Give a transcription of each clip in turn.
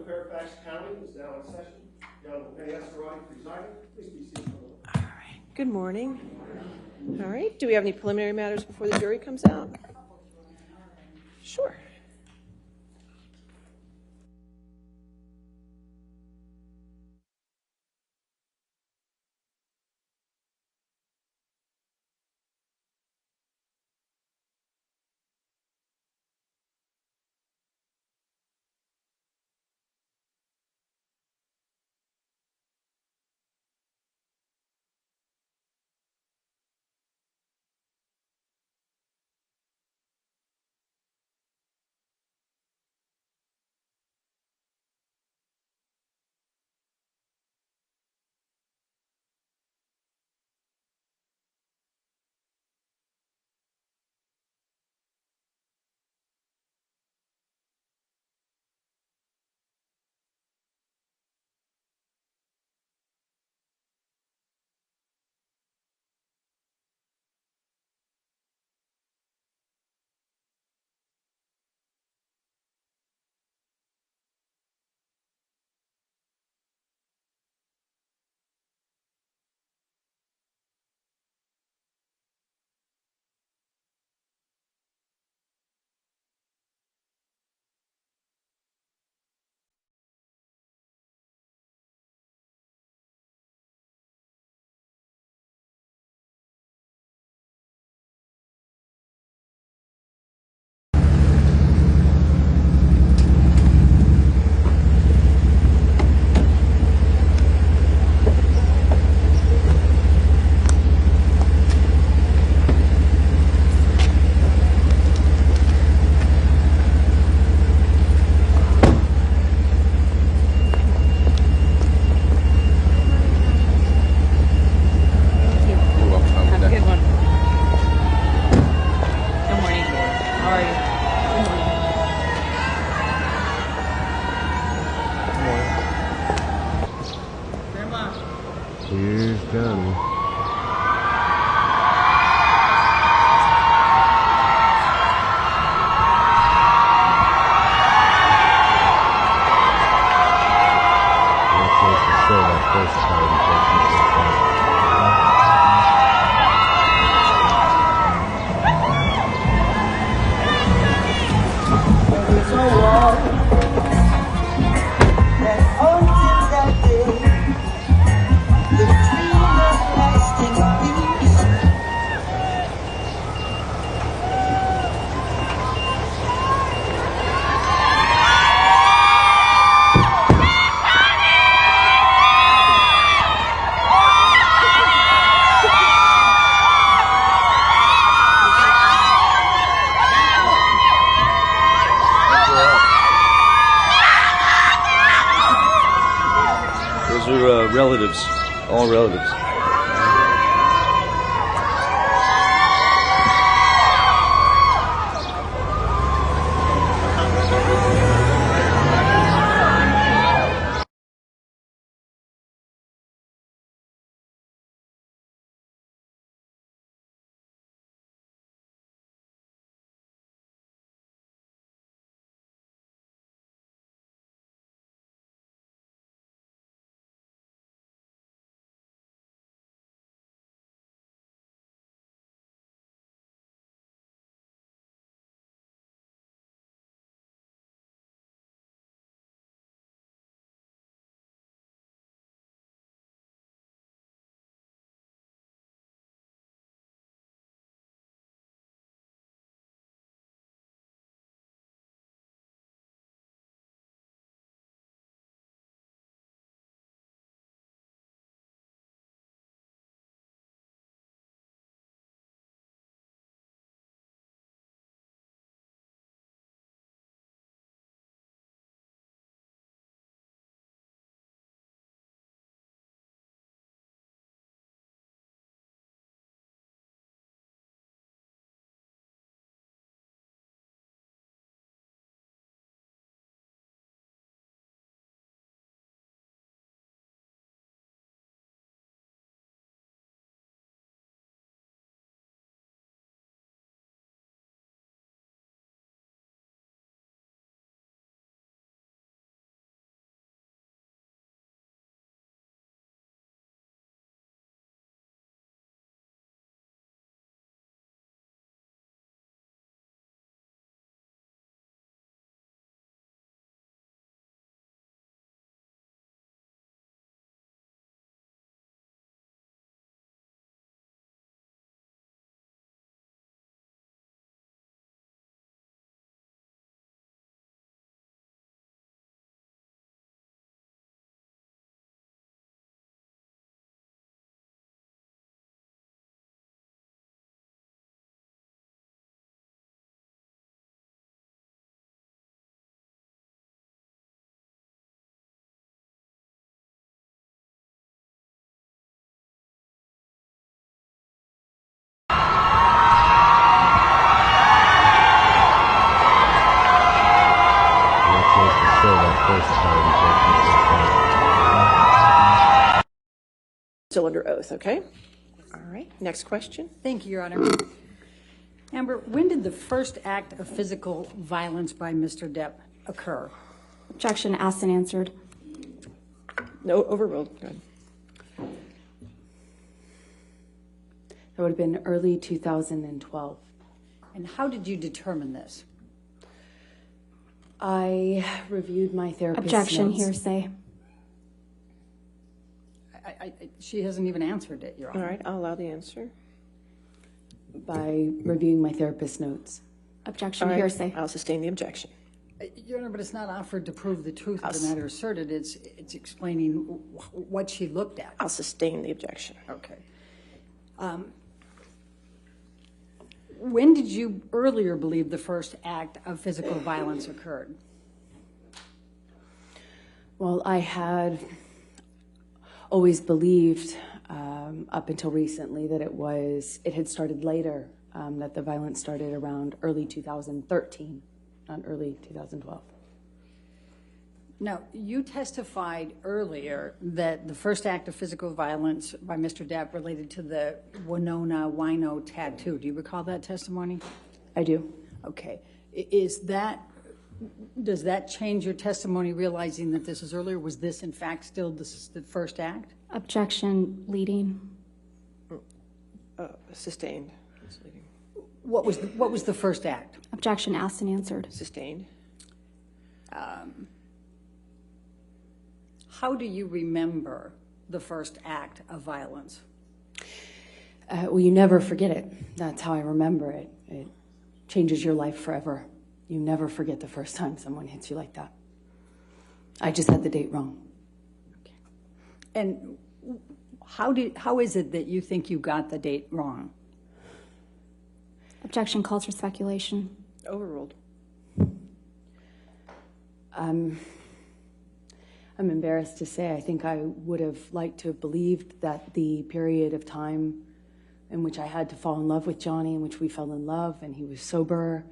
of Fairfax County is now in session. Young Penny presiding. Please be seated. All right. Good morning. All right. Do we have any preliminary matters before the jury comes out? Sure. Here's Johnny. Those are relatives, all relatives. Still under oath, okay? All right, next question. Thank you, Your Honor. Amber, when did the first act of physical violence by Mr. Depp occur? Objection asked and answered. No, overruled. Go ahead. That would have been early 2012. And how did you determine this? I reviewed my therapist's Objection, notes. hearsay. She hasn't even answered it, Your All Honor. right, I'll allow the answer. By reviewing my therapist's notes. Objection, All right, hearsay. I'll sustain the objection. Your Honor, but it's not offered to prove the truth of the matter asserted. It's explaining what she looked at. I'll sustain the objection. Okay. When did you earlier believe the first act of physical violence occurred? Well, I had always believed up until recently that it had started later, that the violence started around early 2013, not early 2012. Now, you testified earlier that the first act of physical violence by Mr. Depp related to the Winona Wino tattoo. Do you recall that testimony? I do. Okay. Does that change your testimony, realizing that this is earlier? Was this, in fact, still the first act? Objection, leading. Sustained. What was the first act? Objection asked and answered. Sustained. How do you remember the first act of violence? Well, you never forget it. That's how I remember it. It changes your life forever. You never forget the first time someone hits you like that. I just had the date wrong. Okay. And how is it that you think you got the date wrong? Objection calls for speculation. Overruled. I'm embarrassed to say I think I would have liked to have believed that the period of time in which I had to fall in love with Johnny, in which we fell in love and he was sober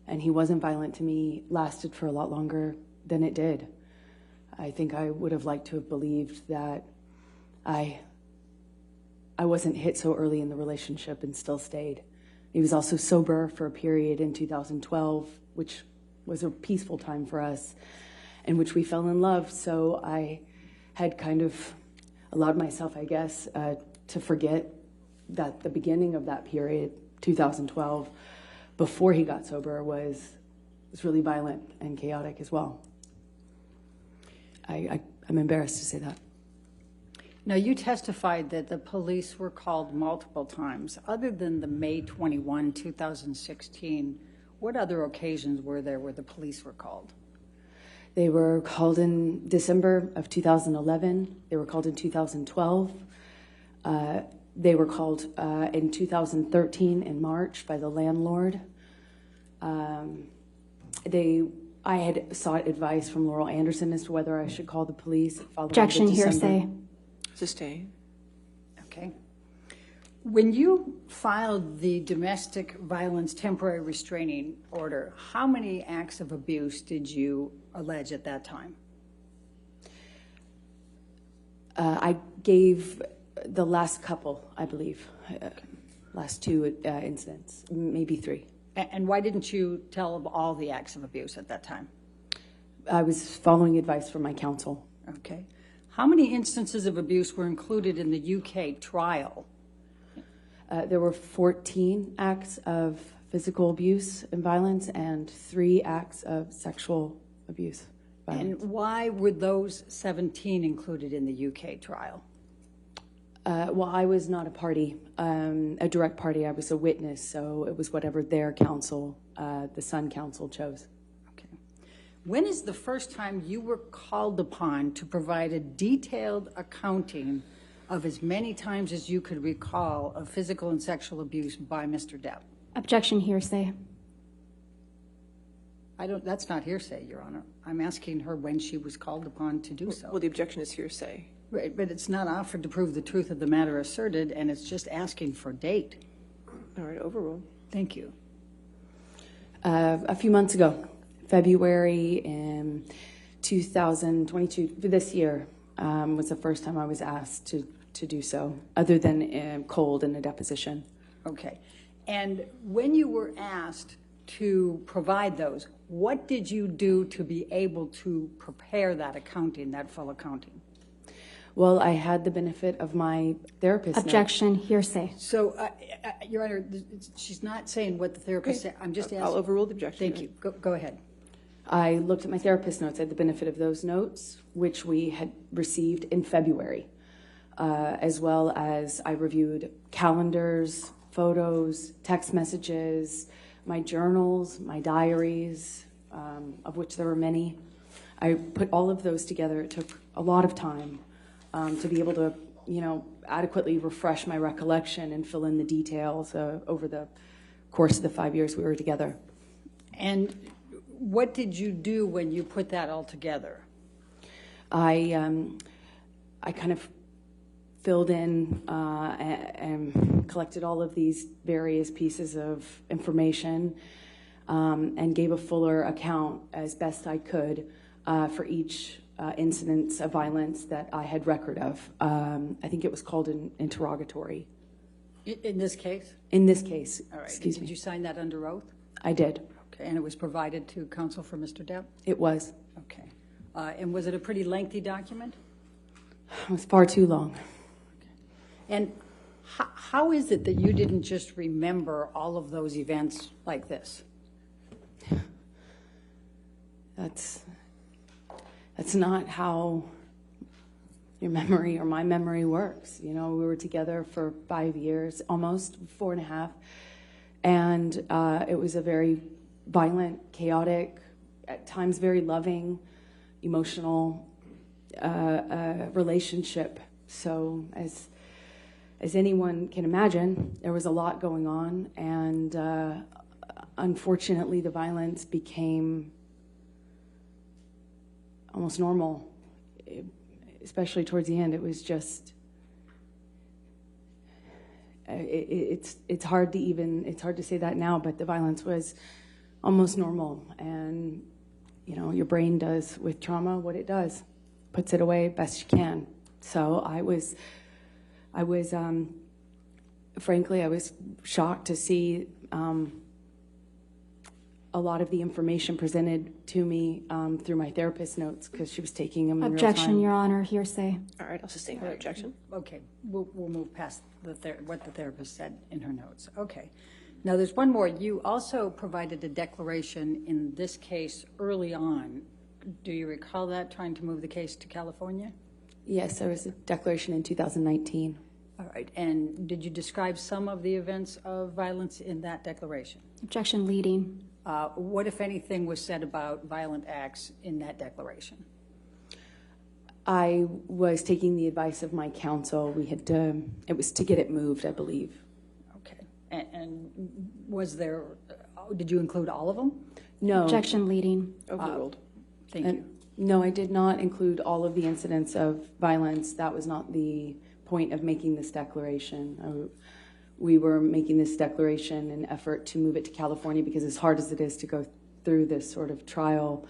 and he wasn't violent to me, lasted for a lot longer than it did. I think I would have liked to have believed that I wasn't hit so early in the relationship and still stayed. He was also sober for a period in 2012, which was a peaceful time for us, in which we fell in love. So I had kind of allowed myself, I guess, to forget that the beginning of that period, 2012, before he got sober, was really violent and chaotic as well. I'm embarrassed to say that. Now, you testified that the police were called multiple times. Other than the May 21, 2016, what other occasions were there where the police were called? They were called in December of 2011. They were called in 2012. They were called in 2013 in March by the landlord. I had sought advice from Laurel Anderson as to whether I should call the police. Objection, hearsay. Sustained. Okay. When you filed the domestic violence temporary restraining order, how many acts of abuse did you allege at that time? I gave the last couple, I believe, last two incidents, maybe three. And why didn't you tell of all the acts of abuse at that time? I was following advice from my counsel. Okay. How many instances of abuse were included in the UK trial? There were 14 acts of physical abuse and violence and 3 acts of sexual abuse. Violence. And why were those 17 included in the UK trial? Well, I was not a party, a direct party. I was a witness, so it was whatever their counsel, the Sun counsel, chose. Okay. When is the first time you were called upon to provide a detailed accounting of as many times as you could recall of physical and sexual abuse by Mr. Depp? Objection, hearsay. That's not hearsay, Your Honor. I'm asking her when she was called upon to do so. Well, the objection is hearsay. Right, but it's not offered to prove the truth of the matter asserted, and it's just asking for date. All right, overruled. Thank you. A few months ago, February in 2022, this year, was the first time I was asked to to do so, other than cold in a deposition. Okay. And when you were asked to provide those, what did you do to be able to prepare that accounting, that full accounting? Well, I had the benefit of my therapist. Objection, hearsay. So, Your Honor, she's not saying what the therapist said. I'm just asking. I'll overrule the objection. Thank you. Go ahead. I looked at my therapist notes. I had the benefit of those notes, which we had received in February, as well as I reviewed calendars, photos, text messages, my journals, my diaries, of which there were many. I put all of those together. It took a lot of time to be able to, adequately refresh my recollection and fill in the details over the course of the 5 years we were together. And what did you do when you put that all together? I kind of filled in and collected all of these various pieces of information and gave a fuller account as best I could for each incidents of violence that I had record of. I think it was called an interrogatory. In this case? In this case, All right. excuse Did me. you sign that under oath? I did. Okay. And it was provided to counsel for Mr. Depp? It was. Okay. And was it a pretty lengthy document? It was far too long. And how is it that you didn't just remember all of those events like this? That's not how your memory or my memory works. We were together for 5 years, almost 4.5, and it was a very violent, chaotic, at times very loving, emotional relationship. So as anyone can imagine, there was a lot going on, and unfortunately the violence became almost normal, especially towards the end. It was just, it's hard to say that now, but the violence was almost normal. And, your brain does with trauma what it does, puts it away best you can. So I was frankly, I was shocked to see a lot of the information presented to me through my therapist's notes, because she was taking them in real time. Objection, Your Honor, hearsay. All right, I'll sustain my objection. Okay, we'll move past what the therapist said in her notes. Okay. Now, there's one more. You also provided a declaration in this case early on. Do you recall that, trying to move the case to California? Yes, there was a declaration in 2019. All right. And did you describe some of the events of violence in that declaration? Objection, leading. What, if anything, was said about violent acts in that declaration? I was taking the advice of my counsel. It was to get it moved, I believe. Okay. And was there, did you include all of them? No. Objection, leading. Overruled. Thank you. No, I did not include all of the incidents of violence. That was not the point of making this declaration. We were making this declaration in an effort to move it to California, because as hard as it is to go through this sort of trial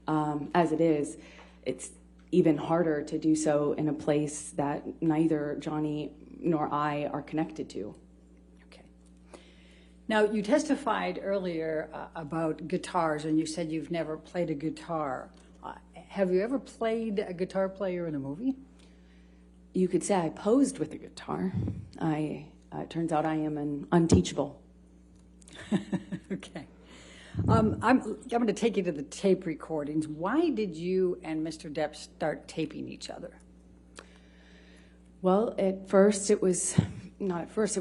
as it is, it's even harder to do so in a place that neither Johnny nor I are connected to. Okay. Now, you testified earlier about guitars, and you said you've never played a guitar. Have you ever played a guitar player in a movie? You could say I posed with a guitar. It turns out I am unteachable. Okay. I'm going to take you to the tape recordings. Why did you and Mr. Depp start taping each other? Well, it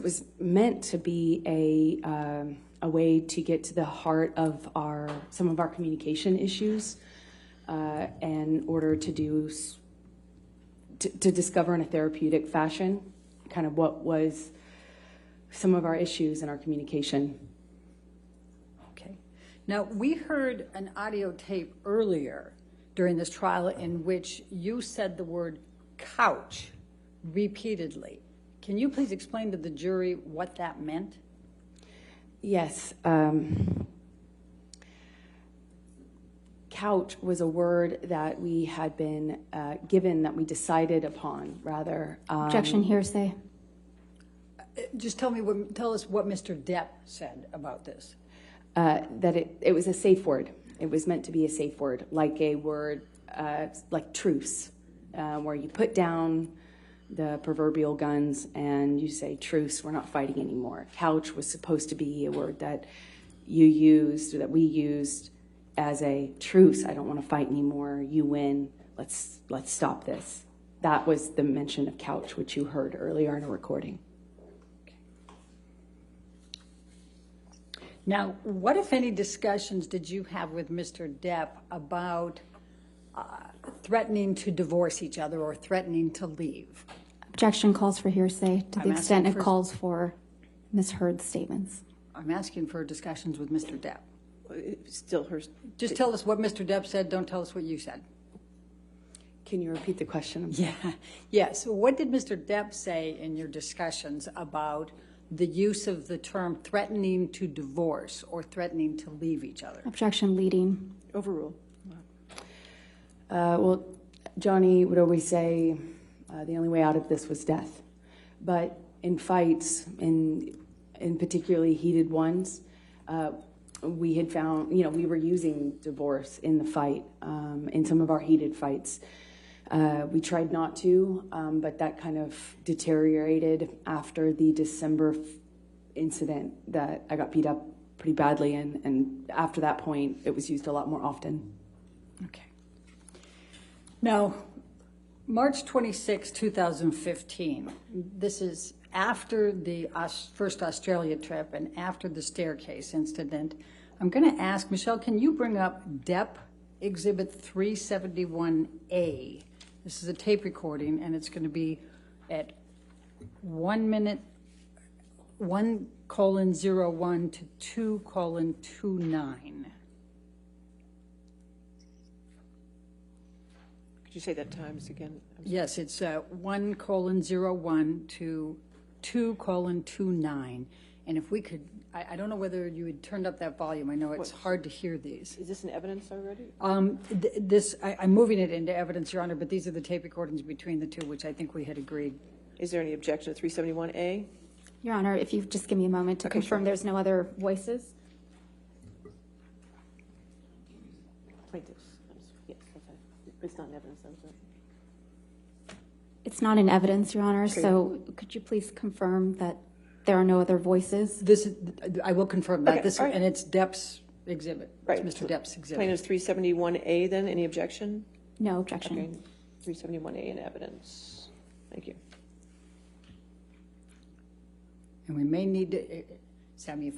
was meant to be a way to get to the heart of some of our communication issues, in order to discover in a therapeutic fashion kind of what was some of our issues in our communication. Okay. Now, we heard an audio tape earlier during this trial in which you said the word couch repeatedly. Can you please explain to the jury what that meant? couch was a word that we had been given, that we decided upon, rather. Objection, hearsay. Just tell us what Mr. Depp said about this. That it was a safe word. It was meant to be a safe word, like a word, like truce, where you put down the proverbial guns and you say, truce, we're not fighting anymore. Couch was supposed to be a word that you used, or that we used as a truce. I don't want to fight anymore. You win. Let's stop this. That was the mention of couch, which you heard earlier in a recording. Now, what, if any, discussions did you have with Mr. Depp about threatening to divorce each other or threatening to leave? Objection calls for hearsay to the I'm extent it asking for- calls for misheard statements. I'm asking for discussions with Mr. Depp. Still her. Just tell us what Mr. Depp said. Don't tell us what you said. Can you repeat the question? Yes. What did Mr. Depp say in your discussions about the use of the term threatening to divorce or threatening to leave each other? Objection, leading. Overruled. Well, Johnny would always say the only way out of this was death. But in fights, in particularly heated ones, we had found, we were using divorce in the fight, in some of our heated fights. We tried not to, but that kind of deteriorated after the December incident that I got beat up pretty badly, and after that point, it was used a lot more often. Okay. Now, March 26, 2015, this is after the first Australia trip and after the staircase incident. I'm going to ask, Michelle, can you bring up Depp Exhibit 371A? This is a tape recording, and it's going to be at 1 minute, 1:01 to 2:29. Could you say that times again? Yes, it's 1:01 to 2:29. And if we could, I don't know whether you had turned up that volume. I know it's hard to hear these. Is this in evidence already? I'm moving it into evidence, Your Honor, but these are the tape recordings between the two, which I think we had agreed. Is there any objection to 371A? Your Honor, if you just give me a moment to confirm there's no other voices. Plaintiffs. Yes, that's it. It's not in evidence, though, is it? It's not in evidence, Your Honor, so could you please confirm that there are no other voices? I will confirm that. Okay, all right. And it's Depp's exhibit. Right. It's Mr. Depp's exhibit. Plaintiffs 371A then, any objection? No objection. Okay, 371A in evidence. Thank you. And we may need to, Sammy,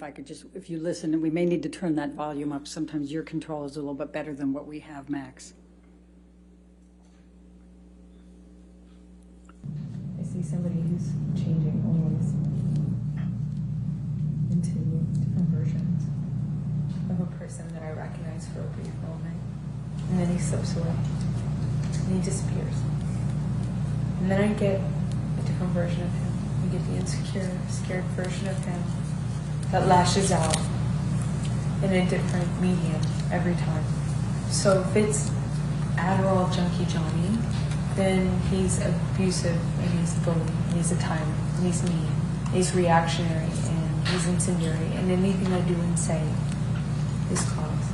if you listen, we may need to turn that volume up. Sometimes your control is a little bit better than what we have, Max. I see somebody who's changing always into different versions of a person that I recognize for a brief moment. And then he slips away. And he disappears. And then I get a different version of him. I get the insecure, scared version of him that lashes out in a different medium every time. So if it's Adderall Junkie Johnny, then he's abusive, and he's a bully, and he's a tyrant, and he's mean, and he's reactionary, and he's incendiary, and anything I do and say is cause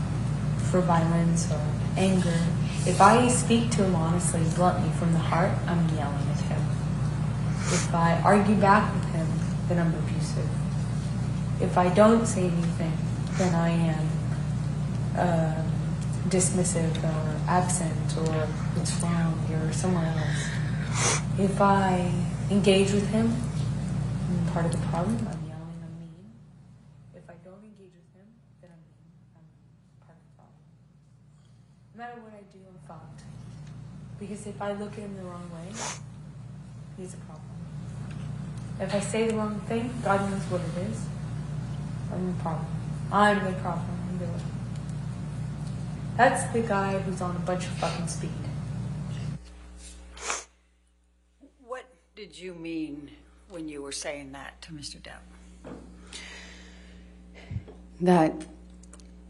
for violence or anger. If I speak to him honestly, bluntly, from the heart, I'm yelling at him. If I argue back with him, then I'm abusive. If I don't say anything, then I am dismissive or absent or it's wrong or somewhere else. If I engage with him, I'm part of the problem. I'm yelling, I'm mean. If I don't engage with him, then I'm mean. I'm part of the problem. No matter what I do, I'm fucked. Because if I look at him the wrong way, he's a problem. If I say the wrong thing, God knows what it is. I'm the problem. I'm the problem. I'm the one. That's the guy who's on a bunch of fucking speed. What did you mean when you were saying that to Mr. Depp? That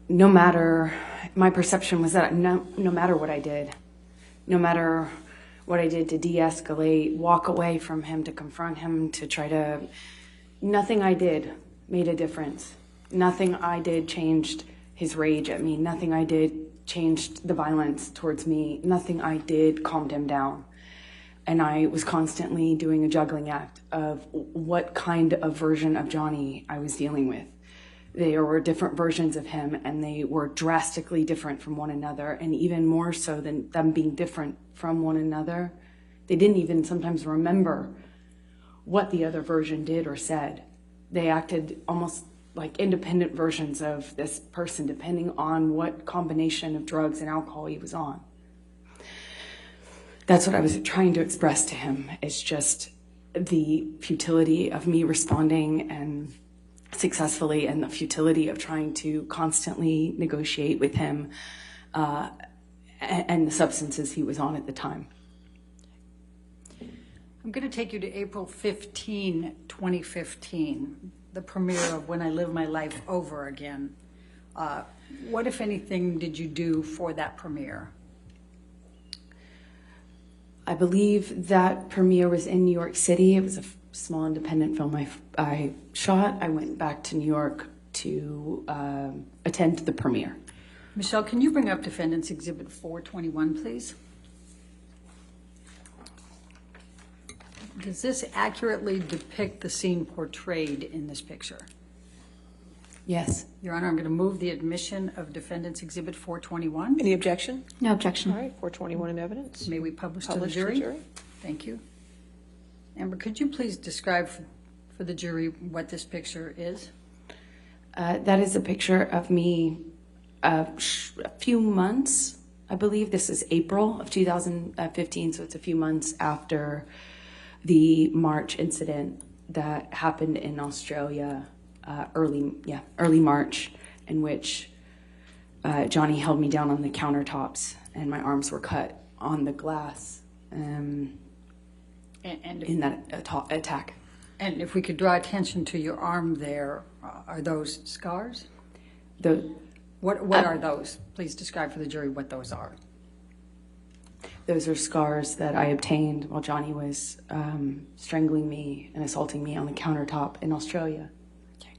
no matter my perception was that no matter what I did, no matter what I did to de-escalate, walk away from him, to confront him, to try to, nothing I did made a difference. Nothing I did changed his rage at me. Nothing I did changed the violence towards me. Nothing I did calmed him down. And I was constantly doing a juggling act of what kind of version of Johnny I was dealing with. There were different versions of him, and they were drastically different from one another. And even more so than them being different from one another, they didn't even sometimes remember what the other version did or said. They acted almost like independent versions of this person, depending on what combination of drugs and alcohol he was on. That's what I was trying to express to him, is just the futility of me responding and successfully, and the futility of trying to constantly negotiate with him and the substances he was on at the time. I'm going to take you to April 15, 2015, the premiere of When I Live My Life Over Again. What, if anything, did you do for that premiere? I believe that premiere was in New York City. It was a small independent film I shot. I went back to New York to attend the premiere. Michelle, can you bring up Defendants Exhibit 421, please? Does this accurately depict the scene portrayed in this picture? Yes. Your Honor, I'm going to move the admission of Defendants Exhibit 421. Any objection? No objection. All right, 421 in evidence. May we publish to the Publish jury? jury. Thank you. Amber, could you please describe for the jury what this picture is? That is a picture of me a few months, I believe this is April of 2015, so it's a few months after the March incident that happened in Australia, early March, in which Johnny held me down on the countertops and my arms were cut on the glass in that attack. And if we could draw attention to your arm there, are those scars? What are those? Please describe for the jury what those are. Those are scars that I obtained while Johnny was strangling me and assaulting me on the countertop in Australia. Okay.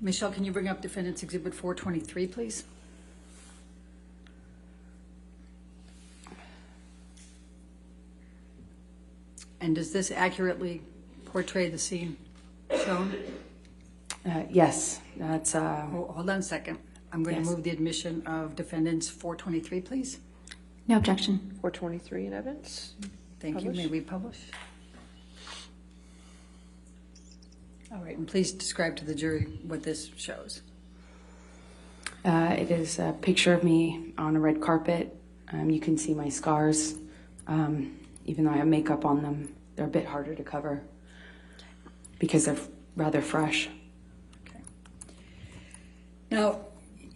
Michelle, can you bring up Defendants Exhibit 423, please? And does this accurately portray the scene shown? Yes, that's... Hold on a second. I'm going to move the admission of Defendants 423, please. No objection. 423 in evidence. Thank Publish. you. May we publish? All right, and please describe to the jury what this shows. It is a picture of me on a red carpet. You can see my scars. Even though I have makeup on them, they're a bit harder to cover because they're rather fresh. Okay. Now,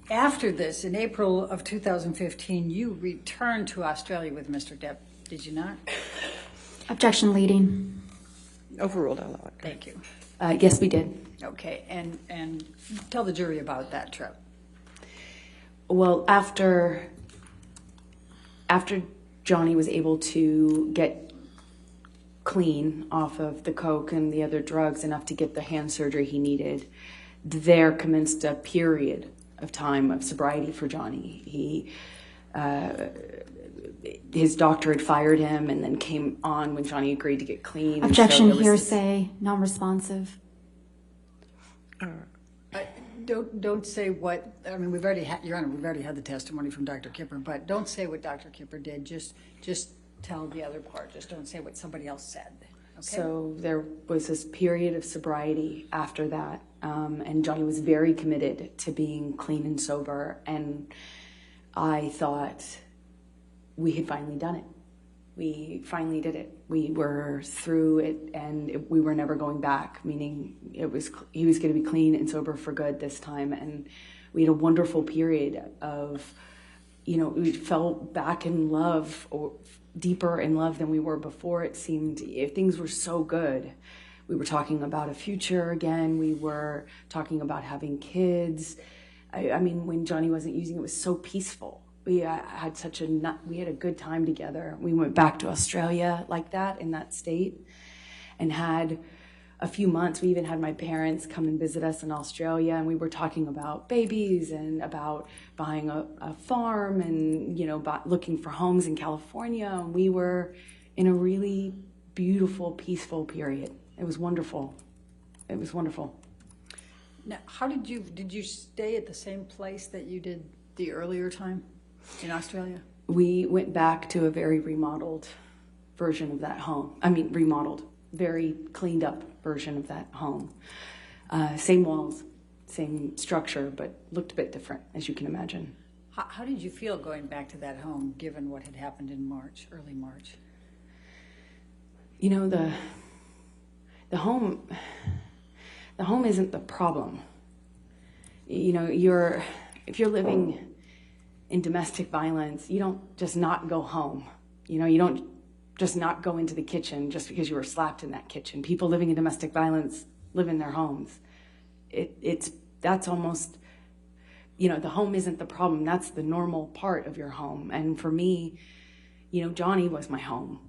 after this, in April of 2015, you returned to Australia with Mr. Depp, did you not? Objection leading. Overruled, I'll allow it. Thank you. Yes, we did. Okay, and tell the jury about that trip. Well, after Johnny was able to get clean off of the coke and the other drugs enough to get the hand surgery he needed, there commenced a period of time of sobriety for Johnny. His doctor had fired him and then came on when Johnny agreed to get clean. Objection, hearsay, non-responsive. Don't say what, I mean, we've already had, Your Honor, we've already had the testimony from Dr. Kipper, but don't say what Dr. Kipper did. Just tell the other part. Just don't say what somebody else said. Okay? So there was this period of sobriety after that, and Johnny was very committed to being clean and sober, and I thought we had finally done it. We finally did it. We were through it, and we were never going back, meaning he was going to be clean and sober for good this time, and we had a wonderful period of, we fell back in love, or deeper in love than we were before. It seemed things were so good. We were talking about a future again. We were talking about having kids. I mean, when Johnny wasn't using it was so peaceful. We had we had a good time together. We went back to Australia like that, in that state, and had a few months. We even had my parents come and visit us in Australia, and we were talking about babies and about buying a farm and, you know, about looking for homes in California. And we were in a really beautiful, peaceful period. It was wonderful. It was wonderful. Now, did you stay at the same place that you did the earlier time in Australia? We went back to a very remodeled version of that home. I mean, remodeled, very cleaned up version of that home. Same walls, same structure, but looked a bit different, as you can imagine. How did you feel going back to that home, given what had happened in March, early March? You know, the home isn't the problem. You know, if you're living in domestic violence, you don't just not go home. You know, you don't just not go into the kitchen just because you were slapped in that kitchen. People living in domestic violence live in their homes. That's almost, you know, the home isn't the problem. That's the normal part of your home. And for me, you know, Johnny was my home.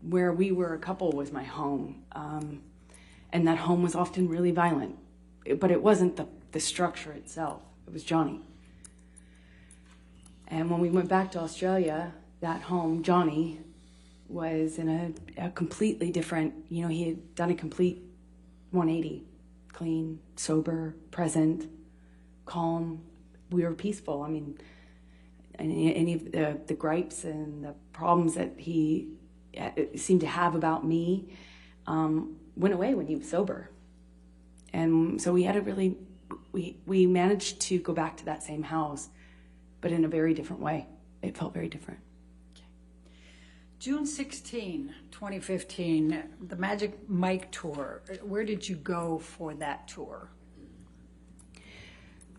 Where we were a couple was my home. And that home was often really violent. But it wasn't the structure itself. It was Johnny. And when we went back to Australia, that home, Johnny, was in a completely different, you know, he had done a complete 180. Clean, sober, present, calm. We were peaceful. I mean, any of the gripes and the problems that he seemed to have about me went away when he was sober. And so we had we managed to go back to that same house, but in a very different way. It felt very different. June 16, 2015, the Magic Mike tour. Where did you go for that tour?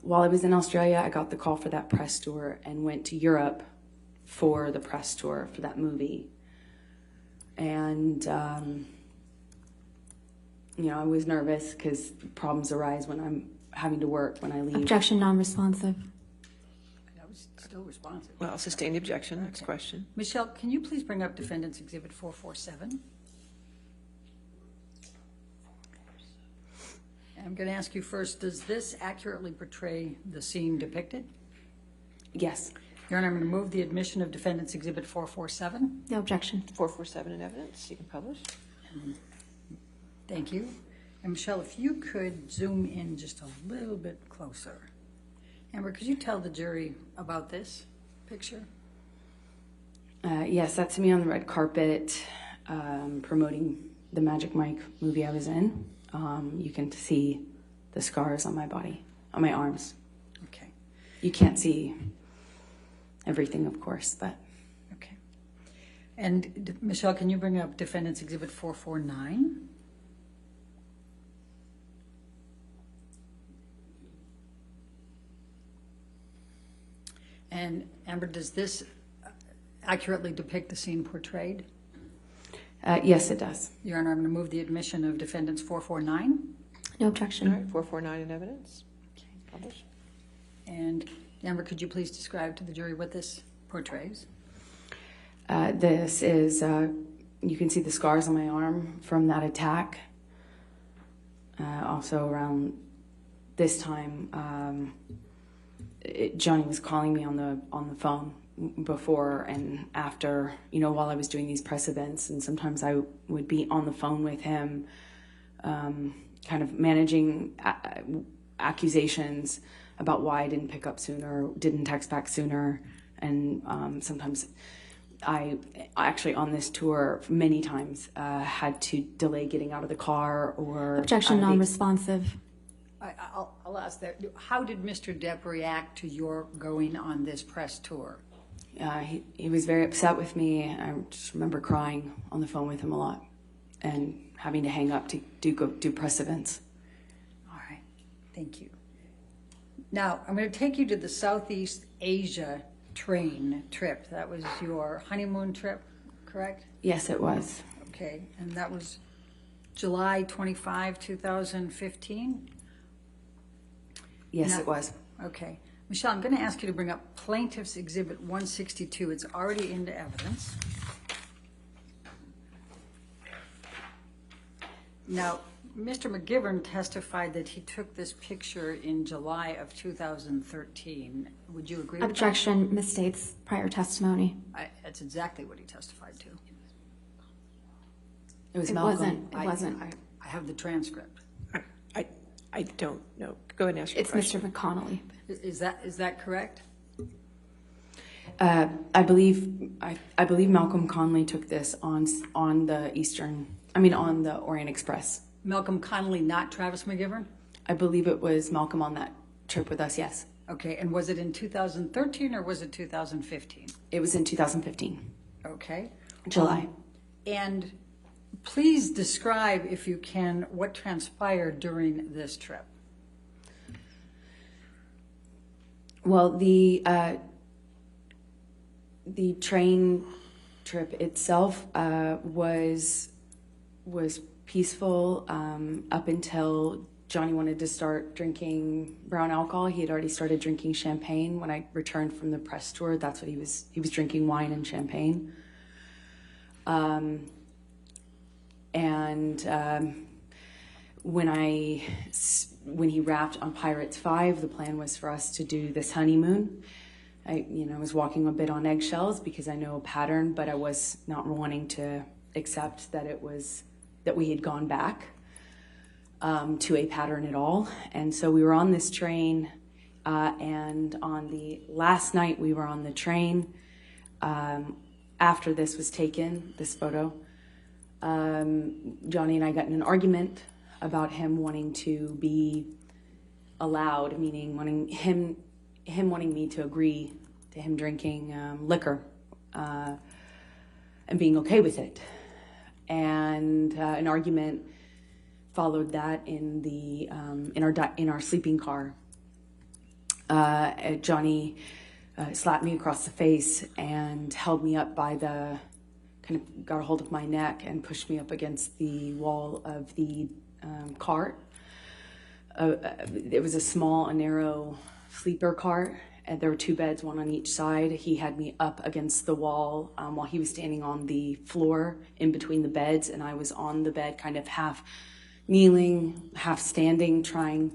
While I was in Australia, I got the call for that press tour and went to Europe for the press tour for that movie. And, you know, I was nervous because problems arise when I'm having to work, when I leave. Objection, non-responsive. That was still responsive. Well, sustain the objection. Next question. Michelle, can you please bring up Defendants Exhibit 447? I'm going to ask you first, does this accurately portray the scene depicted? Yes. Your Honor, I'm going to move the admission of Defendants Exhibit 447. No objection. 447 in evidence. You can publish. Thank you. And Michelle, if you could zoom in just a little bit closer. Amber, could you tell the jury about this picture? Yes, that's me on the red carpet promoting the Magic Mike movie I was in. You can see the scars on my body, on my arms. Okay. You can't see everything, of course, but... Okay. And Michelle, can you bring up Defendants Exhibit 449? And Amber, does this accurately depict the scene portrayed? Yes, it does. Your Honor, I'm going to move the admission of Defendants 449. No objection. All right, 449 in evidence. Okay. Publish. And Amber, could you please describe to the jury what this portrays? This is, you can see the scars on my arm from that attack. Also around this time, Johnny was calling me on the phone before and after, you know, while I was doing these press events, and sometimes I would be on the phone with him, kind of managing accusations about why I didn't pick up sooner, didn't text back sooner, and sometimes I actually on this tour many times had to delay getting out of the car or... Objection, non-responsive. I'll ask that. How did Mr. Depp react to your going on this press tour? He was very upset with me. I just remember crying on the phone with him a lot and having to hang up to do press events. All right. Thank you. Now, I'm going to take you to the Southeast Asia train trip. That was your honeymoon trip, correct? Yes, it was. Okay. And that was July 25, 2015? Yes, it was. Okay. Michelle, I'm going to ask you to bring up Plaintiff's Exhibit 162. It's already into evidence. Now, Mr. McGivern testified that he took this picture in July of 2013. Would you agree with that? Objection misstates prior testimony. That's exactly what he testified to. It was It Malcolm. wasn't. I have the transcript. I don't know. Go ahead and ask your It's question. Mr. McConnelly. Is that correct? I believe Malcolm Conley took this on the Orient Express. Malcolm Connolly, not Travis McGivern? I believe it was Malcolm on that trip with us, yes. Okay, and was it in 2013 or was it 2015? It was in 2015, Okay. July. And please describe, if you can, what transpired during this trip. Well, the train trip itself was peaceful up until Johnny wanted to start drinking brown alcohol. He had already started drinking champagne. When I returned from the press tour, that's what he was drinking, wine and champagne. When he wrapped on Pirates 5, the plan was for us to do this honeymoon. I was walking a bit on eggshells because I know a pattern, but I was not wanting to accept that we had gone back to a pattern at all. And so we were on this train, and on the last night we were on the train, after this was taken, this photo, Johnny and I got in an argument about him wanting to be allowed, meaning wanting me to agree to him drinking liquor and being okay with it. And an argument followed that in our sleeping car. Johnny slapped me across the face and held me up by kind of got a hold of my neck and pushed me up against the wall of the cart. It was a small, narrow sleeper cart, and there were two beds, one on each side. He had me up against the wall while he was standing on the floor in between the beds, and I was on the bed, kind of half kneeling, half standing, trying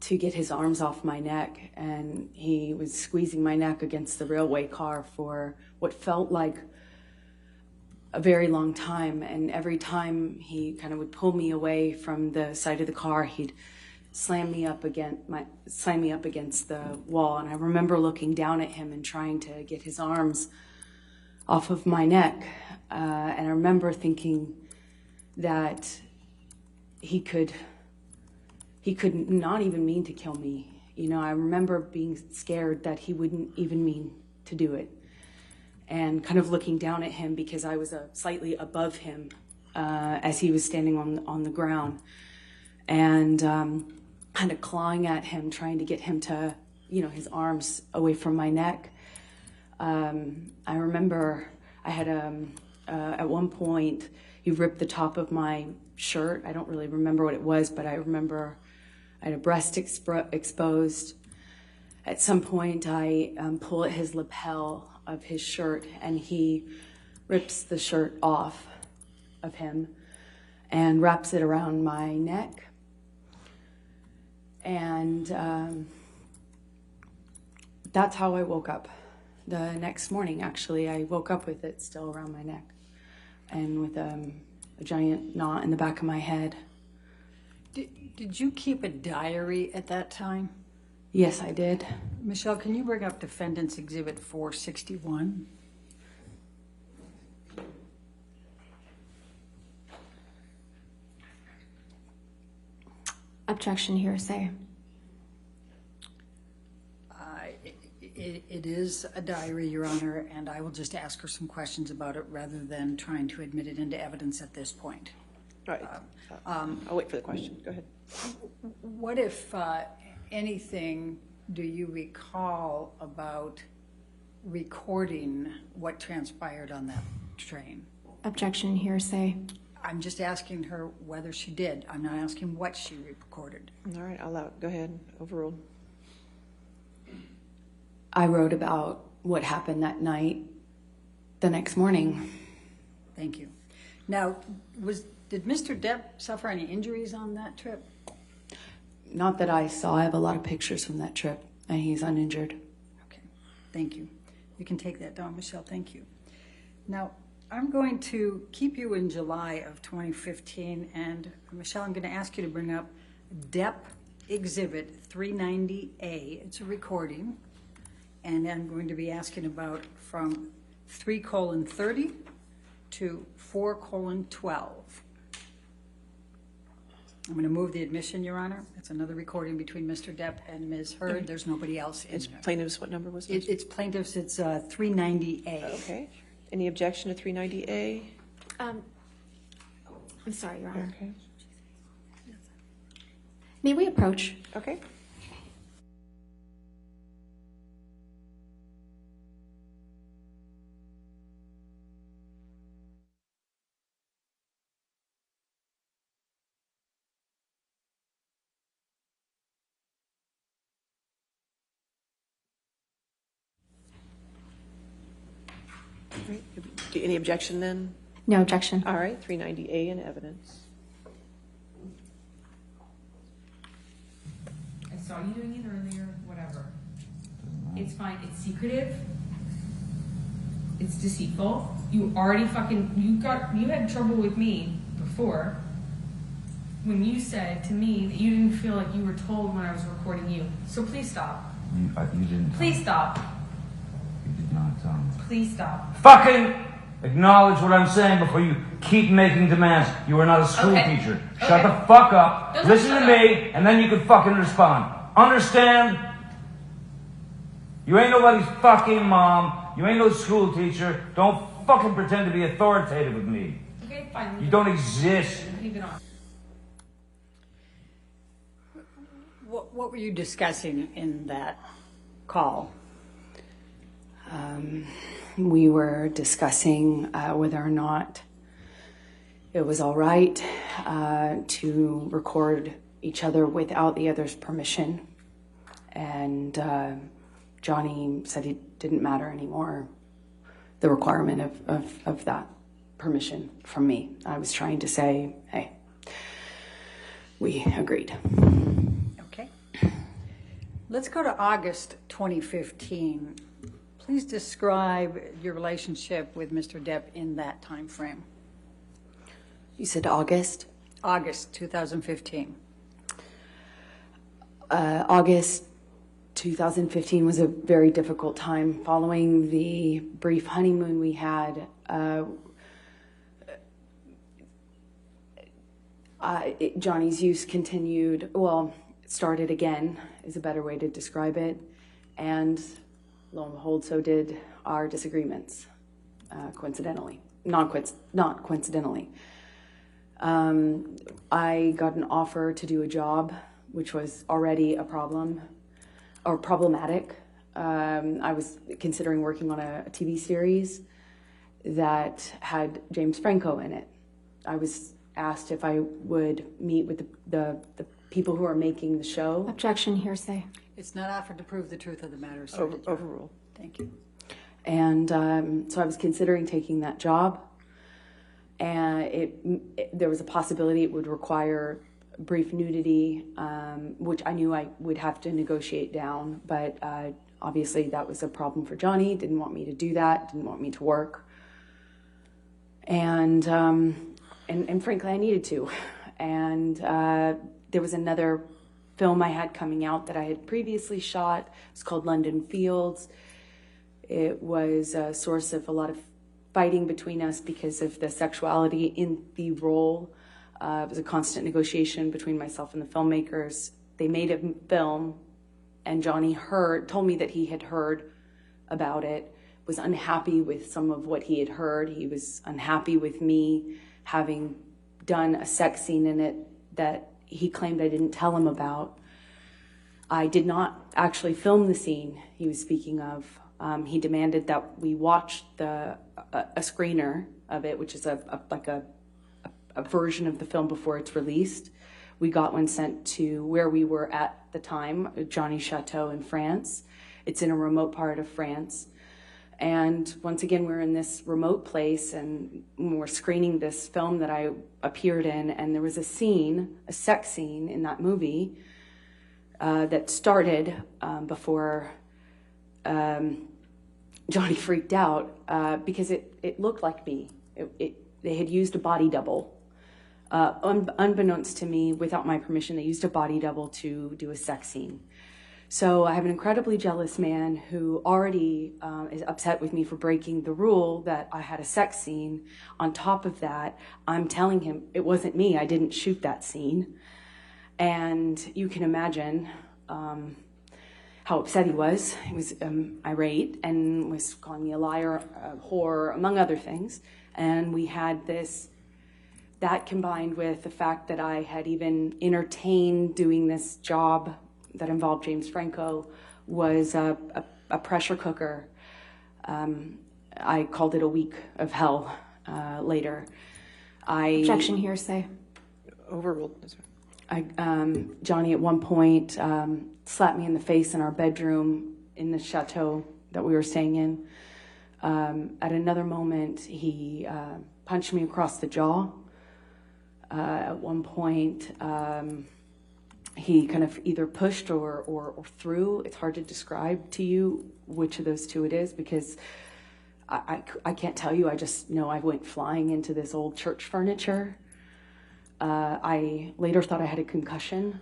to get his arms off my neck, and he was squeezing my neck against the railway car for what felt like a very long time. And every time he kind of would pull me away from the side of the car, he'd slam me up against the wall. And I remember looking down at him and trying to get his arms off of my neck. And I remember thinking that he could not even mean to kill me. I remember being scared that he wouldn't even mean to do it. And kind of looking down at him because I was slightly above him as he was standing on the ground, and kind of clawing at him, trying to get him to, his arms away from my neck. I remember I had at one point he ripped the top of my shirt. I don't really remember what it was, but I remember I had a breast exposed. At some point I pull at his lapel of his shirt, and he rips the shirt off of him and wraps it around my neck. And that's how I woke up. The next morning, actually, I woke up with it still around my neck and with a giant knot in the back of my head. Did you keep a diary at that time? Yes, I did. Michelle, can you bring up Defendants Exhibit 461? Objection, hearsay. It is a diary, Your Honor, and I will just ask her some questions about it rather than trying to admit it into evidence at this point. All right. I'll wait for the question. Go ahead. What, if anything, do you recall about recording what transpired on that train? Objection, hearsay. I'm just asking her whether she did. I'm not asking what she recorded. All right, I'll allow it. Go ahead. Overruled. I wrote about what happened that night the next morning. Thank you. Now, did Mr. Depp suffer any injuries on that trip? Not that I saw. I have a lot of pictures from that trip, and he's uninjured. Okay, thank you. You can take that down, Michelle. Thank you. Now, I'm going to keep you in July of 2015, and Michelle, I'm going to ask you to bring up Depp Exhibit 390A. It's a recording, and I'm going to be asking about from 3:30 to 4:12. I'm going to move the admission, Your Honor. It's another recording between Mr. Depp and Ms. Heard. There's nobody else in It's there. plaintiffs, what number was it? It's plaintiffs, it's 390A. Okay. Any objection to 390A? I'm sorry, Your Honor. Okay. May we approach? Okay. Right. Any objection then? No objection. All right, 390A in evidence. I saw you doing it earlier, whatever. It's fine. It's secretive. It's deceitful. You already you had trouble with me before when you said to me that you didn't feel like you were told when I was recording you. So please stop. You didn't. Please stop. You did not tell me. Please stop. Fucking acknowledge what I'm saying before you keep making demands. You are not a school teacher. Shut the fuck up. Don't Listen shut to me, and then you can fucking respond. Understand? You ain't nobody's fucking mom. You ain't no school teacher. Don't fucking pretend to be authoritative with me. Okay, fine. You don't exist. Leave it on. What were you discussing in that call? We were discussing whether or not it was all right to record each other without the other's permission. And Johnny said it didn't matter anymore, the requirement of that permission from me. I was trying to say, hey, we agreed. Okay. Let's go to August 2015. Please describe your relationship with Mr. Depp in that time frame. You said August? August 2015. August 2015 was a very difficult time. Following the brief honeymoon we had, Johnny's use continued, well, it started again, is a better way to describe it. And lo and behold, so did our disagreements, coincidentally, not coincidentally. I got an offer to do a job, which was already a problem, or problematic. I was considering working on a TV series that had James Franco in it. I was asked if I would meet with the people who are making the show. Objection, hearsay. It's not offered to prove the truth of the matter, sir. Overruled. Thank you. And so I was considering taking that job. And there was a possibility it would require brief nudity, which I knew I would have to negotiate down. But obviously that was a problem for Johnny. Didn't want me to do that. Didn't want me to work. And frankly, I needed to. And there was another film I had coming out that I had previously shot. It's called London Fields. It was a source of a lot of fighting between us because of the sexuality in the role. It was a constant negotiation between myself and the filmmakers. They made a film, and Johnny told me that he had heard about it, was unhappy with some of what he had heard. He was unhappy with me having done a sex scene in it that he claimed I didn't tell him about. I did not actually film the scene he was speaking of. He demanded that we watch a screener of it, which is a version of the film before it's released. We got one sent to where we were at the time, Johnny's Chateau in France. It's in a remote part of France. And once again, we're in this remote place, and we're screening this film that I appeared in, and there was a scene, a sex scene in that movie that started before Johnny freaked out because it looked like me. They had used a body double. Unbeknownst to me, without my permission, they used a body double to do a sex scene. So I have an incredibly jealous man who already is upset with me for breaking the rule that I had a sex scene. On top of that, I'm telling him it wasn't me. I didn't shoot that scene. And you can imagine how upset he was. He was irate and was calling me a liar, a whore, among other things. And we had this, that combined with the fact that I had even entertained doing this job that involved James Franco, was a pressure cooker. I called it a week of hell later. Objection, hearsay. Overruled. Johnny at one point slapped me in the face in our bedroom in the chateau that we were staying in. At another moment, he punched me across the jaw. At one point, he kind of either pushed or threw. It's hard to describe to you which of those two it is, because I can't tell you. I just know I went flying into this old church furniture. I later thought I had a concussion.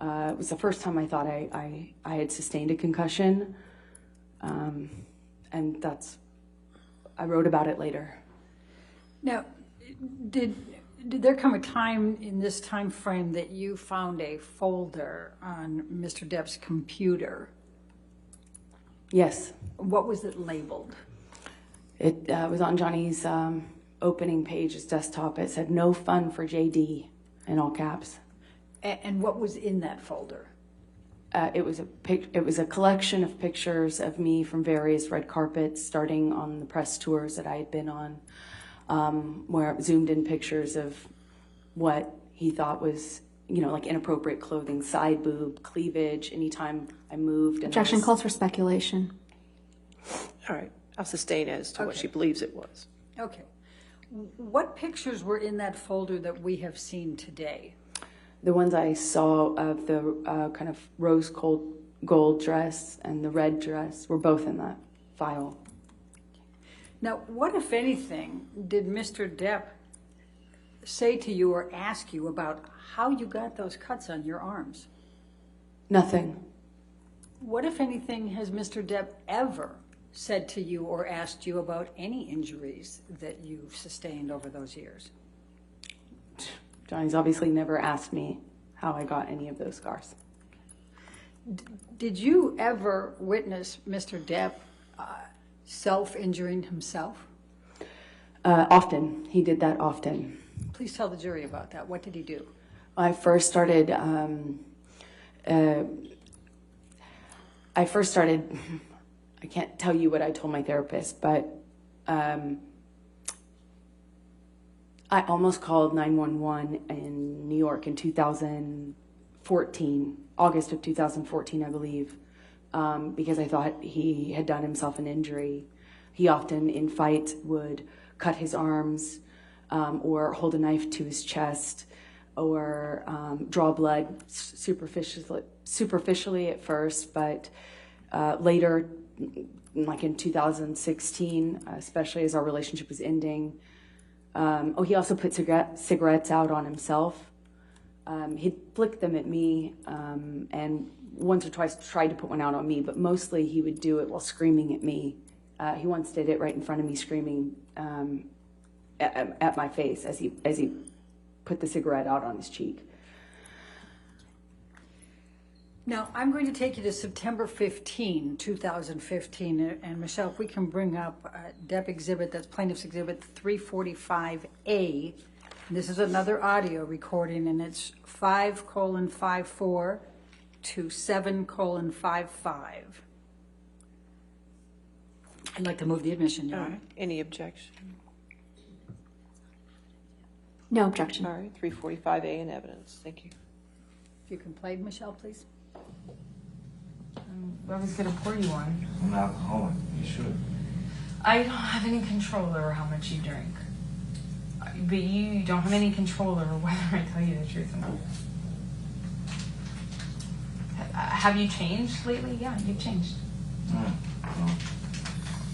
It was the first time I thought I had sustained a concussion. And I wrote about it later. Now, did there come a time in this time frame that you found a folder on Mr. Depp's computer? Yes. What was it labeled? It was on Johnny's opening page, his desktop. It said, "No fun for JD," in all caps. And what was in that folder? It was a collection of pictures of me from various red carpets, starting on the press tours that I had been on, where I zoomed in pictures of what he thought was, like inappropriate clothing, side boob, cleavage, anytime I moved. Objection calls for speculation. All right. I'll sustain as to what she believes it was. Okay. What pictures were in that folder that we have seen today? The ones I saw of the kind of rose gold dress and the red dress were both in that file. Now, what, if anything, did Mr. Depp say to you or ask you about how you got those cuts on your arms? Nothing. What, if anything, has Mr. Depp ever said to you or asked you about any injuries that you've sustained over those years? Johnny's obviously never asked me how I got any of those scars. Did you ever witness Mr. Depp self-injuring himself? Often. He did that often. Please tell the jury about that. What did he do? I first started, I can't tell you what I told my therapist, but I almost called 911 in New York in 2014, August of 2014, I believe, because I thought he had done himself an injury. He often, in fights, would cut his arms or hold a knife to his chest or draw blood superficially at first, but later, like in 2016, especially as our relationship was ending, he also put cigarettes out on himself. He'd flick them at me, and once or twice tried to put one out on me, but mostly he would do it while screaming at me. He once did it right in front of me, screaming at my face as he put the cigarette out on his cheek. Now, I'm going to take you to September 15, 2015, and Michelle, if we can bring up Depp Exhibit, that's Plaintiff's Exhibit 345A. This is another audio recording, and it's 5:54 to 7:55. I'd like to move the admission, Your Honor. Any objection? No objection. All right. 345A in evidence. Thank you. If you can play, Michelle, please. I was gonna pour you one. I'm an alcoholic. You should. I don't have any control over how much you drink. But you don't have any control over whether I tell you the truth or not. Have you changed lately? Yeah, you've changed. Well,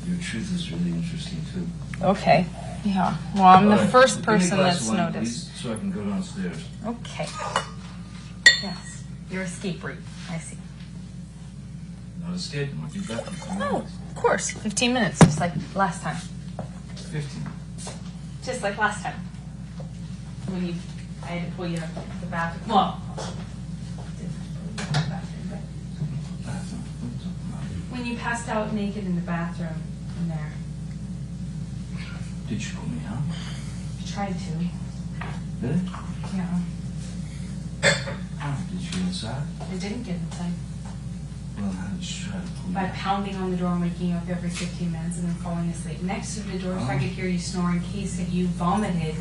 your truth is really interesting too. Okay. Yeah. Well, I'm the first Give me a person glass that's of wine, noticed. please, so I can go downstairs. Okay. Yes. Your escape route. I see. Not escaping. I'll be back in 10 Oh, minutes. of course. 15 minutes, just like last time. 15. Just like last time. When I had to pull you out of the bathroom. Well, when you passed out naked in the bathroom in there. Did you pull me out? You tried to. Really? Yeah. Oh, did you get inside? It didn't get inside. Well, how did you try to pull me By out? pounding on the door and waking you up every 15 minutes and then falling asleep next to the door so I could hear you snore in case that you vomited.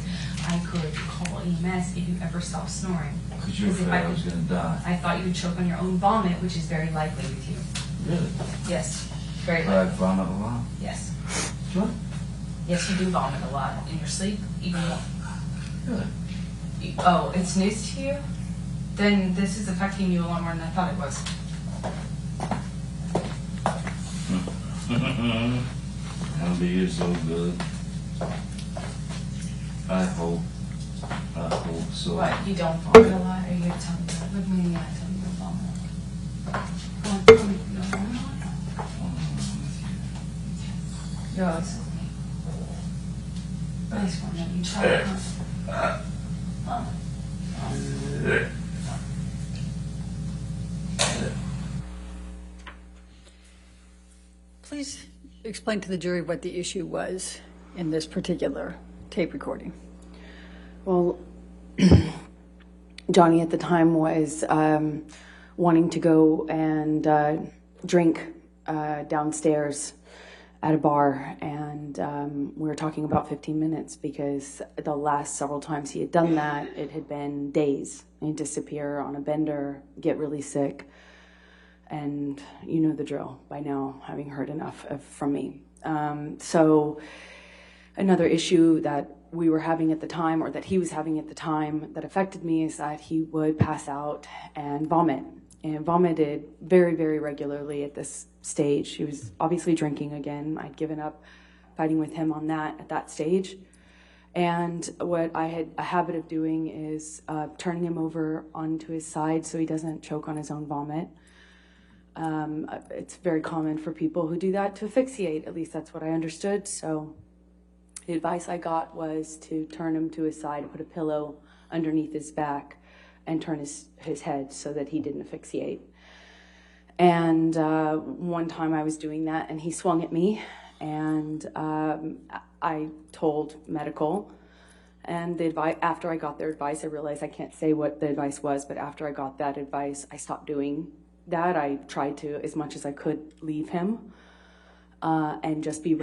I could call EMS if you ever stopped snoring. Because you were afraid I was going to die. I thought you would choke on your own vomit, which is very likely with you. Really? Yes, very But I likely. vomit a lot. Yes. What? Yes, you do vomit a lot in your sleep. Even Really? oh, it's news to you? Then this is affecting you a lot more than I thought it was. I'll be so good. I hope so. What? You don't vomit a lot? Are you gonna tell me that? Look me in the eye, tell me you don't vomit. Go on, tell me you don't vomit a lot. You're always with me. Nice one, that you try it. Please explain to the jury what the issue was in this particular tape recording. Well, Johnny at the time was wanting to go and drink downstairs at a bar, and we were talking about 15 minutes because the last several times he had done that, it had been days. He'd disappear on a bender, get really sick, and you know the drill by now, having heard enough from me. So another issue that we were having at the time, or that he was having at the time, that affected me is that he would pass out and vomit, and vomited very, very regularly at this stage. He was obviously drinking again. I'd given up fighting with him on that at that stage. And what I had a habit of doing is turning him over onto his side so he doesn't choke on his own vomit. It's very common for people who do that to asphyxiate. At least that's what I understood. So the advice I got was to turn him to his side, put a pillow underneath his back, and turn his head so that he didn't asphyxiate. And one time I was doing that, and he swung at me, and I told medical. And after I got their advice, I realized I can't say what the advice was, but after I got that advice, I stopped doing that. I tried to, as much as I could, leave him and just be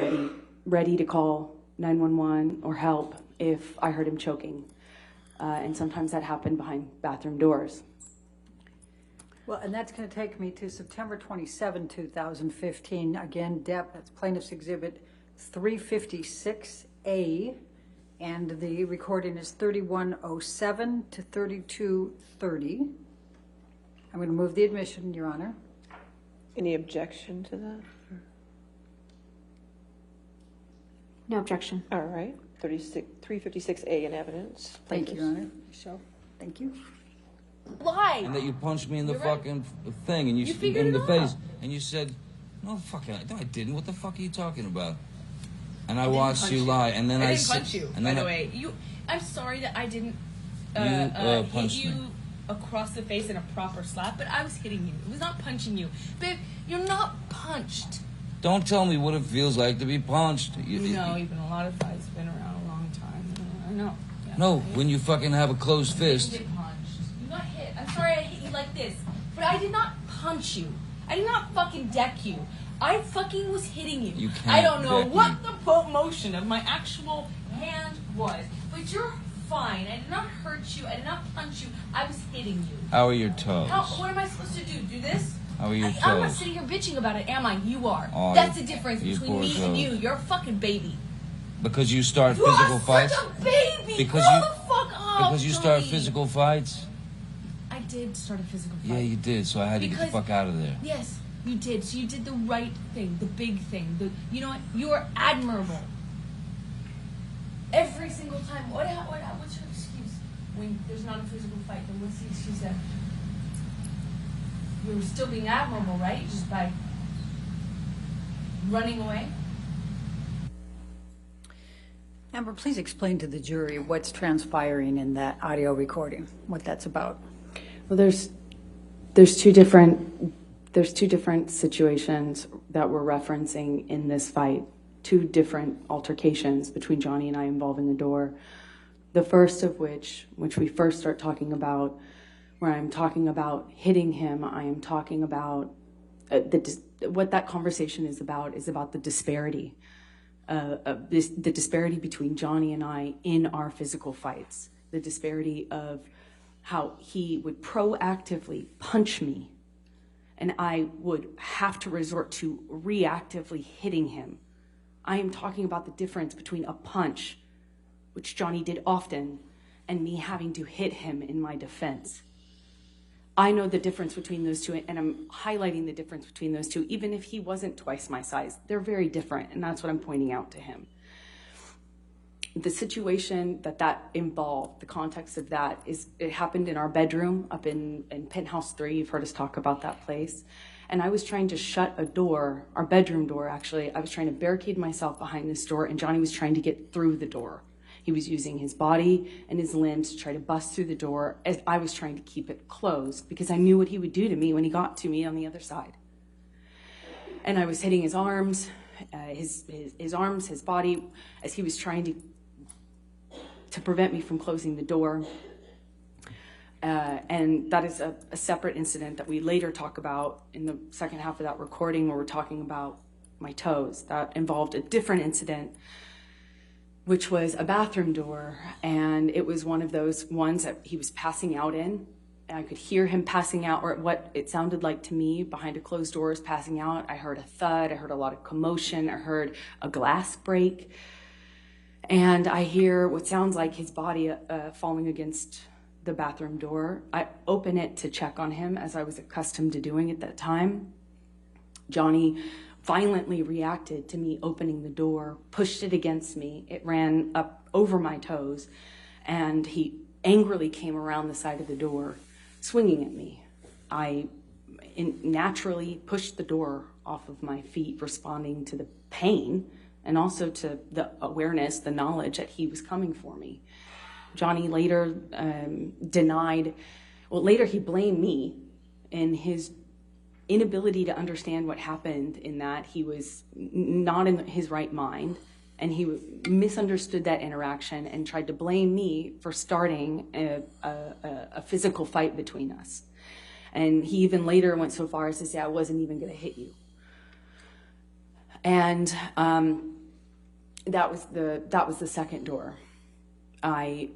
ready to call 911 or help if I heard him choking. And sometimes that happened behind bathroom doors. Well, and that's going to take me to September 27, 2015. Again, Depp, that's Plaintiff's Exhibit 356A, and the recording is 3107 to 3230. I'm going to move the admission, Your Honor. Any objection to that? No objection. All right. 356A in evidence. Thank you, Your Honor. Michelle, thank you. Lie. And that you punched me in the You're right. fucking thing, and you figured in the it face, out. and you said, "No, fucking, no, I didn't. What the fuck are you talking about?" And I didn't watched punch you lie, and then I I didn't said, punch you, and by then the way. I'm sorry that I didn't You, hit punched you me. across the face in a proper slap, but I was hitting you. It was not punching you. Babe, you're not punched. Don't tell me what it feels like to be punched. No, you've been a lot of fights, been around a long time. I know. Yeah. No, when you fucking have a closed You fist. didn't get punched. You got hit. I'm sorry I hit you like this, but I did not punch you. I did not fucking deck you. I fucking was hitting you. You can't I don't know deck what me. the motion of my actual hand was, but you're fine. I did not hurt you. I did not punch you. I was hitting you. How are your toes? What am I supposed to do? Do this? How are your toes? I'm not sitting here bitching about it, am I? You are. Oh, That's the difference you between poor me and toes. you. You're a fucking baby. Because you start You physical are fights? such a baby. Because Grow you, the fuck up, because you start Johnny. physical fights? I did start a physical fight. Yeah, you did, so I had to get the fuck out of there. Yes, you did. So you did the right thing, the big thing. You know what? You are admirable. Every single time. What's your excuse when there's not a physical fight? Then what's the excuse then? You're still being admirable, right? Just by running away? Amber, please explain to the jury what's transpiring in that audio recording, what that's about. Well, there's two different situations that we're referencing in this fight. Two different altercations between Johnny and I involving the door. The first of which we first start talking about, where I'm talking about hitting him, I am talking about what that conversation is about the disparity. The disparity between Johnny and I in our physical fights. The disparity of how he would proactively punch me and I would have to resort to reactively hitting him. I am talking about the difference between a punch, which Johnny did often, and me having to hit him in my defense. I know the difference between those two, and I'm highlighting the difference between those two, even if he wasn't twice my size. They're very different, and that's what I'm pointing out to him. The situation that involved, the context of that, is it happened in our bedroom up in Penthouse 3. You've heard us talk about that place. And I was trying to shut a door, our bedroom door actually. I was trying to barricade myself behind this door, and Johnny was trying to get through the door. He was using his body and his limbs to try to bust through the door as I was trying to keep it closed because I knew what he would do to me when he got to me on the other side. And I was hitting his arms, his body, as he was trying to prevent me from closing the door. And that is a separate incident that we later talk about in the second half of that recording where we're talking about my toes. That involved a different incident, which was a bathroom door. And it was one of those ones that he was passing out in. And I could hear him passing out, or what it sounded like to me behind a closed doors passing out. I heard a thud. I heard a lot of commotion. I heard a glass break. And I hear what sounds like his body falling against the bathroom door. I open it to check on him, as I was accustomed to doing at that time. Johnny violently reacted to me opening the door, pushed it against me. It ran up over my toes, and he angrily came around the side of the door, swinging at me. I naturally pushed the door off of my feet, responding to the pain and also to the awareness, the knowledge that he was coming for me. Johnny later later he blamed me in his inability to understand what happened, in that he was not in his right mind, and he misunderstood that interaction and tried to blame me for starting a physical fight between us. And he even later went so far as to say, I wasn't even going to hit you. And that was the second door. I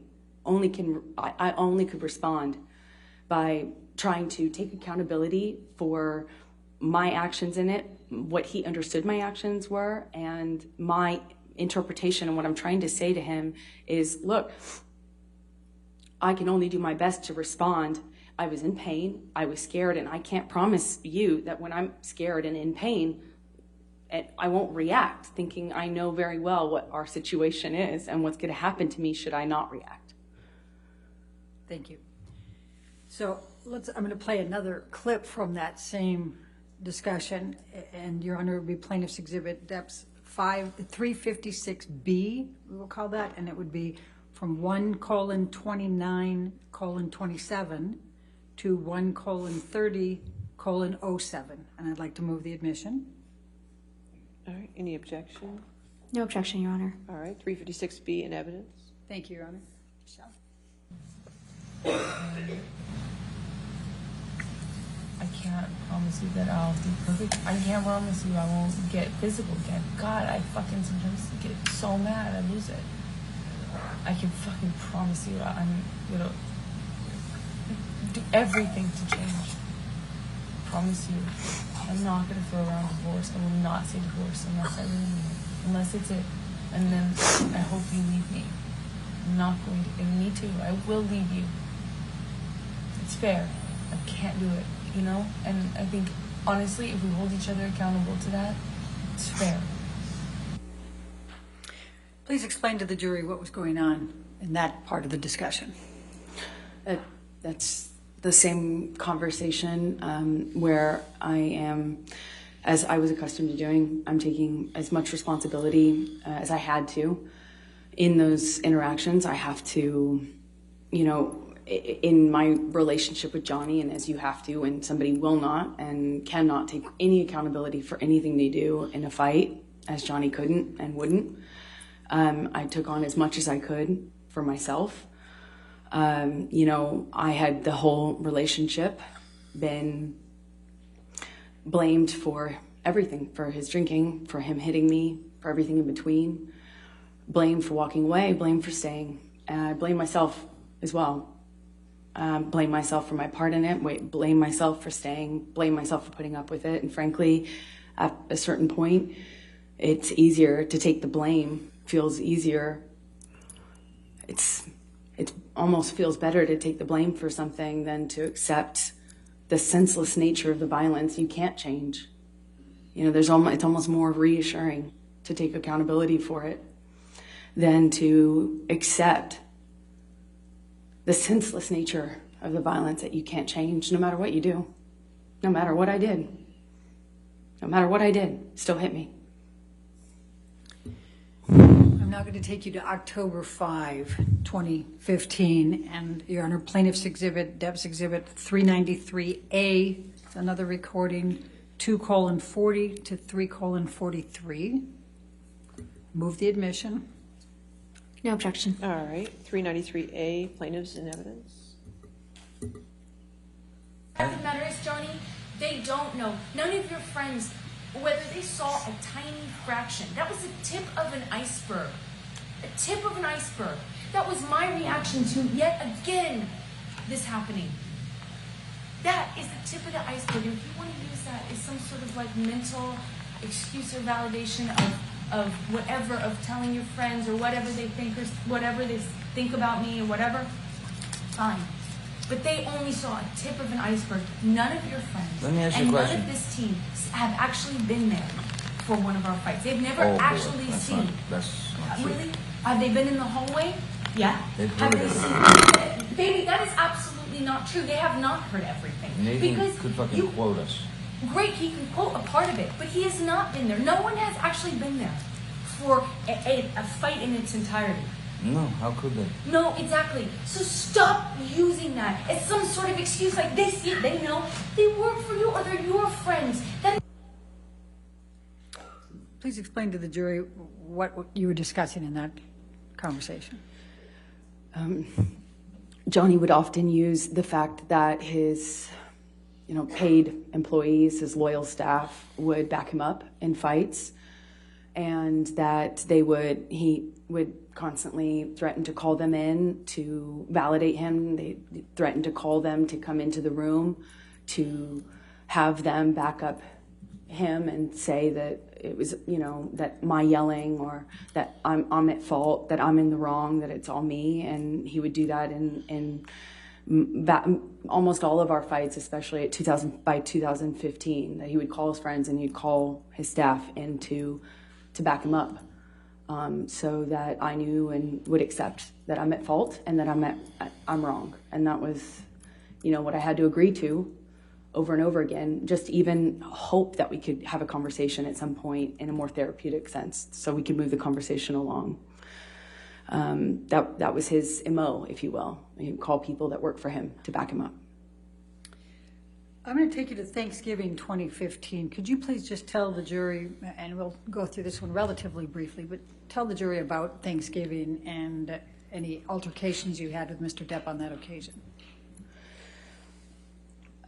only could respond by trying to take accountability for my actions in it, what he understood my actions were, and my interpretation. And what I'm trying to say to him is, look, I can only do my best to respond. I was in pain, I was scared, and I can't promise you that when I'm scared and in pain, I won't react, thinking I know very well what our situation is and what's going to happen to me should I not react. Thank you. So I'm going to play another clip from that same discussion, and Your Honor, it would be Plaintiff's Exhibit Depths 356B, we will call that, and it would be from 1:29:27 to 1:30:07. And I'd like to move the admission. All right, any objection? No objection, Your Honor. All right, 356B in evidence. Thank you, Your Honor. I can't promise you that I'll be perfect. I can't promise you I won't get physical again. God, I fucking sometimes get so mad I lose it. I can fucking promise you I'm gonna do everything to change. promise you, I'm not going to throw around divorce. I will not say divorce unless I really mean it. Unless it's it. And then I hope you leave me. I'm not going to. And me too. I will leave you. It's fair. I can't do it, you know? And I think, honestly, if we hold each other accountable to that, it's fair. Please explain to the jury what was going on in that part of the discussion. That's the same conversation where I am, as I was accustomed to doing, I'm taking as much responsibility as I had to. In those interactions, I have to, you know, in my relationship with Johnny, and as you have to, and somebody will not and cannot take any accountability for anything they do in a fight, as Johnny couldn't and wouldn't. I took on as much as I could for myself. You know, I had the whole relationship been blamed for everything, for his drinking, for him hitting me, for everything in between, blamed for walking away, blamed for staying. I blame myself as well. Blame myself for my part in it, blame myself for staying, blame myself for putting up with it. And frankly, at a certain point, it's easier to take the blame, feels easier. It almost feels better to take the blame for something than to accept the senseless nature of the violence you can't change. You know, it's almost more reassuring to take accountability for it than to accept the senseless nature of the violence that you can't change no matter what you do, no matter what I did. No matter what I did, still hit me. I'm now going to take you to October 5, 2015, and Your Honor, Plaintiff's Exhibit, Depp's Exhibit 393A, it's another recording, 2:40 to 3:43. Move the admission. No objection. All right, 393A, plaintiffs in evidence. The matter is, Johnny, they don't know. None of your friends, whether they saw a tiny fraction. That was the tip of an iceberg. A tip of an iceberg. That was my reaction to, yet again, this happening. That is the tip of the iceberg. And if you want to use that as some sort of like mental excuse or validation of whatever, of telling your friends or whatever they think, or whatever they think about me or whatever, fine. But they only saw a tip of an iceberg. None of your friends Let me ask you and a none question. of this team have actually been there for one of our fights. They've never Oh, boy. actually That's seen. not- that's not true. Really? Have they been in the hallway? Yeah. They've Have heard they everything. seen? Baby, that is absolutely not true. They have not heard everything. Nathan Because could fucking you, quote us. great, he can quote a part of it, but he has not been there. No one has actually been there for a fight in its entirety. No, how could they? No, exactly. So stop using that as some sort of excuse like they see it, they know, they work for you or they're your friends. That Please explain to the jury what you were discussing in that conversation. Johnny would often use the fact that his, paid employees, his loyal staff would back him up in fights, and that he would constantly threaten to call them in to validate him. They threatened to call them to come into the room to have them back up him and say that it was, that my yelling or that I'm at fault, that I'm in the wrong, that it's all me. And he would do that in almost all of our fights, especially by 2015, that he would call his friends and he'd call his staff in to back him up, so that I knew and would accept that I'm at fault and that I'm wrong. And that was, what I had to agree to over and over again, just even hope that we could have a conversation at some point in a more therapeutic sense so we could move the conversation along. That was his MO, if you will. He'd call people that work for him to back him up. I'm going to take you to Thanksgiving 2015. Could you please just tell the jury, and we'll go through this one relatively briefly, but tell the jury about Thanksgiving and any altercations you had with Mr. Depp on that occasion.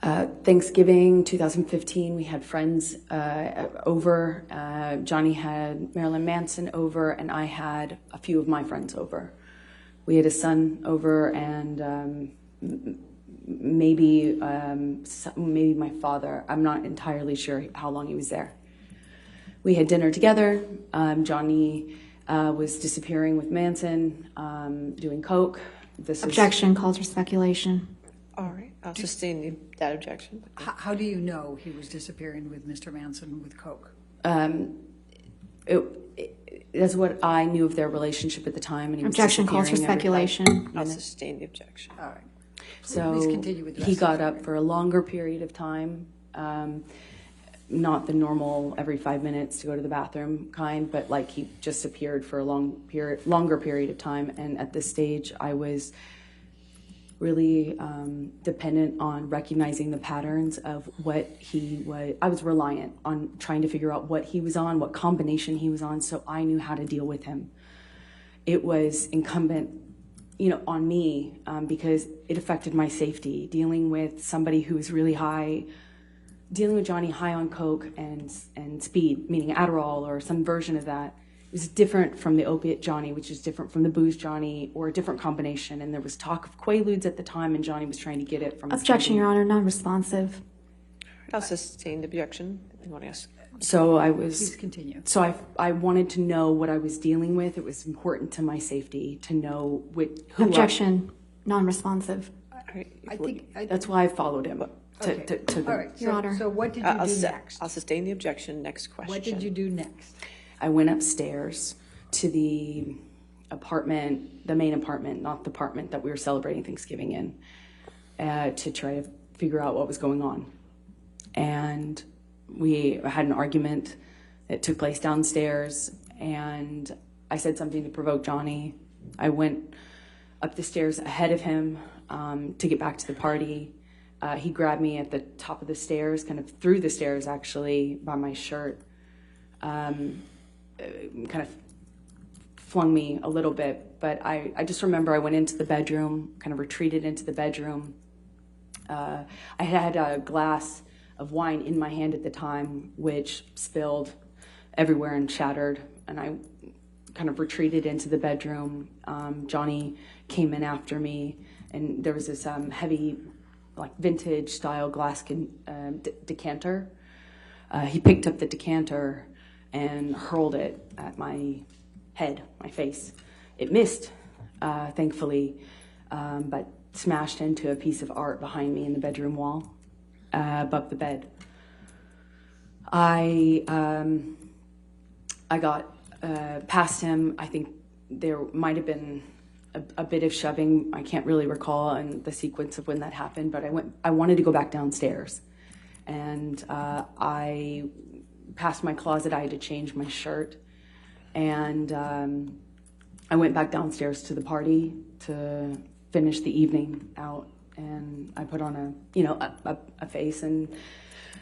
Thanksgiving 2015, we had friends over. Johnny had Marilyn Manson over, and I had a few of my friends over. We had his son over, and maybe my father. I'm not entirely sure how long he was there. We had dinner together. Johnny was disappearing with Manson, doing coke. Objection calls for speculation. All right, I'll sustain that objection. How do you know he was disappearing with Mr. Manson with coke? That's what I knew of their relationship at the time. And he Objection was calls for speculation. I'll sustain the objection. All right. So Please continue with the he rest got of the up for a longer period of time, not the normal every 5 minutes to go to the bathroom kind, but like he just appeared for a longer period of time. And at this stage, I was really dependent on recognizing the patterns of what he was. I was reliant on trying to figure out what he was on, what combination he was on, so I knew how to deal with him. It was incumbent, on me because it affected my safety. Dealing with somebody who was really high, dealing with Johnny high on coke and speed, meaning Adderall or some version of that, is different from the opiate Johnny, which is different from the booze Johnny, or a different combination. And there was talk of Quaaludes at the time, and Johnny was trying to get it from. Objection, Your Honor, non-responsive. I'll sustain the objection. You want to ask? So I was. Please continue. So I wanted to know what I was dealing with. It was important to my safety to know who. Objection, non-responsive. I think that's why I followed him. Okay. To All right. Your Honor. So what did you do next? I'll sustain the objection. Next question. What did you do next? I went upstairs to the apartment, the main apartment, not the apartment that we were celebrating Thanksgiving in, to try to figure out what was going on. And we had an argument that took place downstairs, and I said something to provoke Johnny. I went up the stairs ahead of him to get back to the party. He grabbed me at the top of the stairs, kind of through the stairs actually, by my shirt. Kind of flung me a little bit, but I just remember I went into the bedroom, kind of retreated into the bedroom. I had a glass of wine in my hand at the time, which spilled everywhere and shattered, and I kind of retreated into the bedroom. Johnny came in after me, and there was this heavy, like vintage style glass decanter. He picked up the decanter and hurled it at my head, my face. It missed, thankfully, but smashed into a piece of art behind me in the bedroom wall, above the bed. I got past him. I think there might have been a bit of shoving. I can't really recall in the sequence of when that happened, but I wanted to go back downstairs. And I past my closet, I had to change my shirt, and I went back downstairs to the party to finish the evening out, and I put on a face, and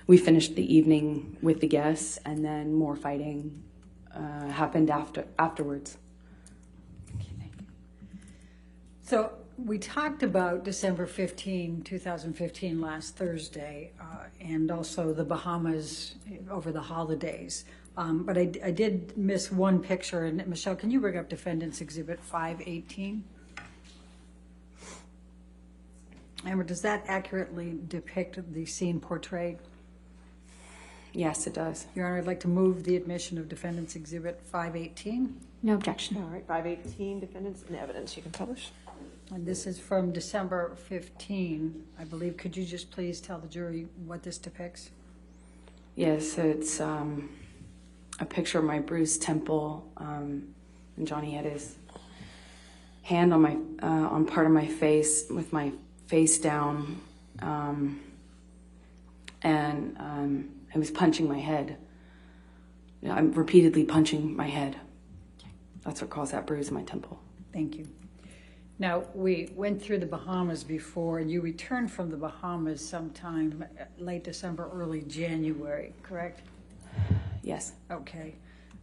we finished the evening with the guests, and then more fighting happened afterwards. So we talked about December 15, 2015, last Thursday, and also the Bahamas over the holidays. But I did miss one picture. And Michelle, can you bring up Defendants Exhibit 518? Amber, does that accurately depict the scene portrayed? Yes, it does. Your Honor, I'd like to move the admission of Defendants Exhibit 518. No objection. All right, 518, defendants in evidence. You can publish. And this is from December 15, I believe. Could you just please tell the jury what this depicts? Yes, it's a picture of my bruised temple, and Johnny had his hand on my on part of my face with my face down, and he was punching my head. I'm repeatedly punching my head. That's what caused that bruise in my temple. Thank you. Now, we went through the Bahamas before, and you returned from the Bahamas sometime late December, early January, correct? Yes. Okay.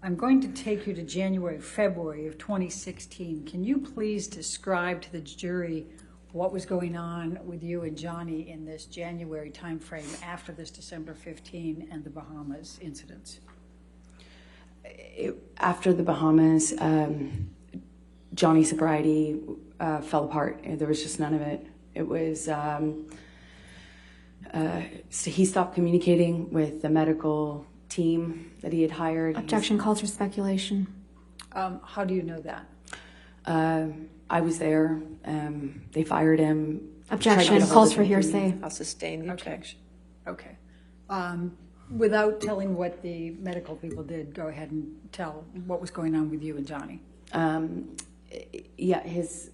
I'm going to take you to January, February of 2016. Can you please describe to the jury what was going on with you and Johnny in this January timeframe after this December 15 and the Bahamas incidents? After the Bahamas, Johnny's sobriety fell apart. There was just none of it. It was, so he stopped communicating with the medical team that he had hired. Objection calls for speculation. How do you know that? I was there. They fired him. Objection calls for hearsay. I'll sustain the objection. Okay. Without telling what the medical people did, go ahead and tell what was going on with you and Johnny. Yeah, his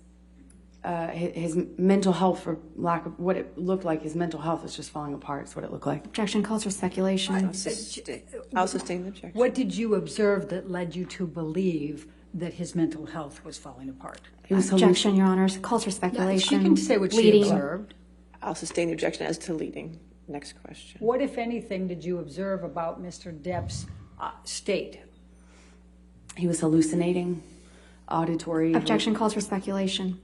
mental health, for lack of what it looked like, his mental health was just falling apart. Is what it looked like. Objection calls for speculation. I'll sustain the objection. What did you observe that led you to believe that his mental health was falling apart? Objection, Your Honors. Calls for speculation. She can say what she Leading. observed. I'll sustain the objection as to leading. Next question. What, if anything, did you observe about Mr. Depp's state? He was hallucinating, auditory. Objection calls for speculation.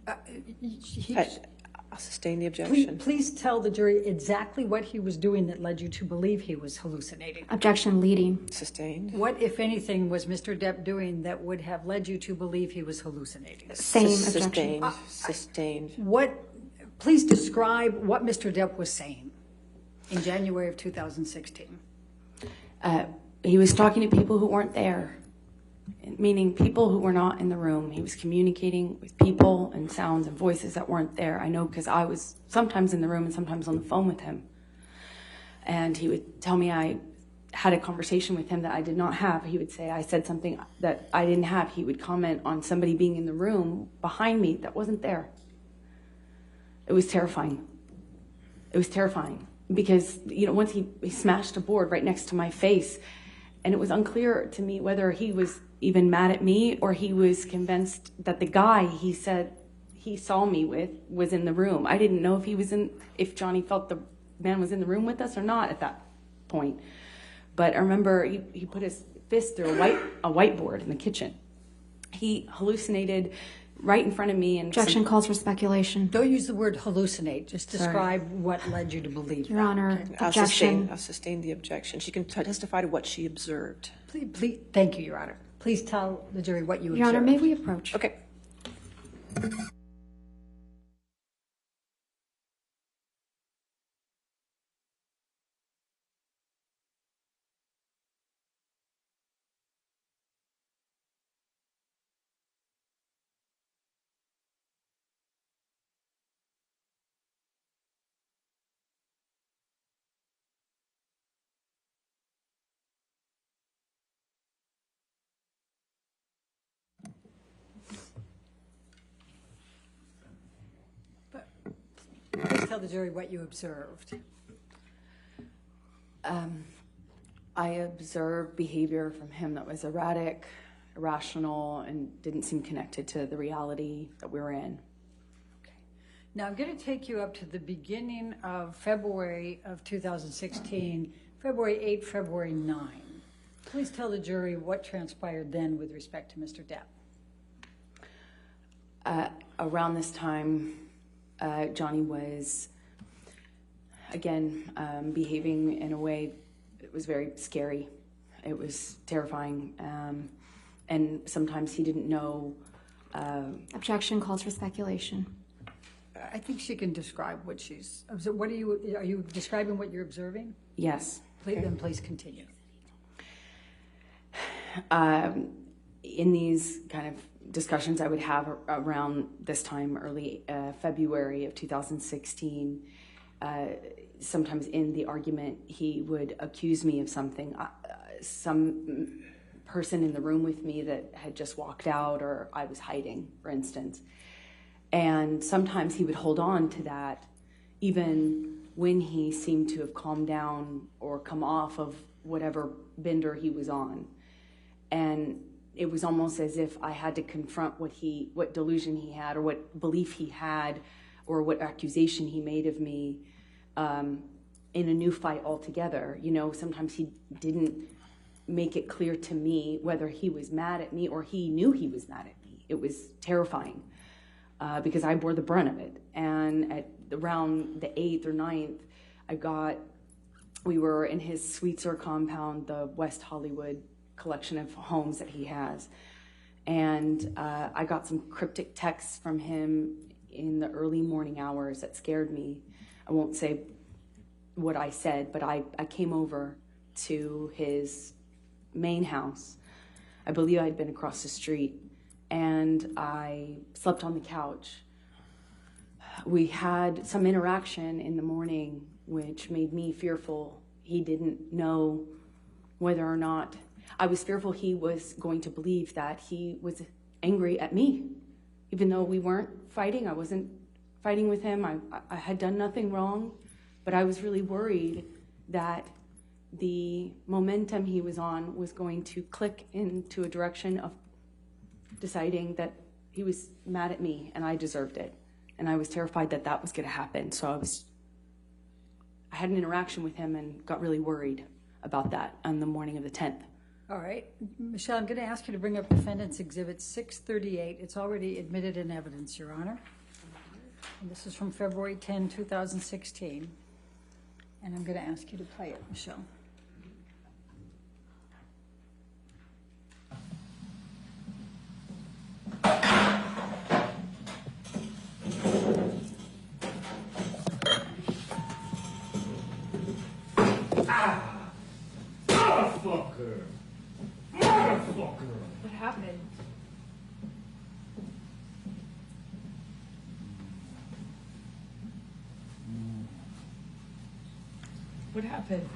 I'll sustain the objection. Please tell the jury exactly what he was doing that led you to believe he was hallucinating. Objection, leading. Sustained. What, if anything, was Mr. Depp doing that would have led you to believe he was hallucinating? Same Sustained. objection. Sustained. Please describe what Mr. Depp was saying in January of 2016. He was talking to people who weren't there, meaning people who were not in the room. He was communicating with people and sounds and voices that weren't there. I know because I was sometimes in the room and sometimes on the phone with him. And he would tell me I had a conversation with him that I did not have. He would say I said something that I didn't have. He would comment on somebody being in the room behind me that wasn't there. It was terrifying. It was terrifying because, once he smashed a board right next to my face, and it was unclear to me whether he was even mad at me or he was convinced that the guy he said he saw me with was in the room. I didn't know if Johnny felt the man was in the room with us or not at that point. But I remember he put his fist through a whiteboard in the kitchen. He hallucinated right in front of me. And objection calls for speculation. Don't use the word hallucinate. Just describe what led you to believe Your that. Honor, Okay. objection. I'll sustain the objection. She can testify to what she observed. Please, thank you, Your Honor. Please tell the jury what you observed. Your Honor, may we approach? Okay. Please tell the jury what you observed. I observed behavior from him that was erratic, irrational, and didn't seem connected to the reality that we were in. Okay. Now I'm going to take you up to the beginning of February of 2016, February 8, February 9. Please tell the jury what transpired then with respect to Mr. Depp. Around this time, Johnny was, again, behaving in a way that was very scary. It was terrifying. And sometimes he didn't know. Objection calls for speculation. I think she can describe what she's. What are you describing what you're observing? Yes. Then please continue. In these kind of discussions I would have around this time, early February of 2016, sometimes in the argument he would accuse me of something, some person in the room with me that had just walked out or I was hiding, for instance. And sometimes he would hold on to that even when he seemed to have calmed down or come off of whatever bender he was on. And it was almost as if I had to confront what delusion he had or what belief he had or what accusation he made of me in a new fight altogether. Sometimes he didn't make it clear to me whether he was mad at me or he knew he was mad at me. It was terrifying because I bore the brunt of it. And at around the 8th or 9th, we were in his Sweetser compound, the West Hollywood collection of homes that he has. And I got some cryptic texts from him in the early morning hours that scared me. I won't say what I said, but I came over to his main house. I believe I'd been across the street, and I slept on the couch. We had some interaction in the morning, which made me fearful. He didn't know whether or not, I was fearful he was going to believe that he was angry at me. Even though we weren't fighting, I wasn't fighting with him, I had done nothing wrong, but I was really worried that the momentum he was on was going to click into a direction of deciding that he was mad at me and I deserved it. And I was terrified that that was going to happen. So I had an interaction with him and got really worried about that on the morning of the 10th. All right. Michelle, I'm going to ask you to bring up Defendants Exhibit 638. It's already admitted in evidence, Your Honor. And this is from February 10, 2016. And I'm going to ask you to play it, Michelle. Motherfucker! Motherfucker! What happened? What happened?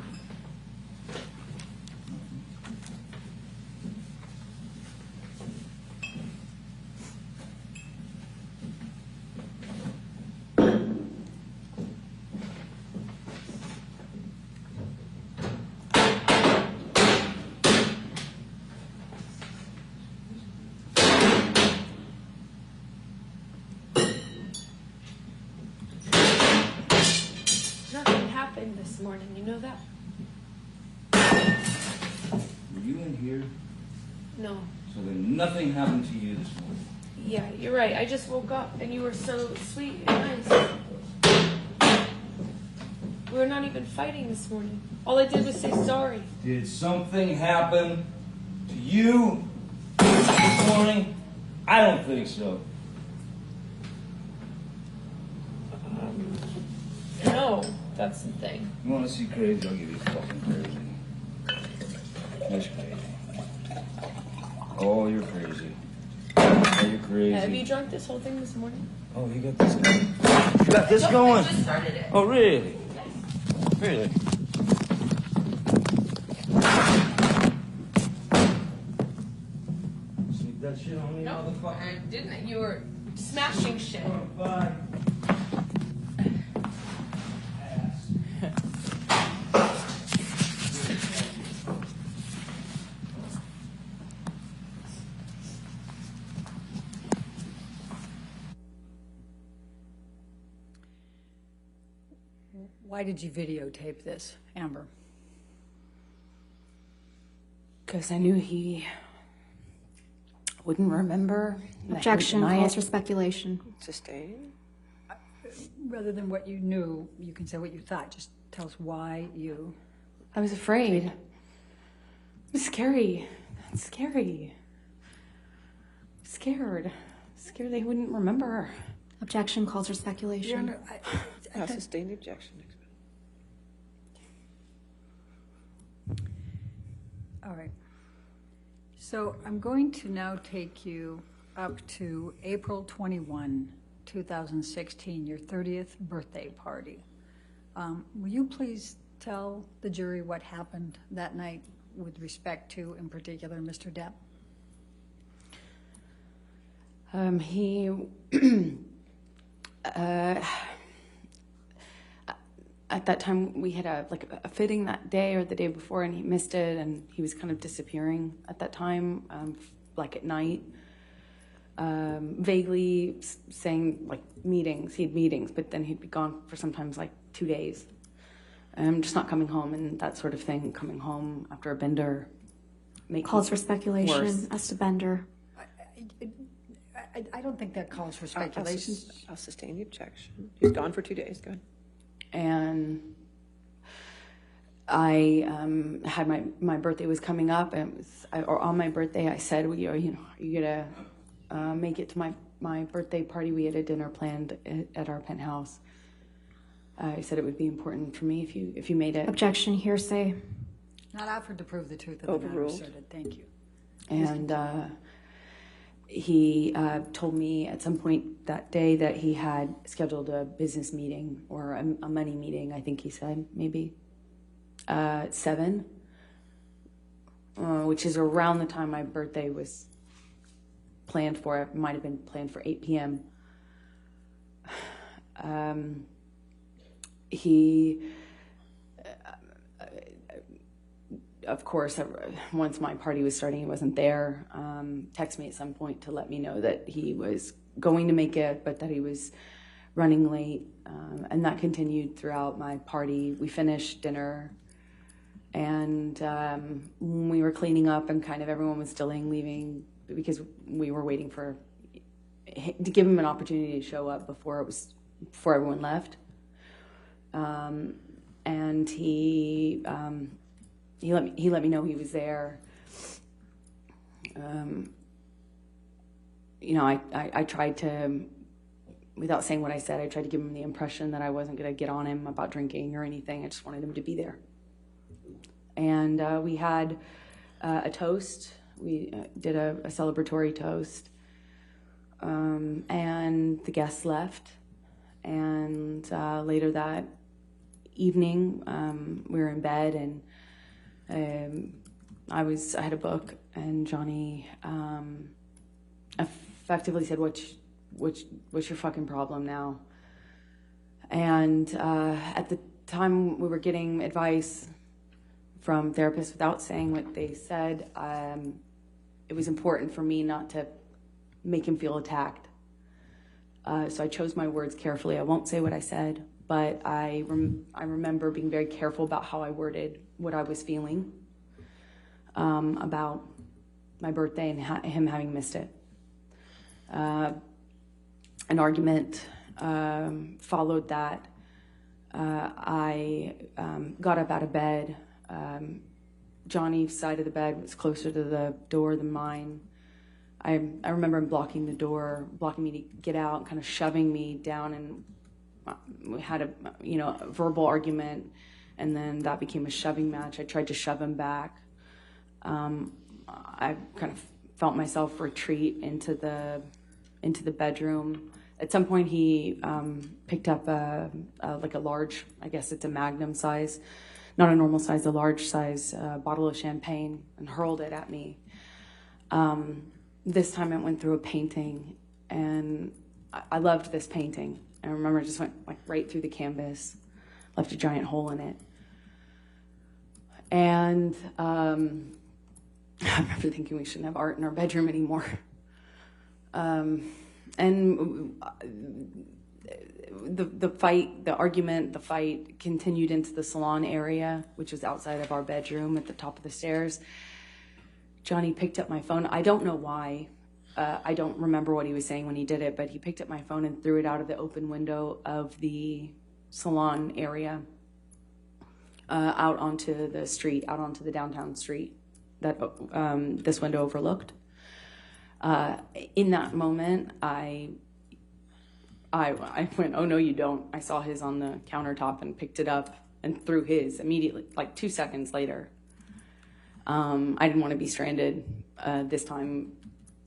Nothing happened this morning, you know that? Were you in here? No. So then nothing happened to you this morning? Yeah, you're right. I just woke up and you were so sweet and nice. We were not even fighting this morning. All I did was say sorry. Did something happen to you this morning? I don't think so. No, that's the thing. You want to see crazy? I'll give you fucking crazy. That's crazy. Oh, you're crazy. Oh, you're crazy. Have you drunk this whole thing this morning? Oh, you got this going? You got this going? I just started it. Oh, really? Really? Sneak that shit on me, No, motherfucker. I didn't. You were smashing shit. Oh, bye. Why did you videotape this, Amber? Because I knew he wouldn't remember. Objection calls for speculation. Sustained. Rather than what you knew, you can say what you thought. Just tell us why you... I was afraid. It was scary. That's scary. Scared they wouldn't remember. Objection calls for speculation. Your Honor, I'll sustain the objection. all right. So I'm going to now take you up to April 21, 2016, your 30th birthday party. Will you please tell the jury what happened that night with respect to, in particular, Mr. Depp? He at that time we had a fitting that day or the day before, and he missed it, and he was kind of disappearing at that time, like at night, vaguely saying like meetings. He had meetings, but then he'd be gone for sometimes like 2 days, just not coming home and that sort of thing. Coming home after a bender Calls for speculation worse. as to Bender. I don't think that calls for speculation. I'll sustain the objection. He's gone for 2 days. Go ahead. And I had my birthday was coming up, and or on my birthday I said, well, are you gonna make it to my birthday party. We had a dinner planned at our penthouse. I said it would be important for me if you made it. Objection, hearsay. Not offered to prove the truth of the matter Overruled. asserted. Thank you. And he told me at some point that day that he had scheduled a business meeting or a money meeting, I think he said, maybe, 7, which is around the time my birthday was planned for. It might have been planned for 8 p.m. He, of course, once my party was starting, he wasn't there. Texted me at some point to let me know that he was going to make it, but that he was running late. And that continued throughout my party. We finished dinner, and when we were cleaning up and kind of everyone was still leaving because we were waiting to give him an opportunity to show up before everyone left. And he let me know he was there. I tried to, without saying what I said, I tried to give him the impression that I wasn't going to get on him about drinking or anything. I just wanted him to be there. And we had a toast. We did a celebratory toast. And the guests left. And later that evening, we were in bed, and I had a book, and Johnny effectively said, what's your fucking problem now? And at the time we were getting advice from therapists without saying what they said, it was important for me not to make him feel attacked. So I chose my words carefully. I won't say what I said, but I remember being very careful about how I worded what I was feeling about my birthday and him having missed it. An argument followed that. I got up out of bed. Johnny's side of the bed was closer to the door than mine. I remember him blocking the door, blocking me to get out, kind of shoving me down, and we had a verbal argument, and then that became a shoving match. I tried to shove him back. I kind of felt myself retreat into the bedroom. At some point, he picked up like a large, I guess it's a Magnum size, not a normal size, a large size bottle of champagne, and hurled it at me. This time it went through a painting, and I loved this painting. I remember it just went like right through the canvas, left a giant hole in it. And I remember thinking we shouldn't have art in our bedroom anymore. And the fight continued into the salon area, which was outside of our bedroom at the top of the stairs. Johnny picked up my phone. I don't know why. I don't remember what he was saying when he did it, but he picked up my phone and threw it out of the open window of the salon area out onto the street, out onto the downtown street that this window overlooked. In that moment, I went, oh, no, you don't. I saw his on the countertop and picked it up and threw his immediately, like 2 seconds later. I didn't want to be stranded this time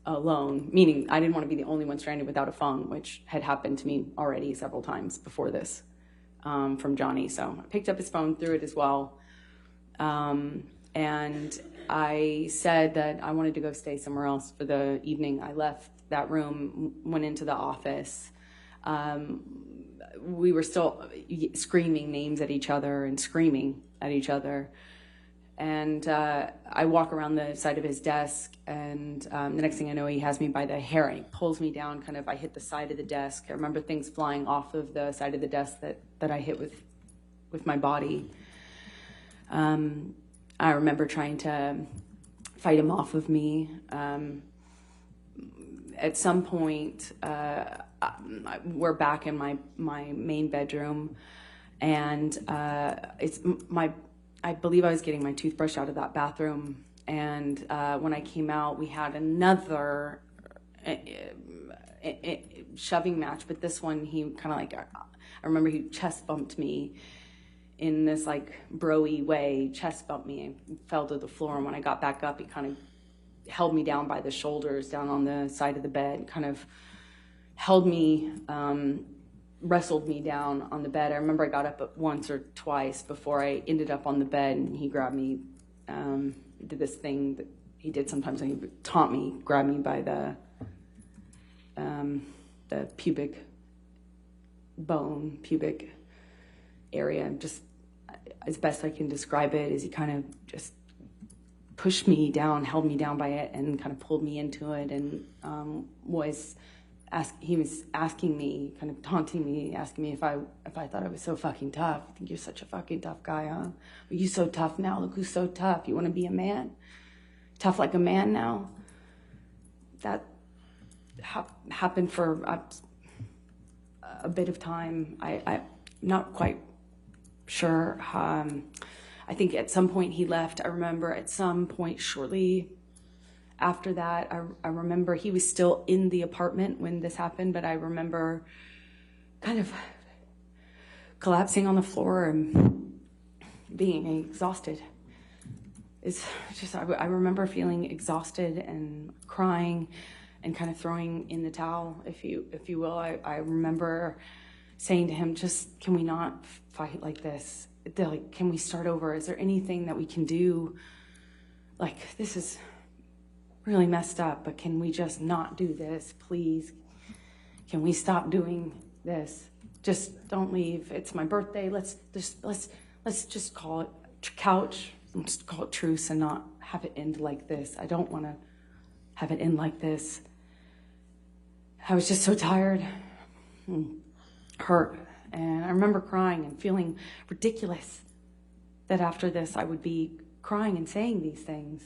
alone, meaning I didn't want to be the only one stranded without a phone, which had happened to me already several times before this from Johnny. So I picked up his phone, threw it as well. And I said that I wanted to go stay somewhere else for the evening. I left that room, went into the office. We were still screaming names at each other and screaming at each other. And I walk around the side of his desk, and the next thing I know, he has me by the hair, and he pulls me down, kind of, I hit the side of the desk. I remember things flying off of the side of the desk that I hit with my body. I remember trying to fight him off of me. At some point, we're back in my main bedroom, and I believe I was getting my toothbrush out of that bathroom, and when I came out, we had another shoving match, but this one, he kind of like, I remember he chest bumped me in this like bro-y way, chest bumped me and fell to the floor. And when I got back up, he kind of held me down by the shoulders down on the side of the bed, kind of held me, wrestled me down on the bed. I remember I got up once or twice before I ended up on the bed, and he grabbed me, did this thing that he did sometimes, and he would taunt me, grabbed me by the pubic bone, pubic area. Just as best I can describe it is he kind of just pushed me down, held me down by it, and kind of pulled me into it, and he was asking me, kind of taunting me, asking me if I thought I was so fucking tough. I think you're such a fucking tough guy, huh? Are you so tough now? Look who's so tough. You want to be a man? Tough like a man now? That happened for a bit of time. I'm not quite sure. I think at some point he left. I remember at some point shortly after that, I remember he was still in the apartment when this happened, but I remember kind of collapsing on the floor and being exhausted. It's just, I remember feeling exhausted and crying and kind of throwing in the towel, if you will. I remember saying to him, just, can we not fight like this? Like, can we start over? Is there anything that we can do? Like, this is really messed up, but can we just not do this, please? Can we stop doing this? Just don't leave. It's my birthday. Let's just call it couch. Let's call it truce and not have it end like this. I don't want to have it end like this. I was just so tired and hurt. And I remember crying and feeling ridiculous that after this I would be crying and saying these things.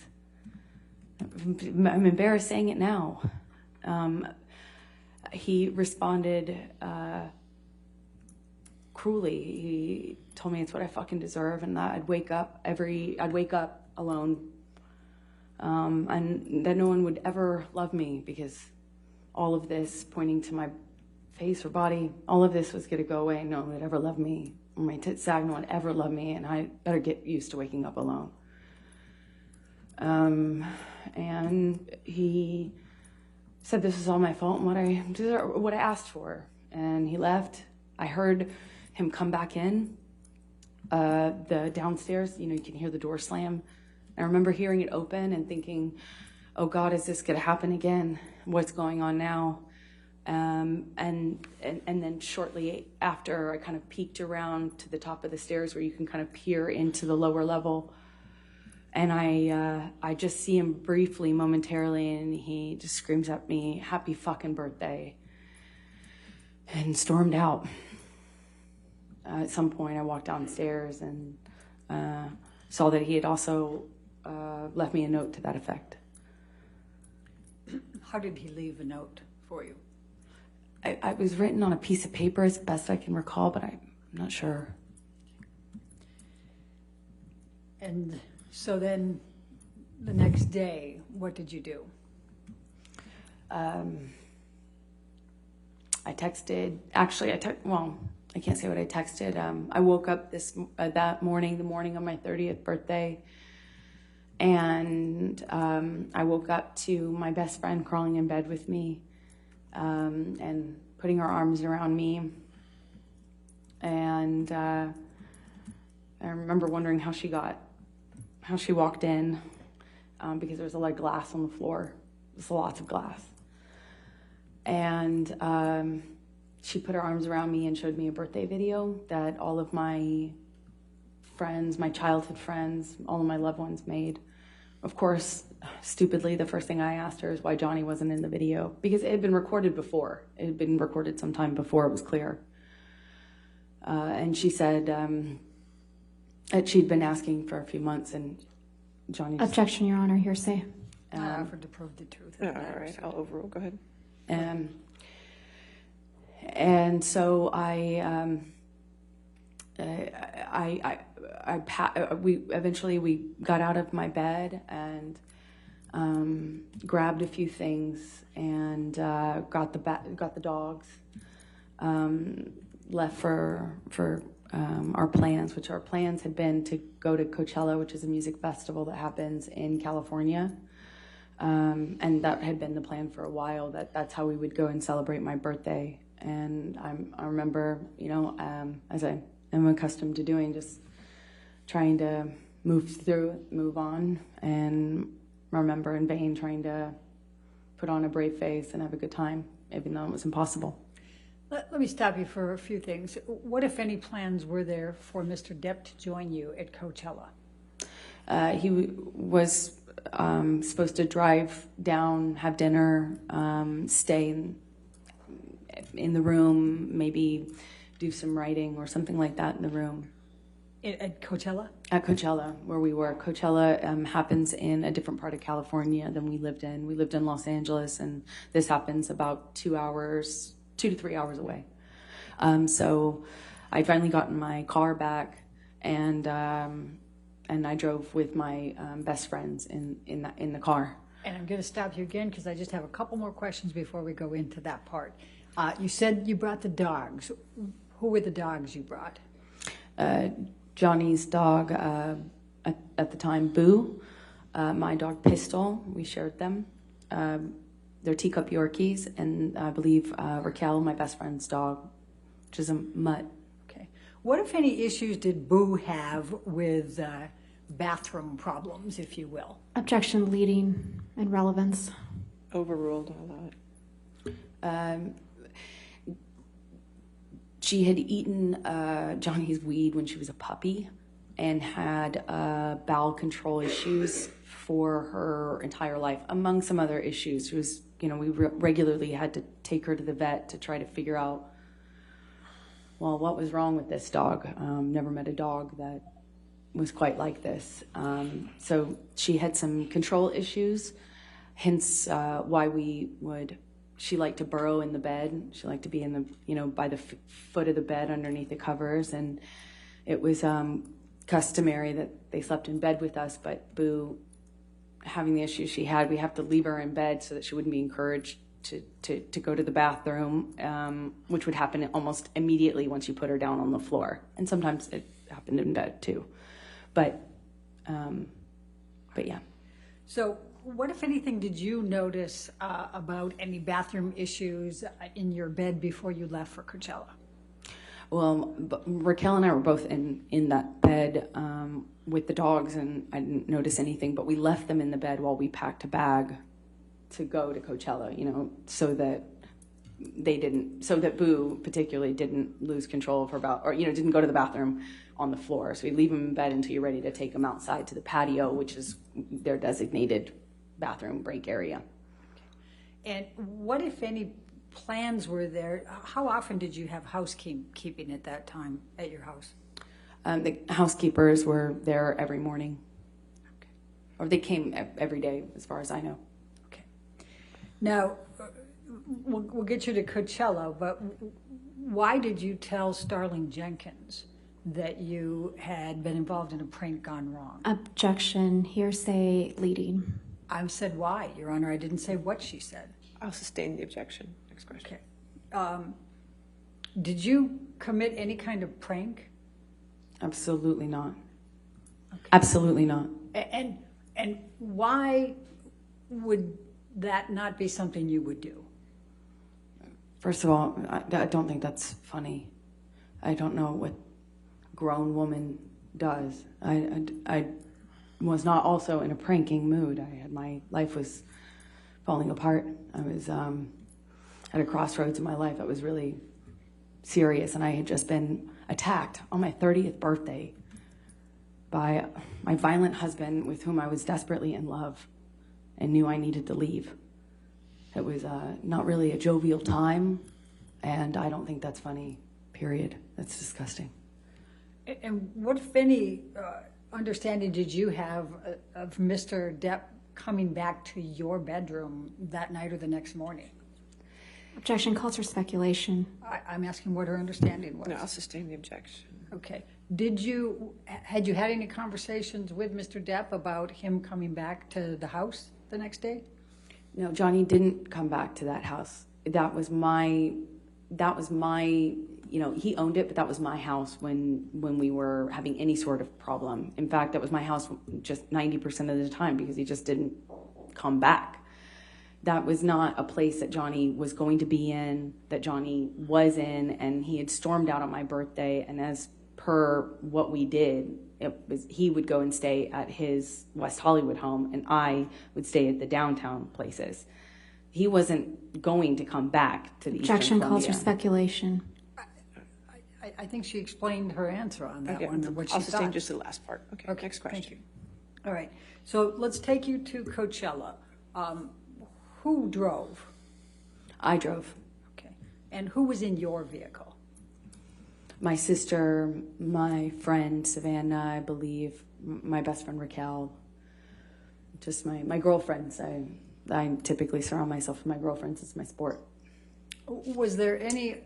I'm embarrassed saying it now. He responded cruelly. He told me it's what I fucking deserve, and that I'd wake up alone, and that no one would ever love me because all of this, pointing to my face or body, all of this was going to go away. No one would ever love me. My tits sag, no one would ever love me, and I better get used to waking up alone. And he said this was all my fault and what I asked for. And he left. I heard him come back in the downstairs. You know, you can hear the door slam. I remember hearing it open and thinking, oh God, is this going to happen again? What's going on now? And then shortly after, I kind of peeked around to the top of the stairs where you can kind of peer into the lower level. And I just see him briefly, momentarily, and he just screams at me, happy fucking birthday, and stormed out. At some point, I walked downstairs and saw that he had also left me a note to that effect. How did he leave a note for you? It was written on a piece of paper as best I can recall, but I'm not sure. And so then the next day, what did you do? I texted, actually, well, I can't say what I texted. I woke up that morning, the morning of my 30th birthday, and I woke up to my best friend crawling in bed with me and putting her arms around me. And I remember wondering how she walked in, because there was a lot of glass on the floor. There's lots of glass. And she put her arms around me and showed me a birthday video that all of my friends, my childhood friends, all of my loved ones made. Of course, stupidly, the first thing I asked her is why Johnny wasn't in the video, because it had been recorded before. It had been recorded sometime before it was clear. And she said that she'd been asking for a few months, and Johnny just... Objection, Your Honor, hearsay. I offered to prove the truth. All right, I'll overrule. Go ahead. And so we eventually got out of my bed, and grabbed a few things, and got the dogs. Left for our plans, which our plans had been to go to Coachella, which is a music festival that happens in California. And that had been the plan for a while, that's how we would go and celebrate my birthday. And I remember, as I am accustomed to doing, just trying to move on, and remember in vain trying to put on a brave face and have a good time, even though it was impossible. Let me stop you for a few things. What, if any, plans were there for Mr. Depp to join you at Coachella? He was supposed to drive down, have dinner, stay in the room, maybe do some writing or something like that in the room. At Coachella? At Coachella, where we were. Coachella happens in a different part of California than we lived in. We lived in Los Angeles, and this happens about 2 to 3 hours away. So I finally got in my car back, and I drove with my best friends in the car. And I'm going to stop you again because I just have a couple more questions before we go into that part. You said you brought the dogs. Who were the dogs you brought? Johnny's dog at the time, Boo. My dog, Pistol. We shared them. They're teacup Yorkies, and I believe Raquel, my best friend's dog, which is a mutt. Okay. What, if any, issues did Boo have with bathroom problems, if you will? Objection, leading and relevance. Overruled all that. She had eaten Johnny's weed when she was a puppy and had bowel control issues for her entire life, among some other issues. She was, we regularly had to take her to the vet to try to figure out, well, what was wrong with this dog. Never met a dog that was quite like this. So she had some control issues, hence why she liked to burrow in the bed. She liked to be in the, by the foot of the bed underneath the covers. And it was customary that they slept in bed with us, but Boo, having the issues she had, we have to leave her in bed so that she wouldn't be encouraged to go to the bathroom, which would happen almost immediately once you put her down on the floor. And sometimes it happened in bed too. But yeah. So what, if anything, did you notice about any bathroom issues in your bed before you left for Coachella? Well, Raquel and I were both in that bed with the dogs, and I didn't notice anything, but we left them in the bed while we packed a bag to go to Coachella, so that Boo particularly didn't lose control of her or didn't go to the bathroom on the floor. So we leave them in bed until you're ready to take them outside to the patio, which is their designated bathroom break area. And what, if any, plans were there? How often did you have housekeeping at that time at your house? The housekeepers were there every morning. Okay. Or they came every day, as far as I know. Okay. Now, we'll get you to Coachella, but why did you tell Starling Jenkins that you had been involved in a prank gone wrong? Objection, hearsay, leading. I said why, Your Honor. I didn't say what she said. I'll sustain the objection. Next question. Okay. Did you commit any kind of prank? Absolutely not. Okay. Absolutely not. And why would that not be something you would do? First of all, I don't think that's funny. I don't know what a grown woman does. I was not also in a pranking mood. My life was falling apart. I was at a crossroads in my life that was really serious, and I had just been attacked on my 30th birthday by my violent husband, with whom I was desperately in love and knew I needed to leave. It was not really a jovial time, and I don't think that's funny, period. That's disgusting. And what, if any, understanding did you have of Mr. Depp coming back to your bedroom that night or the next morning? Objection calls for speculation. I'm asking what her understanding was. No, I'll sustain the objection. Okay. Had you had any conversations with Mr. Depp about him coming back to the house? the next day? No, Johnny didn't come back to that house. That was my, he owned it, but that was my house when we were having any sort of problem. In fact, that was my house just 90% of the time because he just didn't come back. That was not a place that Johnny was going to be in, that Johnny was in, and he had stormed out on my birthday, and as per what we did, he would go and stay at his West Hollywood home, and I would stay at the downtown places. He wasn't going to come back to the Objection calls for speculation. I think she explained her answer on that one. What she I'll sustain thought. just the last part. Okay, next question. Thank you. All right. So let's take you to Coachella. Who drove? I drove. Okay. And who was in your vehicle? My sister, my friend Savannah, I believe, my best friend Raquel, just my girlfriends. I typically surround myself with my girlfriends. It's my sport. Was there any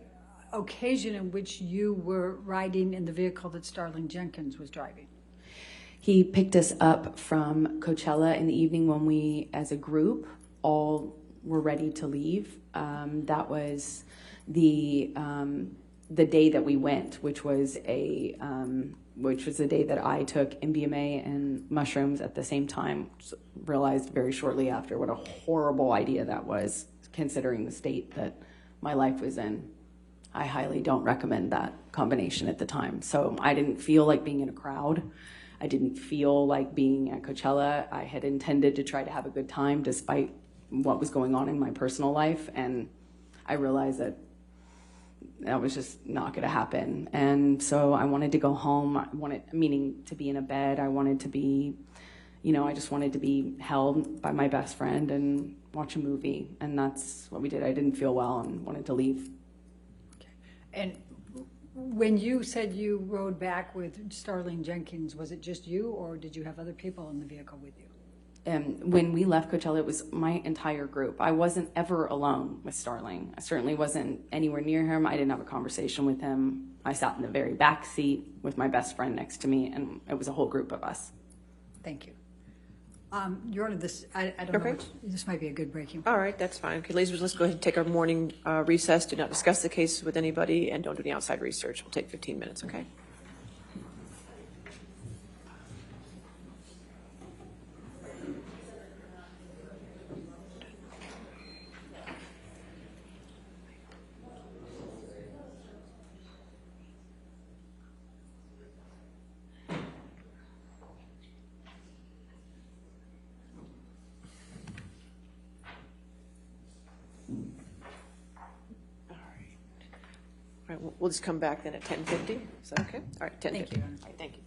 occasion in which you were riding in the vehicle that Starling Jenkins was driving? He picked us up from Coachella in the evening when we, as a group, all were ready to leave. That was the day that we went, which was the day that I took MDMA and mushrooms at the same time. Realized very shortly after what a horrible idea that was, considering the state that my life was in. I highly don't recommend that combination at the time. So I didn't feel like being in a crowd. I didn't feel like being at Coachella. I had intended to try to have a good time despite what was going on in my personal life. And I realized that was just not going to happen. And so I wanted to go home. Meaning to be in a bed. I wanted to be, I just wanted to be held by my best friend and watch a movie. And that's what we did. I didn't feel well and wanted to leave. And when you said you rode back with Starling Jenkins, was it just you, or did you have other people in the vehicle with you? When we left Coachella, it was my entire group. I wasn't ever alone with Starling. I certainly wasn't anywhere near him. I didn't have a conversation with him. I sat in the very back seat with my best friend next to me, and it was a whole group of us. Thank you. Your Honor, I don't know. This might be a good breaking point. All right, that's fine. Okay, ladies, let's go ahead and take our morning recess. Do not discuss the case with anybody, and don't do any outside research. We'll take 15 minutes, okay? All right, we'll just come back then at 10:50. Is that okay? All right, 10:50. Thank you, Your Honor. All right, thank you.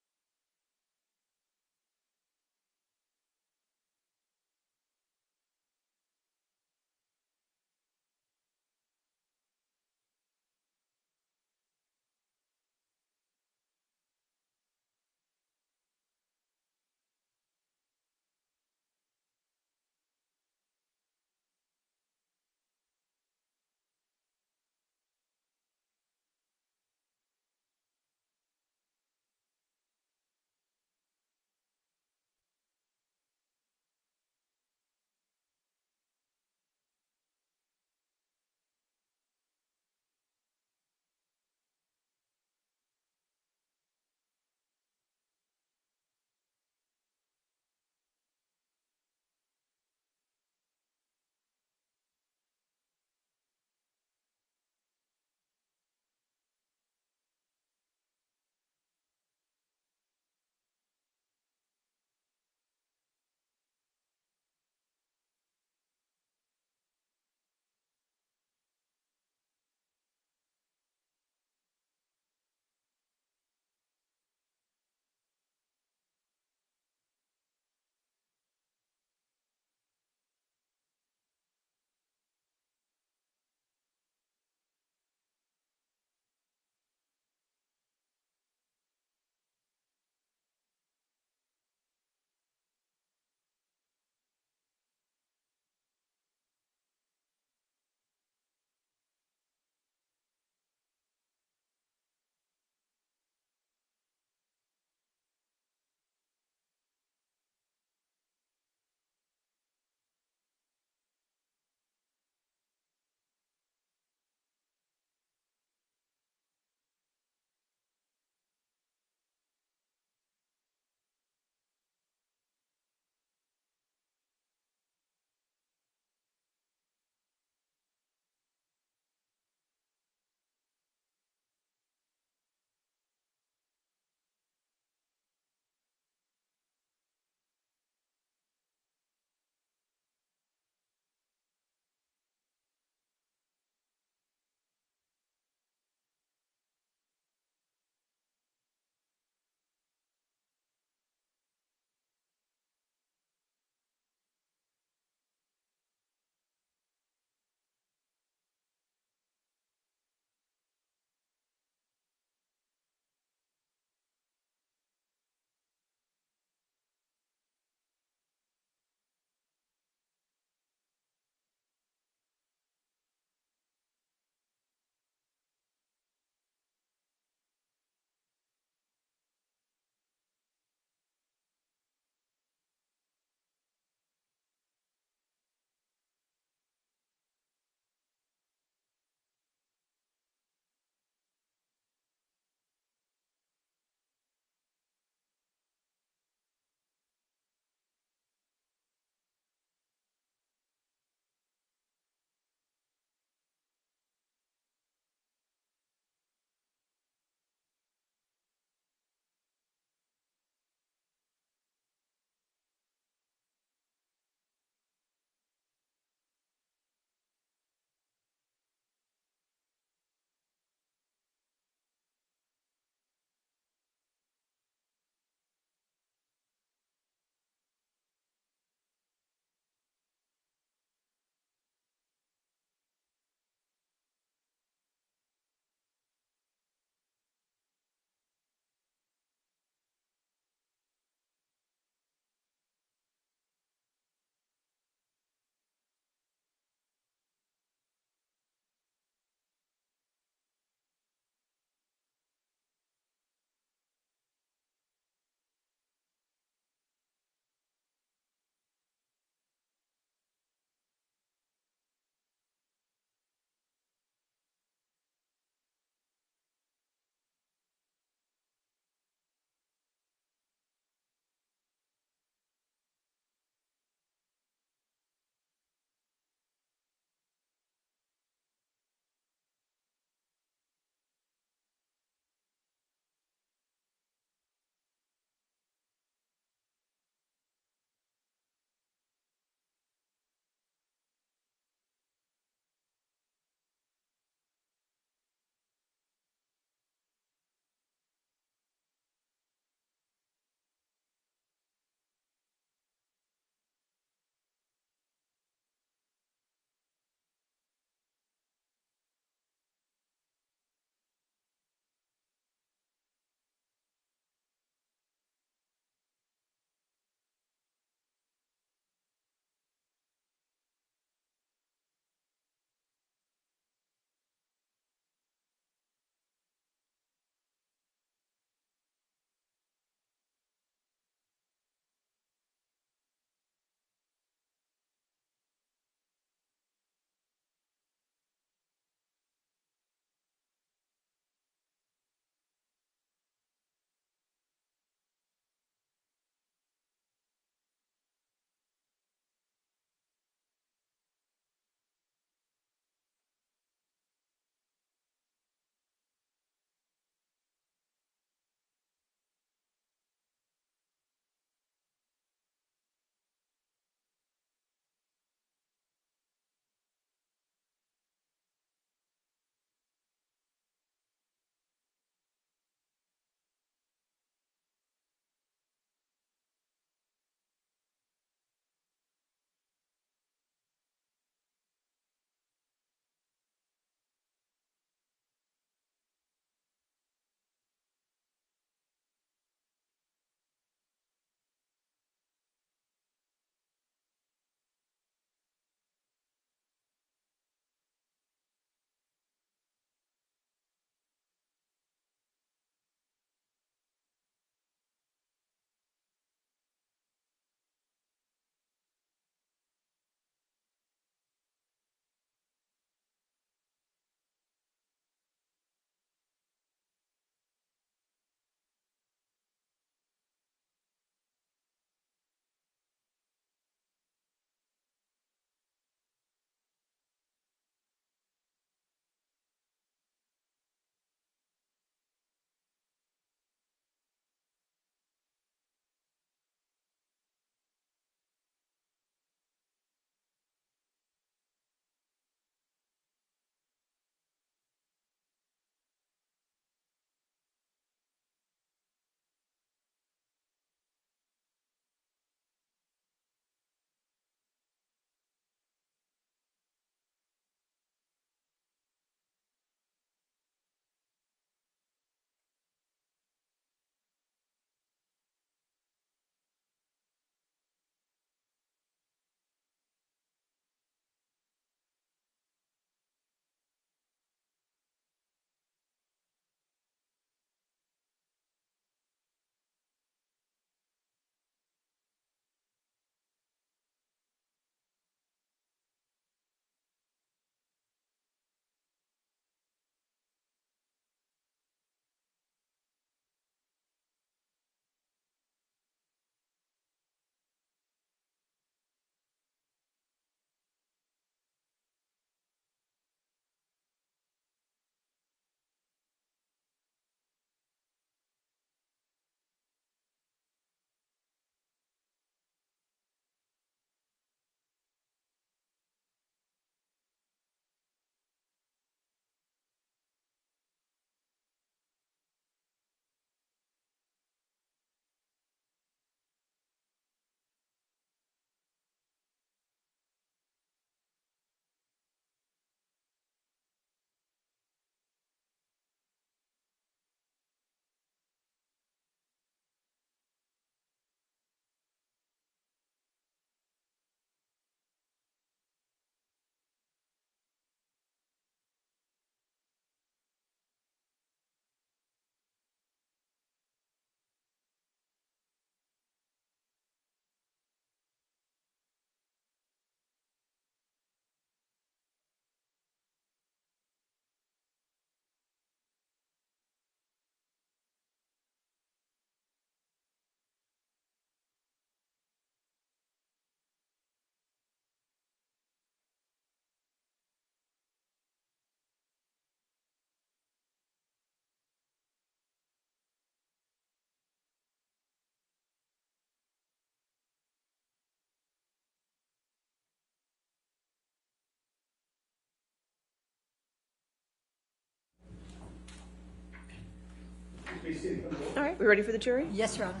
Please see the All right, we ready for the jury? Yes, Your Honor.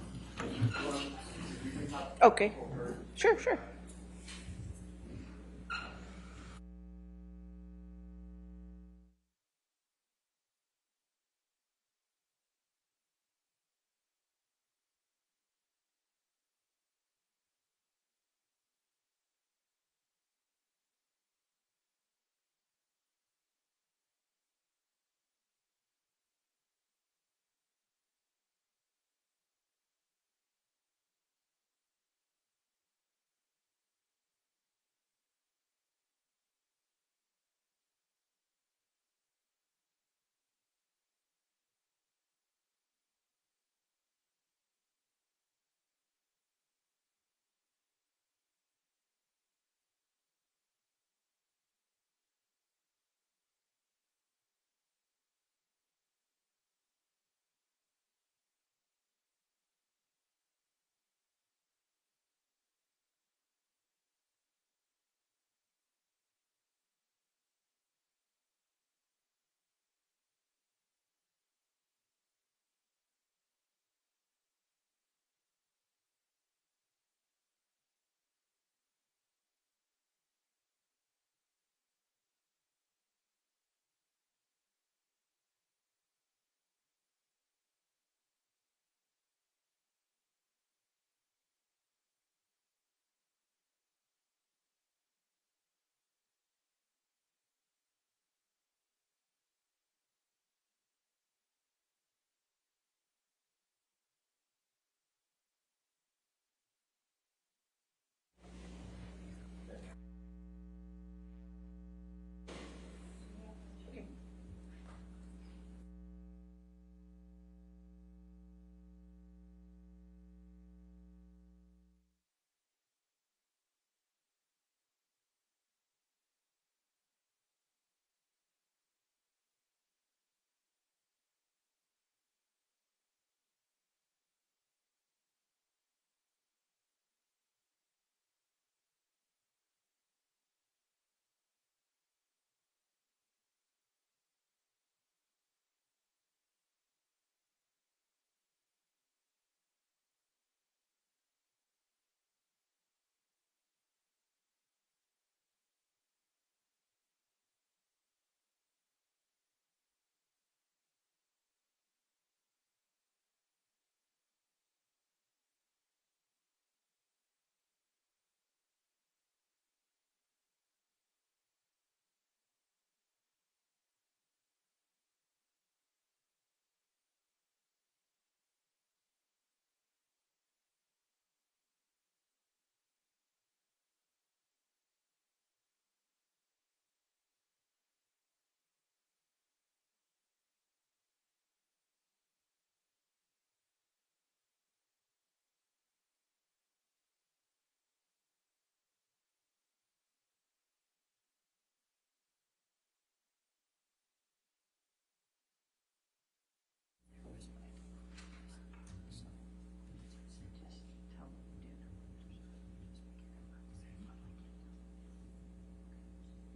Okay. Sure, sure.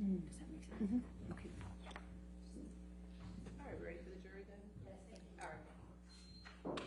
Does that make sense? Okay. All right, ready for the jury then? Yes. All right.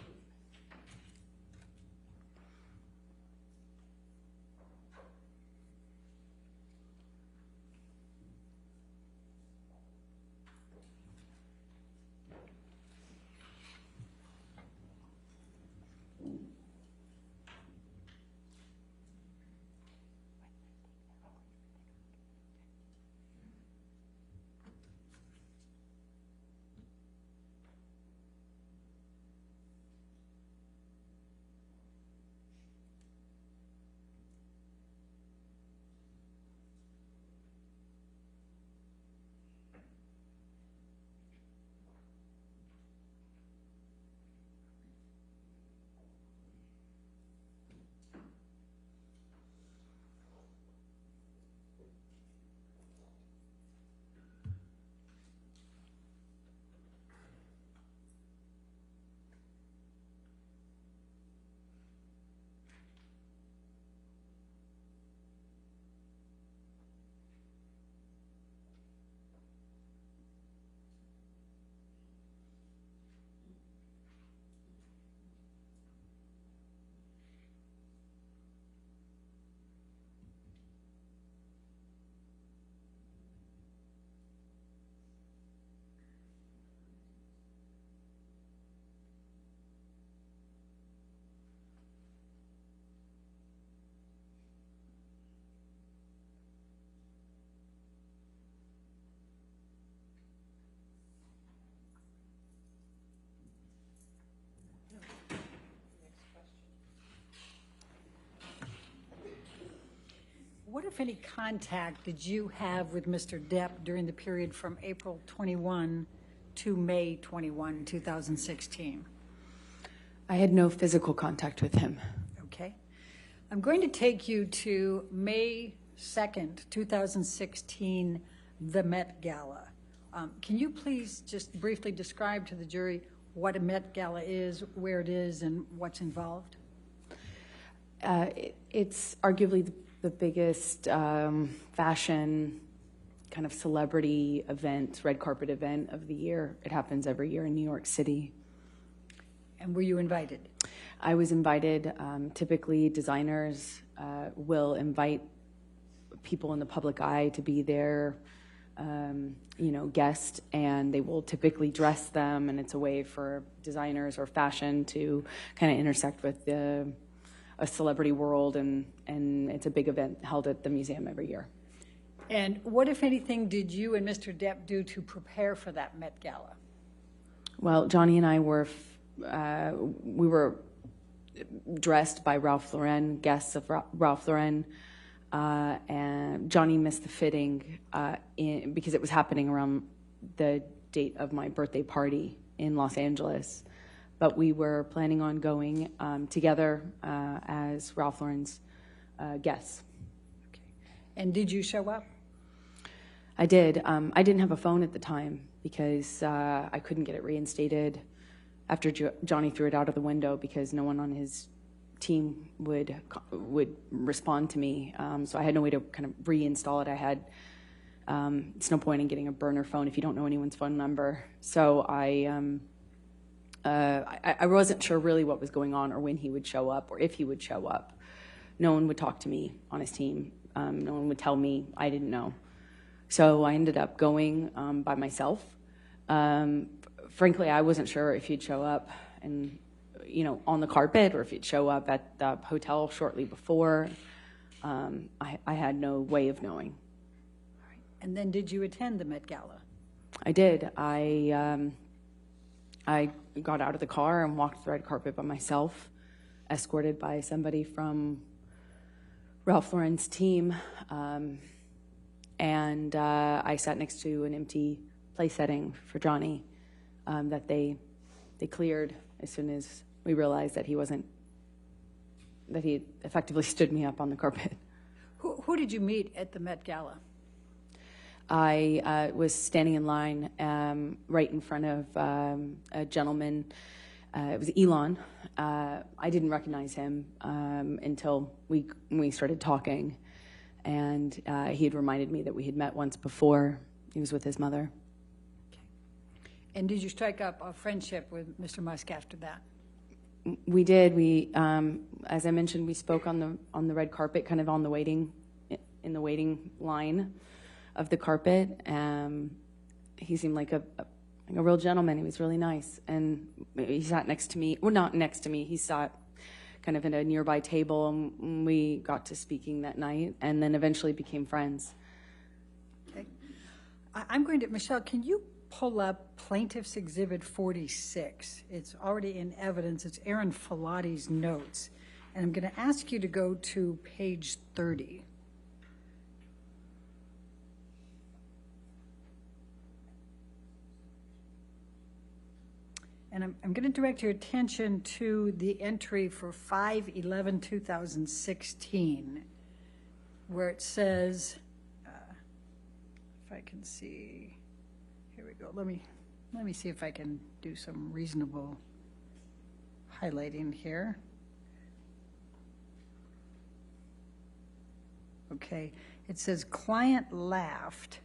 What, if any, contact did you have with Mr. Depp during the period from April 21 to May 21, 2016? I had no physical contact with him. Okay. I'm going to take you to May 2nd, 2016, the Met Gala. Can you please just briefly describe to the jury what a Met Gala is, where it is, and what's involved? It's arguably the biggest fashion kind of celebrity event, red carpet event of the year. It happens every year in New York City. And were you invited? I was invited. Typically, designers will invite people in the public eye to be their, guest, and they will typically dress them, and it's a way for designers or fashion to kind of intersect with a celebrity world, and it's a big event held at the museum every year. And what, if anything, did you and Mr. Depp do to prepare for that Met Gala? Well, Johnny and I were we were dressed by Ralph Lauren, guests of Ralph Lauren, and Johnny missed the fitting because it was happening around the date of my birthday party in Los Angeles. But we were planning on going together as Ralph Lauren's guests. Okay. And did you show up? I did. I didn't have a phone at the time because I couldn't get it reinstated after Johnny threw it out of the window because no one on his team would respond to me. So I had no way to kind of reinstall it. I had, it's no point in getting a burner phone if you don't know anyone's phone number. So I wasn't sure really what was going on or when he would show up or if he would show up. No one would talk to me on his team. No one would tell me. I didn't know. So I ended up going by myself. Frankly, I wasn't sure if he'd show up and, on the carpet or if he'd show up at the hotel shortly before. I had no way of knowing. And then did you attend the Met Gala? I did. I got out of the car and walked the red carpet by myself, escorted by somebody from Ralph Lauren's team. And I sat next to an empty place setting for Johnny that they cleared as soon as we realized that he effectively stood me up on the carpet. Who did you meet at the Met Gala? I was standing in line right in front of a gentleman. It was Elon. I didn't recognize him until we started talking. And he had reminded me that we had met once before. He was with his mother. Okay. And did you strike up a friendship with Mr. Musk after that? We did. We, as I mentioned, we spoke on the red carpet, kind of on the waiting line of the carpet. He seemed like a real gentleman. He was really nice, and he sat next to me. Well, not next to me. He sat kind of at a nearby table, and we got to speaking that night, and then eventually became friends. Okay. I'm going to, Michelle, can you pull up Plaintiff's Exhibit 46? It's already in evidence. It's Aaron Filati's notes. And I'm going to ask you to go to page 30. And I'm going to direct your attention to the entry for 5/11/2016, where it says, if I can see, here we go. Let me see if I can do some reasonable highlighting here. Okay, it says client laughed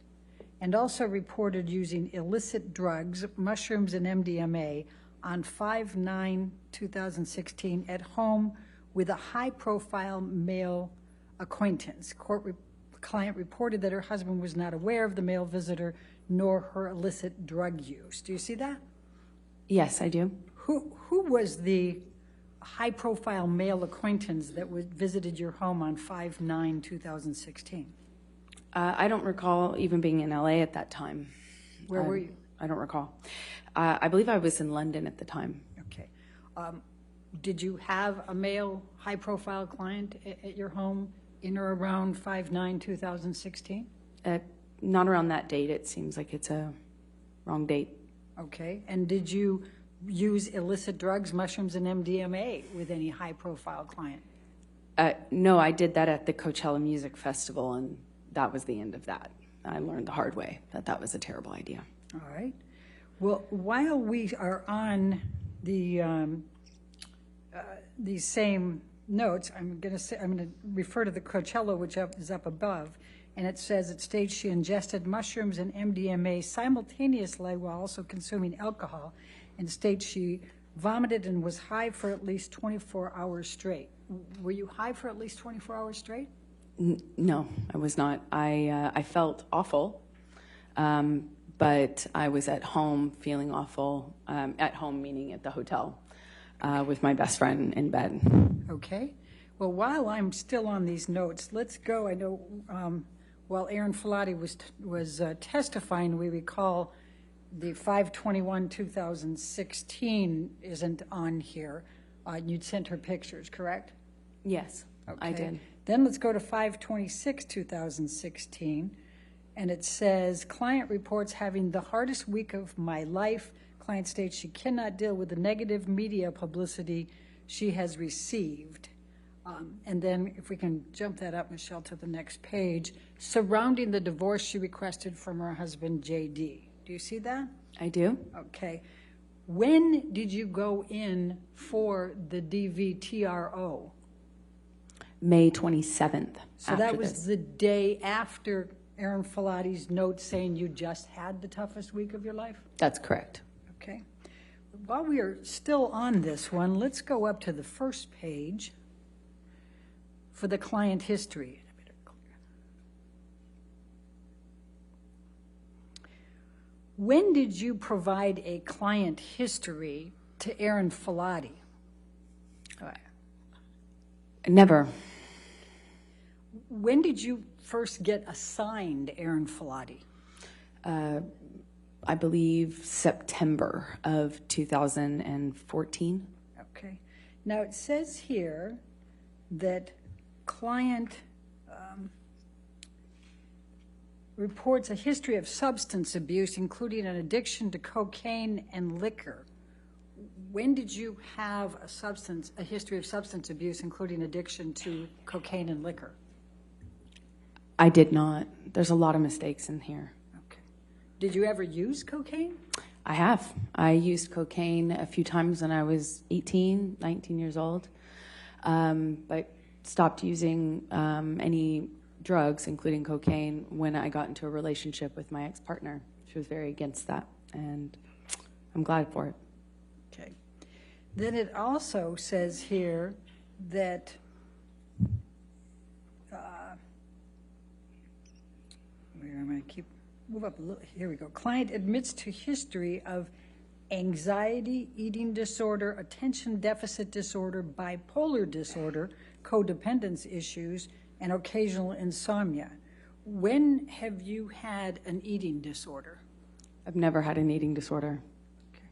and also reported using illicit drugs, mushrooms and MDMA, on 5/9/2016 at home with a high-profile male acquaintance. Client reported that her husband was not aware of the male visitor nor her illicit drug use. Do you see that? Yes, I do. Who was the high-profile male acquaintance that visited your home on 5/9/2016? I don't recall even being in LA at that time. Where were you? I don't recall. I believe I was in London at the time. Okay. Did you have a male high-profile client at your home in or around 5/9/2016? Not around that date. It seems like it's a wrong date. Okay. And did you use illicit drugs, mushrooms, and MDMA with any high-profile client? No, I did that at the Coachella Music Festival, and that was the end of that. I learned the hard way that that was a terrible idea. All right. Well, while we are on these same notes, I'm going to refer to the Coachella, which is up above, and it says it states she ingested mushrooms and MDMA simultaneously while also consuming alcohol, and states she vomited and was high for at least 24 hours straight. Were you high for at least 24 hours straight? No, I was not. I felt awful, but I was at home feeling awful. At home, meaning at the hotel, with my best friend in bed. Okay. Well, while I'm still on these notes, let's go. I know while Aaron Filati was testifying, we recall the 5/21/2016 isn't on here. You'd sent her pictures, correct? Yes, okay. I did. Then let's go to 5/26/2016, and it says, client reports having the hardest week of my life. Client states she cannot deal with the negative media publicity she has received. And then if we can jump that up, Michelle, to the next page, surrounding the divorce she requested from her husband, J.D. Do you see that? I do. Okay. When did you go in for the DVTRO? May 27th. So that was the day after Aaron Filati's note saying you just had the toughest week of your life? That's correct. Okay. While we are still on this one, let's go up to the first page for the client history. When did you provide a client history to Aaron Filati? Never. When did you first get assigned Aaron Filati? I believe September of 2014. Okay. Now it says here that client reports a history of substance abuse, including an addiction to cocaine and liquor. When did you have a history of substance abuse, including addiction to cocaine and liquor? I did not. There's a lot of mistakes in here. Okay. Did you ever use cocaine? I have. I used cocaine a few times when I was 18, 19 years old, but stopped using any drugs, including cocaine, when I got into a relationship with my ex-partner. She was very against that, and I'm glad for it. Okay. Then it also says here that I'm going to move up a little. Here we go. Client admits to history of anxiety, eating disorder, attention deficit disorder, bipolar disorder, codependence issues, and occasional insomnia. When have you had an eating disorder? I've never had an eating disorder. Okay.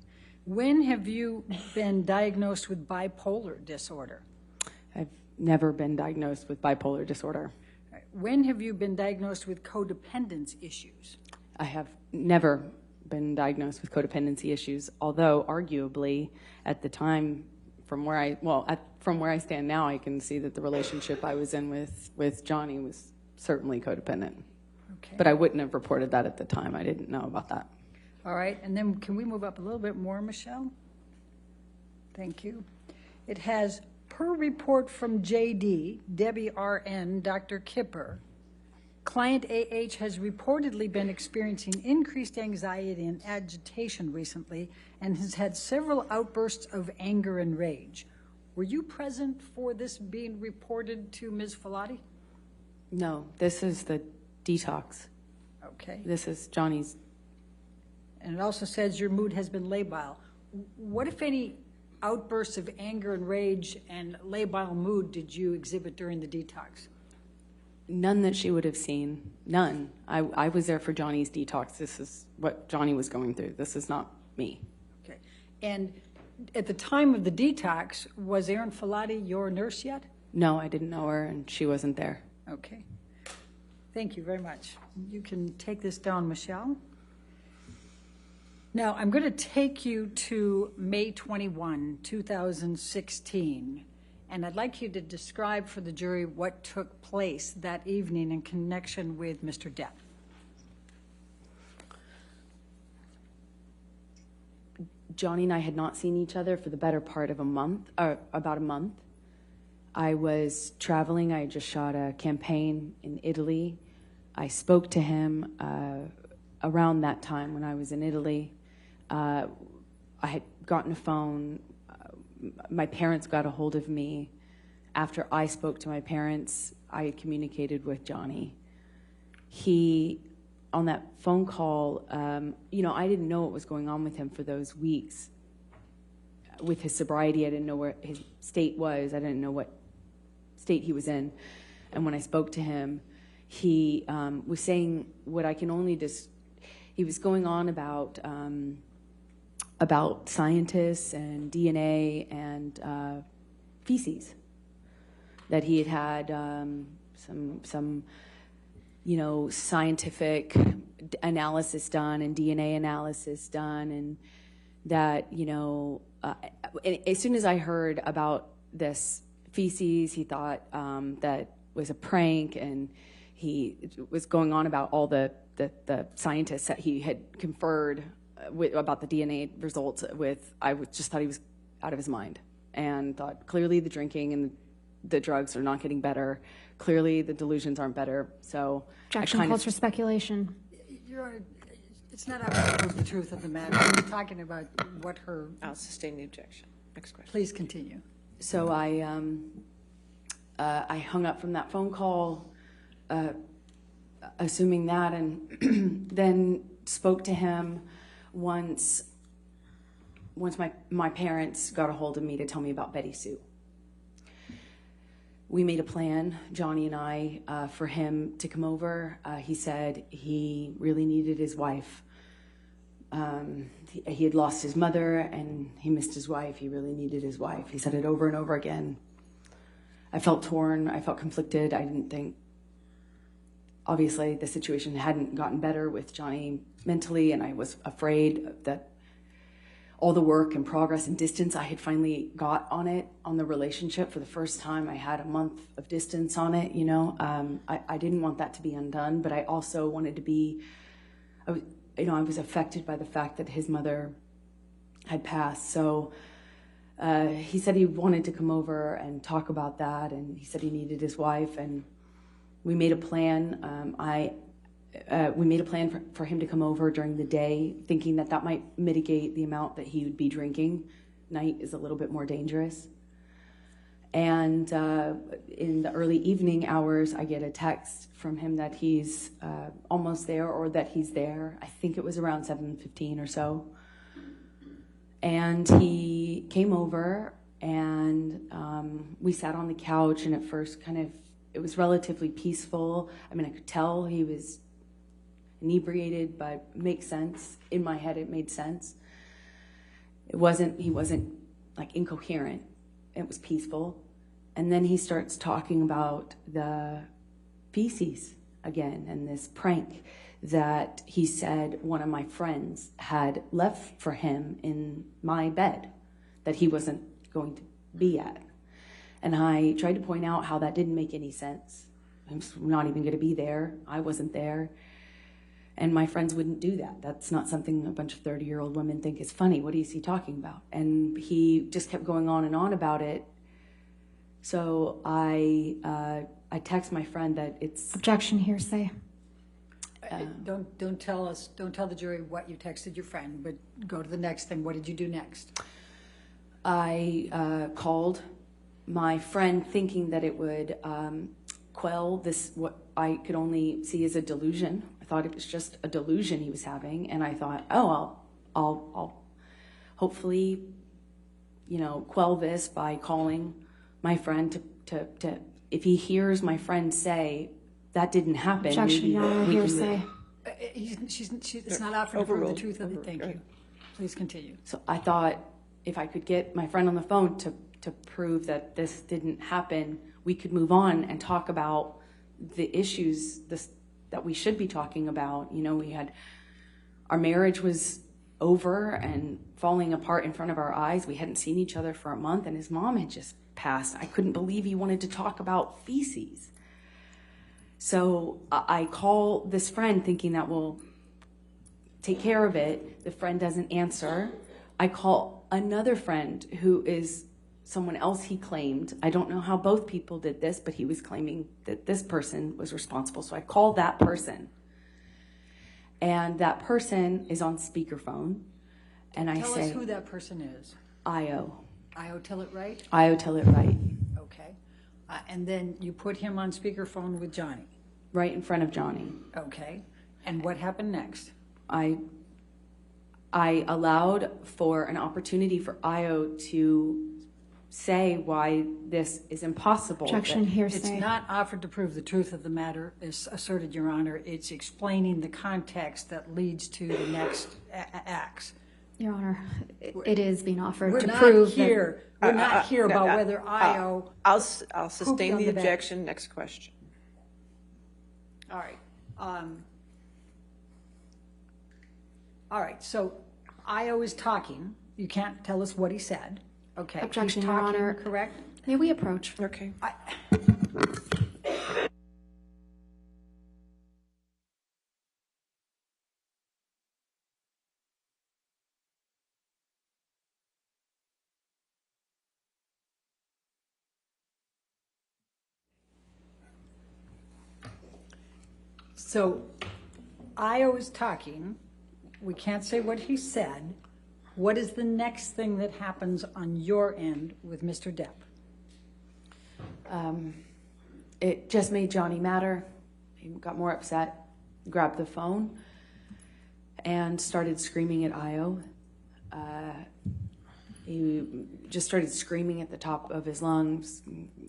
When have you been diagnosed with bipolar disorder? I've never been diagnosed with bipolar disorder. When have you been diagnosed with codependence issues? I have never been diagnosed with codependency issues, although arguably at the time, from where I stand now, I can see that the relationship I was in with Johnny was certainly codependent. Okay. But I wouldn't have reported that at the time. I didn't know about that. All right, and then can we move up a little bit more, Michelle? Thank you. It has, per report from JD, Debbie RN, Dr. Kipper, client AH has reportedly been experiencing increased anxiety and agitation recently and has had several outbursts of anger and rage. Were you present for this being reported to Ms. Filati? No, this is the detox. Okay. This is Johnny's. And it also says your mood has been labile. What, if any, outbursts of anger and rage and labile mood did you exhibit during the detox? None that she would have seen. None. I was there for Johnny's detox. This is what Johnny was going through. This is not me. Okay. And at the time of the detox, was Aaron Filati your nurse yet? No, I didn't know her, and she wasn't there. Okay. Thank you very much. You can take this down, Michelle. Now, I'm going to take you to May 21, 2016, and I'd like you to describe for the jury what took place that evening in connection with Mr. Depp. Johnny and I had not seen each other for the better part of a month, or about a month. I was traveling. I had just shot a campaign in Italy. I spoke to him around that time when I was in Italy. I had gotten a phone. My parents got a hold of me. After I spoke to my parents, I had communicated with Johnny. He, on that phone call, you know, I didn't know what was going on with him for those weeks. With his sobriety, I didn't know where his state was. I didn't know what state he was in. And when I spoke to him, he was saying what I can only just, he was going on about scientists and DNA and feces, that he had some you know, scientific analysis done and DNA analysis done, and that, you know, as soon as I heard about this feces, he thought that was a prank, and he was going on about all the scientists that he had conferred about the DNA results with. Just thought he was out of his mind, and thought clearly the drinking and the drugs are not getting better. Clearly the delusions aren't better. So Objection calls for speculation. It's not up to prove the truth of the matter. We're talking about what her... I'll sustain the objection. Next question. Please continue. So I hung up from that phone call, assuming that, and then spoke to him once my parents got a hold of me to tell me about Betty Sue. We made a plan, Johnny and I, for him to come over. He said he really needed his wife. He had lost his mother and he missed his wife. He really needed his wife. He said it over and over again. I felt torn. I felt conflicted. I didn't think, obviously, the situation hadn't gotten better with Johnny mentally, and I was afraid that all the work and progress and distance I had finally got on the relationship. For the first time, I had a month of distance on it, you know. I didn't want that to be undone, but I also wanted to be, I was affected by the fact that his mother had passed. So he said he wanted to come over and talk about that, and he said he needed his wife, and we made a plan. We made a plan for him to come over during the day, thinking that might mitigate the amount that he would be drinking. Night is a little bit more dangerous. And in the early evening hours, I get a text from him that he's almost there, or that he's there. I think it was around 7:15 or so. And he came over, and we sat on the couch, and at first it was relatively peaceful. I mean, I could tell he was inebriated, but it makes sense. In my head, it made sense. He wasn't like incoherent. It was peaceful. And then he starts talking about the feces again, and this prank that he said one of my friends had left for him in my bed that he wasn't going to be at. And I tried to point out how that didn't make any sense. I'm not even going to be there. I wasn't there. And my friends wouldn't do that. That's not something a bunch of 30-year-old women think is funny. What is he talking about? And he just kept going on and on about it. So I text my friend that it's... Objection, hearsay. Don't tell the jury what you texted your friend, but go to the next thing. What did you do next? I called my friend thinking that it would quell this, what I could only see as a delusion. I thought it was just a delusion he was having, and I thought, I'll hopefully, quell this by calling my friend to if he hears my friend say that didn't happen. Objection, hearsay. It's not offering to prove the truth of it. Thank you. Please continue. So I thought if I could get my friend on the phone to prove that this didn't happen, we could move on and talk about the issues that we should be talking about. You know, our marriage was over and falling apart in front of our eyes. We hadn't seen each other for a month, and his mom had just passed. I couldn't believe he wanted to talk about feces. So I call this friend thinking that we'll take care of it. The friend doesn't answer. I call another friend who is someone else he claimed. I don't know how both people did this, but he was claiming that this person was responsible. So I call that person. And that person is on speakerphone. And I say... Tell us who that person is. Io. Io, tell it right? Io, tell it right. Okay. And then you put him on speakerphone with Johnny. Right in front of Johnny. Okay. And what happened next? I allowed for an opportunity for Io to say why this is impossible. Objection, hearsay. It's not offered to prove the truth of the matter, is asserted, Your Honor. It's explaining the context that leads to the next acts. Your Honor, it is being offered We're to not prove here. We're not here about whether Io... I'll sustain the objection. Next question. All right. All right, so Io is talking. You can't tell us what he said. Okay. Objection, He's Your talking, Honor. correct? May we approach? Okay. So Io is talking. We can't say what he said. What is the next thing that happens on your end with Mr. Depp? It just made Johnny madder. He got more upset, grabbed the phone, and started screaming at Io. He just started screaming at the top of his lungs,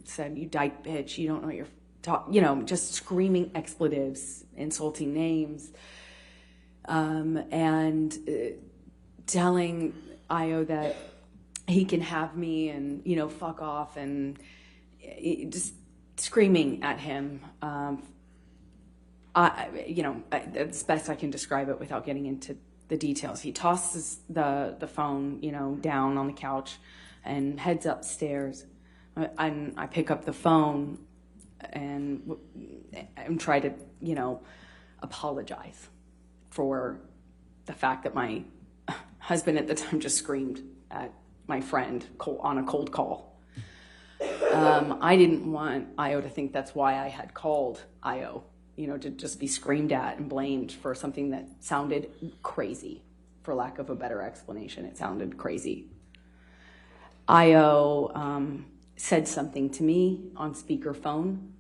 said, "You dyke bitch, you don't know what you're talking," you know, just screaming expletives, insulting names, and telling Io that he can have me and, you know, fuck off, and just screaming at him. That's best I can describe it without getting into the details. He tosses the phone, you know, down on the couch and heads upstairs. I pick up the phone and try to, you know, apologize for the fact that my husband at the time just screamed at my friend on a cold call. I didn't want Io to think that's why I had called Io, you know, to just be screamed at and blamed for something that sounded crazy, for lack of a better explanation. It sounded crazy. Io said something to me on speakerphone,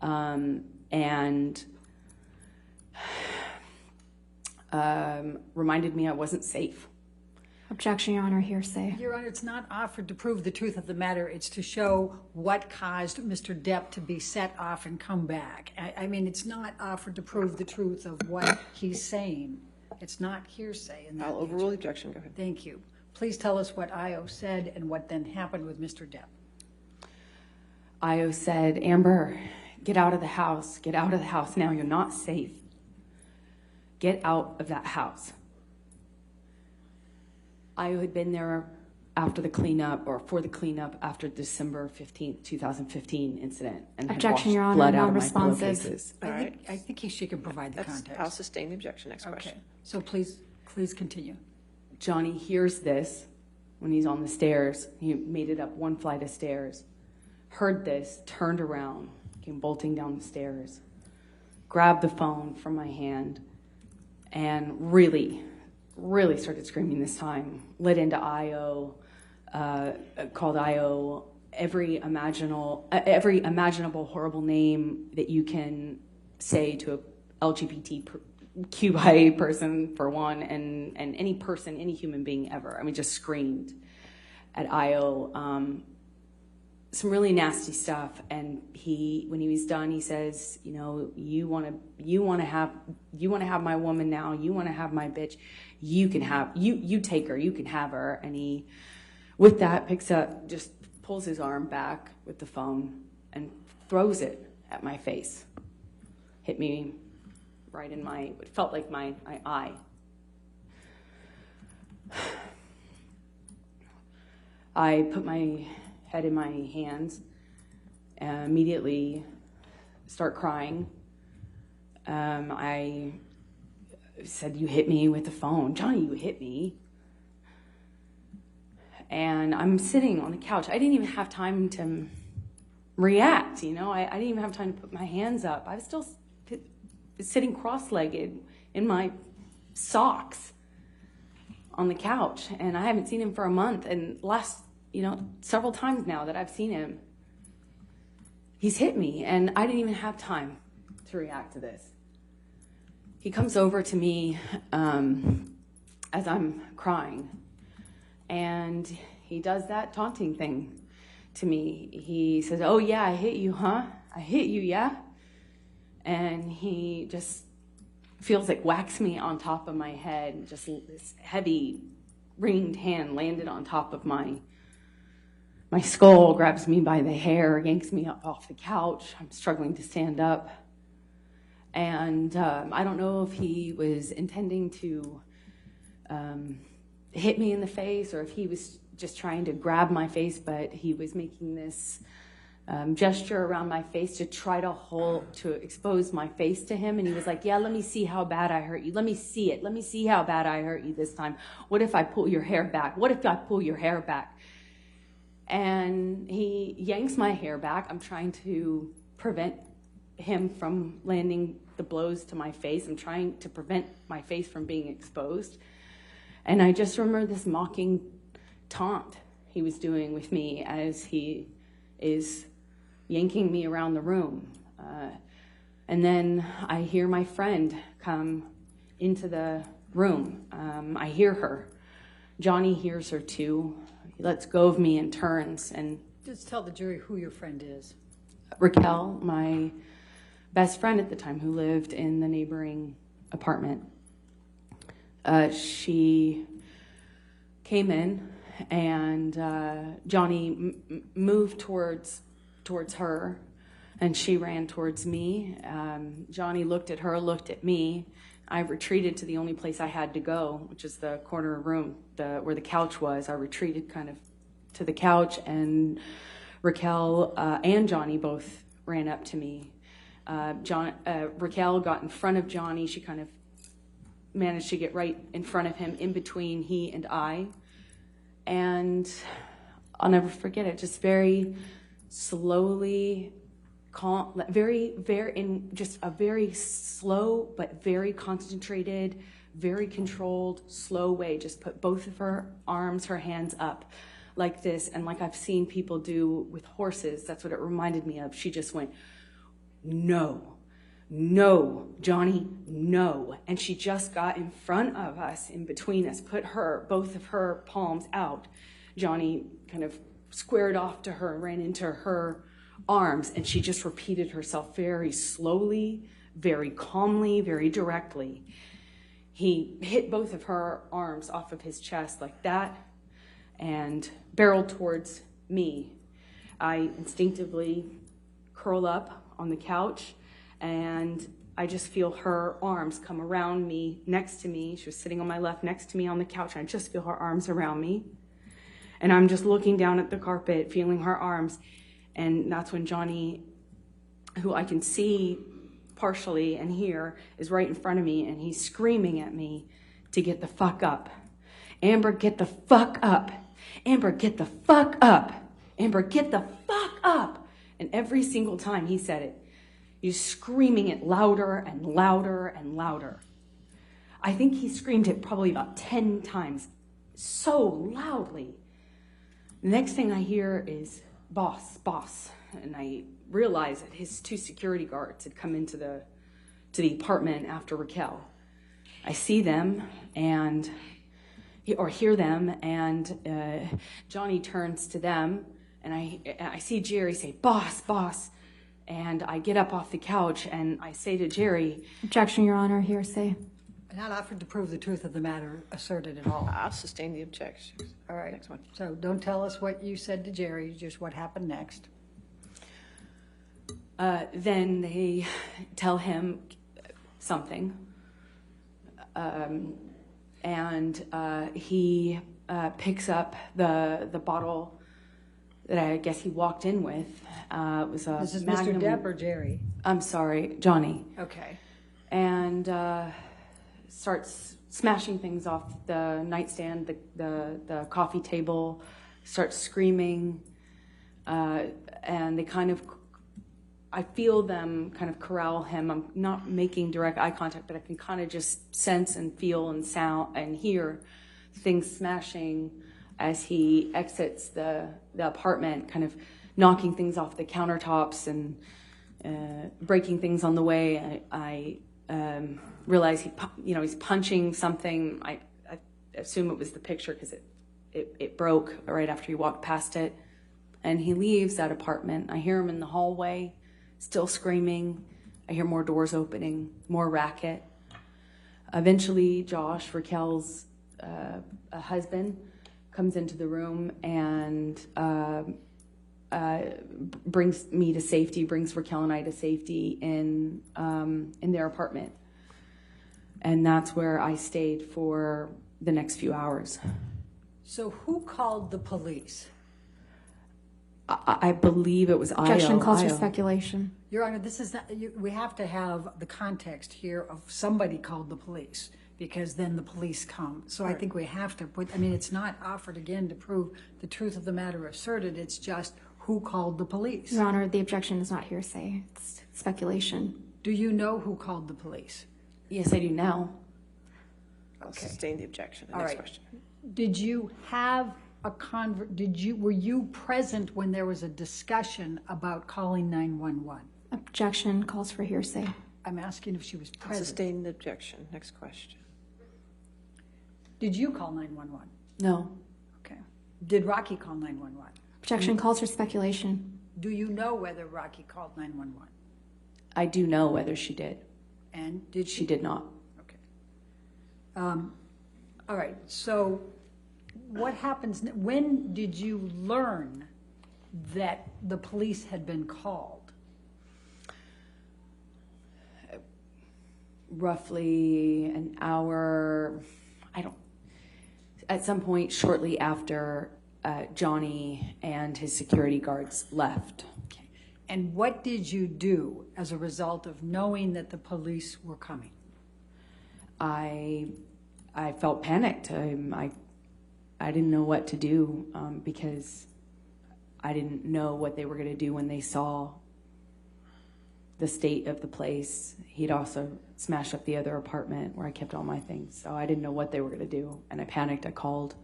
and reminded me I wasn't safe. Objection, Your Honor, hearsay. Your Honor, it's not offered to prove the truth of the matter. It's to show what caused Mr. Depp to be set off and come back. I mean, it's not offered to prove the truth of what he's saying. It's not hearsay. I'll overrule the objection. Go ahead. Thank you. Please tell us what Io said and what then happened with Mr. Depp. Io said, "Amber, get out of the house. Get out of the house now. You're not safe. Get out of that house." Io had been there after the cleanup, or for the cleanup after December 15th, 2015 incident. And Objection, Your Honor, blood out of my non-responsive. pillowcases. I think she can provide the context. I'll sustain the objection. Next question. Okay. So please continue. Johnny hears this when he's on the stairs. He made it up one flight of stairs. Heard this, turned around, came bolting down the stairs, grabbed the phone from my hand, and really started screaming this time. Lit into Io, called Io every imaginable horrible name that you can say to a LGBTQIA person, for one, and any person, any human being ever. I mean, just screamed at Io. Some really nasty stuff, and when he was done, he says, "You know, you want to have my woman now. You want to have my bitch. You can have you take her. You can have her." And he, with that, picks up, just pulls his arm back with the phone and throws it at my face. hit me right in my, it felt like my eye. I put my head in my hands and immediately start crying. I said, "You hit me with the phone. Johnny, you hit me." And I'm sitting on the couch. I didn't even have time to react, you know. I didn't even have time to put my hands up. I was still sitting cross-legged in my socks on the couch, and I haven't seen him for a month. And last, you know, several times now that I've seen him, he's hit me, and I didn't even have time to react to this. He comes over to me as I'm crying, and he does that taunting thing to me. He says, "Oh yeah, I hit you, huh? I hit you, yeah?" And he just feels like whacks me on top of my head. Just this heavy ringed hand landed on top of my skull, grabs me by the hair, yanks me up off the couch. I'm struggling to stand up. And I don't know if he was intending to hit me in the face or if he was just trying to grab my face, but he was making this gesture around my face to try to expose my face to him. And he was like, "Yeah, let me see how bad I hurt you. Let me see it. Let me see how bad I hurt you this time. What if I pull your hair back? What if I pull your hair back?" And he yanks my hair back. I'm trying to prevent him from landing the blows to my face. I'm trying to prevent my face from being exposed. And I just remember this mocking taunt he was doing with me as he is yanking me around the room. And then I hear my friend come into the room. I hear her. Johnny hears her too. He lets go of me and turns. And Just tell the jury who your friend is. Raquel, my best friend at the time, who lived in the neighboring apartment, she came in, and Johnny moved towards her, and she ran towards me. Johnny looked at her, looked at me. I retreated to the only place I had to go, which is the corner room where the couch was. I retreated kind of to the couch, and Raquel and Johnny both ran up to me. Raquel got in front of Johnny. She kind of managed to get right in front of him, in between he and I. And I'll never forget it, just very slowly, calm, in just a very slow but very concentrated, very controlled, slow way, just put both of her arms, her hands up like this, and like I've seen people do with horses. That's what it reminded me of. She just went, "No, no, Johnny, no." And she just got in front of us, in between us, put both of her palms out. Johnny kind of squared off to her, ran into her arms, and she just repeated herself very slowly, very calmly, very directly. He hit both of her arms off of his chest like that and barreled towards me. I instinctively curl up on the couch, and I just feel her arms come around me, next to me. She was sitting on my left next to me on the couch, and I just feel her arms around me. And I'm just looking down at the carpet, feeling her arms. And that's when Johnny, who I can see partially and hear, is right in front of me, and he's screaming at me to get the fuck up. "Amber, get the fuck up. Amber, get the fuck up. Amber, get the fuck up." And every single time he said it, he's screaming it louder and louder and louder. I think he screamed it probably about 10 times, so loudly. The next thing I hear is, "Boss, boss." And I realize that his 2 security guards had come into the apartment after Raquel. I see them or hear them, and Johnny turns to them, and I see Jerry say, "Boss, boss." And I get up off the couch, and I say to Jerry, Objection, Your Honor, hearsay. Not offered to prove the truth of the matter asserted at all. I'll sustain the objection. All right. Next one. So don't tell us what you said to Jerry, just what happened next. Then they tell him something, and he picks up the bottle that I guess he walked in with. It was a This is Magnum. Mr. Depp or Jerry? I'm sorry, Johnny. Okay. And starts smashing things off the nightstand, the coffee table, starts screaming, and they kind of, I feel them kind of corral him. I'm not making direct eye contact, but I can kind of just sense and feel and sound and hear things smashing as he exits the apartment, kind of knocking things off the countertops and breaking things on the way. I realize he's punching something. I assume it was the picture because it broke right after he walked past it. And he leaves that apartment. I hear him in the hallway, still screaming. I hear more doors opening, more racket. Eventually, Josh, Raquel's husband, comes into the room and brings me to safety, brings Raquel and I to safety in their apartment. And that's where I stayed for the next few hours. So who called the police? I believe it was Objection calls for speculation. Your Honor, this is not, we have to have the context here of somebody called the police, because then the police come. So I think we have to put, it's not offered again to prove the truth of the matter asserted. It's just who called the police. Your Honor, the objection is not hearsay. It's speculation. Do you know who called the police? Yes, I do now. I'll sustain the objection. All Next right. question. Did you have were you present when there was a discussion about calling 911? Objection calls for hearsay. I'm asking if she was I'll present. sustain the objection. Next question. Did you call 911? No. Okay. Did Rocky call 911? Objection calls for speculation. Do you know whether Rocky called 911? I do know whether she did. And did she? She did not. Okay. All right. So what happens, when did you learn that the police had been called? Roughly an hour, at some point shortly after Johnny and his security guards left. Okay. And what did you do as a result of knowing that the police were coming? I felt panicked. I didn't know what to do because I didn't know what they were going to do when they saw the state of the place. He'd also smashed up the other apartment where I kept all my things. So I didn't know what they were going to do. And I panicked. I called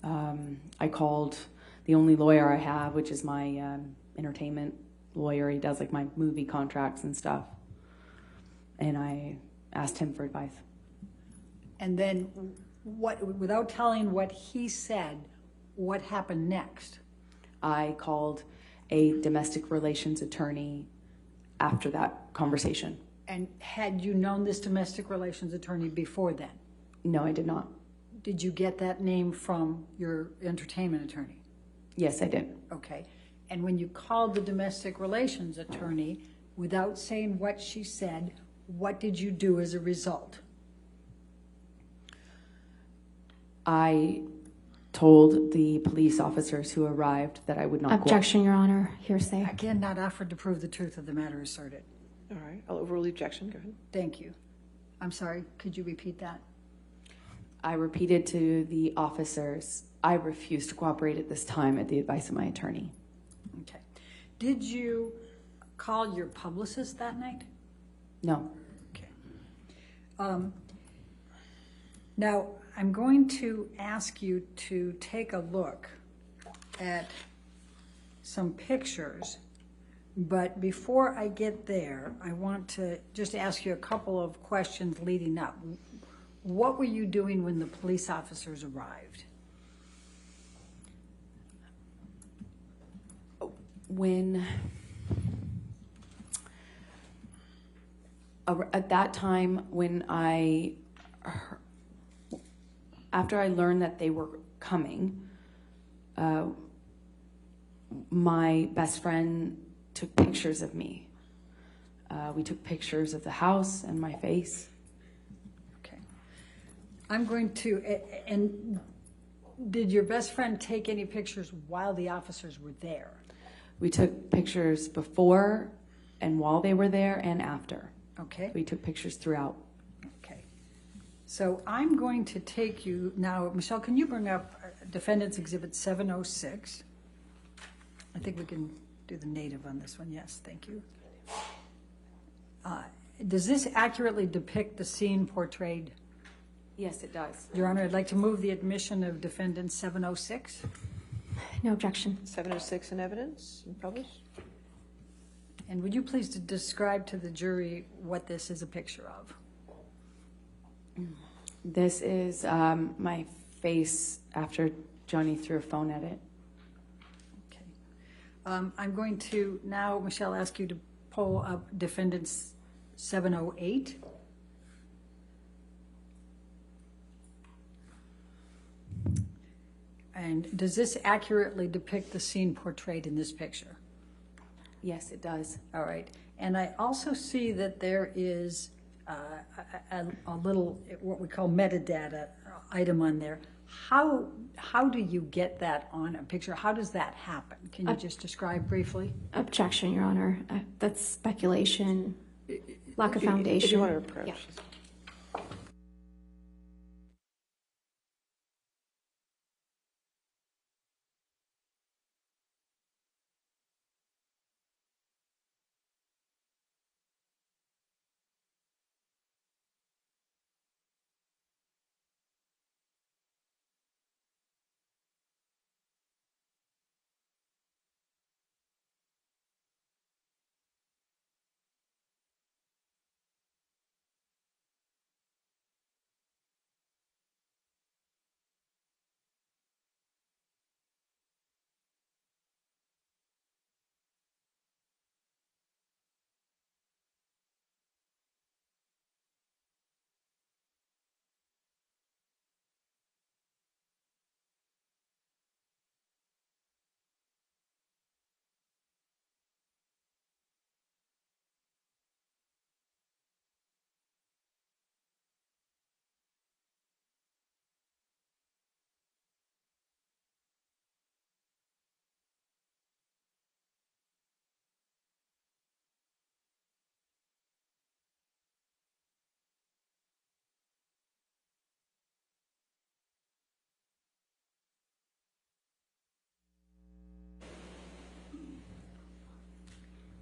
the only lawyer I have, which is my entertainment lawyer. He does like my movie contracts and stuff. And I asked him for advice. And then without telling what he said, what happened next? I called a domestic relations attorney after that conversation. And had you known this domestic relations attorney before then? No, I did not. Did you get that name from your entertainment attorney? Yes, I did. Okay. And when you called the domestic relations attorney, without saying what she said, what did you do as a result? I told the police officers who arrived that I would not Objection, Your Honor. Hearsay. Again, not offered to prove the truth of the matter asserted. All right. I'll overrule the objection. Go ahead. Thank you. I'm sorry. Could you repeat that? I repeated to the officers, I refuse to cooperate at this time at the advice of my attorney. Okay. Did you call your publicist that night? No. Okay. Now, I'm going to ask you to take a look at some pictures, but before I get there, I want to just ask you a couple of questions leading up. What were you doing when the police officers arrived? At that time, after I learned that they were coming, my best friend took pictures of me. We took pictures of the house and my face. Okay. I'm going to, and did your best friend take any pictures while the officers were there? We took pictures before and while they were there and after. Okay. We took pictures throughout. Okay. So I'm going to take you now, Michelle, can you bring up Defendants Exhibit 706? I think we can do the native on this one. Yes, thank you. Does this accurately depict the scene portrayed? Yes, it does. Your Honor, I'd like to move the admission of Defendant 706. No objection. 706 in evidence and published. And would you please describe to the jury what this is a picture of? This is my face after Johnny threw a phone at it. Okay. I'm going to now, Michelle, ask you to pull up Defendants 708. And does this accurately depict the scene portrayed in this picture? Yes, it does. All right. And I also see that there is a little, what we call metadata item on there. How do you get that on a picture? How does that happen? Can you just describe briefly? Objection, Your Honor. That's speculation, lack of foundation. If you want to approach. Yeah.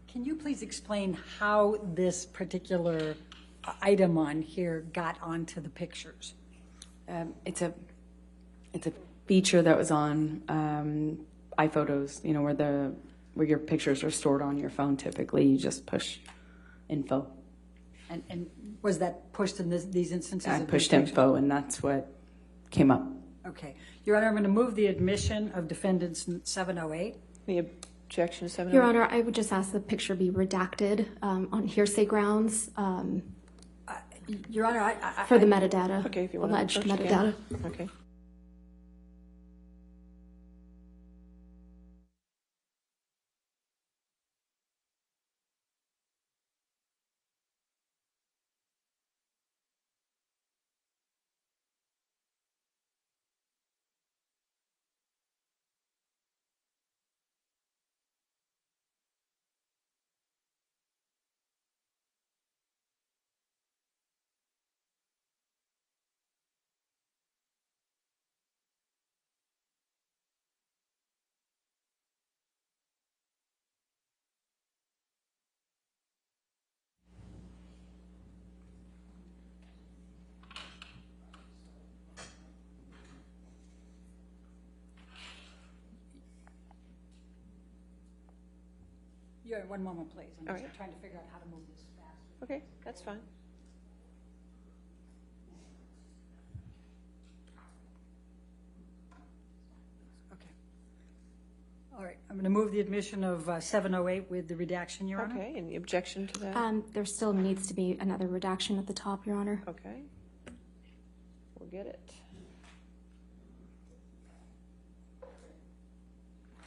Can you please explain how this particular item on here got onto the pictures? It's a feature that was on iPhotos, you know, where your pictures are stored on your phone. Typically, you just push info. And was that pushed in these instances? I pushed info, and that's what came up. Okay. Your Honor, I'm going to move the admission of Defendants 708. The objection to 708. Your Honor, I would just ask the picture be redacted on hearsay grounds. Your Honor, for the metadata. Okay, if you want alleged to approach metadata. again. Okay. Your Honor, one moment, please. I'm All just right. trying to figure out how to move this fast. Okay, that's fine. Okay. All right. I'm going to move the admission of 708 with the redaction, Your Honor. Okay, any objection to that? There still needs to be another redaction at the top, Your Honor. Okay. We'll get it.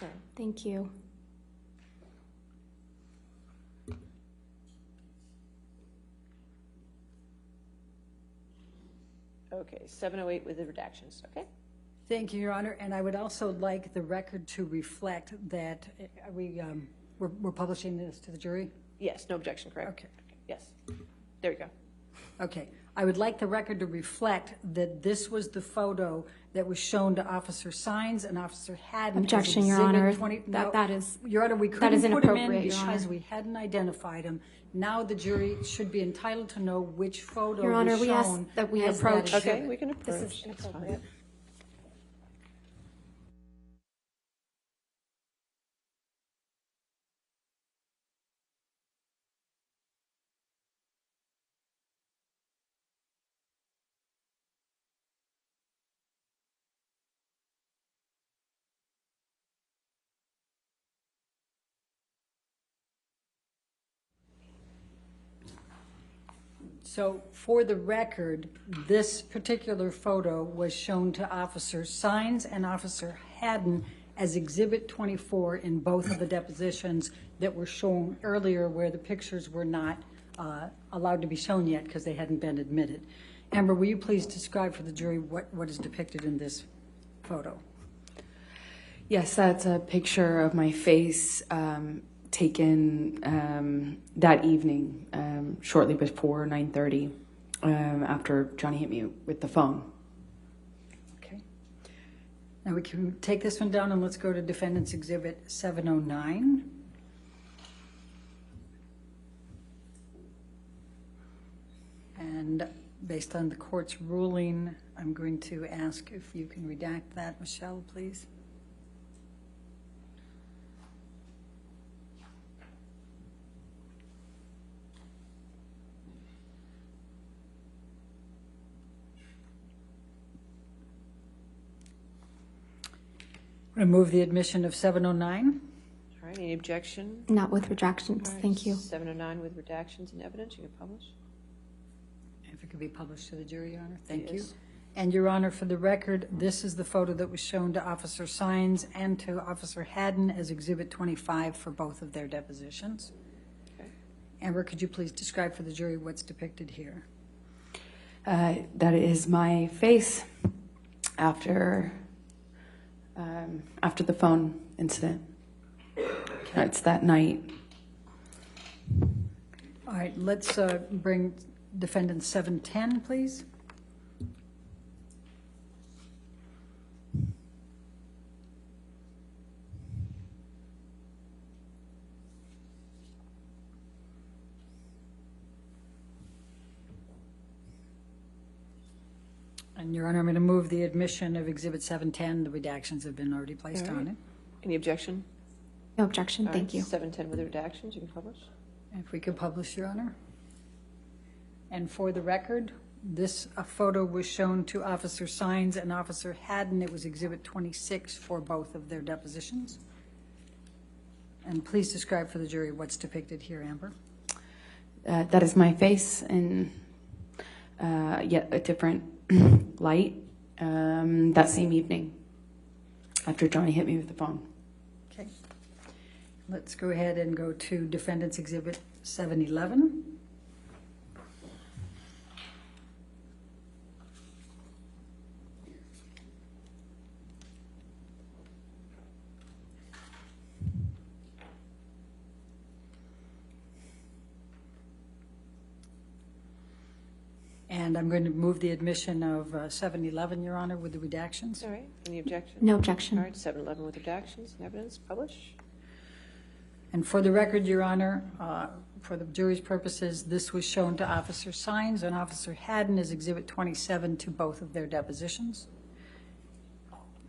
Okay. Thank you. Okay, 708 with the redactions, okay? Thank you, Your Honor. And I would also like the record to reflect that we're publishing this to the jury? Yes, no objection, correct? Okay. Yes. There we go. Okay. I would like the record to reflect that this was the photo that was shown to Officer Sines and Officer Haddon. Objection, Your Honor. That is Your Honor, we that couldn't is put him in inappropriate, Your because Honor. we hadn't identified him. Now the jury should be entitled to know which photo Your Honor, was we ask shown that we as approach. that Okay, exhibit. we can approach. This is inappropriate. So for the record, this particular photo was shown to Officer Sines and Officer Haddon as Exhibit 24 in both of the depositions that were shown earlier where the pictures were not allowed to be shown yet because they hadn't been admitted. Amber, will you please describe for the jury what is depicted in this photo? Yes, that's a picture of my face taken that evening, shortly before 9:30, after Johnny hit me with the phone. Okay. Now we can take this one down and let's go to Defendants Exhibit 709. And based on the court's ruling, I'm going to ask if you can redact that, Michelle, please. I'm going to move the admission of 709. All right, any objection? Not with redactions, All right, thank you. 709 with redactions and evidence, you can publish. If it could be published to the jury, Your Honor. Thank you. Yes. And Your Honor, for the record, this is the photo that was shown to Officer Sines and to Officer Haddon as Exhibit 25 for both of their depositions. Okay. Amber, could you please describe for the jury what's depicted here? That is my face after the phone incident. Okay. It's that night. All right, let's bring Defendant 710, please. And Your Honor, I'm going to move the admission of Exhibit 710. The redactions have been already placed All right. on it. Any objection? No objection, All thank right, you. 710 with redactions, you can publish. If we could publish, Your Honor. And for the record, this photo was shown to Officer Sines and Officer Haddon. It was Exhibit 26 for both of their depositions. And please describe for the jury what's depicted here, Amber. That is my face in yet a different light that same evening after Johnny hit me with the phone. Okay. Let's go ahead and go to Defendants Exhibit 711. And I'm going to move the admission of 711, Your Honor, with the redactions. All right, any objection? No objection. All right, 711 with redactions and evidence, publish. And for the record, Your Honor, for the jury's purposes, this was shown to Officer Sines and Officer Haddon as Exhibit 27 to both of their depositions.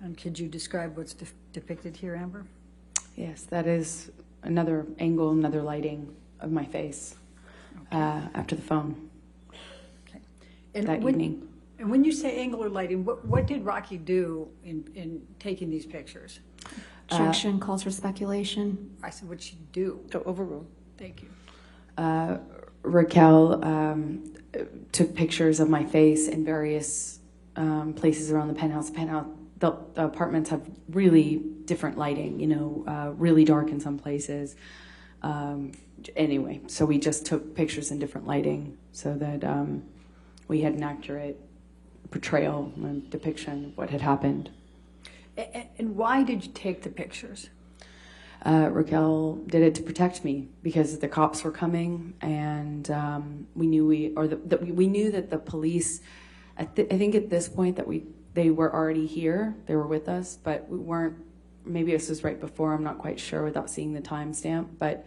And could you describe what's depicted here, Amber? Yes, that is another angle, another lighting of my face after the phone. And that evening. And when you say angular lighting, what did Rocky do in taking these pictures? Objection calls for speculation. I said, what'd she do? To overrule. Thank you. Raquel took pictures of my face in various places around the penthouse. The apartments have really different lighting, you know, really dark in some places. Anyway, so we just took pictures in different lighting so that we had an accurate portrayal and depiction of what had happened. And why did you take the pictures? Raquel did it to protect me because the cops were coming, and we knew we knew that the police. I think at this point that they were already here. They were with us, but we weren't. Maybe this was right before. I'm not quite sure without seeing the timestamp, but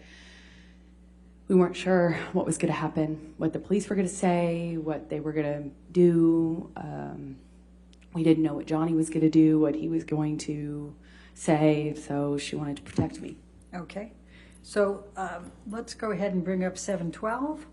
we weren't sure what was going to happen, what the police were going to say, what they were going to do. We didn't know what Johnny was going to do, what he was going to say, so she wanted to protect me. Okay. So let's go ahead and bring up 712.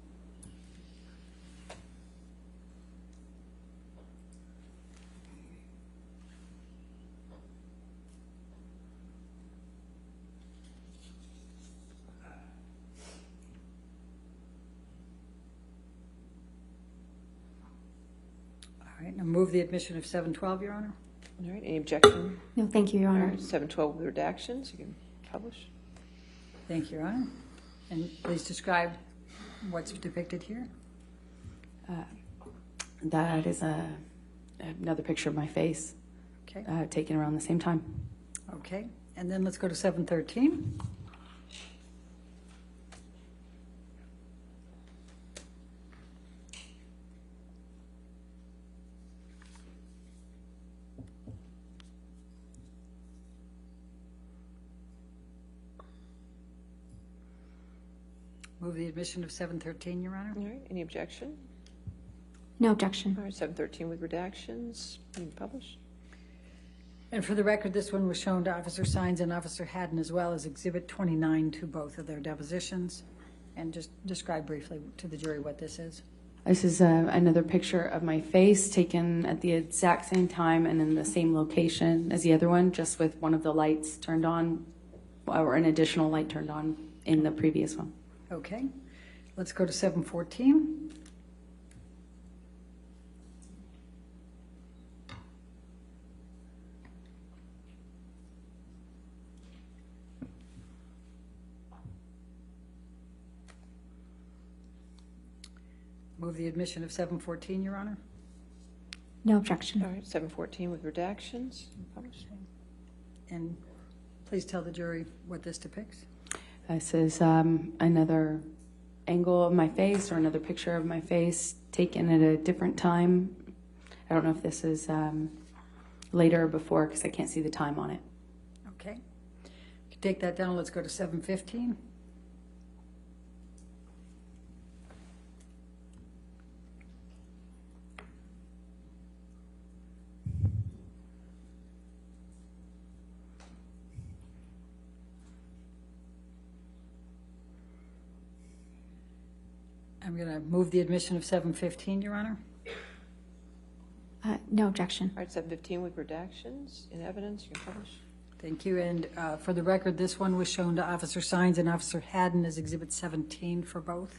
All right, now move the admission of 712, Your Honor. All right, any objection? No, thank you, Your All Honor. right, 712 with redactions, you can publish. Thank you, Your Honor. And please describe what's depicted here. That is another picture of my face, Okay. taken around the same time. Okay. And then let's go to 713. Move the admission of 713, Your Honor. All right, any objection? No objection. All right, 713 with redactions, you can publish. And for the record, this one was shown to Officer Sines and Officer Haddon as well as Exhibit 29 to both of their depositions. And just describe briefly to the jury what this is. This is another picture of my face taken at the exact same time and in the same location as the other one, just with one of the lights turned on, or an additional light turned on in the previous one. Okay. Let's go to 714. Move the admission of 714, Your Honor. No objection. All right, 714 with redactions, you can publish. And please tell the jury what this depicts. This is another angle of my face or another picture of my face taken at a different time. I don't know if this is later or before because I can't see the time on it. Okay. You can take that down. Let's go to 715. I'm going to move the admission of 715, Your Honor. No objection. All right, 715 with redactions in evidence, you can publish. Thank you. And for the record, this one was shown to Officer Sines and Officer Haddon as Exhibit 17 for both.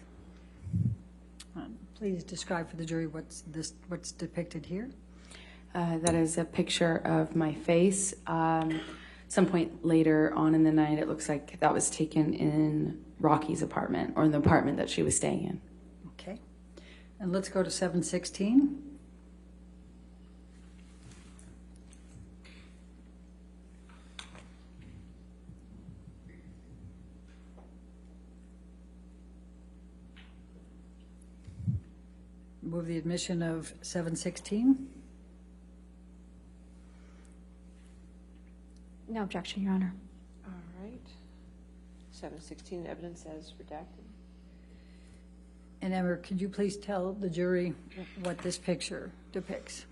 Please describe for the jury what's depicted here. That is a picture of my face. Some point later on in the night, it looks like that was taken in Rocky's apartment, or in the apartment that she was staying in. Okay. And let's go to 716. Move the admission of 716. No objection, Your Honor. All right. 716 evidence as redacted. And Emma, could you please tell the jury what this picture depicts?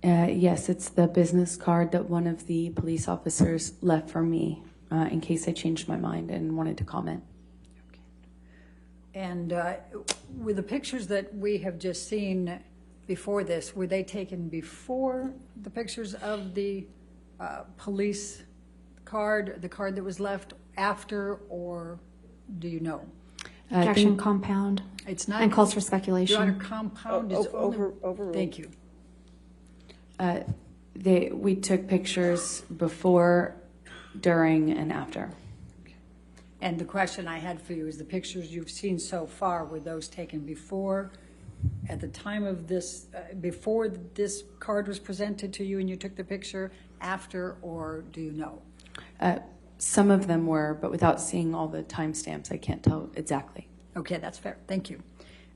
Yes, it's the business card that one of the police officers left for me in case I changed my mind and wanted to comment. Okay. And with the pictures that we have just seen before this, were they taken before the pictures of the police card, the card that was left, after, or do you know? Objection, compound. It's not. And calls for speculation. Your Honor, compound is overruled. Thank you. We took pictures before, during, and after. And the question I had for you is the pictures you've seen so far, were those taken before at the time of this, before this card was presented to you and you took the picture, after, or do you know? Some of them were, but without seeing all the timestamps, I can't tell exactly. Okay, that's fair. Thank you.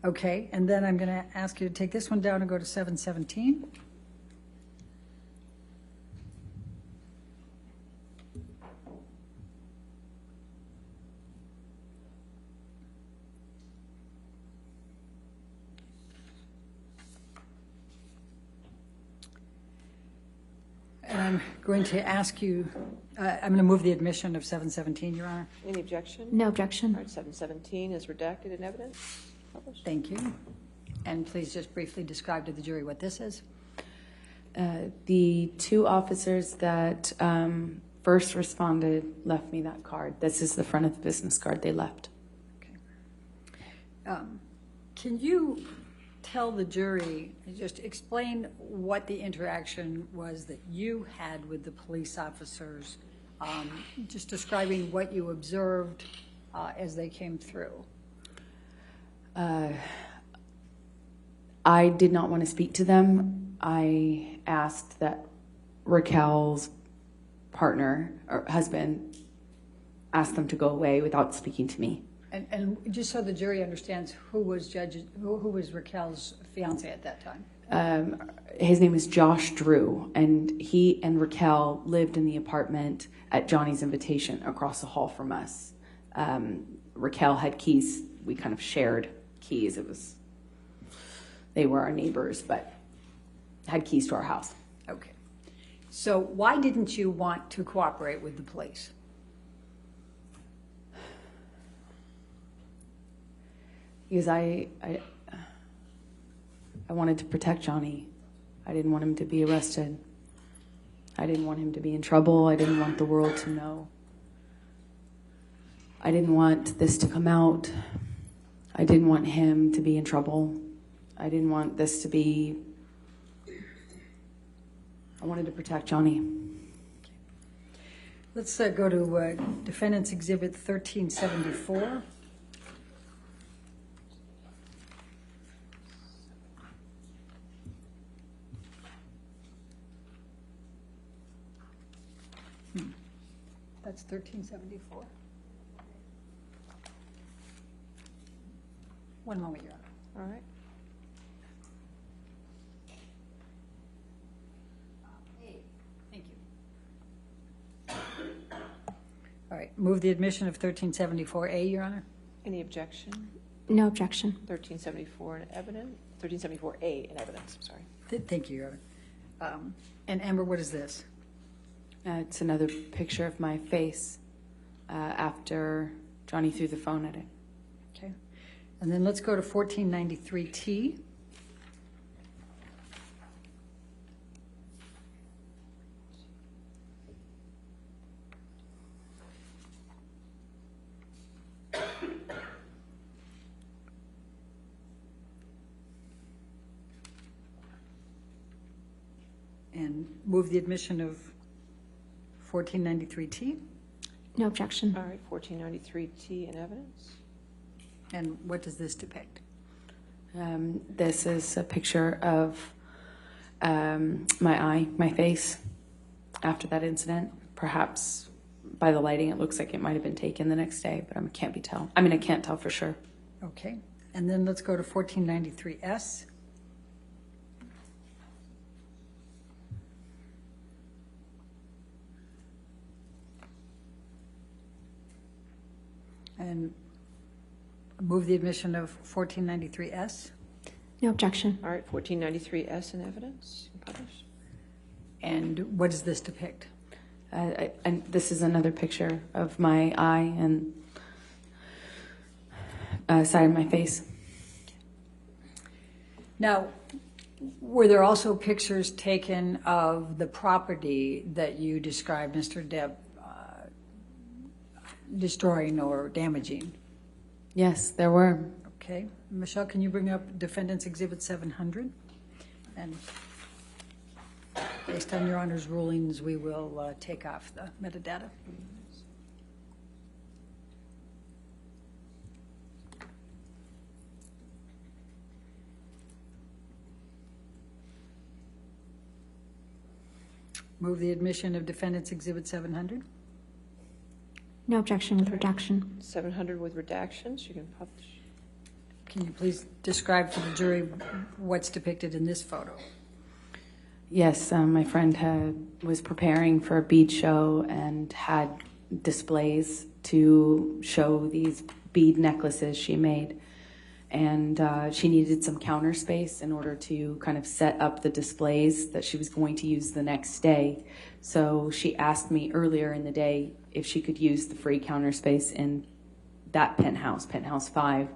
Okay, and then I'm going to ask you to take this one down and go to 717. And I'm going to ask you, I'm going to move the admission of 717, Your Honor. Any objection? No objection. All right, 717 is redacted in evidence. Published. Thank you. And please just briefly describe to the jury what this is. The two officers that first responded left me that card. This is the front of the business card they left. Okay. Can you tell the jury, just explain what the interaction was that you had with the police officers, just describing what you observed as they came through? I did not want to speak to them. I asked that Raquel's partner or husband ask them to go away without speaking to me. And just so the jury understands, who was Raquel's fiance at that time? His name is Josh Drew, and he and Raquel lived in the apartment at Johnny's invitation across the hall from us. Raquel had keys. We kind of shared keys. They were our neighbors, but had keys to our house. Okay. So why didn't you want to cooperate with the police? Because I wanted to protect Johnny. I didn't want him to be arrested. I didn't want him to be in trouble. I didn't want the world to know. I didn't want this to come out. I didn't want him to be in trouble. I didn't want this to be... I wanted to protect Johnny. Let's go to Defendants Exhibit 1374. That's 1374. One moment, Your Honor. All right. Thank you. All right, move the admission of 1374A, Your Honor. Any objection? No objection. 1374 in evidence. 1374A in evidence. I'm sorry. Thank you, Your Honor. And Amber, what is this? It's another picture of my face after Johnny threw the phone at it. Okay. And then let's go to 1493T. And move the admission of 1493T. No objection. All right, 1493T in evidence. And what does this depict? This is a picture of my face after that incident. Perhaps by the lighting, it looks like it might have been taken the next day, but I can't tell for sure. Okay. And then let's go to 1493S. And move the admission of 1493S. No objection. All right, 1493S in evidence. Published. And what does this depict? And this is another picture of my eye and side of my face. Now, were there also pictures taken of the property that you described Mr. Depp destroying or damaging? Yes, there were. Okay. Michelle, can you bring up Defendants Exhibit 700? And based on Your Honor's rulings, we will take off the metadata. Move the admission of Defendants Exhibit 700. No objection with redaction. 700 with redactions. You can publish. Can you please describe to the jury what's depicted in this photo? Yes, my friend was preparing for a bead show and had displays to show these bead necklaces she made. And she needed some counter space in order to kind of set up the displays that she was going to use the next day. So she asked me earlier in the day if she could use the free counter space in that penthouse, penthouse 5,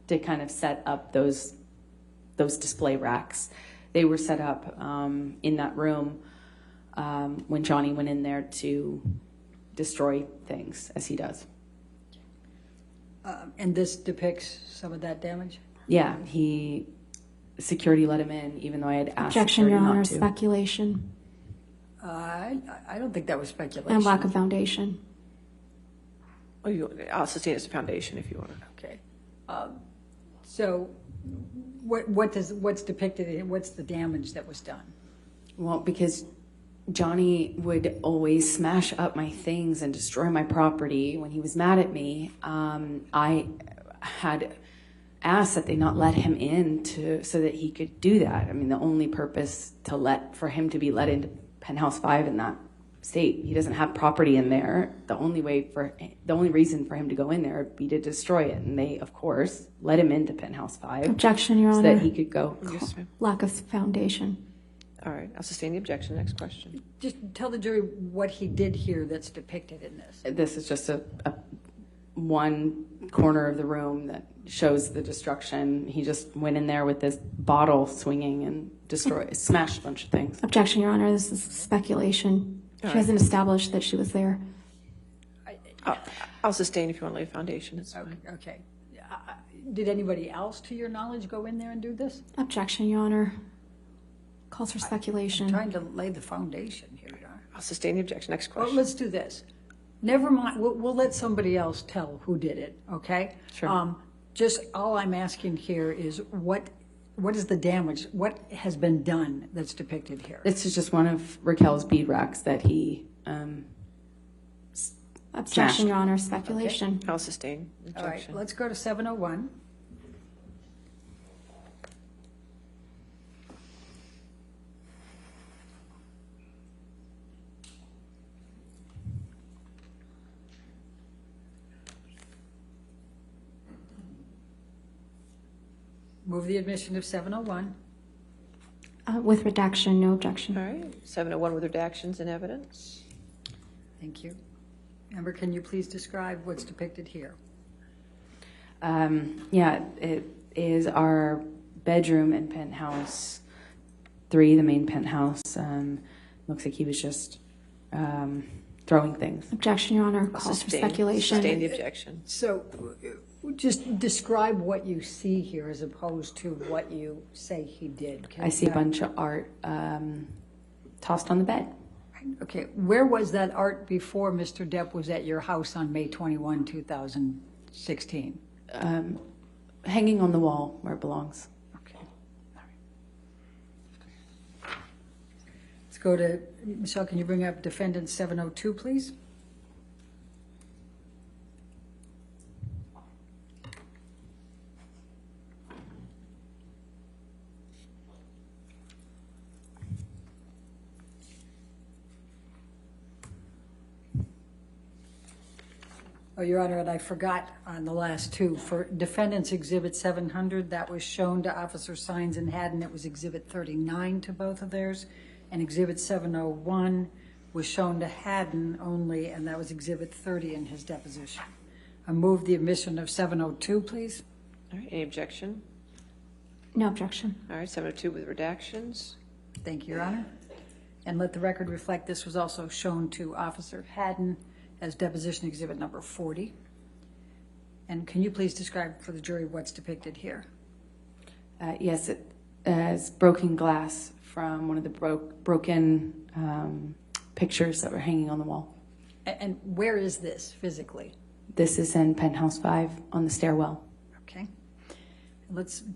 to kind of set up those display racks. They were set up in that room when Johnny went in there to destroy things, as he does. And this depicts some of that damage? Yeah, security let him in, even though I had asked Objection, Your security Honor, not to. speculation I don't think that was speculation. and lack of foundation. Oh, I'll sustain as a foundation if you want to. Okay. So what's depicted, what's the damage that was done? Well, because Johnny would always smash up my things and destroy my property when he was mad at me. I had asked that they not let him in so that he could do that. I mean, the only purpose for him to be let into penthouse 5 in that state, he doesn't have property in there. The only reason for him to go in there would be to destroy it. And they, of course, let him into penthouse 5. Objection, Your so Honor. that he could go. Yes, ma'am. Lack of foundation. All right, I'll sustain the objection. Next question. Just tell the jury what he did here that's depicted in this. This is just a one corner of the room that shows the destruction. He just went in there with this bottle swinging and smashed a bunch of things. Objection, Your Honor. This is speculation. All She hasn't established that she was there. I'll sustain if you want to lay a foundation. It's fine. Okay. Did anybody else, to your knowledge, go in there and do this? Objection, Your Honor. Calls for speculation. I'm trying to lay the foundation here, Your Honor. I'll sustain the objection. Next Well, question. let's do this. Never mind. We'll let somebody else tell who did it, okay? Sure. Just all I'm asking here is what is the damage? What has been done that's depicted here? This is just one of Raquel's bead racks that he Objection, smashed. Your Honor. Speculation. I'll sustain the All right, objection. let's go to 701. Move the admission of 701. With redaction, no objection. All right, 701 with redactions and evidence. Thank you. Amber, can you please describe what's depicted here? Yeah, it is our bedroom in penthouse 3, the main penthouse. Looks like he was just throwing things. Objection, Your Honor. I'll Calls for sustain speculation. the objection. So just describe what you see here as opposed to what you say he did. I see a bunch of art tossed on the bed. Okay, where was that art before Mr. Depp was at your house on May 21, 2016? Hanging on the wall where it belongs. Okay. Let's go to, Michelle, can you bring up Defendant 702, please? Oh, Your Honor, and I forgot on the last two. For Defendants Exhibit 700, that was shown to Officer Sines and Haddon. It was Exhibit 39 to both of theirs. And Exhibit 701 was shown to Haddon only, and that was Exhibit 30 in his deposition. I move the admission of 702, please. All right, any objection? No objection. All right, 702 with redactions. Thank you, Your Honor. And let the record reflect this was also shown to Officer Haddon as deposition exhibit number 40. And can you please describe for the jury what's depicted here? Yes, it is broken glass from one of the broken pictures that were hanging on the wall. And where is this physically? This is in penthouse 5 on the stairwell. Okay.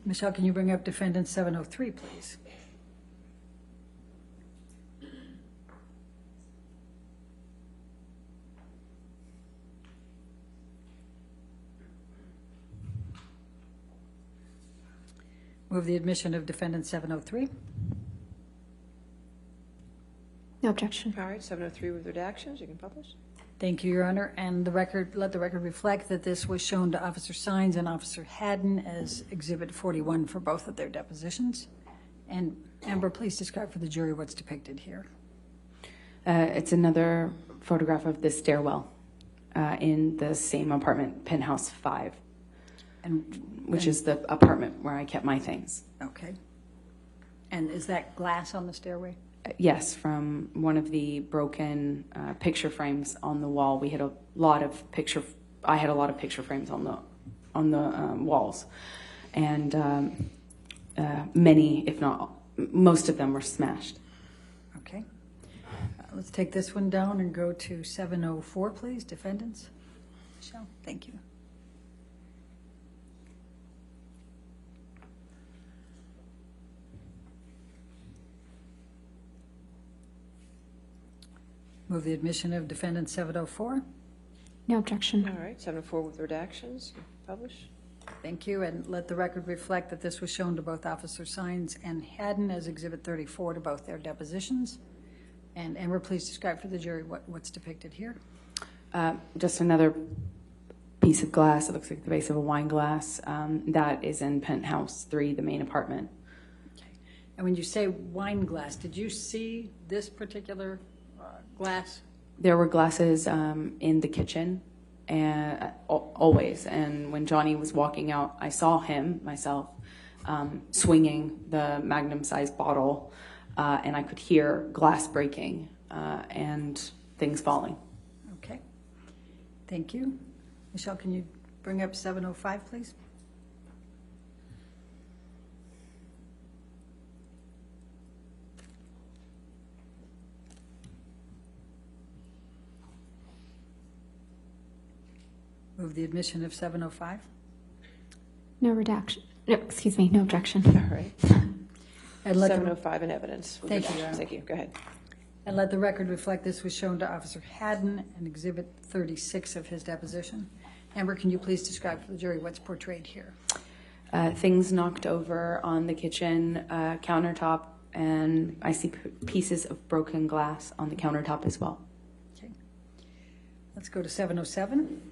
Michelle, can you bring up Defendant 703, please? Move the admission of defendant 703. No objection. All right, 703 with redactions. You can publish. Thank you, Your Honor. And let the record reflect that this was shown to Officer Sines and Officer Haddon as Exhibit 41 for both of their depositions. And Amber, please describe for the jury what's depicted here. It's another photograph of the stairwell in the same apartment, Penthouse 5, which is the apartment where I kept my things. Okay. And is that glass on the stairway? Yes, from one of the broken picture frames on the wall. We had a lot of I had a lot of picture frames on the walls, and many, if not most of them, were smashed. Okay. Let's take this one down and go to 704, please. Defendants. Michelle, thank you. Move the admission of defendant 704. No objection. All right, 704 with redactions. You can publish. Thank you, and let the record reflect that this was shown to both Officer Sines and Haddon as Exhibit 34 to both their depositions. And Amber, please describe for the jury what's depicted here. Just another piece of glass. It looks like the base of a wine glass. That is in Penthouse 3, the main apartment. Okay. And when you say wine glass, did you see this particular glass? There were glasses in the kitchen, and always. And when Johnny was walking out, I saw him myself swinging the magnum-sized bottle, and I could hear glass breaking and things falling. Okay. Thank you. Michelle, can you bring up 705, please? Move the admission of 705. No redaction. No, excuse me, no objection. All right. And let 705 in evidence. with Thank you, redactions. Your Honor. Thank you. Go ahead. And let the record reflect this was shown to Officer Haddon in Exhibit 36 of his deposition. Amber, can you please describe for the jury what's portrayed here? Things knocked over on the kitchen countertop, and I see pieces of broken glass on the countertop as well. Okay. Let's go to 707.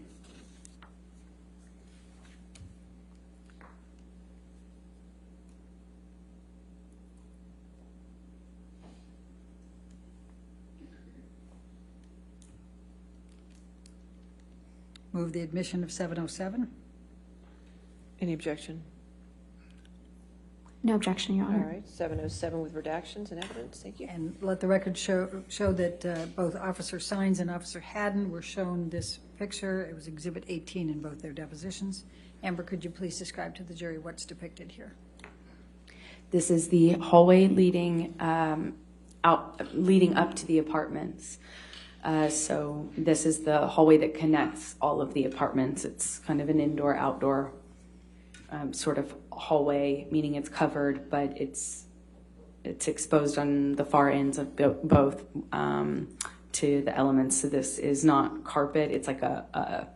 Move the admission of 707. Any objection? No objection, Your All Honor. right, 707 with redactions and evidence. Thank you. And let the record show that both Officer Sines and Officer Haddon were shown this picture. It was Exhibit 18 in both their depositions. Amber, could you please describe to the jury what's depicted here? This is the hallway leading up to the apartments. So this is the hallway that connects all of the apartments. It's kind of an indoor-outdoor sort of hallway, meaning it's covered, but it's exposed on the far ends of both to the elements. So this is not carpet. It's like a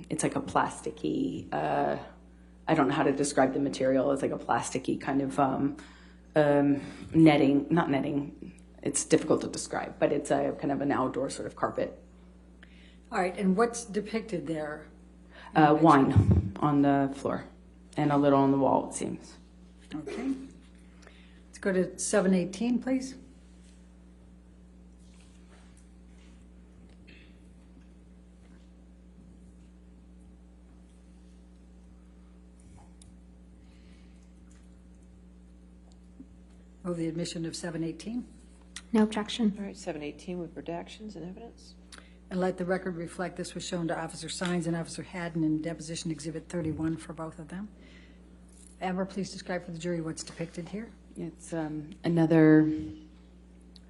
plasticky. I don't know how to describe the material. It's like a plasticky kind of netting, not netting. It's difficult to describe, but it's a kind of an outdoor sort of carpet. All right, and what's depicted there? Wine on the floor and a little on the wall, it seems. Okay. Let's go to 718, please. Move the admission of 718. No objection. All right, 718 with redactions and evidence. And let the record reflect this was shown to Officer Sines and Officer Haddon in Deposition Exhibit 31 for both of them. Amber, please describe for the jury what's depicted here. It's another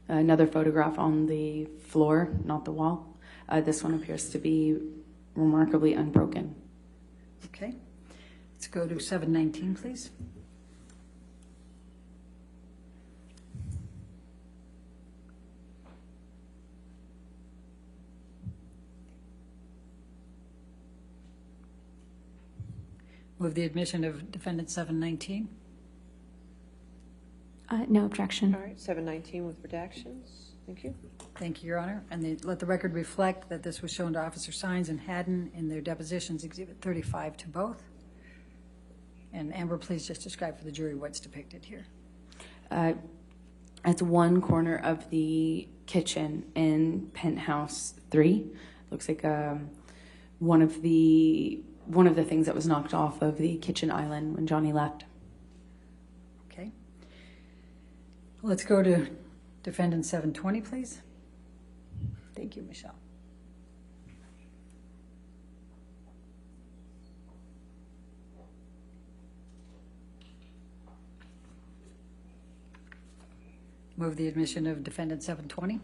photograph on the floor, not the wall. This one appears to be remarkably unbroken. Okay. Let's go to 719, please. Move the admission of defendant 719. No objection. All right, 719 with redactions. Thank you. Thank you, Your Honor. And let the record reflect that this was shown to Officer Sines and Haddon in their depositions, Exhibit 35 to both. And Amber, please just describe for the jury what's depicted here. It's one corner of the kitchen in penthouse 3. Looks like one of the things that was knocked off of the kitchen island when Johnny left. Okay. Let's go to defendant 720, please. Thank you, Michelle. Move the admission of defendant 720.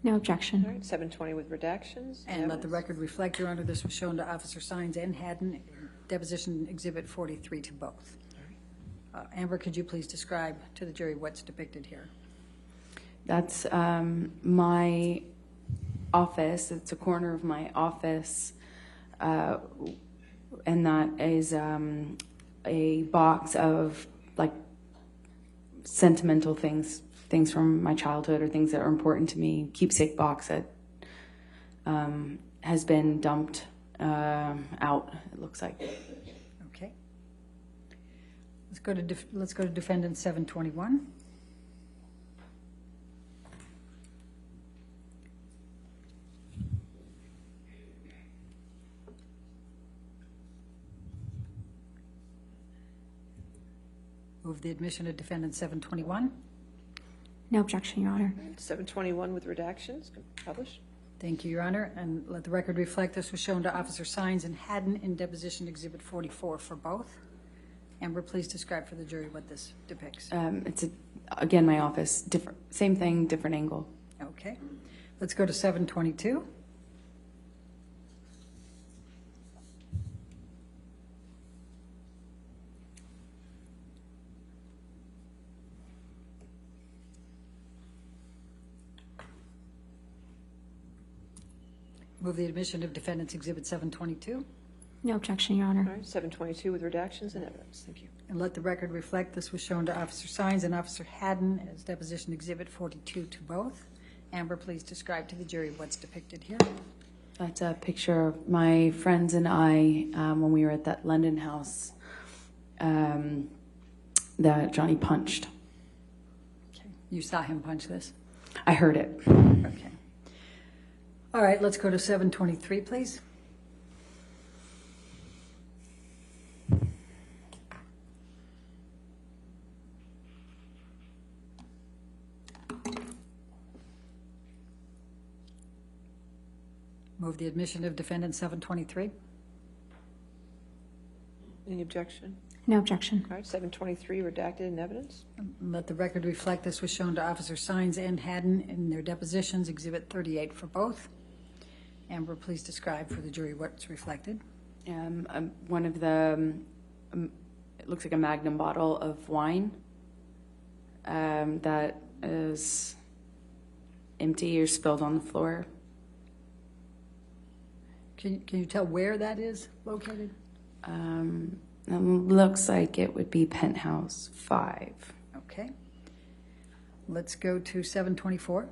No objection. All right, 720 with redactions. And let the record reflect, Your Honor, this was shown to Officer Sines and Haddon, deposition Exhibit 43 to both. Amber, could you please describe to the jury what's depicted here? That's my office. It's a corner of my office, and that is a box of like sentimental things from my childhood or things that are important to me. Keepsake box that has been dumped out. It looks like. Okay. Let's go to defendant 721. Move the admission of defendant 721. No objection, Your Honor. 721 with redactions. Published. Thank you, Your Honor. And let the record reflect this was shown to Officer Sines and Haddon in deposition Exhibit 44 for both. Amber, please describe for the jury what this depicts. It's, again, my office. Same thing, different angle. Okay. Let's go to 722. Move the admission of defendants Exhibit 722. No objection, Your Honor. All right, 722 with redactions and evidence. Thank you. And let the record reflect this was shown to Officer Sines and Officer Haddon as deposition Exhibit 42 to both. Amber, please describe to the jury what's depicted here. That's a picture of my friends and I when we were at that London house that Johnny punched. Okay. You saw him punch this? I heard it. Okay. All right, let's go to 723, please. Move the admission of defendant 723. Any objection? No objection. All right, 723 redacted in evidence. Let the record reflect this was shown to Officer Sines and Haddon in their depositions, Exhibit 38 for both. Amber, please describe for the jury what's reflected. One of the, it looks like a Magnum bottle of wine that is empty or spilled on the floor. Can you tell where that is located? It looks like it would be penthouse 5. Okay. Let's go to 724.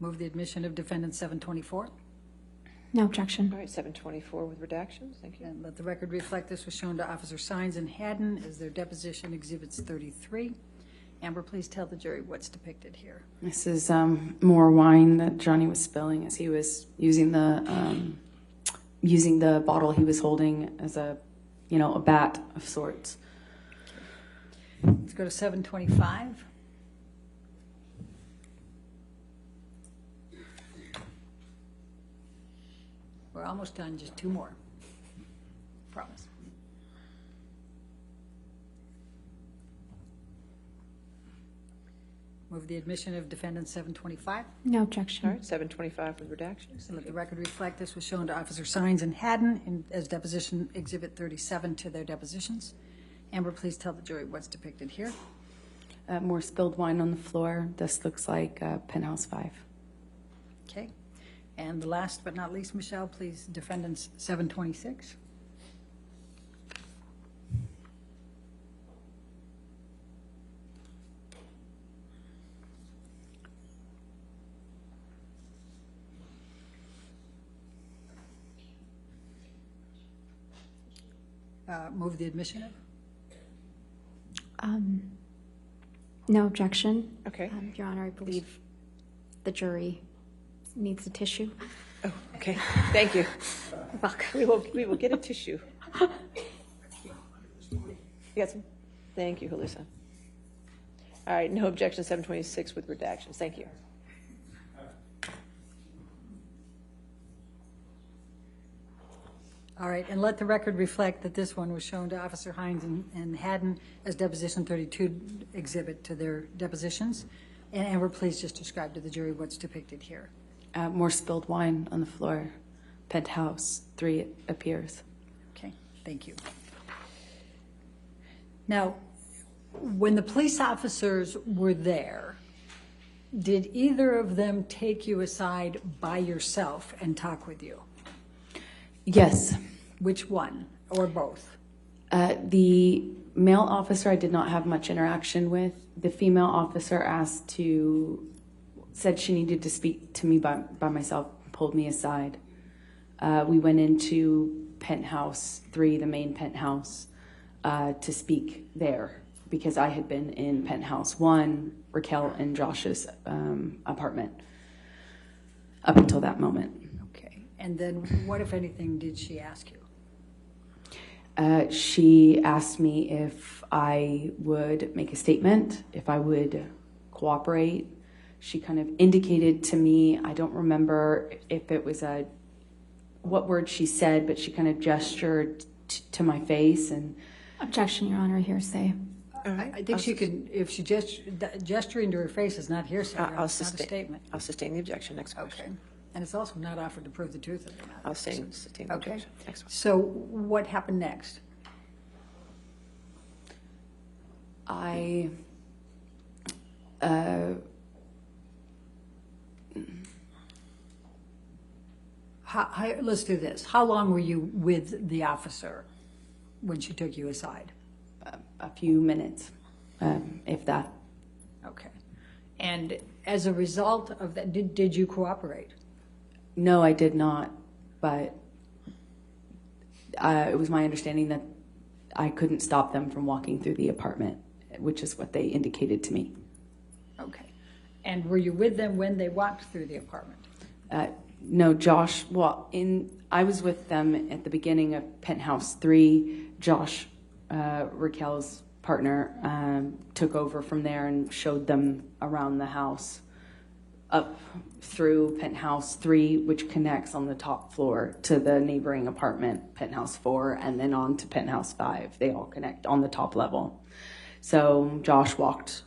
Move the admission of defendant 724. No objection. All right, 724 with redactions. Thank you. And let the record reflect this was shown to Officer Sines and Haddon as their deposition Exhibits 33. Amber, please tell the jury what's depicted here. This is more wine that Johnny was spilling as he was using the bottle he was holding as a bat of sorts. Let's go to 725. We're almost done, just 2 more. Promise. Move the admission of defendant 725. No objection. All right, 725 with redactions. And let the record reflect this was shown to Officer Sines and Haddon as deposition Exhibit 37 to their depositions. Amber, please tell the jury what's depicted here. More spilled wine on the floor. This looks like Penthouse 5. Okay. And the last but not least, Michelle, please, Defendants 726. Move the admission of? No objection. Okay. Your Honor, I believe the jury needs a tissue. Oh, okay. Thank you. You're welcome. We will get a tissue. You got some? Thank you, Halisa. All right, no objection, 726 with redactions. Thank you. All right, and let the record reflect that this one was shown to Officer Hines and Haddon as Deposition 32 exhibit to their depositions. And Amber, please just describe to the jury what's depicted here. More spilled wine on the floor. Penthouse 3 appears. Okay, thank you. Now, when the police officers were there, did either of them take you aside by yourself and talk with you? Yes. Which one, or both? The male officer I did not have much interaction with. The female officer said she needed to speak to me by myself, pulled me aside. We went into Penthouse 3, the main penthouse, to speak there because I had been in Penthouse 1, Raquel and Josh's apartment up until that moment. Okay, and then what, if anything, did she ask you? She asked me if I would make a statement, if I would cooperate. She kind of indicated to me, I don't remember if it was what word she said, but she kind of gestured to my face and... Objection, Your Honor, hearsay. I think she could, if she gesturing to her face is not hearsay, it's not a statement. I'll sustain the objection. Next question. Okay. And it's also not offered to prove the truth of the matter. I'll sustain the objection. Next one. So what happened next? Let's do this. How long were you with the officer when she took you aside? A few minutes, if that. Okay. And as a result of that, did you cooperate? No, I did not, but it was my understanding that I couldn't stop them from walking through the apartment, which is what they indicated to me. Okay. And were you with them when they walked through the apartment? No, Josh, I was with them at the beginning of Penthouse 3. Josh, Raquel's partner, took over from there and showed them around the house up through Penthouse 3, which connects on the top floor to the neighboring apartment, Penthouse 4, and then on to Penthouse 5. They all connect on the top level. So Josh walked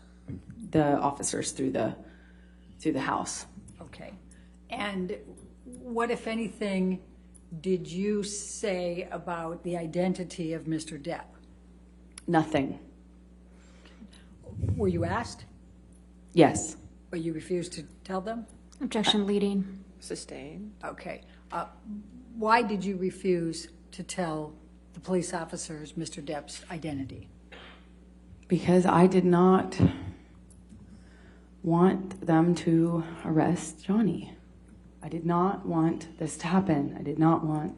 the officers through the house. Okay. And what, if anything, did you say about the identity of Mr. Depp? Nothing. Were you asked? Yes. But you refused to tell them? Objection leading. Sustain. Okay. Why did you refuse to tell the police officers Mr. Depp's identity? Because I did not want them to arrest Johnny. I did not want this to happen. I did not want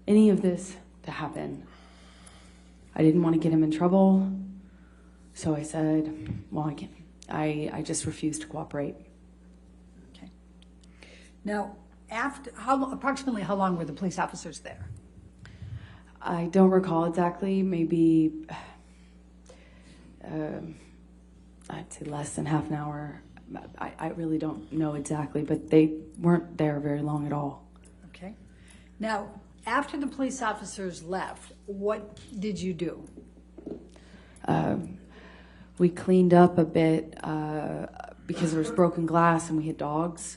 any of this to happen. I didn't want to get him in trouble. So I said, well, I just refused to cooperate. Okay. Now, approximately how long were the police officers there? I don't recall exactly. Maybe, I'd say less than half an hour. I really don't know exactly, but they weren't there very long at all. Okay. Now, after the police officers left, what did you do? We cleaned up a bit because there was broken glass and we had dogs.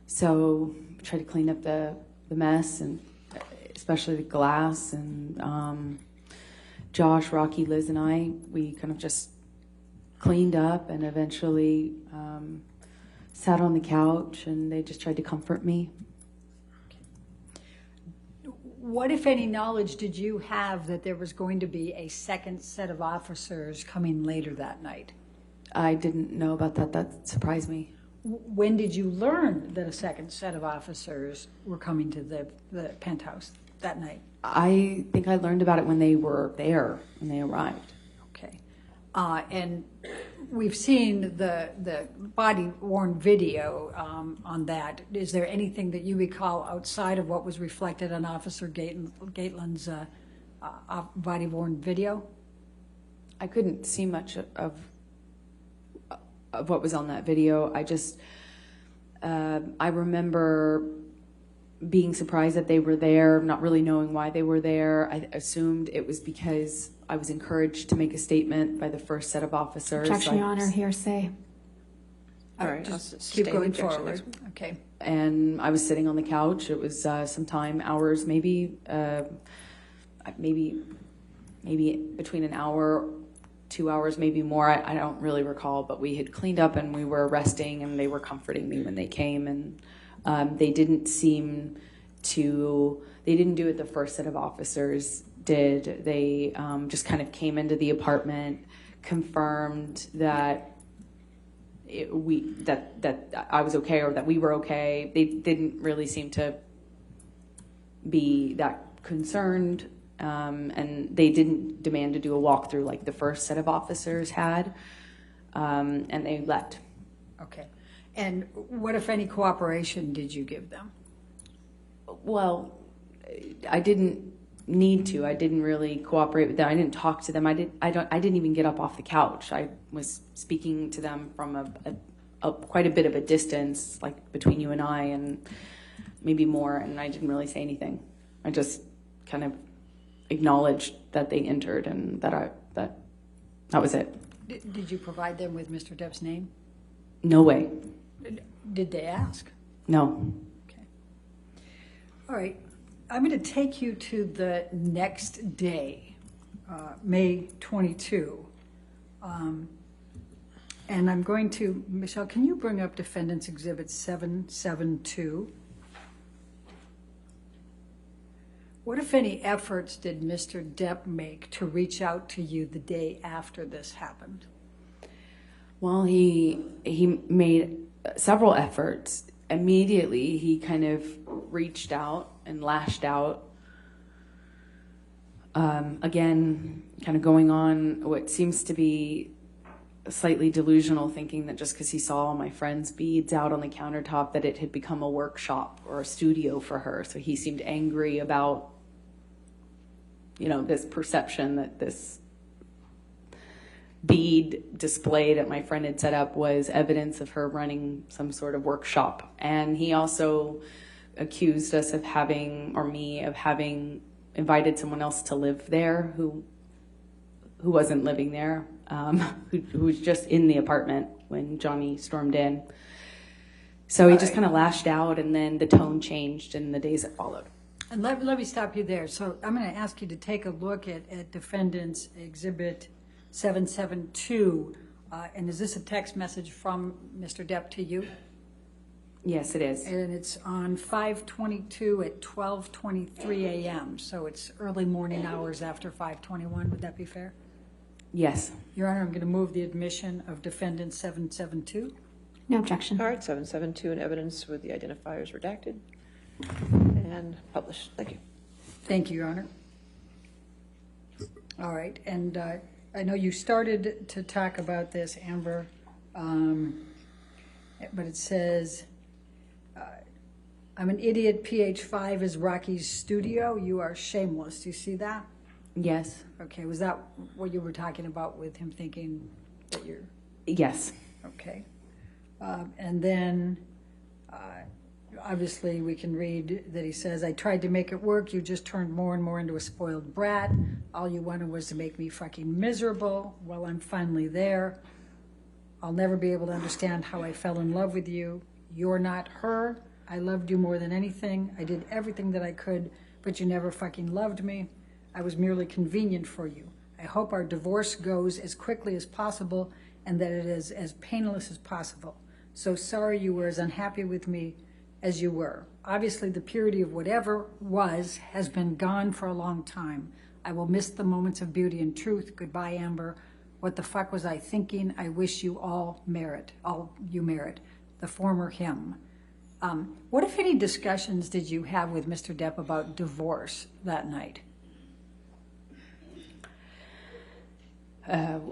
So we tried to clean up the mess, and especially the glass. And Josh, Rocky, Liz, and I, we kind of just cleaned up and eventually sat on the couch, and they just tried to comfort me. What, if any, knowledge did you have that there was going to be a second set of officers coming later that night? I didn't know about that. That surprised me. When did you learn that a second set of officers were coming to the penthouse that night? I think I learned about it when they were there, when they arrived. Okay. And we've seen the body-worn video on that. Is there anything that you recall outside of what was reflected on Officer Gatelin's body-worn video? I couldn't see much of what was on that video. I just, I remember being surprised that they were there, not really knowing why they were there. I assumed it was because I was encouraged to make a statement by the first set of officers. Objection, Your Honor, hearsay. All right, just keep going forward. Okay. And I was sitting on the couch. It was sometime hours, maybe between an hour, 2 hours, maybe more. I don't really recall, but we had cleaned up and we were resting, and they were comforting me when they came. And they didn't seem to, they didn't do what the first set of officers did. They just kind of came into the apartment, confirmed that that I was okay, or that we were okay. They didn't really seem to be that concerned, and they didn't demand to do a walkthrough like the first set of officers had, and they left. Okay. And what, if any, cooperation did you give them? Well, I didn't need to. I didn't really cooperate with them. I didn't talk to them. I didn't even get up off the couch. I was speaking to them from quite a bit of a distance, like between you and I, and maybe more. And I didn't really say anything. I just kind of acknowledged that they entered, and that was it. Did you provide them with Mr. Depp's name? No way. Did they ask? No. Okay. All right. I'm going to take you to the next day, May 22. And I'm going to, Michelle, can you bring up Defendants Exhibit 772? What, if any, efforts did Mr. Depp make to reach out to you the day after this happened? Well, he made several efforts. Immediately, he kind of reached out and lashed out. Again, kind of going on what seems to be slightly delusional, thinking that just because he saw all my friend's beads out on the countertop, that it had become a workshop or a studio for her. So he seemed angry about, this perception that this bead display that my friend had set up was evidence of her running some sort of workshop. And he also accused us of having invited someone else to live there who wasn't living there, who was just in the apartment when Johnny stormed in. So he just kind of lashed out, and then the tone changed in the days that followed. And let me stop you there. So I'm going to ask you to take a look at Defendants Exhibit 772. And is this a text message from Mr. Depp to you? Yes, it is. And it's on 5/22 at 12:23 a.m. So it's early morning hours after 5/21. Would that be fair? Yes. Your Honor, I'm going to move the admission of Defendant 772. No objection. All right, 772 and evidence with the identifiers redacted and published. Thank you. Thank you, Your Honor. All right, and I know you started to talk about this, Amber, but it says, I'm an idiot, PH5 is Rocky's studio. You are shameless. Do you see that? Yes. Okay, was that what you were talking about with him thinking that you're... Yes. Okay. And then, obviously, we can read that he says, I tried to make it work. You just turned more and more into a spoiled brat. All you wanted was to make me fucking miserable. Well, I'm finally there. I'll never be able to understand how I fell in love with you. You're not her. I loved you more than anything. I did everything that I could, but you never fucking loved me. I was merely convenient for you. I hope our divorce goes as quickly as possible and that it is as painless as possible. So sorry you were as unhappy with me as you were. Obviously, the purity of whatever was has been gone for a long time. I will miss the moments of beauty and truth. Goodbye, Amber. What the fuck was I thinking? I wish you all you merit. The former him. What, if any, discussions did you have with Mr. Depp about divorce that night?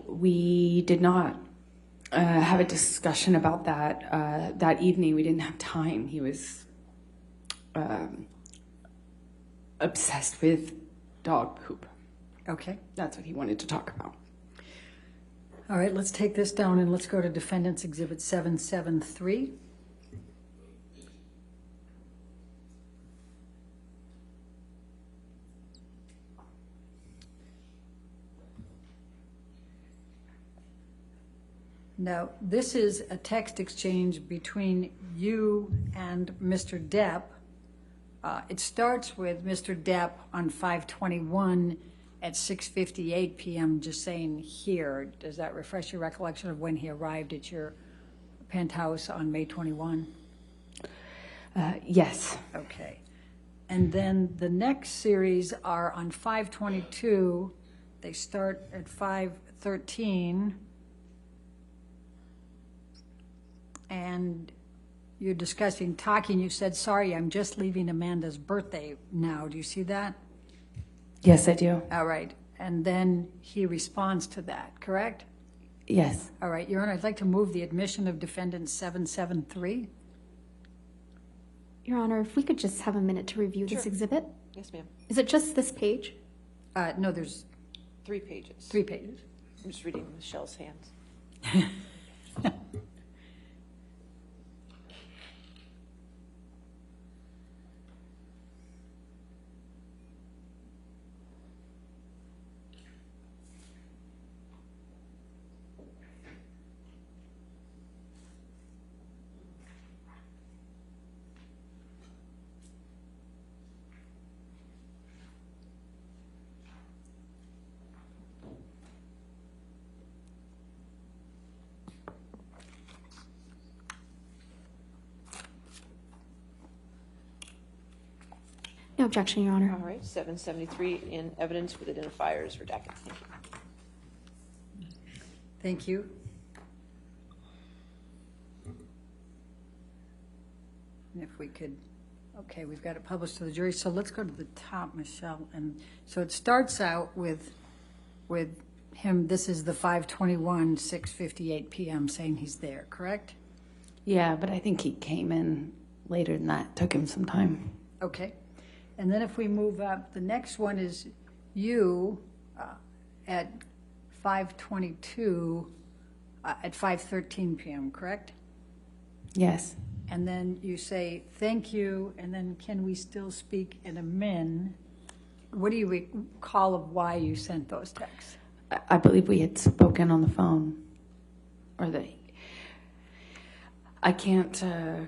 We did not have a discussion about that that evening. We didn't have time. He was obsessed with dog poop. Okay. That's what he wanted to talk about. All right, let's take this down and let's go to Defendants Exhibit 773. Now, this is a text exchange between you and Mr. Depp. It starts with Mr. Depp on 5/21 at 6:58 p.m. just saying here. Does that refresh your recollection of when he arrived at your penthouse on May 21? Yes. Okay. And then the next series are on 5/22. They start at 5:13. And you're discussing talking. You said, sorry, I'm just leaving Amanda's birthday now. Do you see that? Yes, I do. All right. And then he responds to that, correct? Yes. All right, Your Honor, I'd like to move the admission of Defendant 773. Your Honor, if we could just have a minute to review this exhibit. Yes, ma'am. Is it just this page? No, there's 3 pages. 3 pages. I'm just reading Michelle's hands. No objection, Your Honor. All right, 773 in evidence with identifiers redacted. Thank you. Thank you. And if we could, okay, we've got it published to the jury. So let's go to the top, Michelle. And so it starts out with him, this is the 5/21, 6:58 p.m. saying he's there, correct? Yeah, but I think he came in later than that. Took him some time. Okay. And then if we move up, the next one is you at 5:22 at 5:13 p.m., correct? Yes. And then you say, thank you, and then can we still speak in a min? What do you recall of why you sent those texts? I believe we had spoken on the phone. Or I can't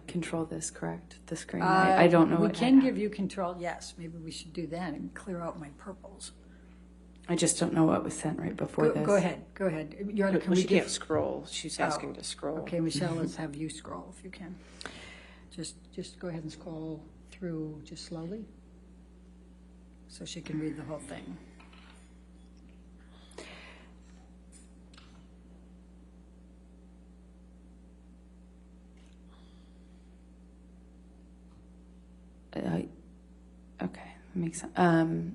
control this, correct? The screen. I don't know. We can give you control, yes. Maybe we should do that and clear out my purples. I just don't know what was sent right before this. Go ahead. Your Honor, Well, she can't scroll. She's asking to scroll. Okay, Michelle, let's have you scroll if you can. Just go ahead and scroll through just slowly so she can read the whole thing. Okay, that makes sense.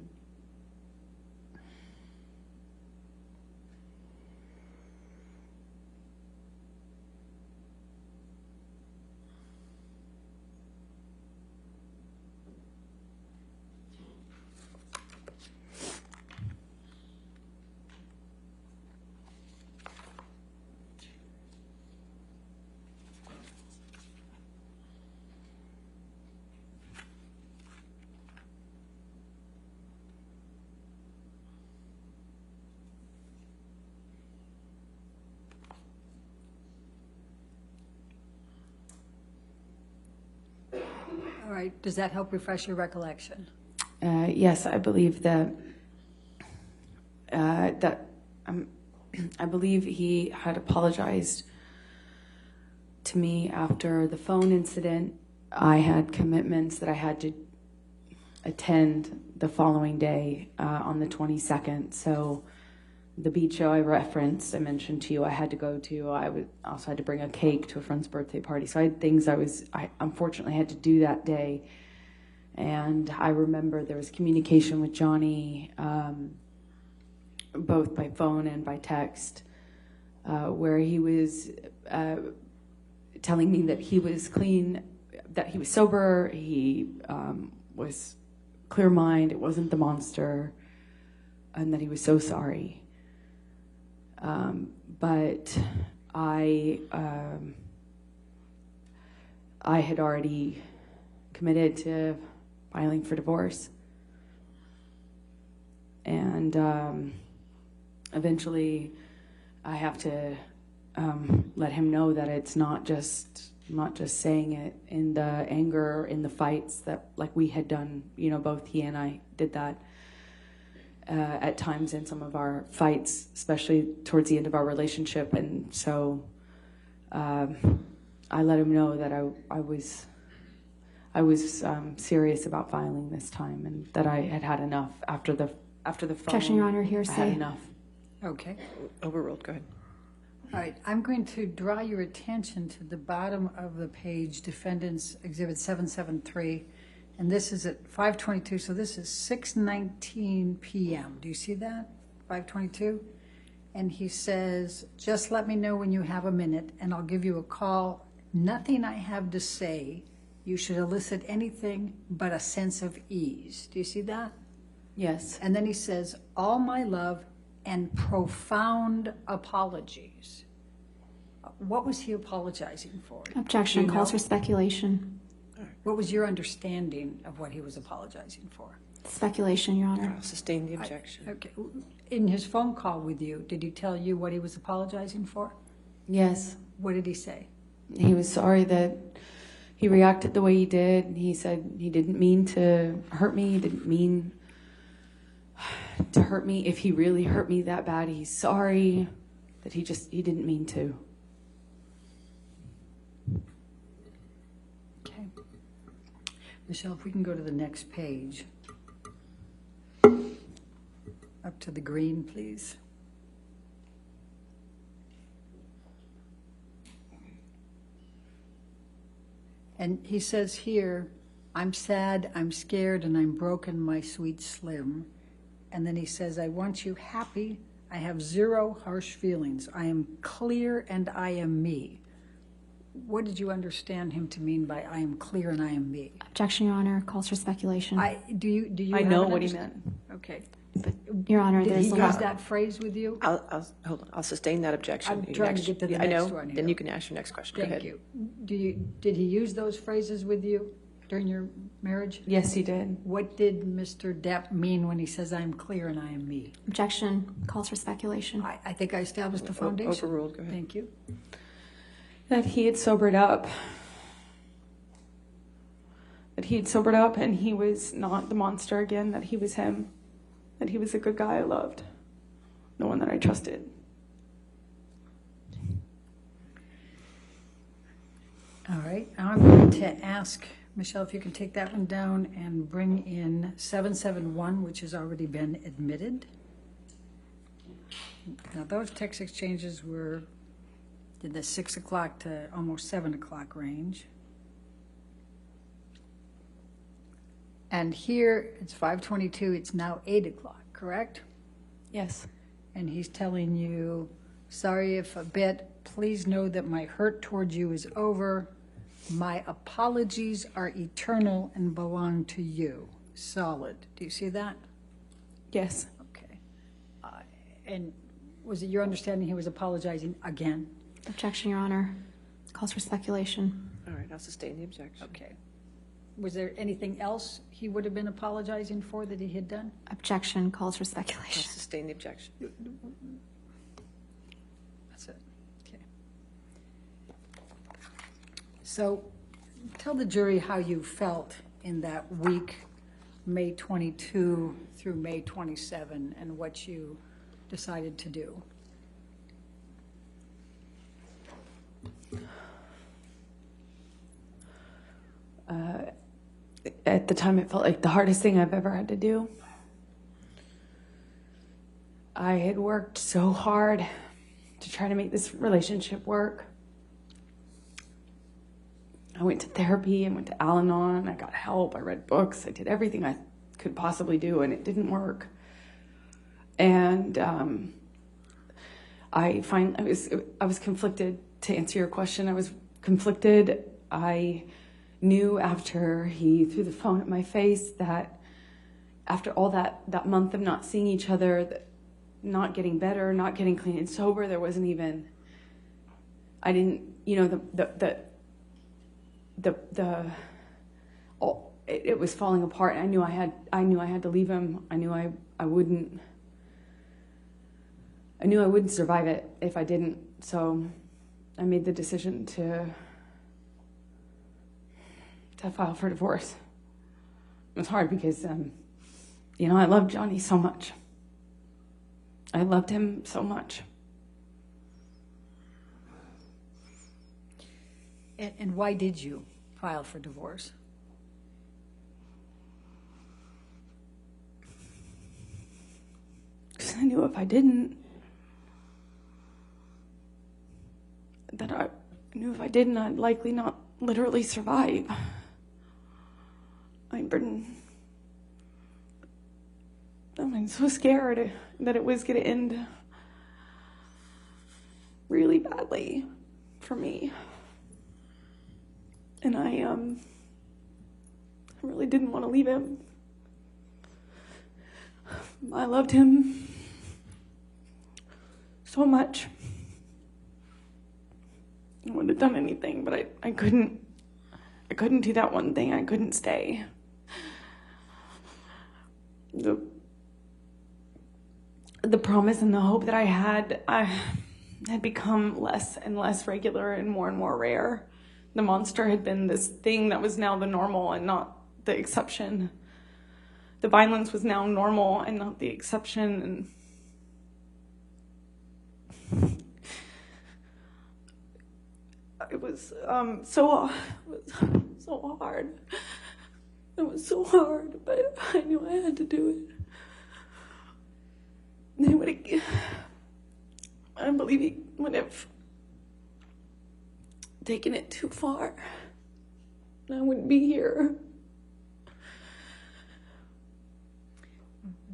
All right, does that help refresh your recollection? Yes, I believe that I believe he had apologized to me after the phone incident. I had commitments that I had to attend the following day on the 22nd. So the beach show I referenced, I mentioned to you, I had to go to. I also had to bring a cake to a friend's birthday party. So I had things I unfortunately had to do that day. And I remember there was communication with Johnny, both by phone and by text, where he was telling me that he was clean, that he was sober, he was clear mind, it wasn't the monster, and that he was so sorry. But I had already committed to filing for divorce. And eventually I have to let him know that it's not just saying it in the anger, in the fights that like we had done, you know, both he and I did that at times in some of our fights, especially towards the end of our relationship. And so I let him know that I was serious about filing this time, and that I had had enough after the phone. Objection, Your Honor, hearsay. I had enough. Okay. Overruled. Go ahead. All right, I'm going to draw your attention to the bottom of the page, Defendants Exhibit 773, and this is at 5:22, so this is 6:19 p.m. Do you see that? 5:22? And he says, just let me know when you have a minute, and I'll give you a call. Nothing I have to say. You should elicit anything but a sense of ease. Do you see that? Yes. And then he says, all my love and profound apologies. What was he apologizing for? Objection, Do you calls know? for speculation. What was your understanding of what he was apologizing for? Speculation, Your Honor. I'll sustain the objection. Okay. In his phone call with you, did he tell you what he was apologizing for? Yes. What did he say? He was sorry that he reacted the way he did. He said he didn't mean to hurt me. He didn't mean to hurt me. If he really hurt me that bad, he's sorry. That he didn't mean to. Okay. Michelle, if we can go to the next page. Up to the green, please. And he says here, I'm sad, I'm scared, and I'm broken, my sweet Slim. And then he says, I want you happy. I have zero harsh feelings. I am clear and I am me. What did you understand him to mean by I am clear and I am me? Objection, Your Honor, calls for speculation. Do you I have know an what he understand- meant. Okay. Your Honor, Did there's he a use lot. that phrase with you? I'll hold on. I'll sustain that objection. I'm You trying to next- get to the Yeah, I next know. one here. Then you can ask your next question. Go Thank ahead. you. Did he use those phrases with you during your marriage? Yes, he did. What did Mr. Depp mean when he says I'm clear and I am me? Objection, calls for speculation. I think I established the foundation. Overruled. Go ahead. Thank you. That he had sobered up. That he had sobered up and he was not the monster again, that he was him. That he was a good guy I loved. The one that I trusted. All right. Now I'm going to ask, Michelle, if you can take that one down and bring in 771, which has already been admitted. Now, those text exchanges were in the 6 o'clock to almost 7 o'clock range. And here, it's 5:22, it's now 8 o'clock, correct? Yes. And he's telling you, sorry if a bit, please know that my hurt towards you is over. My apologies are eternal and belong to you. Solid. Do you see that? Yes. Okay. And was it your understanding he was apologizing again? Objection, Your Honor, calls for speculation. All right. I'll sustain the objection. Okay. Was there anything else he would have been apologizing for that he had done? Objection, calls for I'll speculation. sustain the objection. That's it. Okay. So tell the jury how you felt in that week, May 22 through May 27, and what you decided to do? At the time, it felt like the hardest thing I've ever had to do. I had worked so hard to try to make this relationship work. I went to therapy, I went to Al-Anon, I got help, I read books, I did everything I could possibly do, and it didn't work. And I was conflicted. To answer your question, I was conflicted. I knew after he threw the phone at my face that after all that month of not seeing each other, not getting better, not getting clean and sober, there wasn't even, I didn't, you know, it was falling apart. And I knew I had to leave him. I knew I wouldn't survive it if I didn't. So I made the decision to file for divorce. It was hard because, you know, I loved Johnny so much. I loved him so much. And why did you file for divorce? Because I knew if I didn't, I'd likely not literally survive. I'm so scared that it was going to end really badly for me. And I really didn't want to leave him. I loved him so much. I would have done anything, but I couldn't do that one thing. I couldn't stay. The promise and the hope that I had become less and less regular and more rare. The monster had been this thing that was now the normal and not the exception. The violence was now normal and not the exception. And it was so hard. It was so hard, but I knew I had to do it. I believe he would have taken it too far. I wouldn't be here.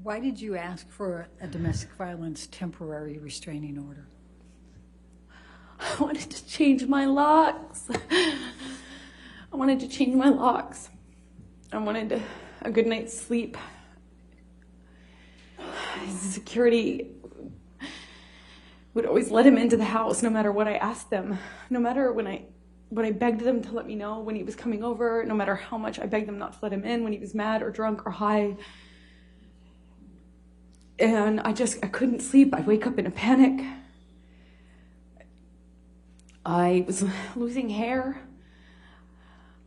Why did you ask for a domestic violence temporary restraining order? I wanted to change my locks. I wanted a good night's sleep. Security would always let him into the house no matter what I asked them. No matter when I begged them to let me know when he was coming over, no matter how much I begged them not to let him in when he was mad or drunk or high. And I couldn't sleep. I'd wake up in a panic. I was losing hair.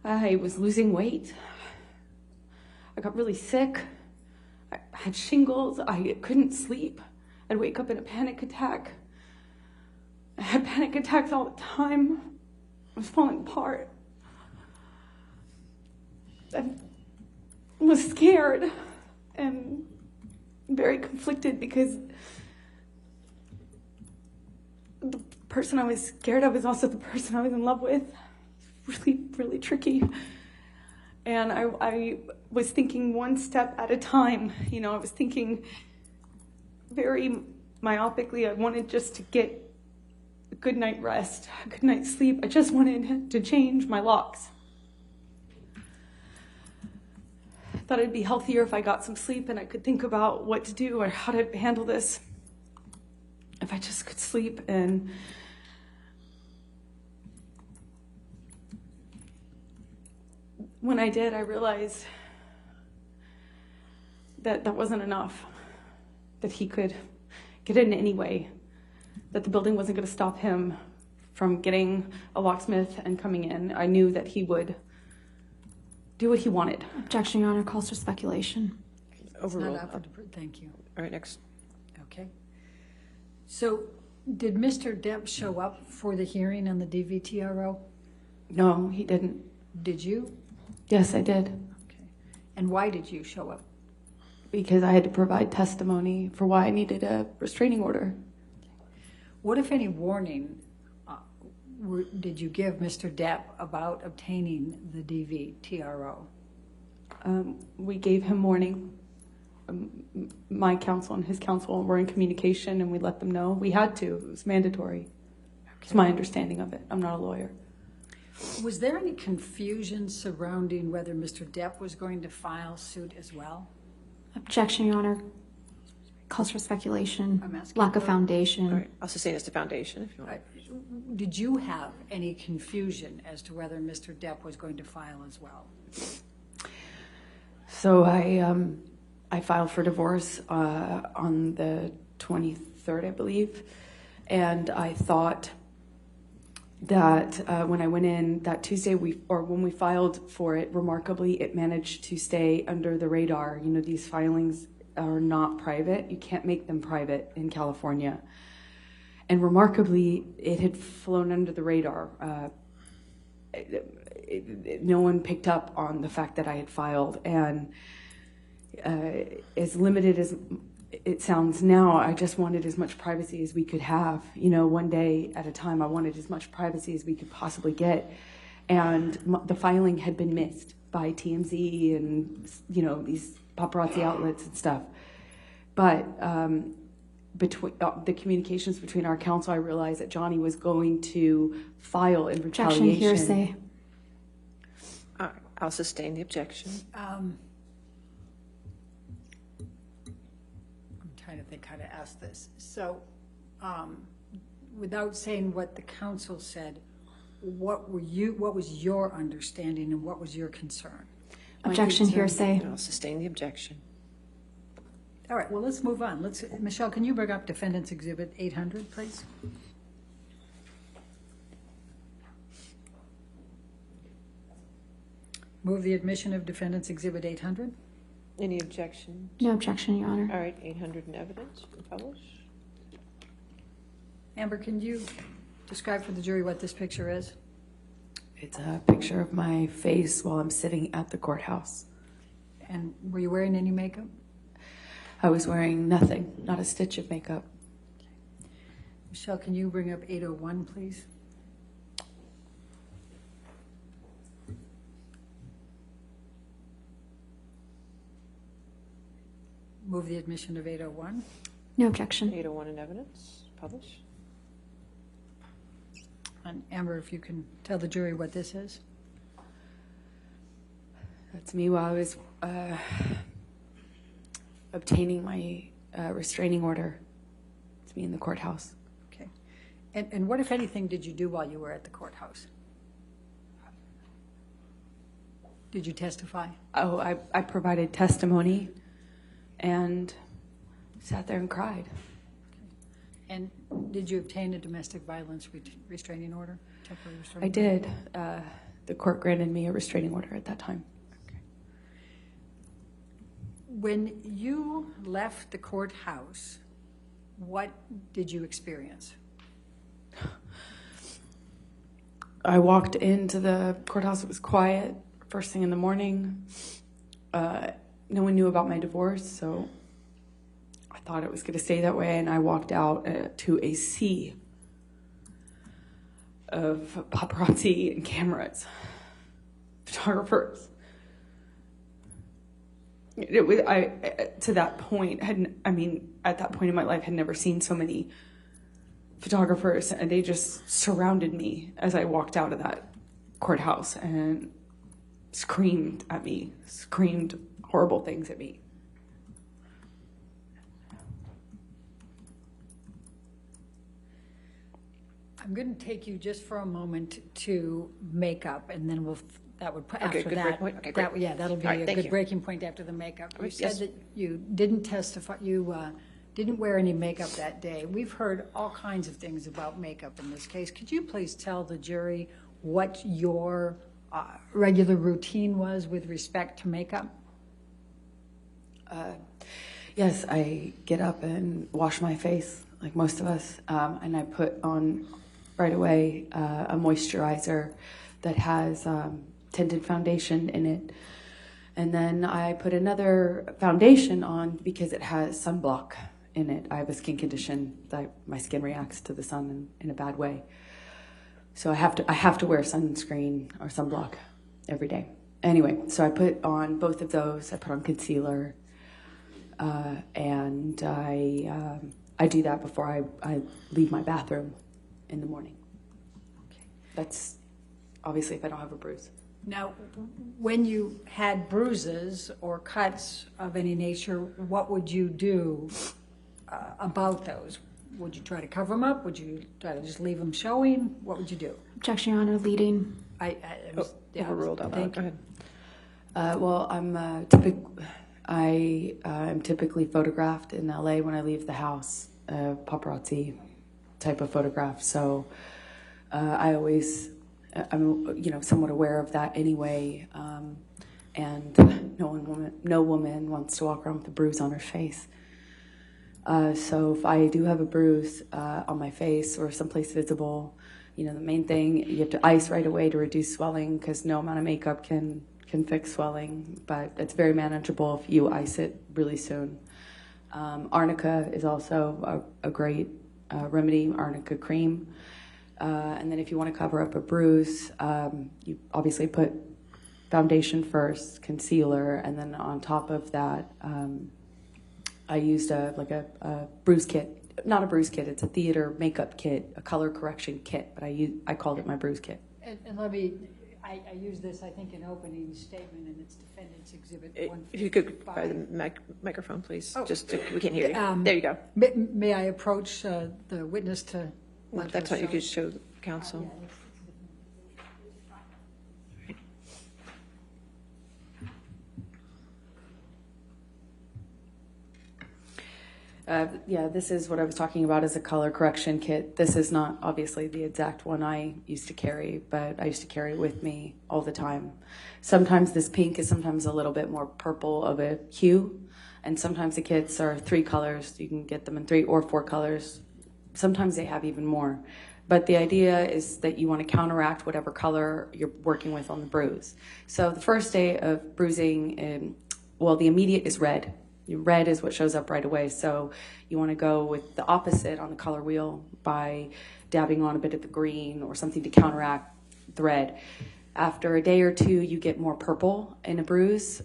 I was losing weight. I got really sick. I had shingles. I couldn't sleep. I'd wake up in a panic attack. I had panic attacks all the time. I was falling apart. I was scared and very conflicted because the person I was scared of is also the person I was in love with. Really, really tricky. And I was thinking one step at a time. You know, I was thinking very myopically. I wanted just to get a good night rest, a good night's sleep. I just wanted to change my locks. I thought it'd be healthier if I got some sleep and I could think about what to do or how to handle this. If I just could sleep. And when I did, I realized that that wasn't enough, that he could get in anyway, that the building wasn't going to stop him from getting a locksmith and coming in. I knew that he would do what he wanted. Objection, Your Honor, calls for speculation. Overruled. Thank you. All right, next. Okay. So did Mr. Depp show up for the hearing on the DVTRO? No, he didn't. Did you? Yes, I did. Okay. And why did you show up? Because I had to provide testimony for why I needed a restraining order. What, if any, warning did you give Mr. Depp about obtaining the DVTRO? We gave him warning. My counsel and his counsel were in communication, and we let them know. We had to. It was mandatory. It's my understanding of it. I'm not a lawyer. Was there any confusion surrounding whether Mr. Depp was going to file suit as well? Objection, Your Honor. Calls for speculation, I'm asking lack of for- foundation. All right, I'll sustain as to foundation if you want. Did you have any confusion as to whether Mr. Depp was going to file as well? So I filed for divorce on the 23rd, I believe, and I thought that when I went in that Tuesday, when we filed for it, remarkably, it managed to stay under the radar. You know, these filings are not private. You can't make them private in California. And remarkably, it had flown under the radar. No one picked up on the fact that I had filed. And as limited as it sounds now, I just wanted as much privacy as we could have. You know, one day at a time, I wanted as much privacy as we could possibly get. And the filing had been missed by TMZ and, you know, these paparazzi outlets and stuff. But between the communications between our counsel, I realized that Johnny was going to file in retaliation. Objection, hearsay. All right, I'll sustain the objection. I'm trying to think how to ask this. So, without saying what the counsel said, what was your understanding and what was your concern? Objection, hearsay. I'll sustain the objection. All right, well, let's move on. Michelle, can you bring up Defendants Exhibit 800, please? Move the admission of Defendants Exhibit 800. Any objection? No objection, Your Honor. All right, 800 in evidence. Publish. Amber, can you describe for the jury what this picture is? It's a picture of my face while I'm sitting at the courthouse. And were you wearing any makeup? I was wearing nothing, not a stitch of makeup. Michelle, can you bring up 801, please? Move the admission of 801. No objection. 801 in evidence. Publish. And Amber, if you can tell the jury what this is. That's me while I was obtaining my restraining order. It's me in the courthouse. Okay. And what, if anything, did you do while you were at the courthouse? Did you testify? Oh, I provided testimony and sat there and cried. And did you obtain a domestic violence restraining order? Temporary restraining I order? did. The court granted me a restraining order at that time. Okay. When you left the courthouse, what did you experience? I walked into the courthouse. It was quiet. First thing in the morning. No one knew about my divorce, so I thought it was going to stay that way, and I walked out to a sea of paparazzi and cameras, photographers. It was to that point at that point in my life, had never seen so many photographers, and they just surrounded me as I walked out of that courthouse and screamed at me, screamed horrible things at me. I'm going to take you just for a moment to makeup, and then that would put after good that. break point. Okay, great. That'll be All right, a thank good you. breaking point after the makeup. You right, said yes. that you didn't testify. You didn't wear any makeup that day. We've heard all kinds of things about makeup in this case. Could you please tell the jury what your regular routine was with respect to makeup? Yes, I get up and wash my face like most of us, and I put on right away a moisturizer that has tinted foundation in it. And then I put another foundation on because it has sunblock in it. I have a skin condition that my skin reacts to the sun in a bad way. So I have to wear sunscreen or sunblock every day. Anyway, so I put on both of those. I put on concealer, and I do that before I leave my bathroom in the morning. Okay. That's obviously if I don't have a bruise. Now, when you had bruises or cuts of any nature, what would you do about those? Would you try to cover them up? Would you try to just leave them showing? What would you do? Objection, Your Honor, leading. Overruled out loud. Go ahead. Well, I'm typically photographed in LA when I leave the house, paparazzi type of photograph. So I'm somewhat aware of that anyway. And no woman wants to walk around with a bruise on her face. So if I do have a bruise on my face or someplace visible, the main thing, you have to ice right away to reduce swelling because no amount of makeup can fix swelling, but it's very manageable if you ice it really soon. Arnica is also a great remedy, arnica cream. And then if you want to cover up a bruise, you obviously put foundation first, concealer, and then on top of that, I used a bruise kit. Not a bruise kit, it's a theater makeup kit, a color correction kit, but I called it my bruise kit. And let me, I use this, I think, in opening statement, and it's Defendants Exhibit 155. If you could by the microphone, please. We can't hear you. There you go. May I approach the witness to let That's her what you show? could show the counsel. This is what I was talking about as a color correction kit. This is not obviously the exact one I used to carry, but I used to carry it with me all the time. Sometimes this pink is sometimes a little bit more purple of a hue, and sometimes the kits are 3 colors. You can get them in 3 or 4 colors. Sometimes they have even more. But the idea is that you want to counteract whatever color you're working with on the bruise. So the first day of bruising, the immediate is red. Red is what shows up right away. So you want to go with the opposite on the color wheel by dabbing on a bit of the green or something to counteract the red. After a day or 2, you get more purple in a bruise.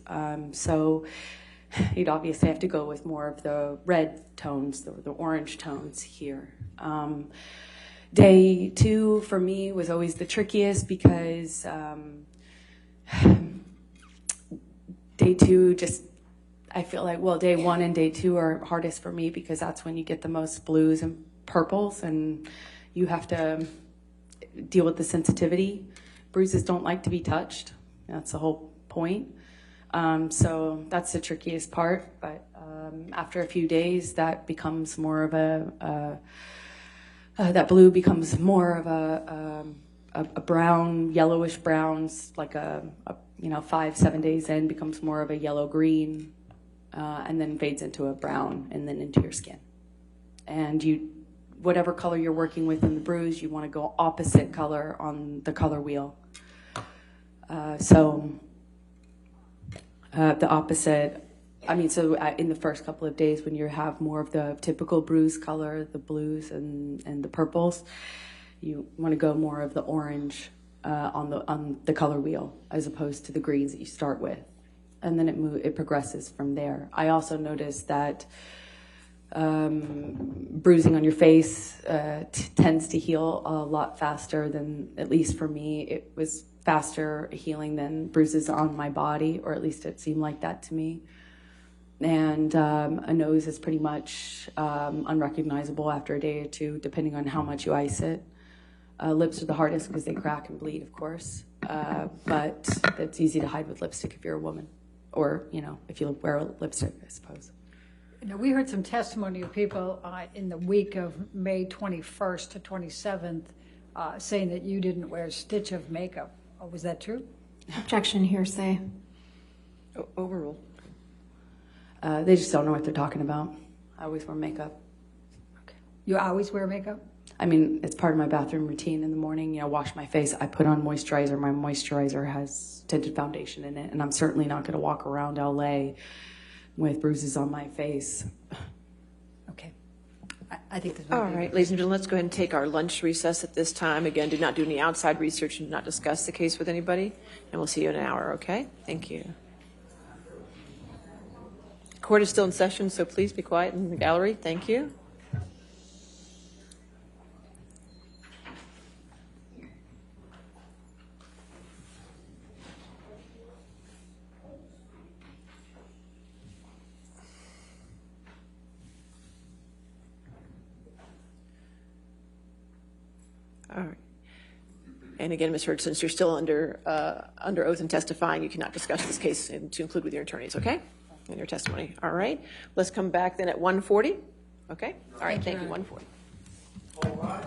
So you'd obviously have to go with more of the red tones, the orange tones here. Day 2 for me was always the trickiest because day 2 I feel like, day 1 and day 2 are hardest for me because that's when you get the most blues and purples and you have to deal with the sensitivity. Bruises don't like to be touched. That's the whole point. So that's the trickiest part. But after a few days, that becomes more of that blue becomes more of a brown, yellowish browns, like 5-7 days in, becomes more of a yellow-green. And then fades into a brown and then into your skin. And whatever color you're working with in the bruise, you want to go opposite color on the color wheel. The opposite, in the first couple of days when you have more of the typical bruise color, the blues and the purples, you want to go more of the orange on the color wheel as opposed to the greens that you start with. And then it progresses from there. I also noticed that bruising on your face tends to heal a lot faster than, at least for me, it was faster healing than bruises on my body, or at least it seemed like that to me. And a nose is pretty much unrecognizable after a day or 2, depending on how much you ice it. Lips are the hardest because they crack and bleed, of course. But it's easy to hide with lipstick if you're a woman. Or, if you wear a lipstick, I suppose. Now, we heard some testimony of people in the week of May 21st to 27th saying that you didn't wear a stitch of makeup. Oh, was that true? Objection, hearsay. Overruled. They just don't know what they're talking about. I always wear makeup. Okay. You always wear makeup? I mean, it's part of my bathroom routine in the morning. Wash my face. I put on moisturizer. My moisturizer has tinted foundation in it, and I'm certainly not going to walk around LA with bruises on my face. Okay. I think this All right, ladies and gentlemen, let's go ahead and take our lunch recess at this time. Again, do not do any outside research and do not discuss the case with anybody. And we'll see you in an hour, okay? Thank you. Court is still in session, so please be quiet in the gallery. Thank you. All right. And again, Ms. Hurd, since you're still under oath and testifying, you cannot discuss this case to include with your attorneys, okay? In your testimony. All right. Let's come back then at 1:40. Okay? All right, thank you. 1:40. All rise.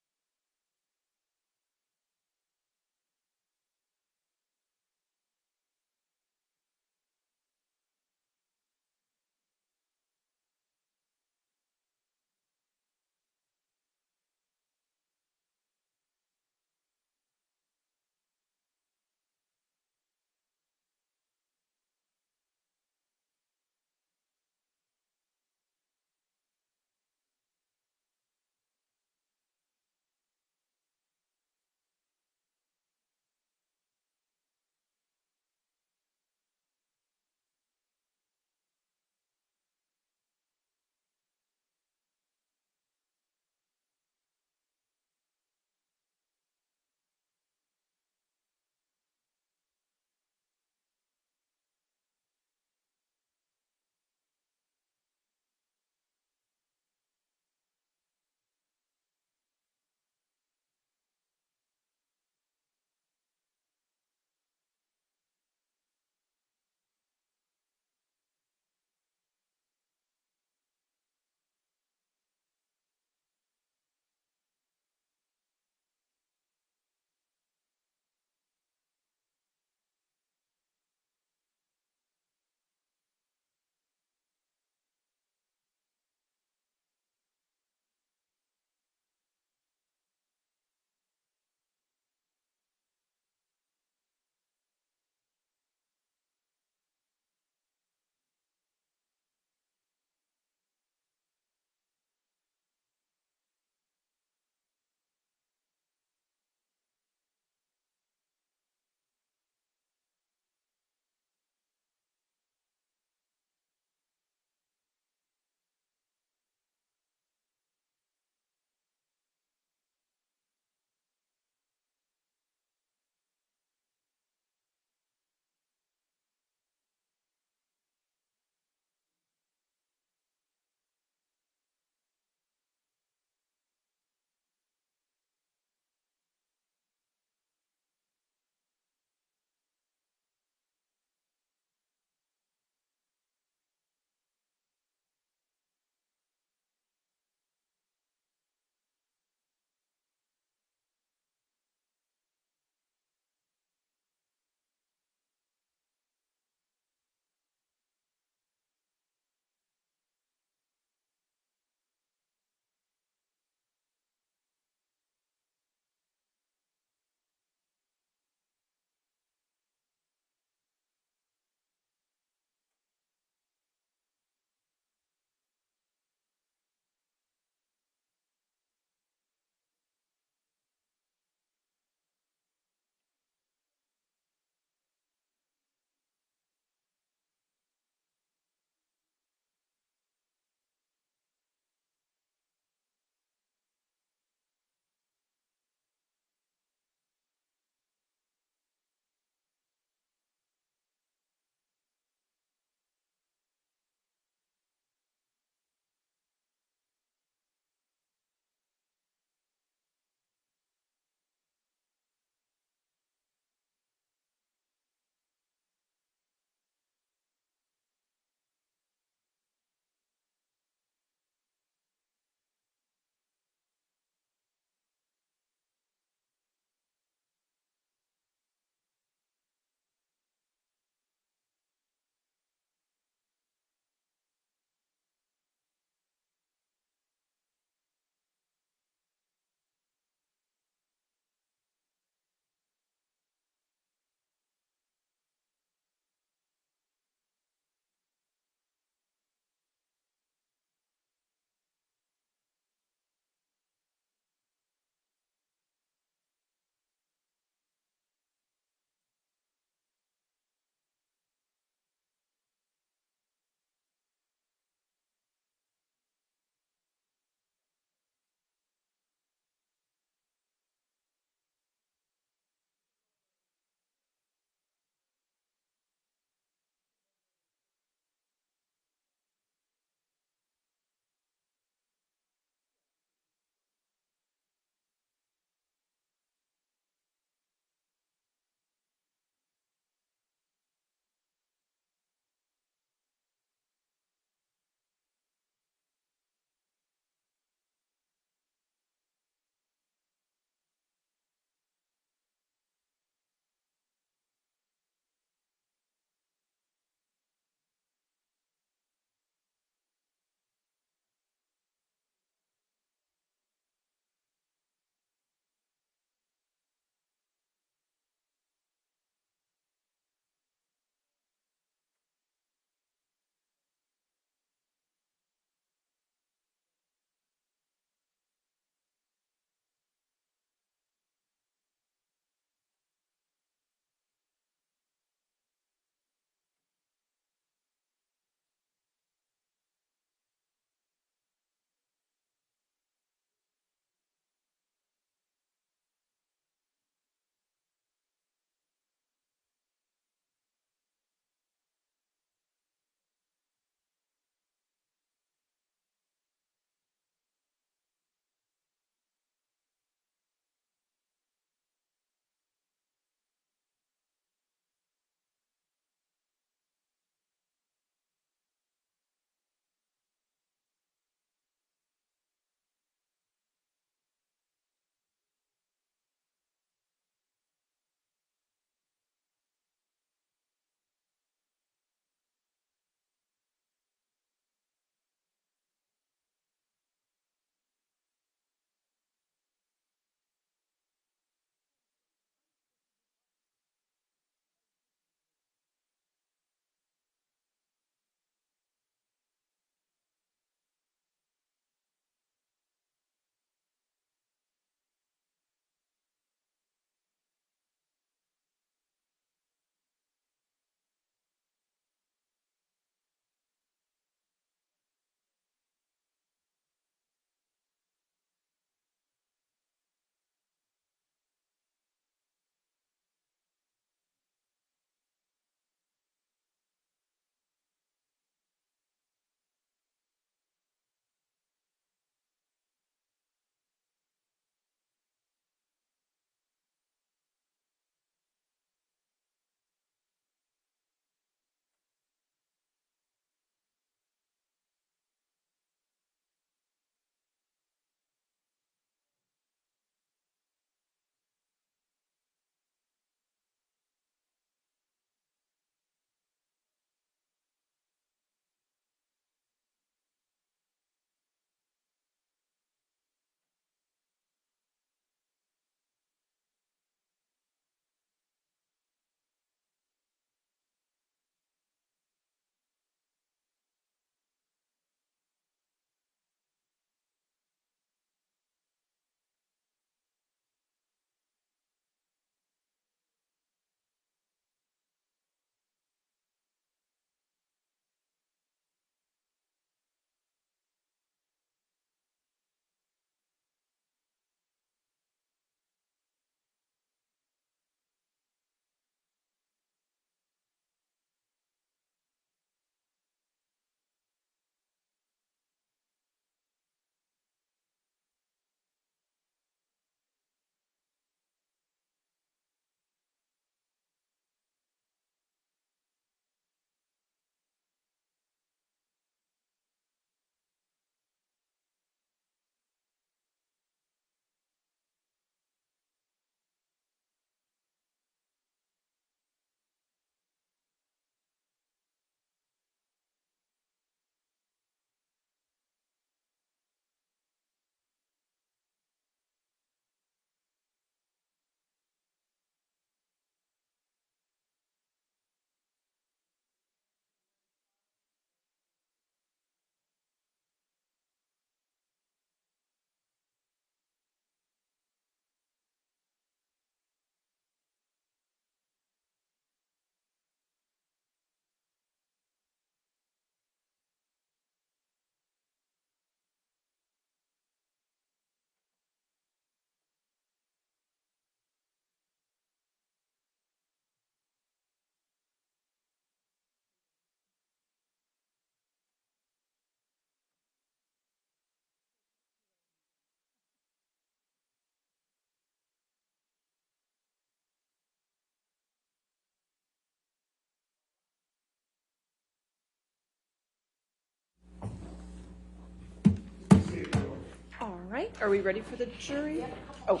right, are we ready for the jury? Oh,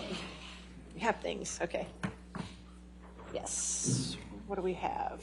we have things, okay. Yes, what do we have?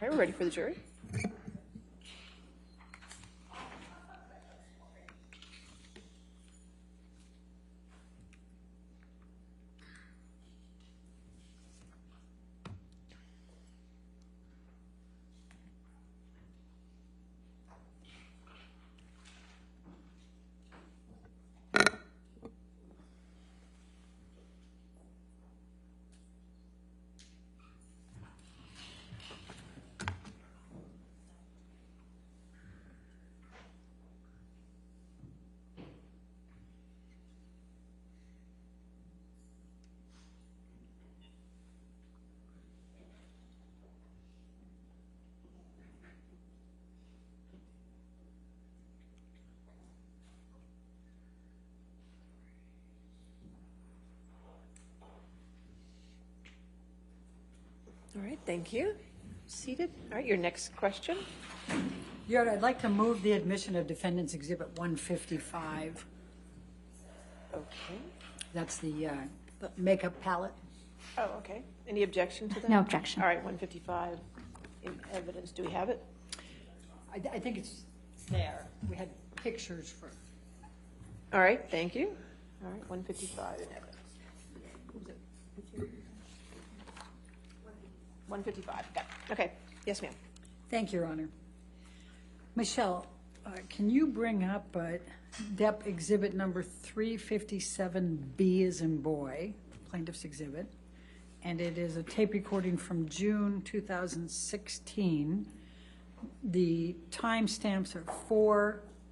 All right, we're ready for the jury. All right, thank you. Seated. All right, your next question. Your Honor, I'd like to move the admission of Defendants Exhibit 155. Okay. That's the makeup palette. Oh, okay. Any objection to that? No objection. All right, 155 in evidence. Do we have it? I think it's there. We had pictures for. All right, thank you. All right, 155 in evidence. 155, got it. Okay, yes, ma'am. Thank you, Your Honor. Michelle, can you bring up Depp Exhibit number 357B as in boy, plaintiff's exhibit, and it is a tape recording from June 2016. The timestamps are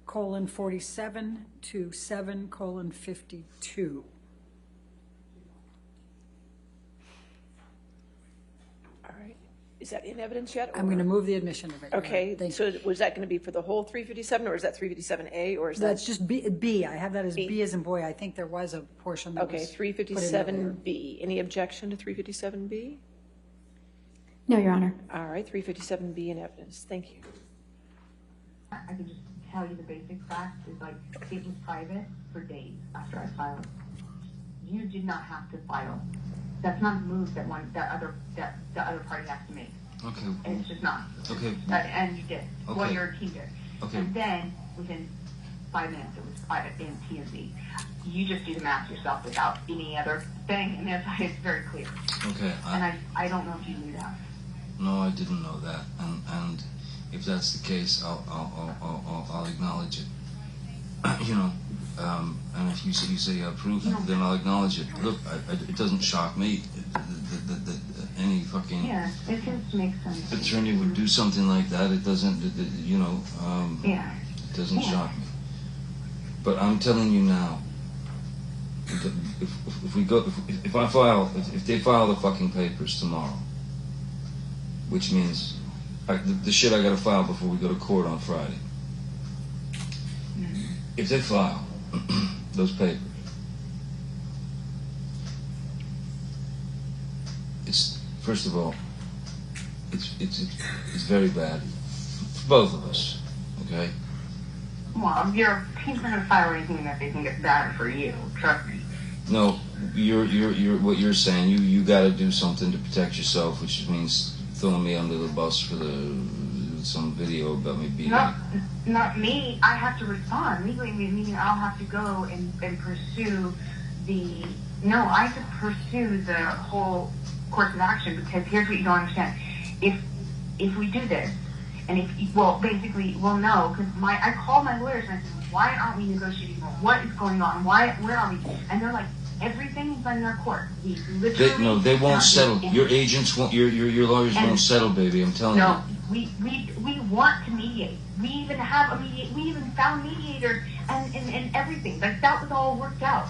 4:47 to 7:52. All right. Is that in evidence yet? I'm going to move the admission of it. Okay, Thank so was that going to be for the whole 357, or is that 357A, or is that? That's just B. I have that as B as in boy. I think there was a portion that Okay, was put in there. 357B. Any objection to 357B? No, Your Honor. All right, 357B in evidence. Thank you. I can just tell you the basic facts is like it was private for days after I filed. You did not have to file. That's not a move that the other party has to make. Okay. And it's just not. Okay. And you did. Okay. Well, your team did. Okay. And then within 5 minutes, it was in T&Z. You just do the math yourself without any other thing, and it's very clear. Okay. And I don't know if you knew that. No, I didn't know that, and if that's the case, I'll acknowledge it. You know, and if you say you have proof, then I'll acknowledge it. Look, it doesn't shock me that any fucking Yeah, it just makes sense. attorney would do something like that. It doesn't, you know, Yeah. it doesn't shock me. But I'm telling you now, if they file the fucking papers tomorrow, which means the shit I gotta file before we go to court on Friday. If they file those papers, it's, first of all, it's very bad for both of us, okay? Well, your team's not gonna file anything that they think is bad for you. Trust me. No, you're what you're saying. You got to do something to protect yourself, which means throwing me under the bus for some video about me beating. Not me. I have to respond legally, meaning I'll have to go and pursue the. No, I have to pursue the whole course of action, because here's what you don't understand. If we do this, and basically, no, because I called my lawyers and I said, why aren't we negotiating more? What is going on? Where are we? And they're like, everything is in their court. We literally. They won't settle. Your agents won't. Your lawyers won't settle, baby. I'm telling you. No, we want to mediate. We even have we even found mediators and everything. Like, that was all worked out.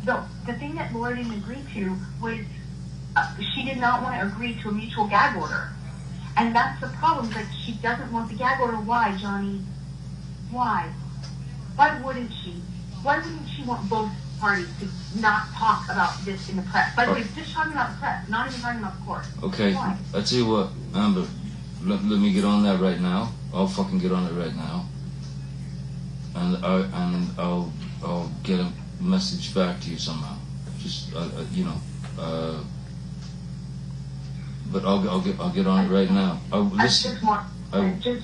The thing that Laura didn't agree to was she did not want to agree to a mutual gag order. And that's the problem. Like, she doesn't want the gag order. Why, Johnny? Why? Why wouldn't she? Why wouldn't she want both parties to not talk about this in the press? By the way, just talking about the press, not even talking about the court. Okay, Why? I'll tell you what, Amber, let me get on that right now. I'll fucking get on it right now. And I'll get a message back to you somehow. Just, but I'll get on it right now. I just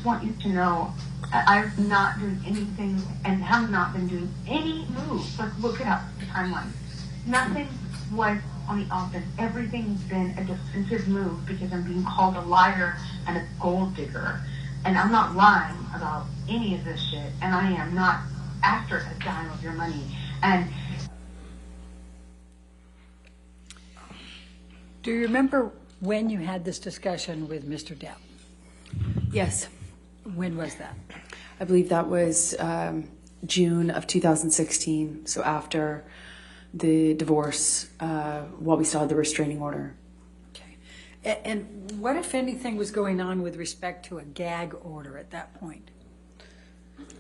want you to know, I've not done anything and have not been doing any moves. Like, look it up, the timeline. Nothing was on the offense. Everything's been a defensive move because I'm being called a liar and a gold digger. And I'm not lying about any of this shit. And I am not after a dime of your money. And Do you remember when you had this discussion with Mr. Depp? Yes. When was that? I believe that was June of 2016, so after the divorce, while we still had the restraining order. Okay. And what, if anything, was going on with respect to a gag order at that point?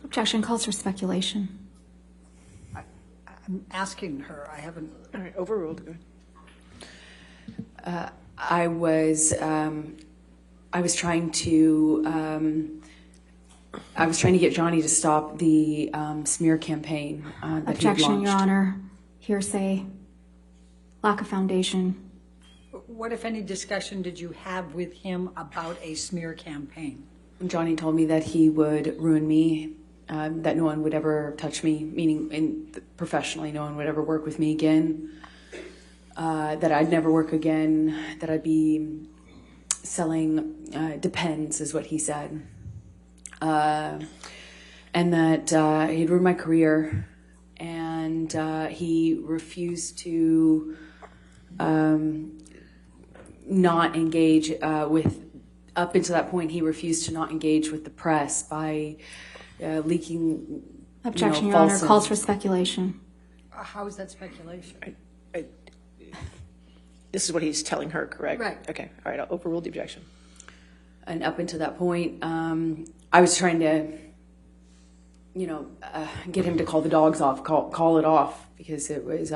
Objection calls for speculation. I'm asking her. I haven't. All right, overruled. Good. I was trying to get Johnny to stop the smear campaign that Objection, he Your launched. Honor. Hearsay. Lack of foundation. What, if any, discussion did you have with him about a smear campaign? Johnny told me that he would ruin me, that no one would ever touch me, meaning professionally, no one would ever work with me again, that I'd never work again, that I'd be selling Depends, is what he said, and that he'd ruined my career, and he refused to not engage with, up until that point, he refused to not engage with the press by leaking. Objection, Your Honor. Calls for speculation. How is that speculation? This is what he's telling her, correct? Right. Okay. All right. I'll overrule the objection. And up until that point, I was trying to, get him to call the dogs off, call it off, because it was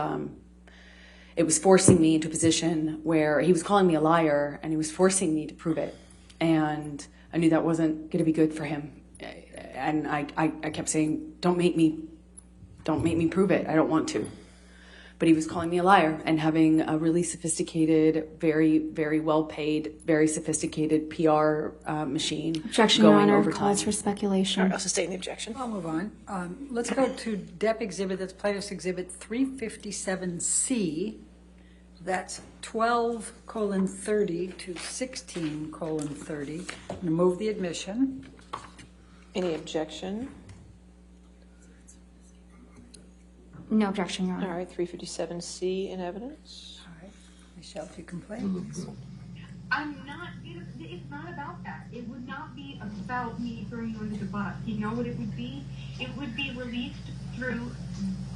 forcing me into a position where he was calling me a liar and he was forcing me to prove it. And I knew that wasn't going to be good for him. And I kept saying, don't make me prove it. I don't want to. But he was calling me a liar and having a really sophisticated, very, very well-paid, very sophisticated PR machine. Objection, going Your Honor. overtime. Calls for speculation. All right, I'll sustain the objection. I'll move on. Let's go to Depp Exhibit, that's Plaintiff's Exhibit 357C. That's 12:30 to 16:30. I'm going to move the admission. Any objection? No objection, Your Honor. All right, 357C in evidence. All right. Michelle, if you complain. I'm not, it's not about that. It would not be about me throwing you under the bus. You know what it would be? It would be released through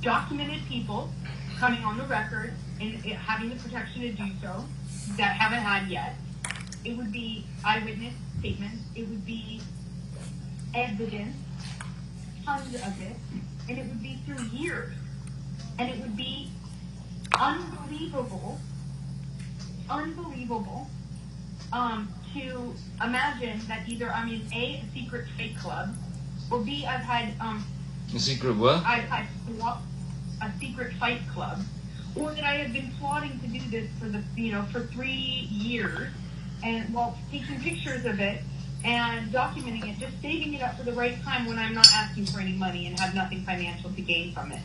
documented people coming on the record and having the protection to do so that haven't had yet. It would be eyewitness statements. It would be evidence, tons of it, and it would be through years. And it would be unbelievable to imagine that either I'm in A, secret fight club, or B, I've had A secret what? I've had a secret fight club, or that I have been plotting to do this for 3 years, and while taking pictures of it and documenting it, just saving it up for the right time when I'm not asking for any money and have nothing financial to gain from it.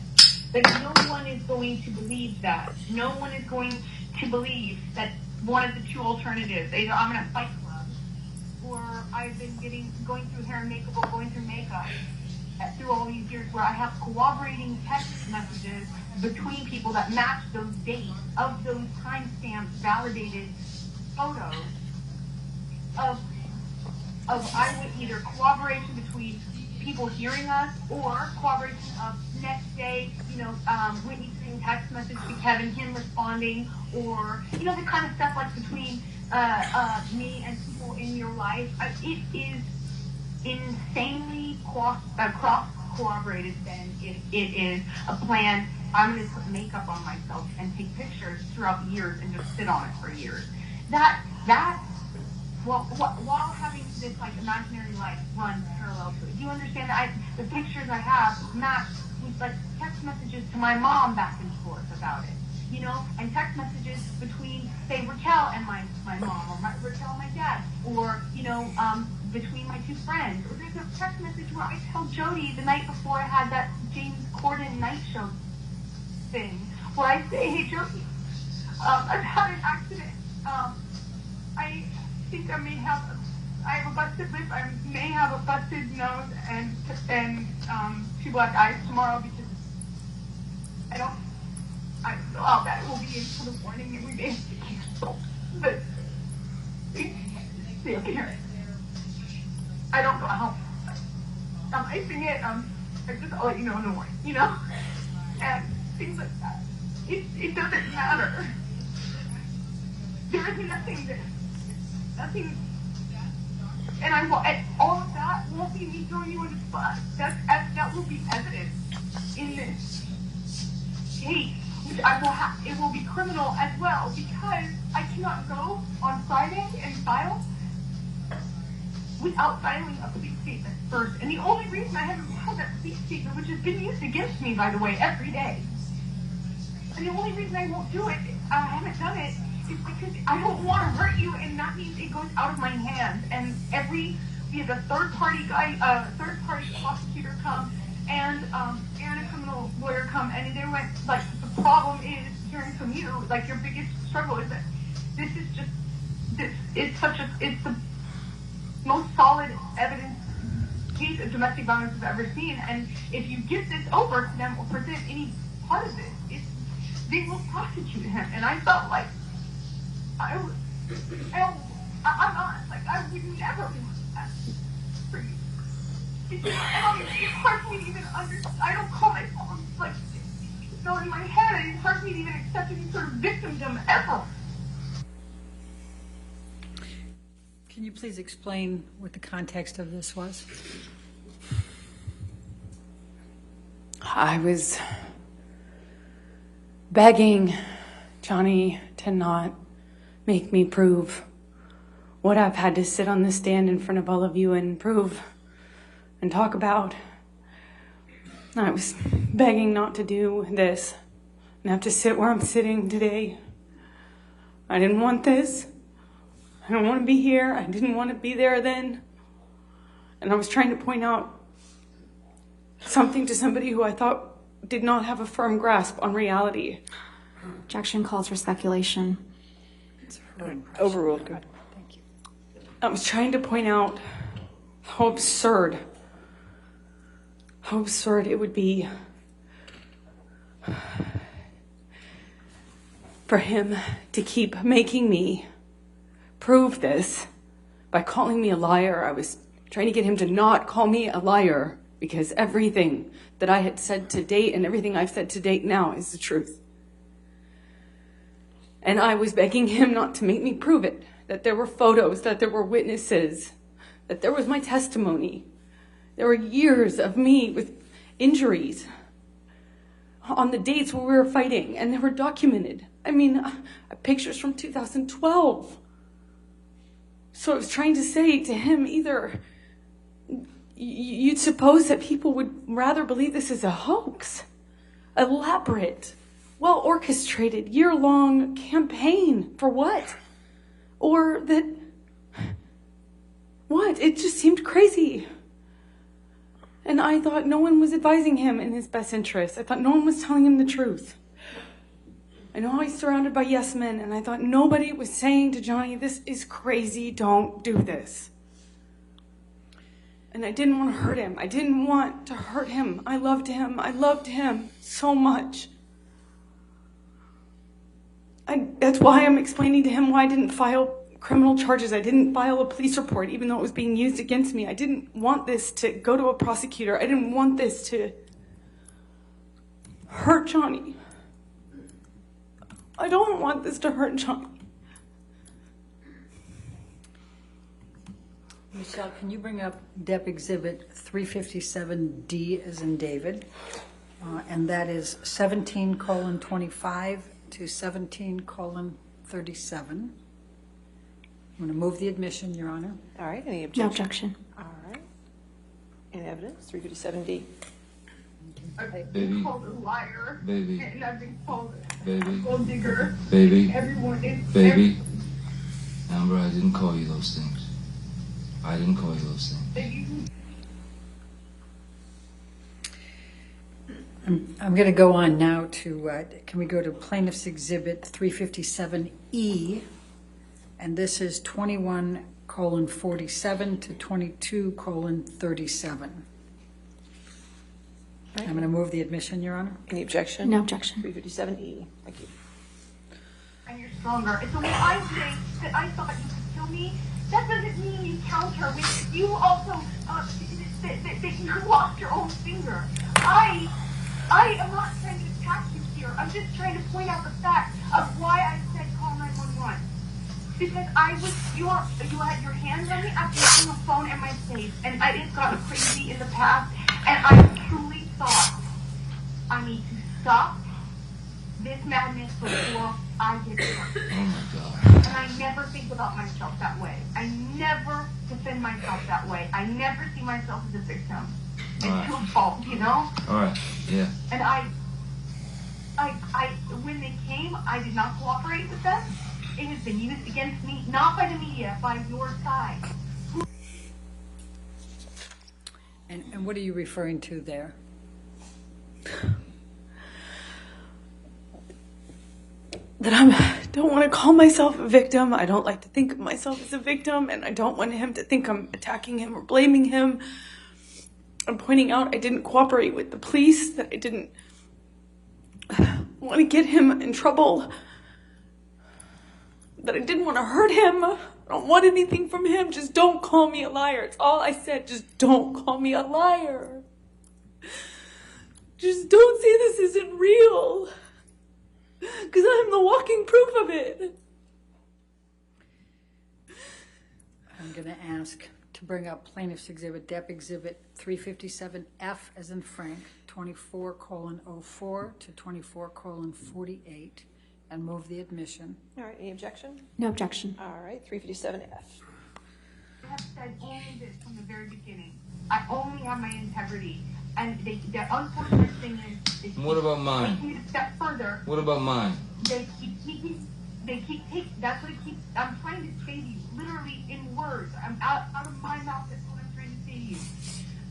But no one is going to believe that. No one is going to believe that one of the two alternatives, either I'm in a fight club, or I've been going through hair and makeup, or going through makeup through all these years, where I have corroborating text messages between people that match those dates of those timestamp validated photos of either corroboration between people hearing us or corroboration of next day, Whitney sending text message to Kevin, him responding, or, the kind of stuff like between me and people in your life. It is insanely cross-corroborated than if it is a plan. I'm going to put makeup on myself and take pictures throughout years and just sit on it for years. While having this imaginary life run parallel to it. Do you understand that the pictures I have match with text messages to my mom back and forth about it, and text messages between, say, Raquel and my mom, or Raquel and my dad, or, between my two friends. Or there's a text message where I tell Jody the night before I had that James Corden night show thing, where I say, hey, Jody, I've had an accident. I think I have a busted lip, I may have a busted nose, and 2 black eyes tomorrow, because I don't know how that will be until the morning, and we may have to cancel. But see, you can hear it. I don't know how I'm icing it. I'll let you know in the morning, and things like that. It doesn't matter. There is nothing, and all of that won't be me throwing you in the bus. That will be evidence in this case, which it will be criminal as well, because I cannot go on Friday and file without filing a police statement first. And the only reason I haven't filed that police statement, which has been used against me, by the way, every day, and the only reason I won't do it, I haven't done it, is because I don't want to hurt you, and that means it goes out of my hands. And we have a third-party prosecutor come, and a criminal lawyer come, and they went, the problem is, hearing from you, your biggest struggle is that it's the most solid evidence case of domestic violence I've ever seen, and if you give this over to them or present any part of this, they will prosecute him. And I felt like I'm not, I would never want that for you. It's hard for me to even understand. I don't call myself, in my head, it's hard for me to even accept any sort of victimdom ever. Can you please explain what the context of this was? I was begging Johnny to not make me prove what I've had to sit on the stand in front of all of you and prove and talk about. I was begging not to do this and have to sit where I'm sitting today. I didn't want this. I don't want to be here. I didn't want to be there then. And I was trying to point out something to somebody who I thought did not have a firm grasp on reality. Objection calls for speculation. Overruled. Good. Thank you. I was trying to point out how absurd it would be for him to keep making me prove this by calling me a liar. I was trying to get him to not call me a liar, because everything that I had said to date and everything I've said to date now is the truth. And I was begging him not to make me prove it. that there were photos, that there were witnesses, that there was my testimony. There were years of me with injuries on the dates where we were fighting, and they were documented. I mean, pictures from 2012. So I was trying to say to him, either you'd suppose that people would rather believe this is a hoax, elaborate, well-orchestrated, year-long campaign for what? Or that, what? It just seemed crazy. And I thought no one was advising him in his best interest. I thought no one was telling him the truth. I know he's surrounded by yes men, and I thought nobody was saying to Johnny, this is crazy, don't do this. And I didn't want to hurt him. I didn't want to hurt him. I loved him. I loved him so much. That's why I'm explaining to him why I didn't file criminal charges. I didn't file a police report, even though it was being used against me. I didn't want this to go to a prosecutor. I didn't want this to hurt Johnny. I don't want this to hurt Johnny. Michelle, can you bring up Dep Exhibit 357D as in David? And that is 17:25 to 17:37. I'm going to move the admission, Your Honor. All right, any objection? No objection. All right. Any evidence? 357D. I've Baby. been called a liar. Baby. And I've been called Baby. a gold digger. Baby. Everyone is. Baby. Amber, I didn't call you those things. I didn't call you those things. I'm going to go on now to, can we go to Plaintiff's Exhibit 357E? And this is 21:47 to 22:37. I'm going to move the admission, Your Honor. Any objection? No objection. 357E. Thank you. And you're stronger. And so when I say that I thought you could kill me, that doesn't mean you counter with you also that you lost your own finger. I am not trying to attack you here. I'm just trying to point out the fact of why I said call 911. Because you had your hands on me after using the phone in my face, and I had gotten crazy in the past, and I truly thought I need to stop this madness before I get hurt. Oh my God. And I never think about myself that way. I never defend myself that way. I never see myself as a victim. It's your fault, you know? All right, yeah. And when they came, I did not cooperate with them. It has been used against me, not by the media, by your side. And what are you referring to there? That I don't want to call myself a victim. I don't like to think of myself as a victim, and I don't want him to think I'm attacking him or blaming him. I'm pointing out I didn't cooperate with the police, that I didn't want to get him in trouble, that I didn't want to hurt him. I don't want anything from him. Just don't call me a liar. It's all I said. Just don't call me a liar. Just don't say this isn't real. Because I'm the walking proof of it. I'm going to ask to bring up Plaintiff's Exhibit, Dep Exhibit 357F as in Frank, 24:04 to 24:48, and move the admission. All right, any objection? No objection. All right, 357F. I have said only this from the very beginning. I only have my integrity. And the unfortunate thing is What about mine? taking it a step further. What about mine? They keep taking, that's what it keeps, I'm trying to say to you, literally in words. I'm out of my mouth, that's what I'm trying to say to you.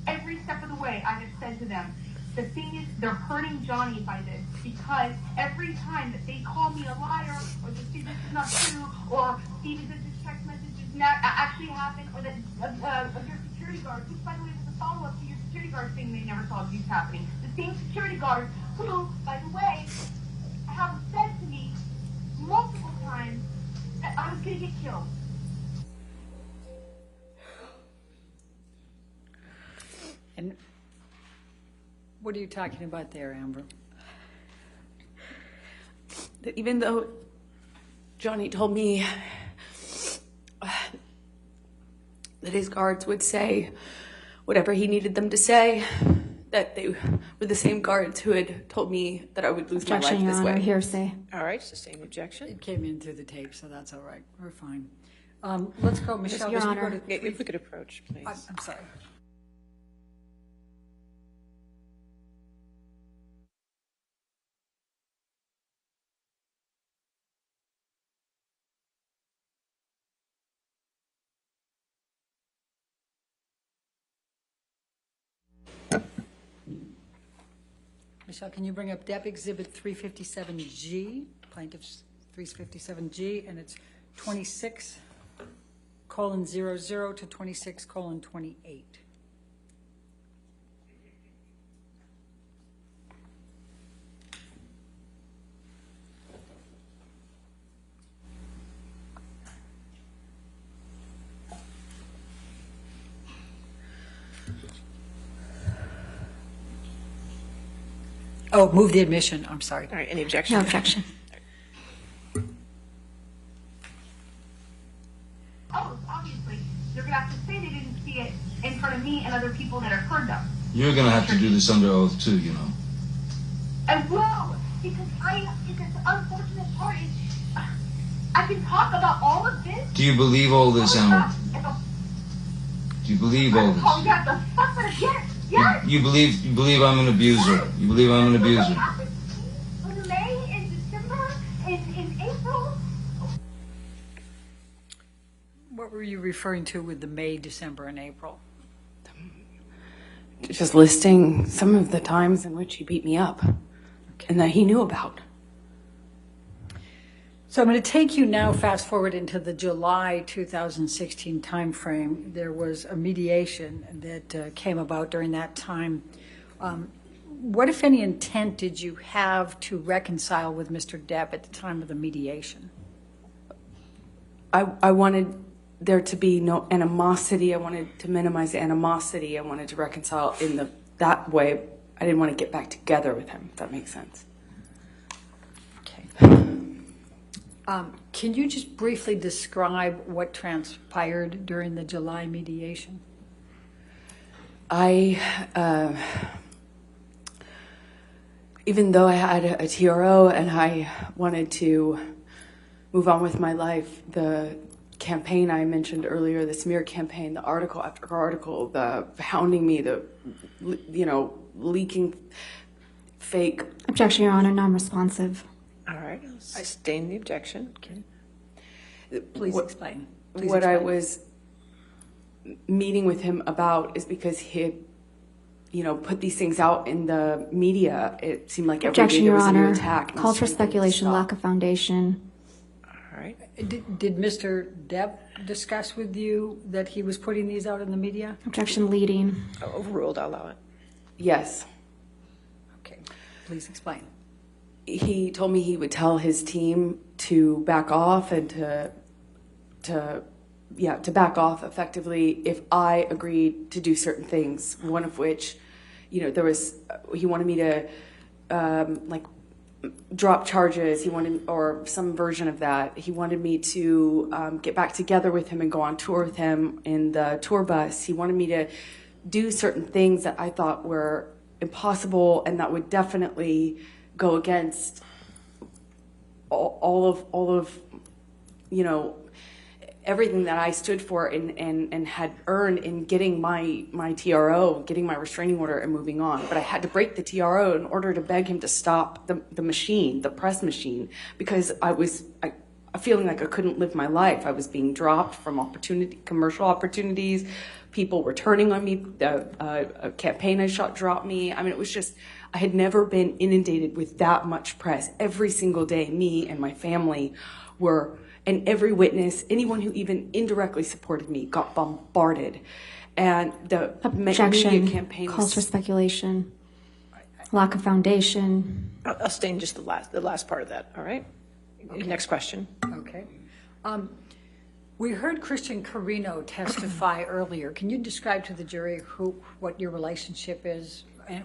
Every step of the way, I have said to them, the thing is, they're hurting Johnny by this, because every time that they call me a liar, or they say this is not true, or Steven says this text message did not actually happen, or that of your security guard, which by the way was a follow-up to your security guard saying they never saw abuse happening. The same security guards who, by the way, have said to me multiple times that I was going to get killed. And what are you talking about there, Amber? That even though Johnny told me that his guards would say whatever he needed them to say, that they were the same guards who had told me that I would lose my life Objection, Your this Honor. way. Hearsay. All right, sustain the objection. It came in through the tape, so that's all right. We're fine. Let's go, Michelle. Your let's Honor. go to If we could approach, please. I'm sorry. Michelle, can you bring up Depp Exhibit 357G, Plaintiff's 357G, and it's 26:00 to 26:28. Oh, move the admission. I'm sorry. All right, any objection? No objection. Oh, obviously, they're going to have to say they didn't see it in front of me and other people that have heard them. You're going to have to do this under oath too, you know. I will, because the unfortunate part is, I can talk about all of this. Do you believe all this, Emma? Do you believe all this? Oh, yeah, the fuck, yes, yes. You believe I'm an abuser. You believe I'm an abuser. In May, in December, in April. What were you referring to with the May, December, and April? Just listing some of the times in which he beat me up and that he knew about. So I'm going to take you now fast forward into the July 2016 timeframe. There was a mediation that came about during that time. What, if any, intent did you have to reconcile with Mr. Depp at the time of the mediation? I wanted there to be no animosity. I wanted to minimize the animosity. I wanted to reconcile in that way. I didn't want to get back together with him, if that makes sense. Okay. Can you just briefly describe what transpired during the July mediation? Even though I had a TRO and I wanted to move on with my life, the campaign I mentioned earlier, the smear campaign, the article after article, the hounding me, the, leaking fake. Objection, Your Honor. Non-responsive. All right, I'll sustain the objection. Okay. Please explain. What I was meeting with him about is because he, put these things out in the media. It seemed like every day Objection, there Your was a new Honor. attack. Calls for speculation, lack of foundation. All right. Did Mr. Depp discuss with you that he was putting these out in the media? Objection, leading. Overruled, I'll allow it. Yes. Okay, please explain. He told me he would tell his team to back off and to back off effectively if I agreed to do certain things. One of which, he wanted me to drop charges. or some version of that. He wanted me to get back together with him and go on tour with him in the tour bus. He wanted me to do certain things that I thought were impossible and that would definitely go against all of everything that I stood for and had earned in getting my TRO, getting my restraining order and moving on. But I had to break the TRO in order to beg him to stop the machine, the press machine, because I was feeling like I couldn't live my life. I was being dropped from commercial opportunities. People were turning on me. A campaign I shot dropped me. I mean, it was just, I had never been inundated with that much press. Every single day, me and my family were, and every witness, anyone who even indirectly supported me got bombarded. And the Objection. media campaign Calls for speculation, lack of foundation. I'll sustain just the last part of that, all right? Okay. Next question. Okay. We heard Christian Carino testify earlier. Can you describe to the jury what your relationship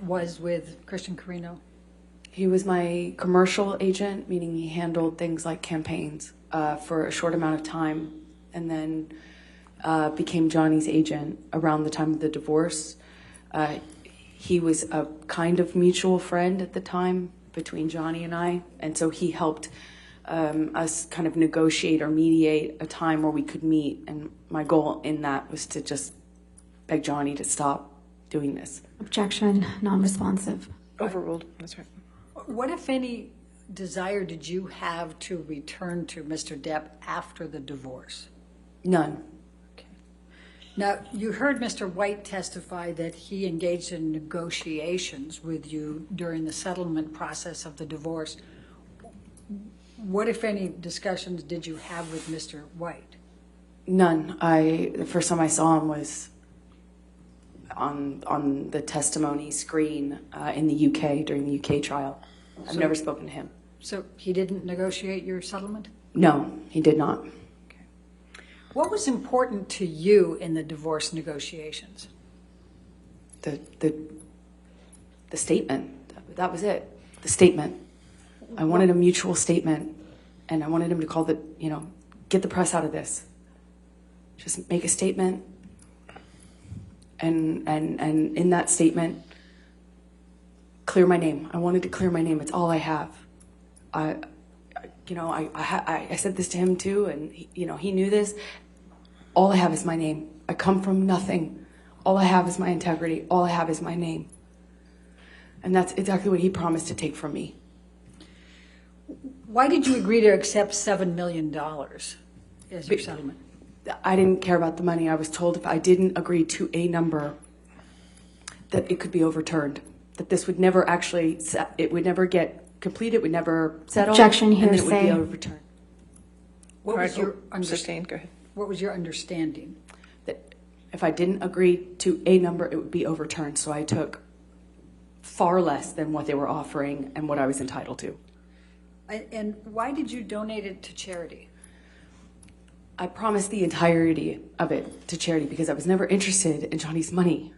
was with Christian Carino? He was my commercial agent, meaning he handled things like campaigns for a short amount of time. And then became Johnny's agent around the time of the divorce. He was a kind of mutual friend at the time between Johnny and I, and so he helped us kind of negotiate or mediate a time where we could meet, and my goal in that was to just beg Johnny to stop doing this. Objection, non-responsive. Overruled, that's right. What, if any, desire did you have to return to Mr. Depp after the divorce? None. Now, you heard Mr. White testify that he engaged in negotiations with you during the settlement process of the divorce. What, if any, discussions did you have with Mr. White? None. The first time I saw him was on the testimony screen in the UK during the UK trial. I've never spoken to him. So he didn't negotiate your settlement? No, he did not. What was important to you in the divorce negotiations? The statement. That was it. The statement. I wanted a mutual statement, and I wanted him to call get the press out of this. Just make a statement, and in that statement, clear my name. I wanted to clear my name. It's all I have. I said this to him too, and he knew this. All I have is my name. I come from nothing. All I have is my integrity. All I have is my name. And that's exactly what he promised to take from me. Why did you agree to accept $7 million as your settlement? I didn't care about the money. I was told if I didn't agree to a number, that it could be overturned. That this would never it would never get completed, it would never settle. Objection, and then it would be hearsay. overturned. What was your Sustained, go ahead. What was your understanding? That if I didn't agree to a number, it would be overturned. So I took far less than what they were offering and what I was entitled to. And why did you donate it to charity? I promised the entirety of it to charity because I was never interested in Johnny's money.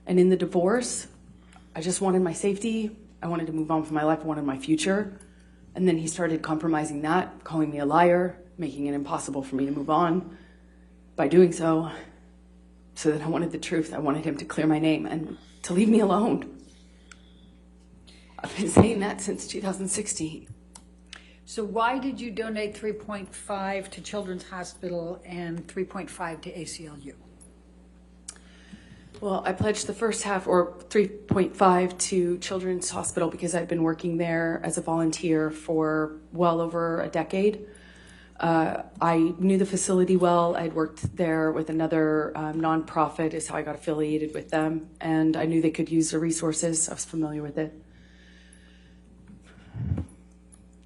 And in the divorce, I just wanted my safety. I wanted to move on from my life. I wanted my future. And then he started compromising that, calling me a liar, making it impossible for me to move on by doing so. So then I wanted the truth. I wanted him to clear my name and to leave me alone. I've been saying that since 2016. So why did you donate 3.5 to Children's Hospital and 3.5 to ACLU? Well, I pledged the first half, or 3.5, to Children's Hospital because I'd been working there as a volunteer for well over a decade. I knew the facility well. I'd worked there with another nonprofit is how I got affiliated with them, and I knew they could use the resources. I was familiar with it.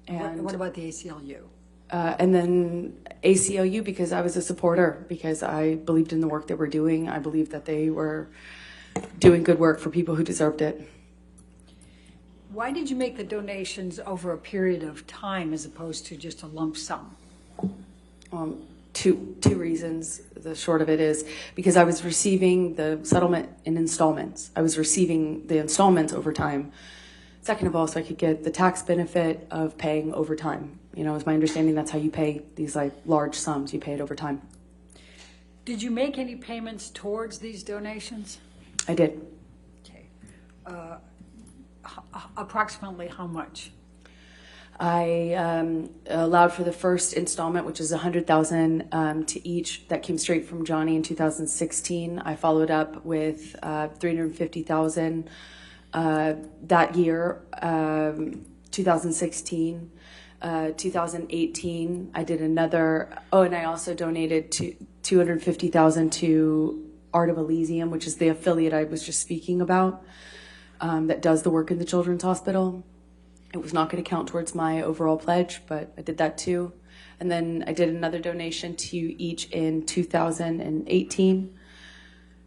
And what about the ACLU? And then ACLU because I was a supporter, because I believed in the work they were doing. I believed that they were doing good work for people who deserved it. Why did you make the donations over a period of time as opposed to just a lump sum? Two reasons. The short of it is because I was receiving the settlement in installments. I was receiving the installments over time. Second of all, so I could get the tax benefit of paying overtime. It's my understanding that's how you pay these large sums. You pay it over time. Did you make any payments towards these donations? I did. Okay. Approximately how much? I allowed for the first installment, which is $100,000 to each. That came straight from Johnny in 2016. I followed up with $350,000 that year, 2016. 2018, I did another. Oh, and I also donated $250,000 to Art of Elysium, which is the affiliate I was just speaking about, that does the work in the Children's Hospital. It was not going to count towards my overall pledge, but I did that too. And then I did another donation to each in 2018.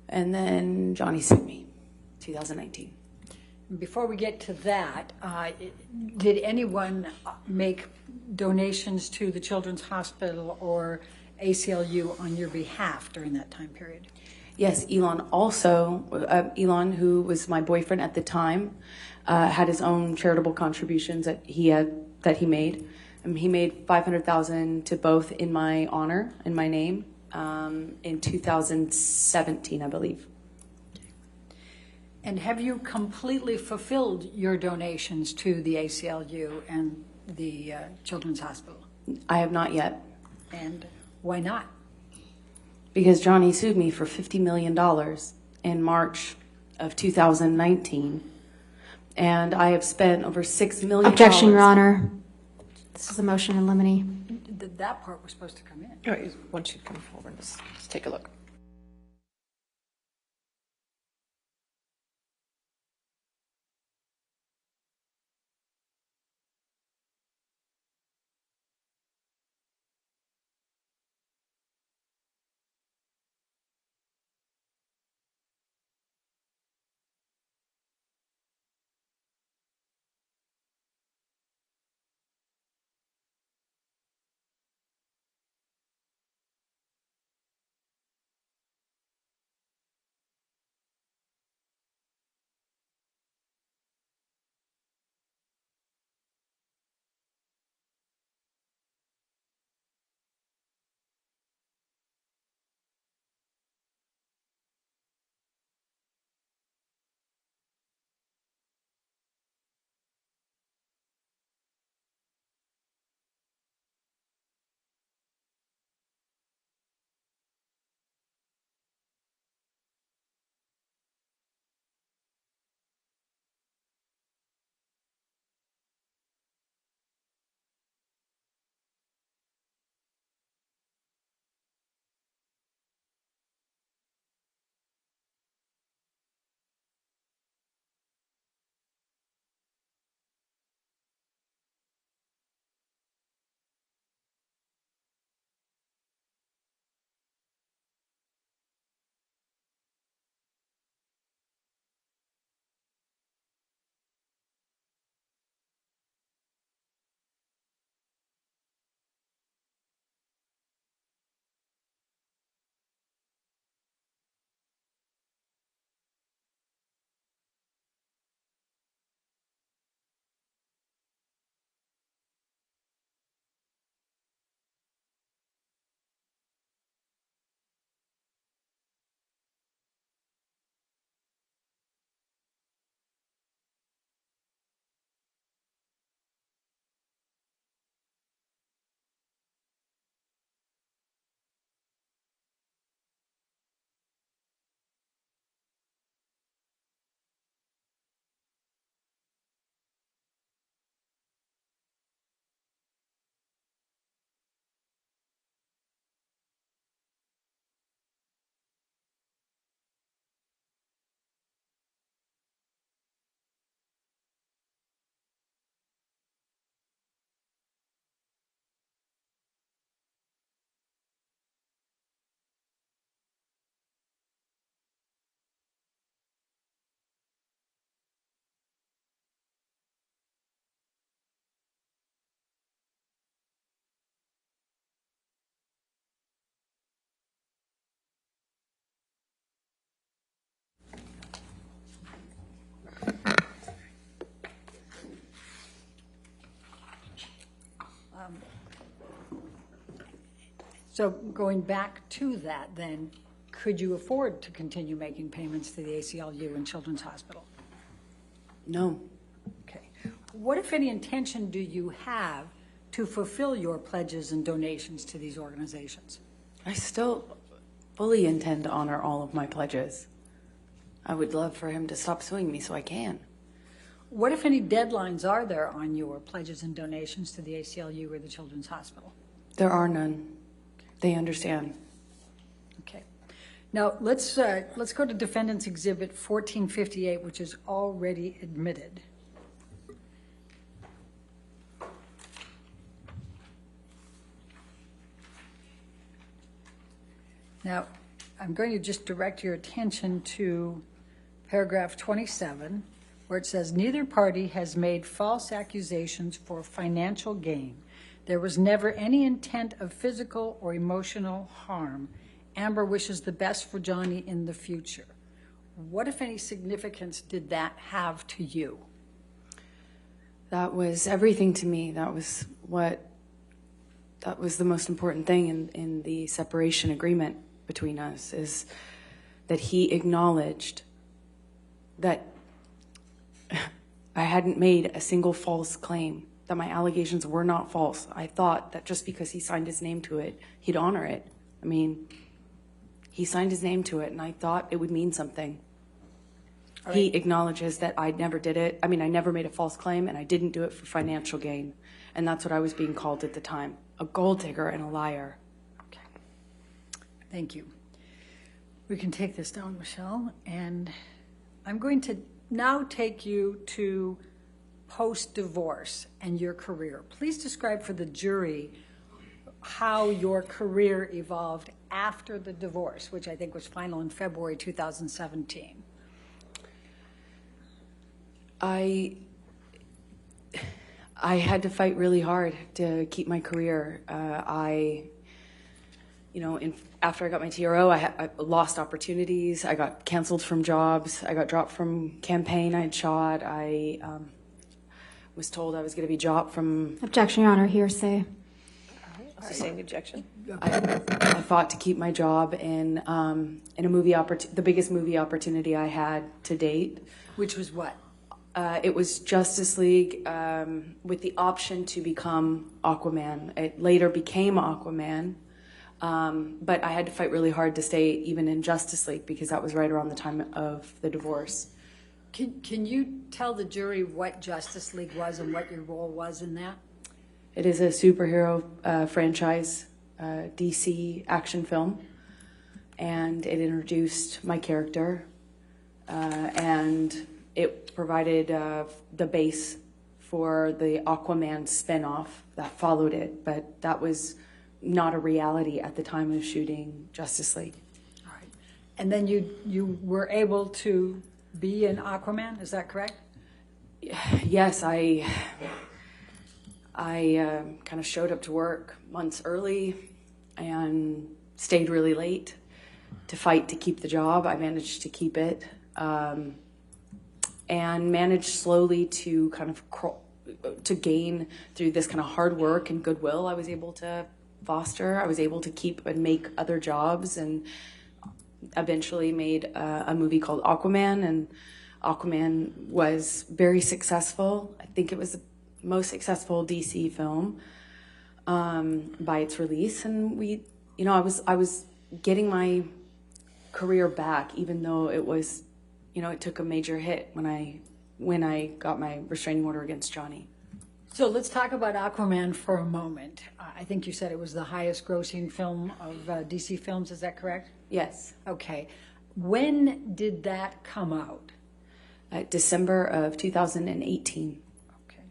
And then Johnny sued me, 2019. Before we get to that, did anyone make donations to the Children's Hospital or ACLU on your behalf during that time period? Yes, Elon also, Elon, who was my boyfriend at the time, had his own charitable contributions that he made. He made $500,000 to both in my honor, in my name, in 2017, I believe. And have you completely fulfilled your donations to the ACLU and the Children's Hospital? I have not yet. And why not? Because Johnny sued me for $50 million in March of 2019. And I have spent over $6 million. Objection, Your Honor. This is a motion in limine. That part was supposed to come in. All right, once you come forward, let's take a look. So going back to that then, could you afford to continue making payments to the ACLU and Children's Hospital? No. Okay. What, if any, intention do you have to fulfill your pledges and donations to these organizations? I still fully intend to honor all of my pledges. I would love for him to stop suing me so I can. What, if any, deadlines are there on your pledges and donations to the ACLU or the Children's Hospital? There are none. They understand. Okay. Now, let's go to Defendants Exhibit 1458, which is already admitted. Now, I'm going to just direct your attention to paragraph 27, where it says, neither party has made false accusations for financial gain. There was never any intent of physical or emotional harm. Amber wishes the best for Johnny in the future. What, if any, significance did that have to you? That was everything to me. That was what that was the most important thing in the separation agreement between us, is that he acknowledged that I hadn't made a single false claim, that my allegations were not false. I thought that just because he signed his name to it, he'd honor it. I mean, he signed his name to it, and I thought it would mean something. Right. He acknowledges that I never did it. I mean, I never made a false claim, and I didn't do it for financial gain. And that's what I was being called at the time, a gold digger and a liar. Okay. Thank you. We can take this down, Michelle, and I'm going to now take you to post-divorce and your career. Please describe for the jury how your career evolved after the divorce, which I think was final in February 2017. I had to fight really hard to keep my career. After I got my TRO, I lost opportunities. I got canceled from jobs. I got dropped from campaign I'd shot. I was told I was going to be dropped from... Objection, Your Honor, hearsay. Saying objection. I fought to keep my job in a movie the biggest movie opportunity I had to date. Which was what? It was Justice League with the option to become Aquaman. It later became Aquaman, but I had to fight really hard to stay even in Justice League because that was right around the time of the divorce. Can you tell the jury what Justice League was and what your role was in that? It is a superhero franchise, DC action film, and it introduced my character, and it provided the base for the Aquaman spinoff that followed it, but that was not a reality at the time of shooting Justice League. All right. And then you were able to be an Aquaman, is that correct? Yes, I kind of showed up to work months early and stayed really late to fight to keep the job. I managed to keep it and managed slowly to kind of to gain through this kind of hard work and goodwill I was able to foster. I was able to keep and make other jobs, and eventually made a movie called Aquaman, and Aquaman was very successful. I think it was the most successful DC film by its release, and I was getting my career back, even though it was, it took a major hit when I got my restraining order against Johnny. So let's talk about Aquaman for a moment. I think you said it was the highest grossing film of DC films, is that correct? Yes. Okay. When did that come out? December of 2018. Okay.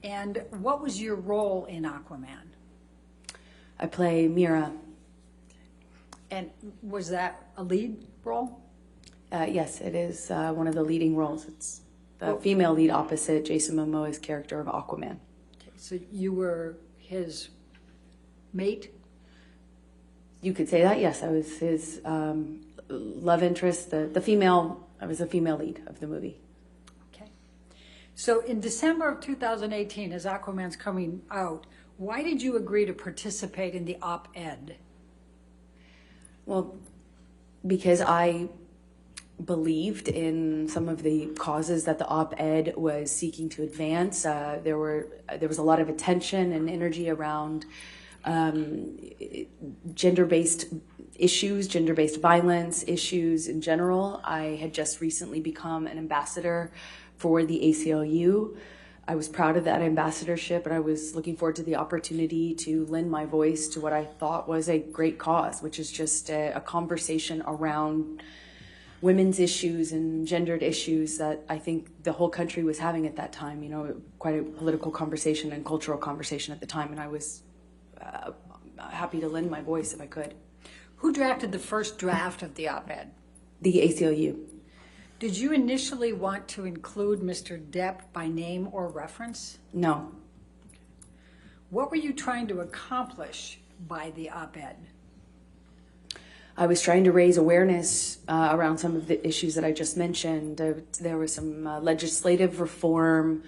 And what was your role in Aquaman? I play Mira. And was that a lead role? Yes, it is one of the leading roles. It's the female lead opposite Jason Momoa's character of Aquaman. Okay, so you were his mate? You could say that, yes. I was his love interest, the female, I was the female lead of the movie. Okay. So in December of 2018, as Aquaman's coming out, why did you agree to participate in the op-ed? Well, because I believed in some of the causes that the op-ed was seeking to advance. There was a lot of attention and energy around gender-based issues, gender-based violence issues in general. I had just recently become an ambassador for the ACLU. I was proud of that ambassadorship, and I was looking forward to the opportunity to lend my voice to what I thought was a great cause, which is just a conversation around women's issues and gendered issues that I think the whole country was having at that time, quite a political conversation and cultural conversation at the time, and I was happy to lend my voice if I could. Who drafted the first draft of the op-ed? The ACLU. Did you initially want to include Mr. Depp by name or reference? No. What were you trying to accomplish by the op-ed? I was trying to raise awareness around some of the issues that I just mentioned. There was some legislative reform,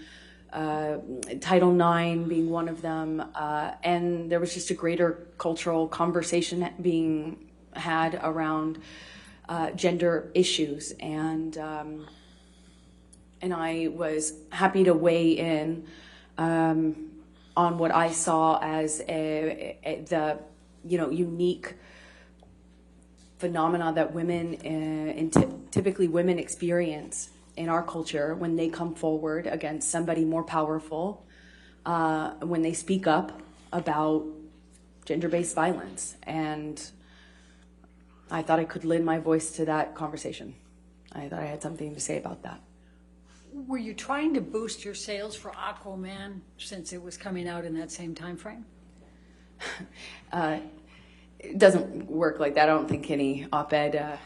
Title IX being one of them, and there was just a greater cultural conversation being had around gender issues, and I was happy to weigh in on what I saw as the unique phenomena that women and typically women experience in our culture when they come forward against somebody more powerful, when they speak up about gender-based violence. And I thought I could lend my voice to that conversation. I thought I had something to say about that. Were you trying to boost your sales for Aquaman since it was coming out in that same time frame? It doesn't work like that. I don't think any op-ed,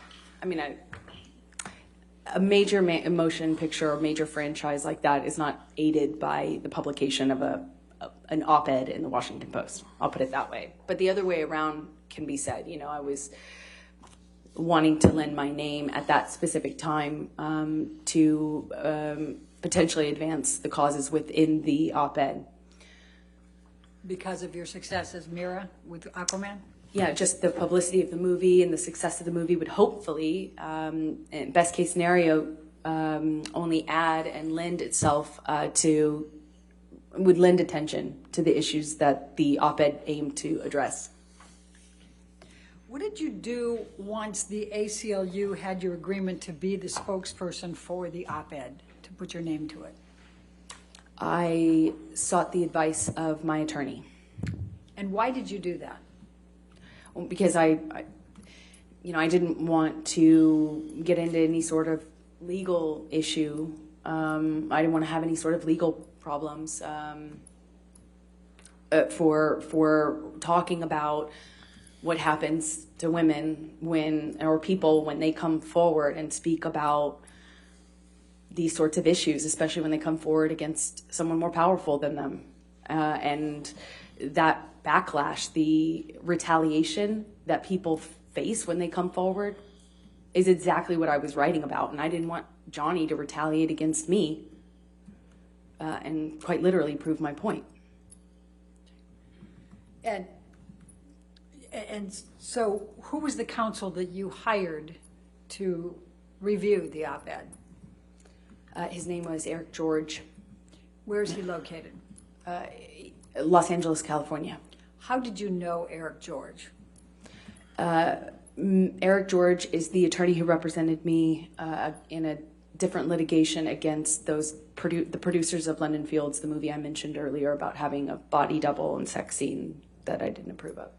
a major motion picture or major franchise like that is not aided by the publication of an op-ed in the Washington Post. I'll put it that way. But the other way around can be said. I was wanting to lend my name at that specific time to potentially advance the causes within the op-ed. Because of your success as Mira with Aquaman? Yeah, just the publicity of the movie and the success of the movie would hopefully, in best case scenario, only add and lend itself would lend attention to the issues that the op-ed aimed to address. What did you do once the ACLU had your agreement to be the spokesperson for the op-ed, to put your name to it? I sought the advice of my attorney. And why did you do that? Well, because I didn't want to get into any sort of legal issue. I didn't want to have any sort of legal problems for talking about what happens to women or people when they come forward and speak about these sorts of issues, especially when they come forward against someone more powerful than them. And that backlash, the retaliation that people face when they come forward is exactly what I was writing about. And I didn't want Johnny to retaliate against me and quite literally prove my point. And so who was the counsel that you hired to review the op-ed? His name was Eric George. Where is he located? Los Angeles, California. How did you know Eric George? Eric George is the attorney who represented me in a different litigation against the producers of London Fields, the movie I mentioned earlier about having a body double and sex scene that I didn't approve of.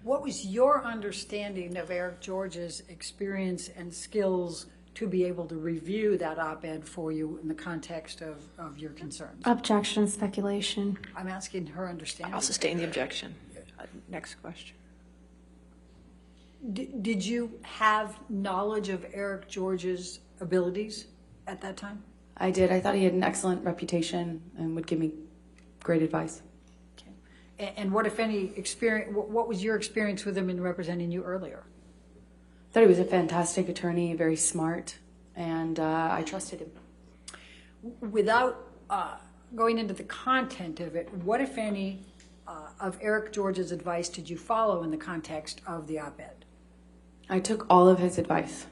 What was your understanding of Eric George's experience and skills to be able to review that op-ed for you in the context of your concerns? Objection, speculation. I'm asking her understanding. I'll sustain the objection. Next question. Did you have knowledge of Eric George's abilities at that time? I did. I thought he had an excellent reputation and would give me great advice. Okay. And what, if any, what was your experience with him in representing you earlier? I thought he was a fantastic attorney, very smart, and I trusted him. Without going into the content of it, what, if any, of Eric George's advice did you follow in the context of the op-ed? I took all of his advice.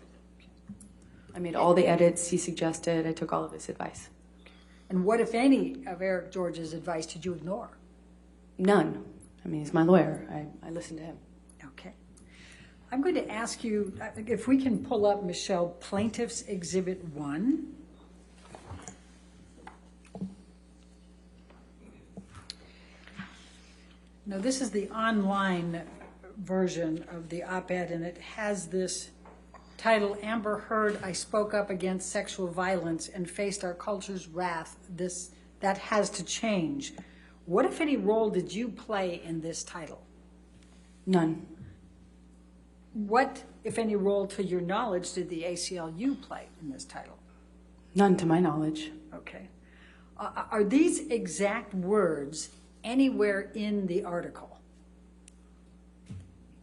I made all the edits he suggested. I took all of his advice. And what, if any, of Eric George's advice did you ignore? None. I mean, he's my lawyer. I listened to him. Okay. I'm going to ask you, if we can pull up, Michelle, Plaintiff's Exhibit 1. Now, this is the online version of the op-ed, and it has this title, Amber Heard, I spoke up against sexual violence and faced our culture's wrath. That has to change. What, if any, role did you play in this title? None. What, if any, role, to your knowledge, did the ACLU play in this title? None to my knowledge. Okay. Are these exact words anywhere in the article?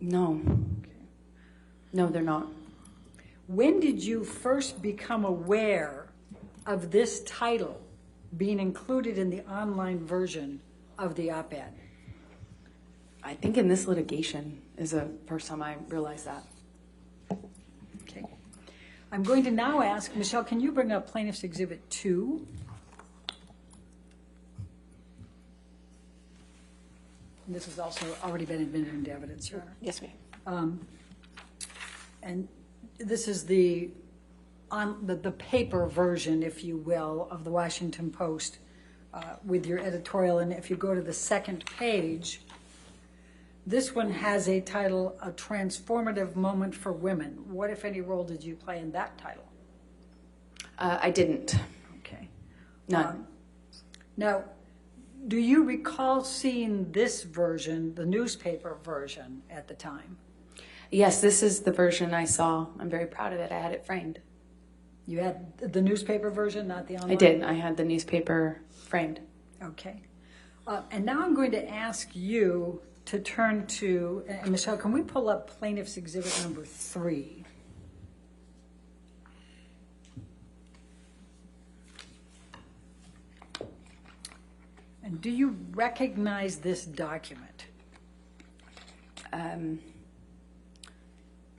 No. Okay. No, they're not. When did you first become aware of this title being included in the online version of the op-ed? I think in this litigation is the first time I realized that. Okay. I'm going to now ask, Michelle, can you bring up Plaintiff's Exhibit 2? And this has also already been admitted into evidence, Your Honor. Yes, ma'am. And this is the paper version, if you will, of the Washington Post with your editorial. And if you go to the second page, this one has a title, A Transformative Moment for Women. What, if any, role did you play in that title? I didn't. Okay. None. Now, do you recall seeing this version, the newspaper version, at the time? Yes, this is the version I saw. I'm very proud of it. I had it framed. You had the newspaper version, not the online? I did. I had the newspaper framed. Okay. And now I'm going to ask you to turn to, and Michelle, can we pull up Plaintiff's Exhibit number 3? And do you recognize this document?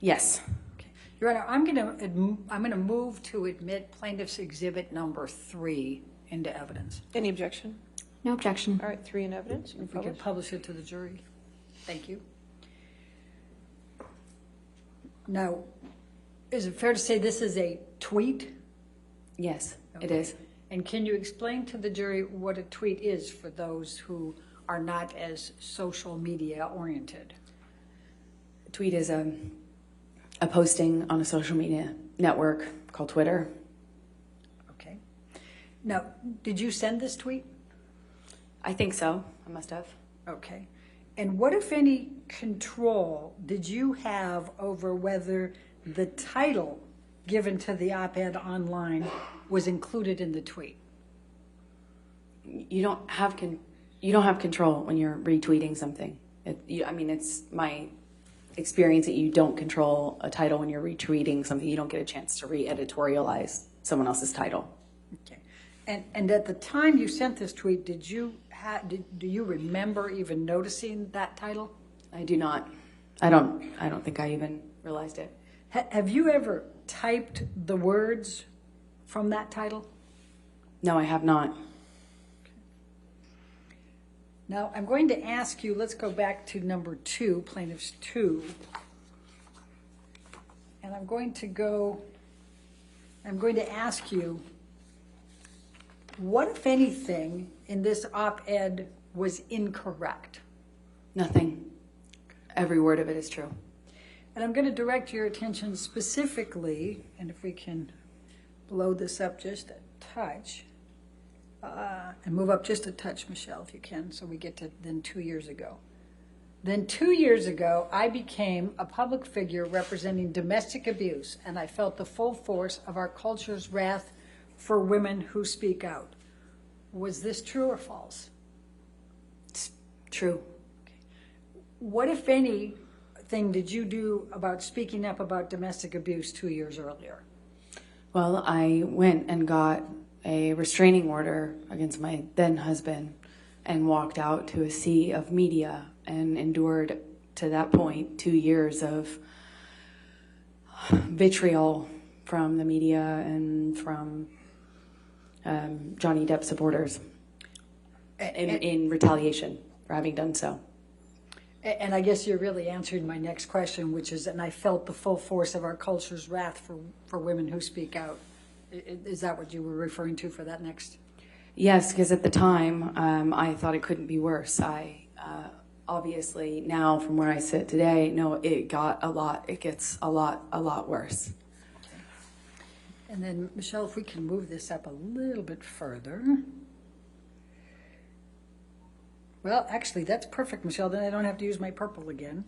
Yes. Okay. Your Honor, I'm going to move to admit Plaintiff's Exhibit number 3 into evidence. Any objection? No objection. All right, 3 in evidence. You If we can could publish it to the jury. Thank you. Now, is it fair to say this is a tweet? Yes, it Okay. is. And can you explain to the jury what a tweet is for those who are not as social media oriented? A tweet is a posting on a social media network called Twitter. Okay. Now, did you send this tweet? I think so. I must have. Okay. And what, if any, control did you have over whether the title given to the op-ed online was included in the tweet? You don't have control when you're retweeting something. It's my experience that you don't control a title when you're retweeting something. You don't get a chance to re-editorialize someone else's title. Okay. And at the time you sent this tweet, do you remember even noticing that title? I do not. I don't think I even realized it. Have you ever typed the words from that title? No, I have not. Now, I'm going to ask you, let's go back to number 2, Plaintiff's 2. And I'm going to ask you, what, if anything, in this op-ed was incorrect? Nothing. Every word of it is true. And I'm going to direct your attention specifically, and if we can blow this up just a touch, and move up just a touch, Michelle, if you can, so we get to then 2 years ago. Then 2 years ago, I became a public figure representing domestic abuse, and I felt the full force of our culture's wrath for women who speak out. Was this true or false? It's true. Okay. What, if anything, did you do about speaking up about domestic abuse 2 years earlier? Well, I went and got a restraining order against my then husband and walked out to a sea of media and endured to that point 2 years of vitriol from the media and from Johnny Depp supporters in retaliation for having done so. And I guess you're really answering my next question, which is, and I felt the full force of our culture's wrath for women who speak out. Is that what you were referring to for that next? Yes, because at the time, I thought it couldn't be worse. I obviously now, from where I sit today, know it gets a lot worse. Okay. And then, Michelle, if we can move this up a little bit further. Well, actually, that's perfect, Michelle. Then I don't have to use my purple again.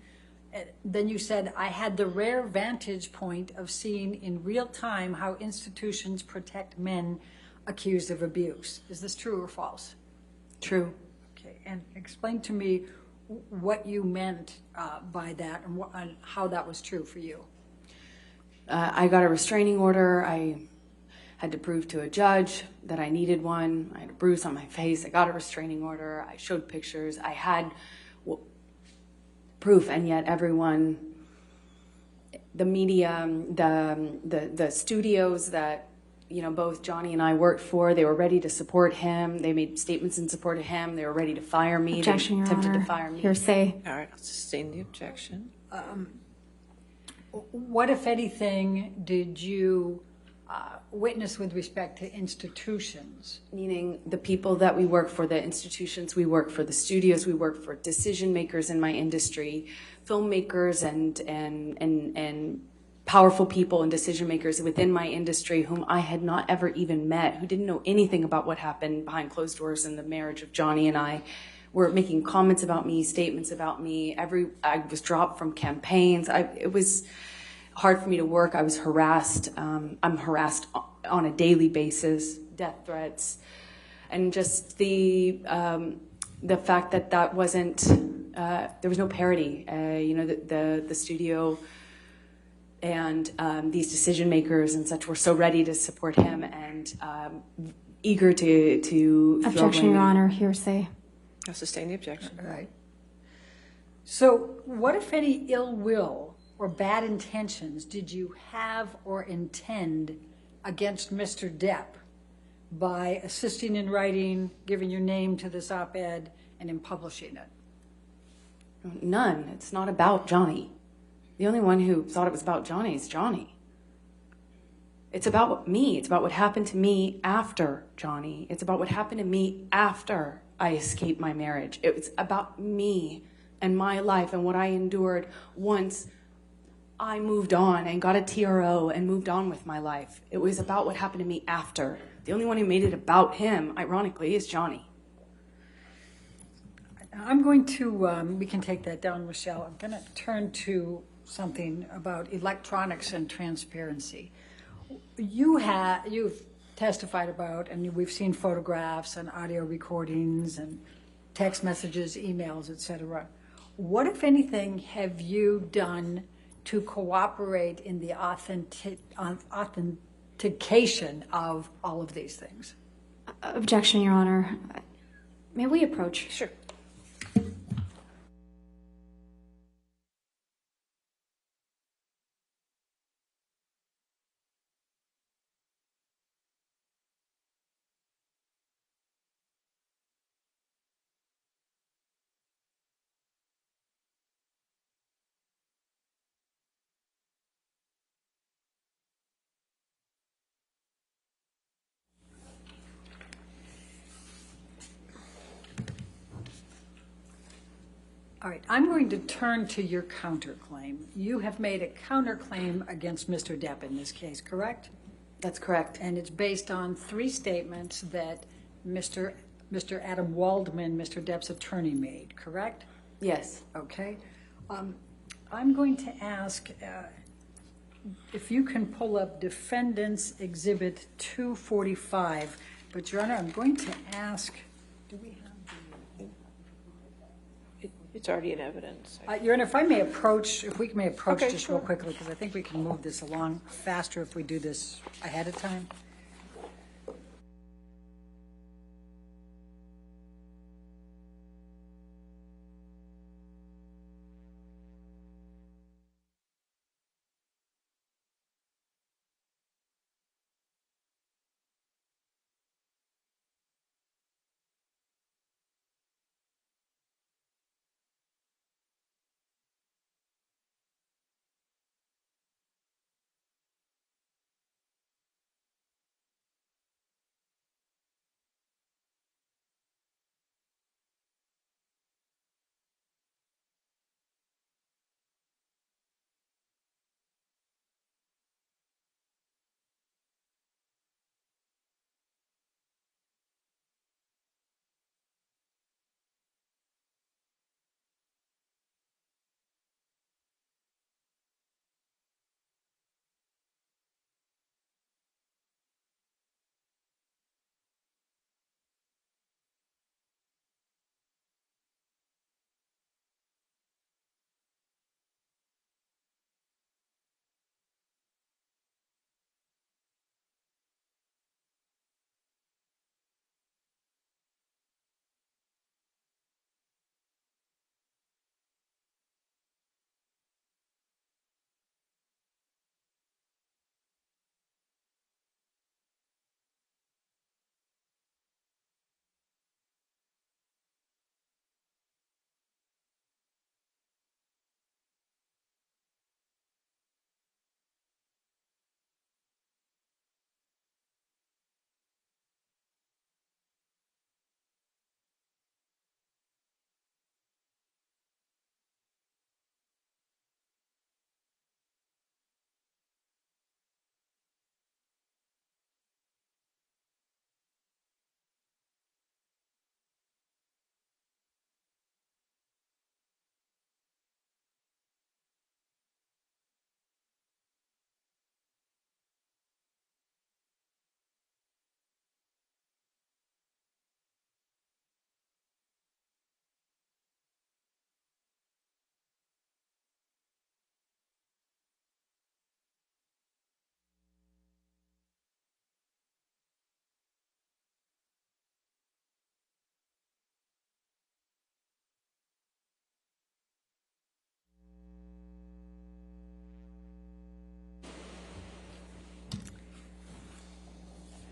Then you said, I had the rare vantage point of seeing in real time how institutions protect men accused of abuse. Is this true or false? True. Okay, and explain to me what you meant by that and how that was true for you. I got a restraining order. I had to prove to a judge that I needed one. I had a bruise on my face. I got a restraining order. I showed pictures. I had proof, and yet everyone, the media, the studios that, you know, both Johnny and I worked for, they were ready to support him. They made statements in support of him. They were ready to fire me. Objection, they Your attempted Honor. to fire me. Hearsay. All right, I'll sustain the objection. What, if anything, did you witness with respect to institutions? Meaning the people that we work for, the institutions we work for, the studios we work for, decision makers in my industry, filmmakers and powerful people and decision makers within my industry whom I had not ever even met, who didn't know anything about what happened behind closed doors in the marriage of Johnny and I, were making comments about me, statements about me. I was dropped from campaigns. It was hard for me to work. I was harassed. I'm harassed on a daily basis, death threats, and just the fact that wasn't, there was no parity. You know, the studio and these decision makers and such were so ready to support him and eager to Objection, Your Honor. Hearsay. I'll sustain the objection. All right. So what, if any, ill will or bad intentions did you have or intend against Mr. Depp by assisting in writing, giving your name to this op-ed, and in publishing it? None. It's not about Johnny. The only one who thought it was about Johnny is Johnny. It's about me. It's about what happened to me after Johnny. It's about what happened to me after I escaped my marriage. It was about me and my life and what I endured once I moved on and got a TRO and moved on with my life. It was about what happened to me after. The only one who made it about him, ironically, is Johnny. I'm going to, we can take that down, Michelle. I'm going to turn to something about electronics and transparency. You've testified about, and we've seen photographs and audio recordings and text messages, emails, etc. What, if anything, have you done to cooperate in the authentication of all of these things? Objection, Your Honor. May we approach? Sure. All right, I'm going to turn to your counterclaim. You have made a counterclaim against Mr. Depp in this case, correct? That's correct. And it's based on 3 statements that Mr. Adam Waldman, Mr. Depp's attorney, made, correct? Yes. Okay. I'm going to ask if you can pull up Defendants Exhibit 245. But, Your Honor, I'm going to ask, do we have It's already in evidence. Your Honor, if we may approach Okay, just sure. real quickly, because I think we can move this along faster if we do this ahead of time.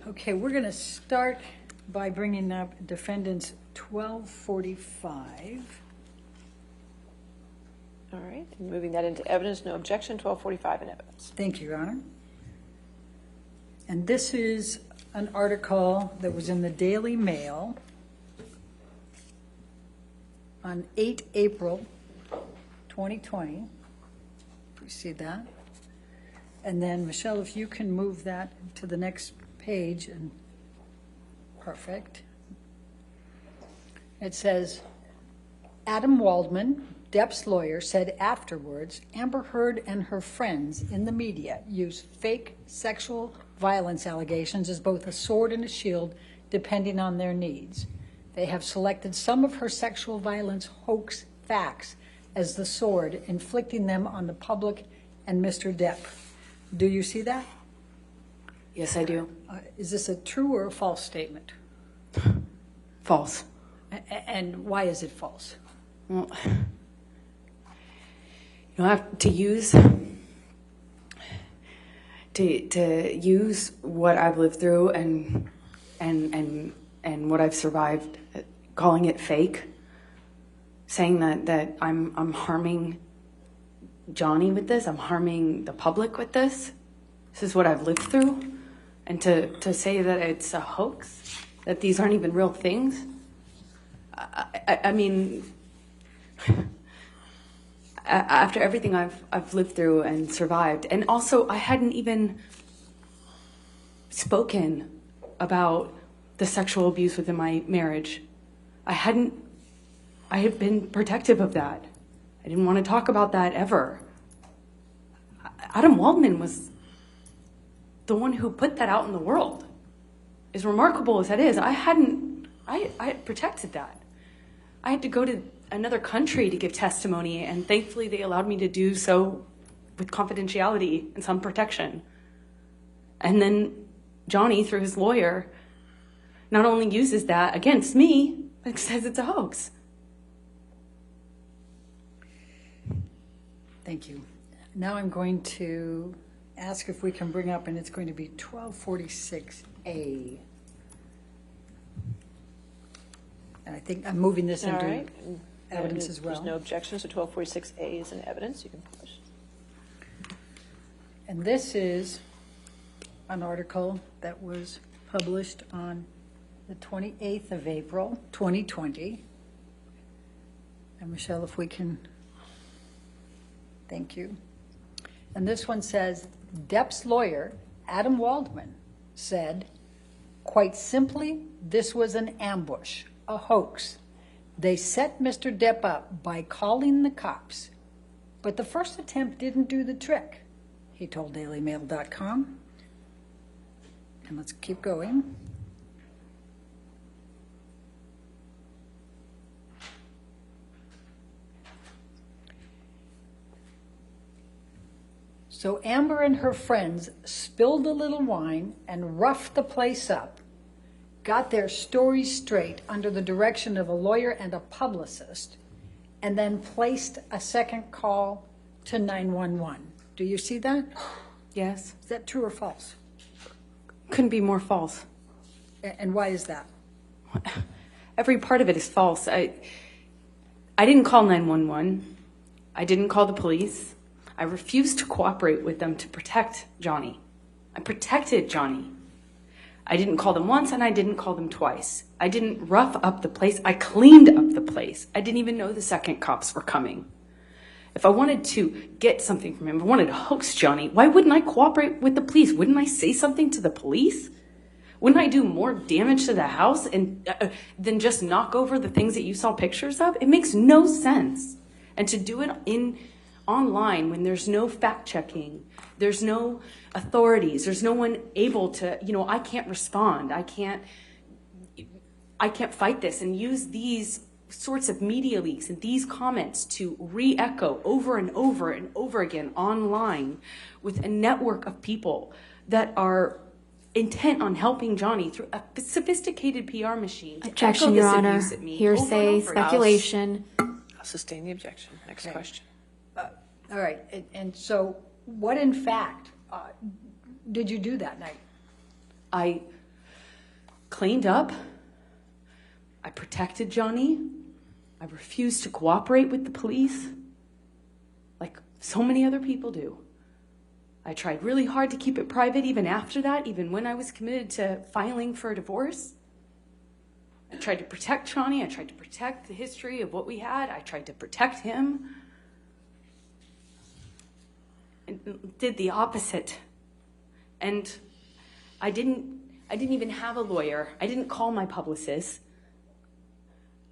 Okay, we're going to start by bringing up Defendants 1245. All right, and moving that into evidence, no objection, 1245 in evidence. Thank you, Your Honor. And this is an article that was in the Daily Mail on 8 April 2020. You see that? And then, Michelle, if you can move that to the next page, and perfect. It says, Adam Waldman, Depp's lawyer, said afterwards, Amber Heard and her friends in the media use fake sexual violence allegations as both a sword and a shield, depending on their needs. They have selected some of her sexual violence hoax facts as the sword, inflicting them on the public and Mr. Depp. Do you see that? Yes, I do. Is this a true or a false statement? False. And why is it false? Well, you have to use what I've lived through and what I've survived, calling it fake, saying that I'm harming Johnny with this, I'm harming the public with this. This is what I've lived through, and to say that it's a hoax, that these aren't even real things. I mean, after everything I've lived through and survived, and also I hadn't even spoken about the sexual abuse within my marriage. I had been protective of that. I didn't want to talk about that ever. Adam Waldman was the one who put that out in the world. As remarkable as that is, I had protected that. I had to go to another country to give testimony, and thankfully they allowed me to do so with confidentiality and some protection. And then Johnny, through his lawyer, not only uses that against me, but says it's a hoax. Thank you. Now I'm going to ask if we can bring up, and it's going to be 1246A. And I think I'm moving this into evidence as well. There's no objection, so 1246A is in evidence. You can publish. And this is an article that was published on the 28th of April, 2020. And Michelle, if we can, thank you. And this one says, Depp's lawyer, Adam Waldman, said, quite simply, this was an ambush, a hoax. They set Mr. Depp up by calling the cops, but the first attempt didn't do the trick, he told DailyMail.com. And let's keep going. So Amber and her friends spilled a little wine and roughed the place up, got their stories straight under the direction of a lawyer and a publicist, and then placed a second call to 911. Do you see that? Yes. Is that true or false? Couldn't be more false. And why is that? Every part of it is false. I didn't call 911. I didn't call the police. I refused to cooperate with them to protect Johnny. I protected Johnny. I didn't call them once and I didn't call them twice. I didn't rough up the place. I cleaned up the place. I didn't even know the second cops were coming. If I wanted to get something from him, if I wanted to hoax Johnny, why wouldn't I cooperate with the police? Wouldn't I say something to the police? Wouldn't I do more damage to the house and than just knock over the things that you saw pictures of? It makes no sense. And to do it online when there's no fact checking, there's no authorities, there's no one able to, I can't respond. I can't fight this and use these sorts of media leaks and these comments to re-echo over and over and over again online with a network of people that are intent on helping Johnny through a sophisticated PR machine. Objection, Your Honor. Hearsay, speculation. I'll sustain the objection. Next question. All right. And so what, in fact, did you do that night? cleaned up. I protected Johnny. I refused to cooperate with the police, like so many other people do. I tried really hard to keep it private even after that, even when I was committed to filing for a divorce. I tried to protect Johnny. I tried to protect the history of what we had. I tried to protect him. And did the opposite. And I didn't even have a lawyer. I didn't call my publicist.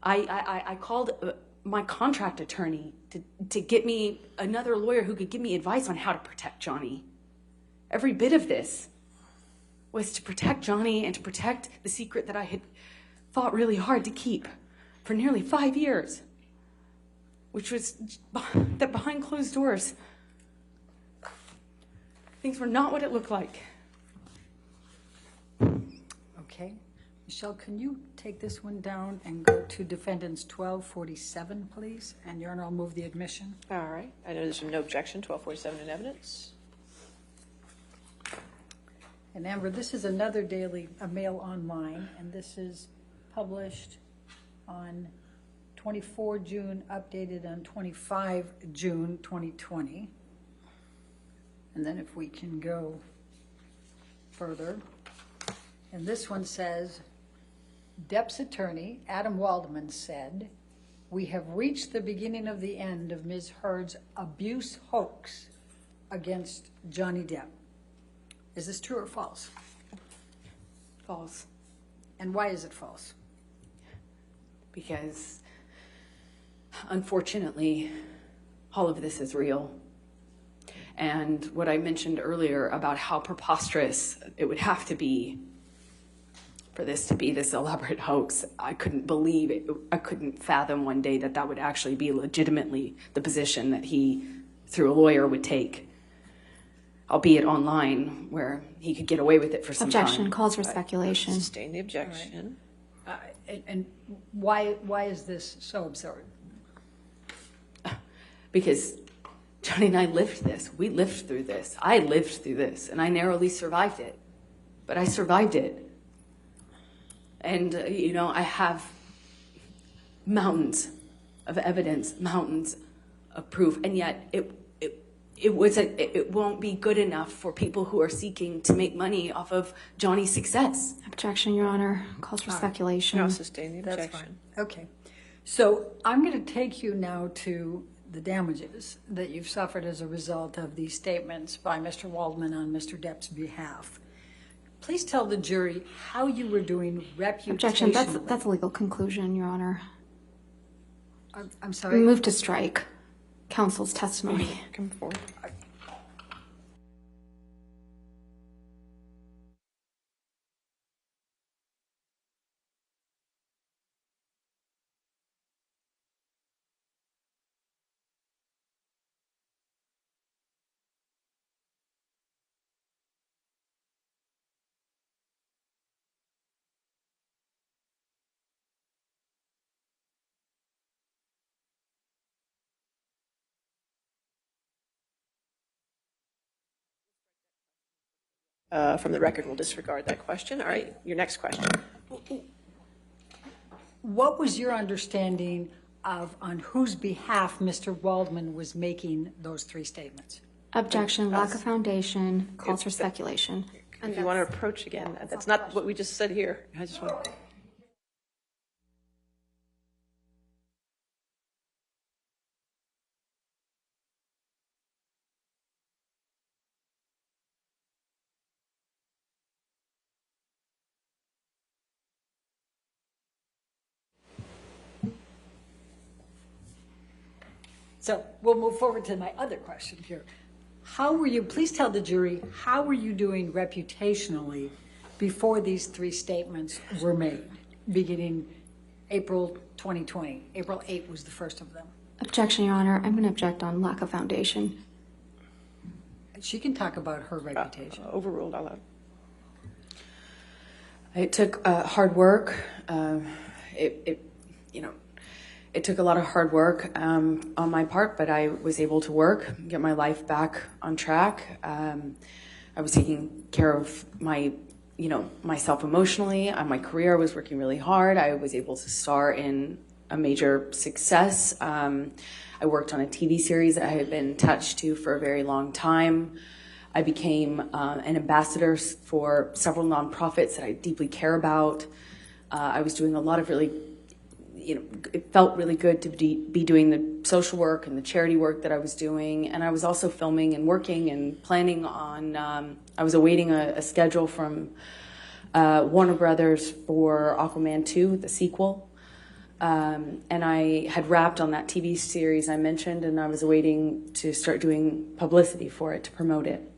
I called my contract attorney to get me another lawyer who could give me advice on how to protect Johnny. Every bit of this was to protect Johnny and to protect the secret that I had fought really hard to keep for nearly 5 years, which was that behind closed doors, things were not what it looked like. Okay. Michelle, can you take this one down and go to Defendants 1247, please? And Your Honor, I'll move the admission. All right. I know there's no objection. 1247 in evidence. And Amber, this is another daily, a Mail Online, and this is published on 24 June, updated on 25 June 2020. And then if we can go further. And this one says, Depp's attorney, Adam Waldman, said, "We have reached the beginning of the end of Ms. Heard's abuse hoax against Johnny Depp." Is this true or false? False. And why is it false? Because, unfortunately, all of this is real. And what I mentioned earlier about how preposterous it would have to be for this to be this elaborate hoax, I couldn't believe it. I couldn't fathom one day that that would actually be legitimately the position that he, through a lawyer, would take, albeit online, where he could get away with it for some time. Objection calls for speculation. Sustain the objection. And why is this so absurd? Because Johnny and I lived this. We lived through this. I lived through this, and I narrowly survived it. But I survived it. And, you know, I have mountains of evidence, mountains of proof, and yet it won't be good enough for people who are seeking to make money off of Johnny's success. Objection, Your Honor. Calls for speculation. No, sustain the objection. That's fine. Okay. So I'm going to take you now to the damages that you've suffered as a result of these statements by Mr. Waldman on Mr. Depp's behalf. Please tell the jury how you were doing reputationally. Objection. That's a legal conclusion, Your Honor. I'm sorry. We move to strike counsel's testimony. Come forward. From the record, we'll disregard that question. All right, your next question. What was your understanding of on whose behalf Mr. Waldman was making those three statements? Objection. Lack of foundation. Calls for speculation. If you want to approach again, that's not what we just said here. I just want. So we'll move forward to my other question here. How were you, please tell the jury, how were you doing reputationally before these three statements were made, beginning April 2020? April 8 was the first of them. Objection, Your Honor. I'm going to object on lack of foundation. She can talk about her reputation. Overruled, I'll allow. It took hard work. It took a lot of hard work on my part, but I was able to work, get my life back on track. I was taking care of my myself emotionally. My career, I was working really hard. I was able to star in a major success. I worked on a TV series that I had been attached to for a very long time. I became an ambassador for several nonprofits that I deeply care about. I was doing a lot of really, it felt really good to be doing the social work and the charity work that I was doing. And I was also filming and working and planning on, I was awaiting a schedule from Warner Brothers for Aquaman 2, the sequel. And I had wrapped on that TV series I mentioned, and I was waiting to start doing publicity for it to promote it.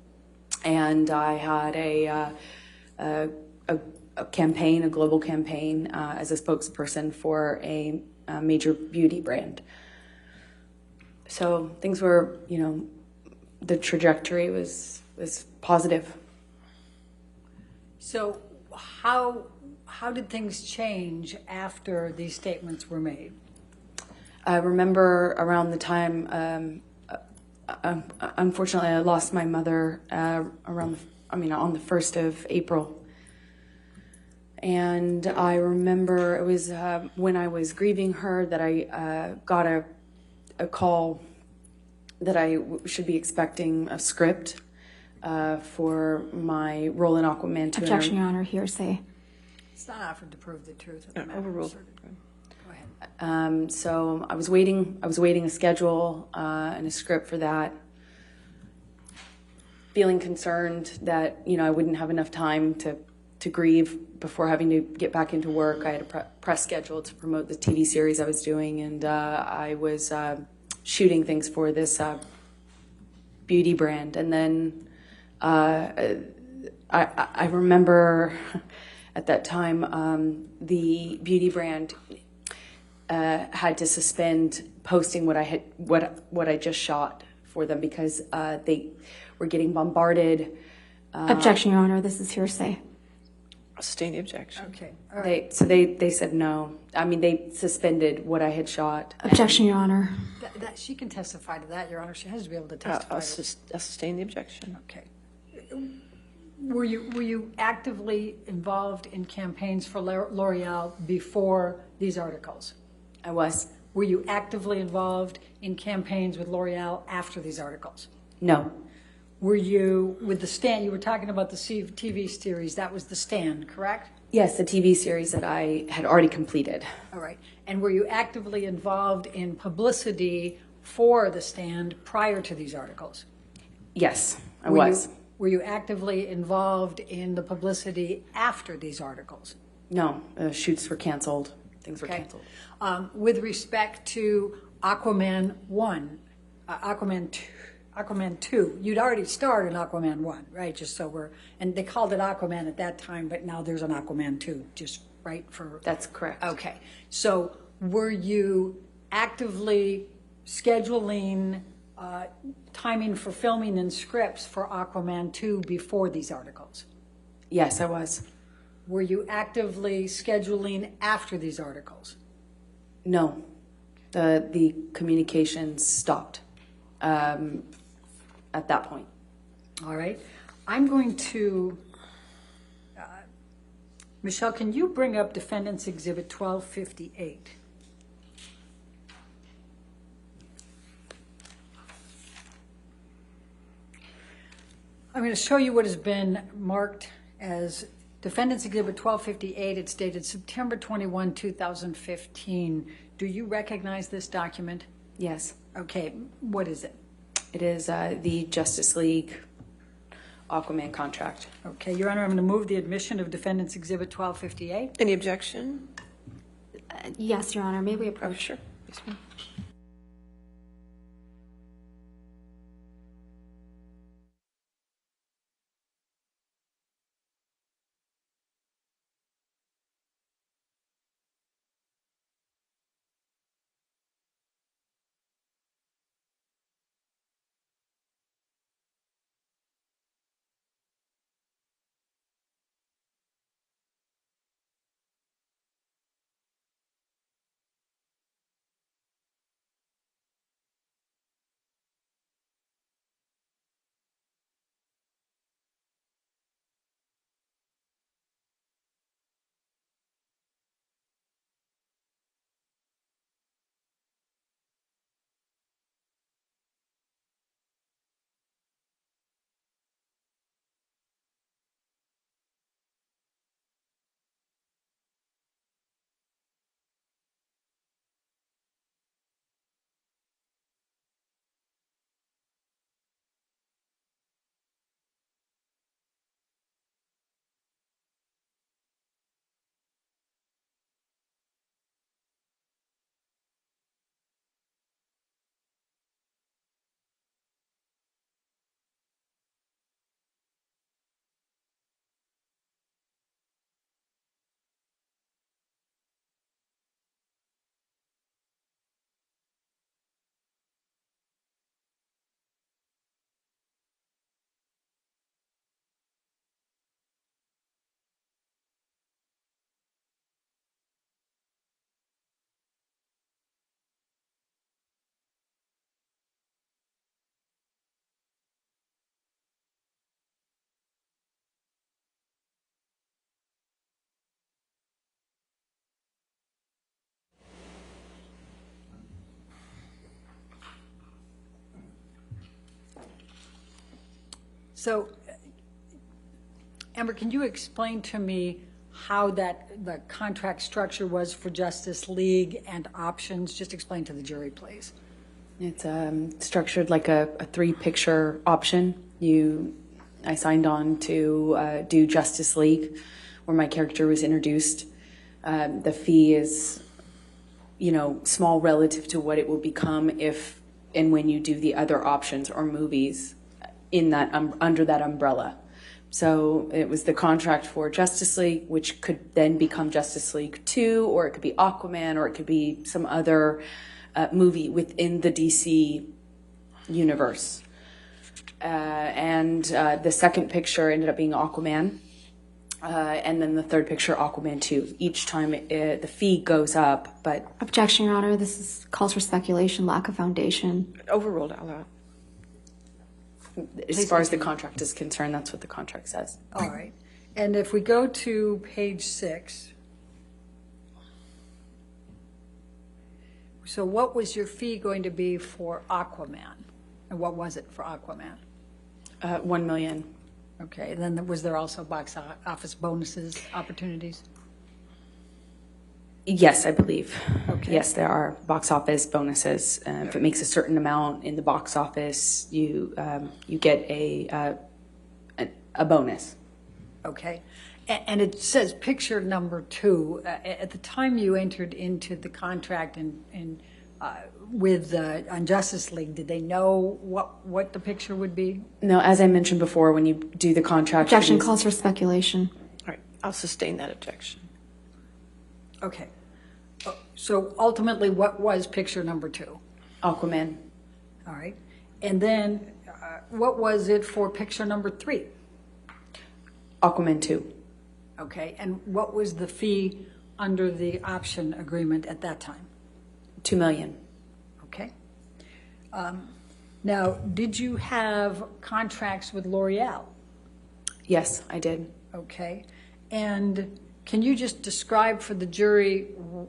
And I had a campaign, a global campaign, as a spokesperson for a major beauty brand. So things were, the trajectory was positive. So how did things change after these statements were made? I remember around the time, unfortunately, I lost my mother on the 1st of April. And I remember it was when I was grieving her that I got a call that I should be expecting a script for my role in Aquaman 2. Objection, Your Honor, hearsay. It's not offered to prove the truth of the matter. Overruled. Go ahead. So I was waiting a schedule and a script for that. Feeling concerned that, I wouldn't have enough time to grieve before having to get back into work. I had a press schedule to promote the TV series I was doing, and I was shooting things for this beauty brand. And then I remember at that time the beauty brand had to suspend posting what I just shot for them because they were getting bombarded. Objection, Your Honor, this is hearsay. I'll sustain the objection. Okay. All right. They said no. I mean, they suspended what I had shot. Objection, Your Honor. That she can testify to that, Your Honor. She has to be able to testify. I'll sustain the objection. Okay. Were you actively involved in campaigns for L'Oreal before these articles? I was. Were you actively involved in campaigns with L'Oreal after these articles? No. Were you, with The Stand, you were talking about the TV series, that was The Stand, correct? Yes, the TV series that I had already completed. All right. And were you actively involved in publicity for The Stand prior to these articles? Yes, I was. Were you actively involved in the publicity after these articles? No, shoots were canceled. Things were canceled. With respect to Aquaman 1, Aquaman 2, you'd already starred in Aquaman 1, right? Just so and they called it Aquaman at that time, but now there's an Aquaman 2, just right for... That's correct. Okay. So were you actively scheduling timing for filming and scripts for Aquaman 2 before these articles? Yes, I was. Were you actively scheduling after these articles? No. The communications stopped at that point. All right. I'm going to... Michelle, can you bring up Defendants Exhibit 1258? I'm going to show you what has been marked as Defendants Exhibit 1258. It's dated September 21, 2015. Do you recognize this document? Yes. Okay. What is it? It is the Justice League Aquaman contract. Okay, Your Honor, I'm going to move the admission of Defendants Exhibit 1258. Any objection? Yes, Your Honor. May we approach? Oh, sure. Yes, ma'am. So, Amber, can you explain to me how the contract structure was for Justice League and options? Just explain to the jury, please. It's structured like a three-picture option. I signed on to do Justice League, where my character was introduced. The fee is, small relative to what it will become if and when you do the other options or movies in that under that umbrella. So it was the contract for Justice League, which could then become Justice League 2, or it could be Aquaman, or it could be some other movie within the DC universe. And the second picture ended up being Aquaman. And then the third picture, Aquaman 2. Each time the fee goes up, but... Objection, Your Honor. This calls for speculation, lack of foundation. Overruled out loud. As far as the contract is concerned, that's what the contract says. All right. And if we go to page 6, so what was your fee going to be for Aquaman? And what was it for Aquaman? $1 million. Okay. And then was there also box office bonuses, opportunities? Yes, I believe. Okay. Yes, there are box office bonuses. If it makes a certain amount in the box office, you get a bonus. Okay. And it says picture number 2. At the time you entered into the contract with on Justice League, did they know what the picture would be? No, as I mentioned before, when you do the contract... Objection calls for speculation. All right, I'll sustain that objection. Okay. So ultimately, what was picture number 2? Aquaman. All right. And then what was it for picture number 3? Aquaman 2. Okay. And what was the fee under the option agreement at that time? $2 million. Okay. Now, did you have contracts with L'Oreal? Yes, I did. Okay. And can you just describe for the jury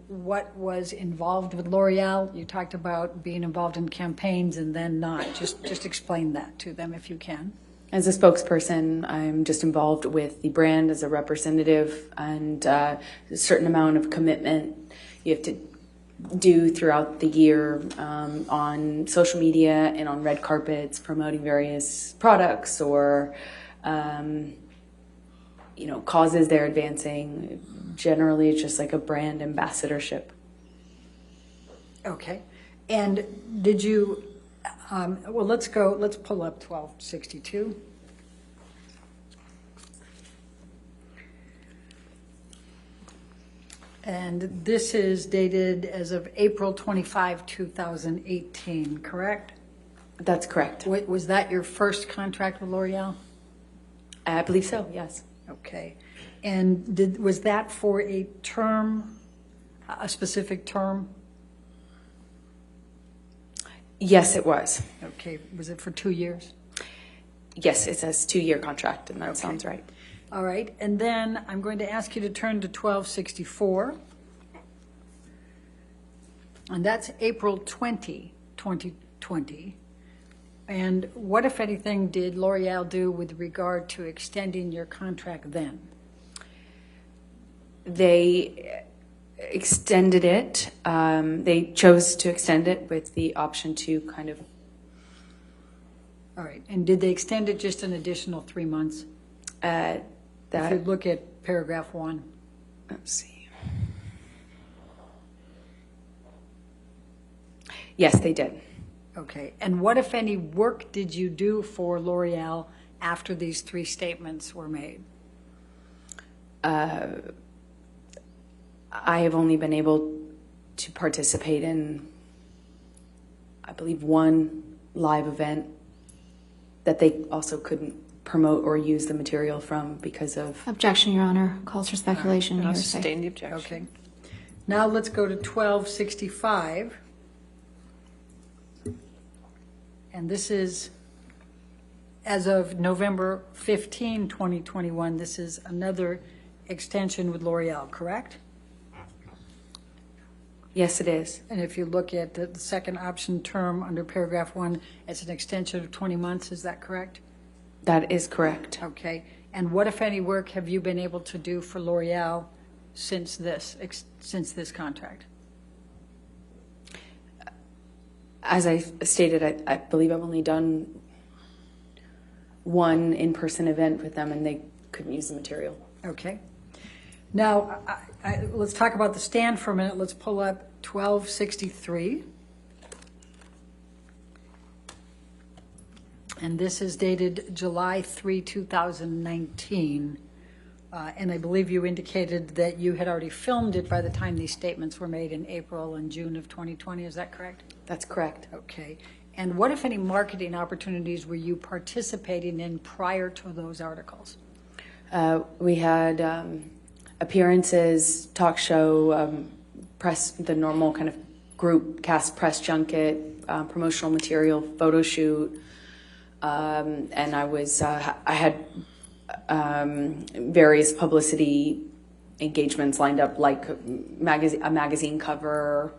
what was involved with L'Oreal? You talked about being involved in campaigns and then not. Just explain that to them if you can. As a spokesperson, I'm just involved with the brand as a representative, and a certain amount of commitment you have to do throughout the year on social media and on red carpets promoting various products or causes they're advancing. Generally, it's just like a brand ambassadorship. Okay. And did you, let's pull up 1262. And this is dated as of April 25, 2018, correct? That's correct. Was that your first contract with L'Oreal? I believe so, yes. Okay. And was that for a term, a specific term? Yes, it was. Okay. Was it for 2 years? Yes, it says 2-year contract, and that sounds right. All right. And then I'm going to ask you to turn to 1264. And that's April 20, 2020. And what, if anything, did L'Oreal do with regard to extending your contract then? They extended it. They chose to extend it with the option to kind of... All right. And did they extend it just an additional 3 months? If you look at paragraph 1. Let's see. Yes, they did. Okay. And what, if any, work did you do for L'Oreal after these 3 statements were made? I have only been able to participate in, I believe, 1 live event that they also couldn't promote or use the material from because of... Objection, Your Honor. Calls for speculation. I'll sustain the objection. Okay. Now let's go to 1265. And this is, as of November 15, 2021, this is another extension with L'Oreal, correct? Yes, it is. And if you look at the second option term under paragraph 1, it's an extension of 20 months, is that correct? That is correct. Okay. And what, if any, work have you been able to do for L'Oreal since this contract? As I stated, I believe I've only done one in-person event with them, and they couldn't use the material. Okay. Now, let's talk about the stand for a minute. Let's pull up 1263. And this is dated July 3, 2019. And I believe you indicated that you had already filmed it by the time these statements were made in April and June of 2020. Is that correct? That's correct. Okay. And what, if any, marketing opportunities were you participating in prior to those articles? We had appearances, talk show, press, the normal kind of group cast press junket, promotional material, photo shoot. And I had various publicity engagements lined up, like a magazine cover,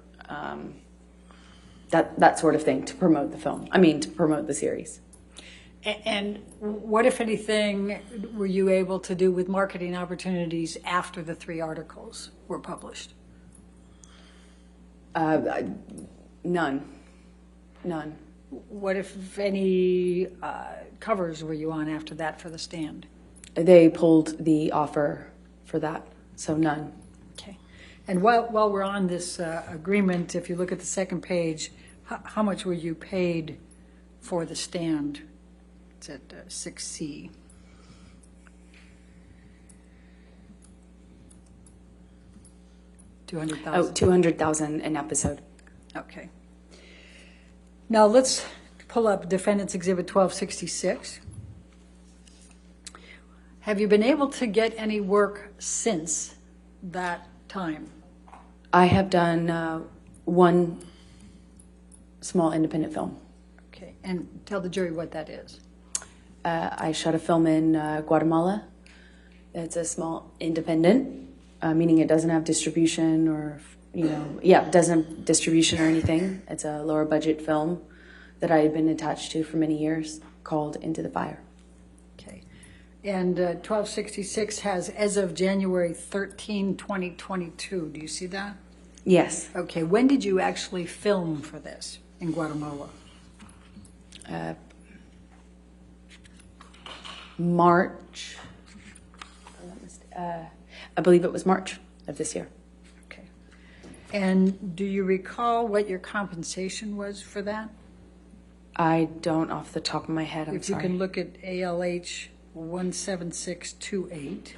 that sort of thing, to promote the film. To promote the series. And what, if anything, were you able to do with marketing opportunities after the 3 articles were published? None. What, if any, covers were you on after that for the stand? They pulled the offer for that, so none. Okay. And while we're on this agreement, if you look at the second page, how much were you paid for the stand? It's at 6C. $200,000. Oh, $200,000 an episode. Okay. Now let's pull up Defendants Exhibit 1266. Have you been able to get any work since that time? I have done one small independent film. Okay, and tell the jury what that is. I shot a film in Guatemala. It's a small independent, meaning it doesn't have distribution or, it doesn't have distribution or anything. It's a lower budget film that I had been attached to for many years, called Into the Fire. Okay. And 1266 has, as of January 13, 2022. Do you see that? Yes. Okay. When did you actually film for this in Guatemala? March. I believe it was March of this year. Okay. And do you recall what your compensation was for that? I don't off the top of my head. If you can look at ALH 17628,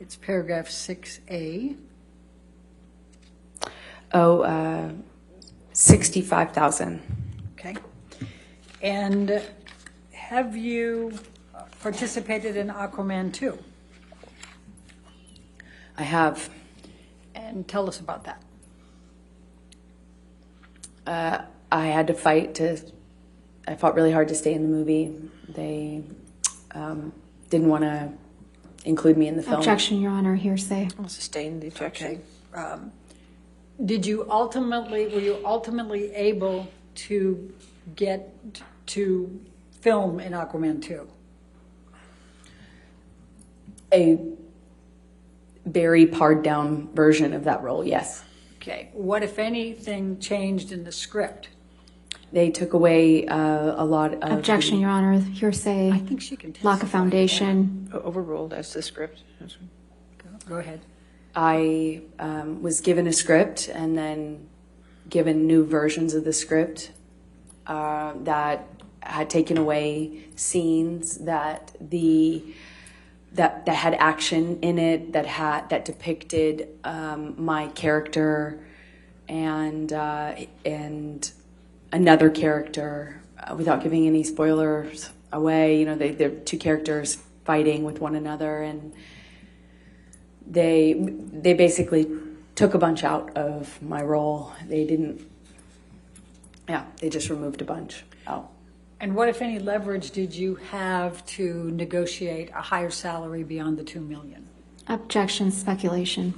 it's paragraph 6A. Oh, $65,000. Okay. And have you participated in Aquaman 2? I have. And tell us about that. I had to I fought really hard to stay in the movie. They didn't want to include me in the film. Objection, Your Honor, hearsay. I'll sustain the objection. Okay. Were you ultimately able to get to film in Aquaman 2? A very pared down version of that role, yes. Okay. What, if anything, changed in the script? They took away a lot of... Objection, Your Honor, hearsay. I think she can lack of foundation. Overruled as the script. Go ahead. I was given a script and then given new versions of the script that had taken away scenes that had action in it, that depicted my character and another character, without giving any spoilers away. They're two characters fighting with one another, and they basically took a bunch out of my role. They just removed a bunch out. And what, if any, leverage did you have to negotiate a higher salary beyond the $2 million? Objection, speculation.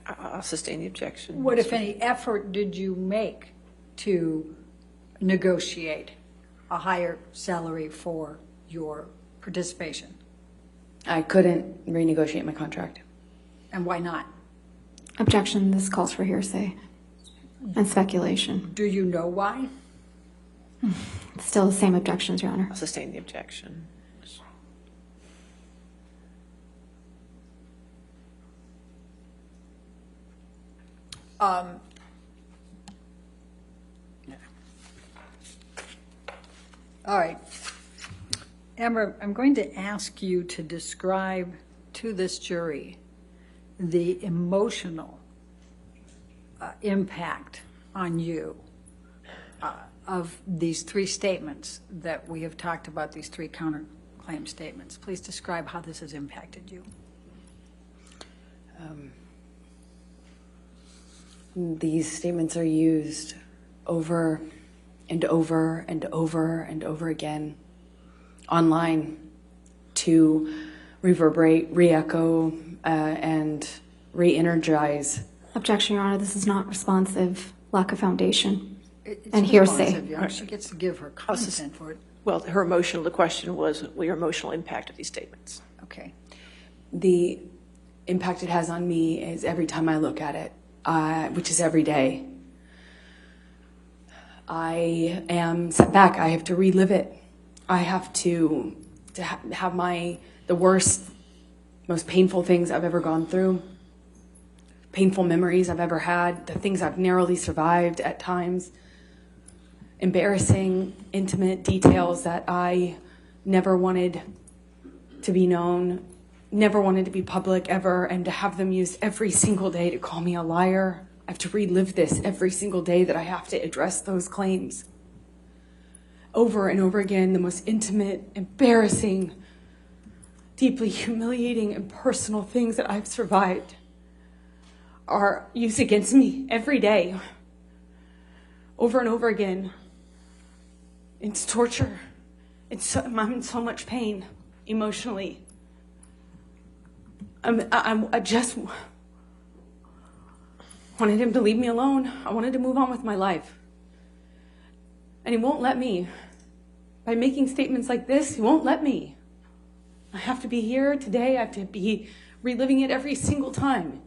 I'll sustain the objection. What, if any, effort did you make to negotiate a higher salary for your participation? I couldn't renegotiate my contract. And why not? Objection, this calls for hearsay and speculation. Do you know why? Still the same objections, Your Honor. I'll sustain the objection. All right. Amber, I'm going to ask you to describe to this jury the emotional impact on you of these three statements that we have talked about, these three counterclaim statements. Please describe how this has impacted you. These statements are used over and over and over and over again online to reverberate, re-echo, and re-energize. Objection, Your Honor, this is not responsive, lack of foundation, It's and hearsay. responsive, yeah. She gets to give her content for it. Well, the question was your emotional impact of these statements. Okay. The impact it has on me is every time I look at it, which is every day. I am set back. I have to relive it. I have to have the worst, most painful things I've ever gone through, painful memories I've ever had, the things I've narrowly survived at times, embarrassing, intimate details that I never wanted to be known, never wanted to be public ever, and to have them used every single day to call me a liar. I have to relive this every single day that I have to address those claims. Over and over again, the most intimate, embarrassing, deeply humiliating and personal things that I've survived are used against me every day, over and over again. It's torture. I'm in so much pain emotionally. I just wanted him to leave me alone. I wanted to move on with my life. And he won't let me. By making statements like this, he won't let me. I have to be here today. I have to be reliving it every single time.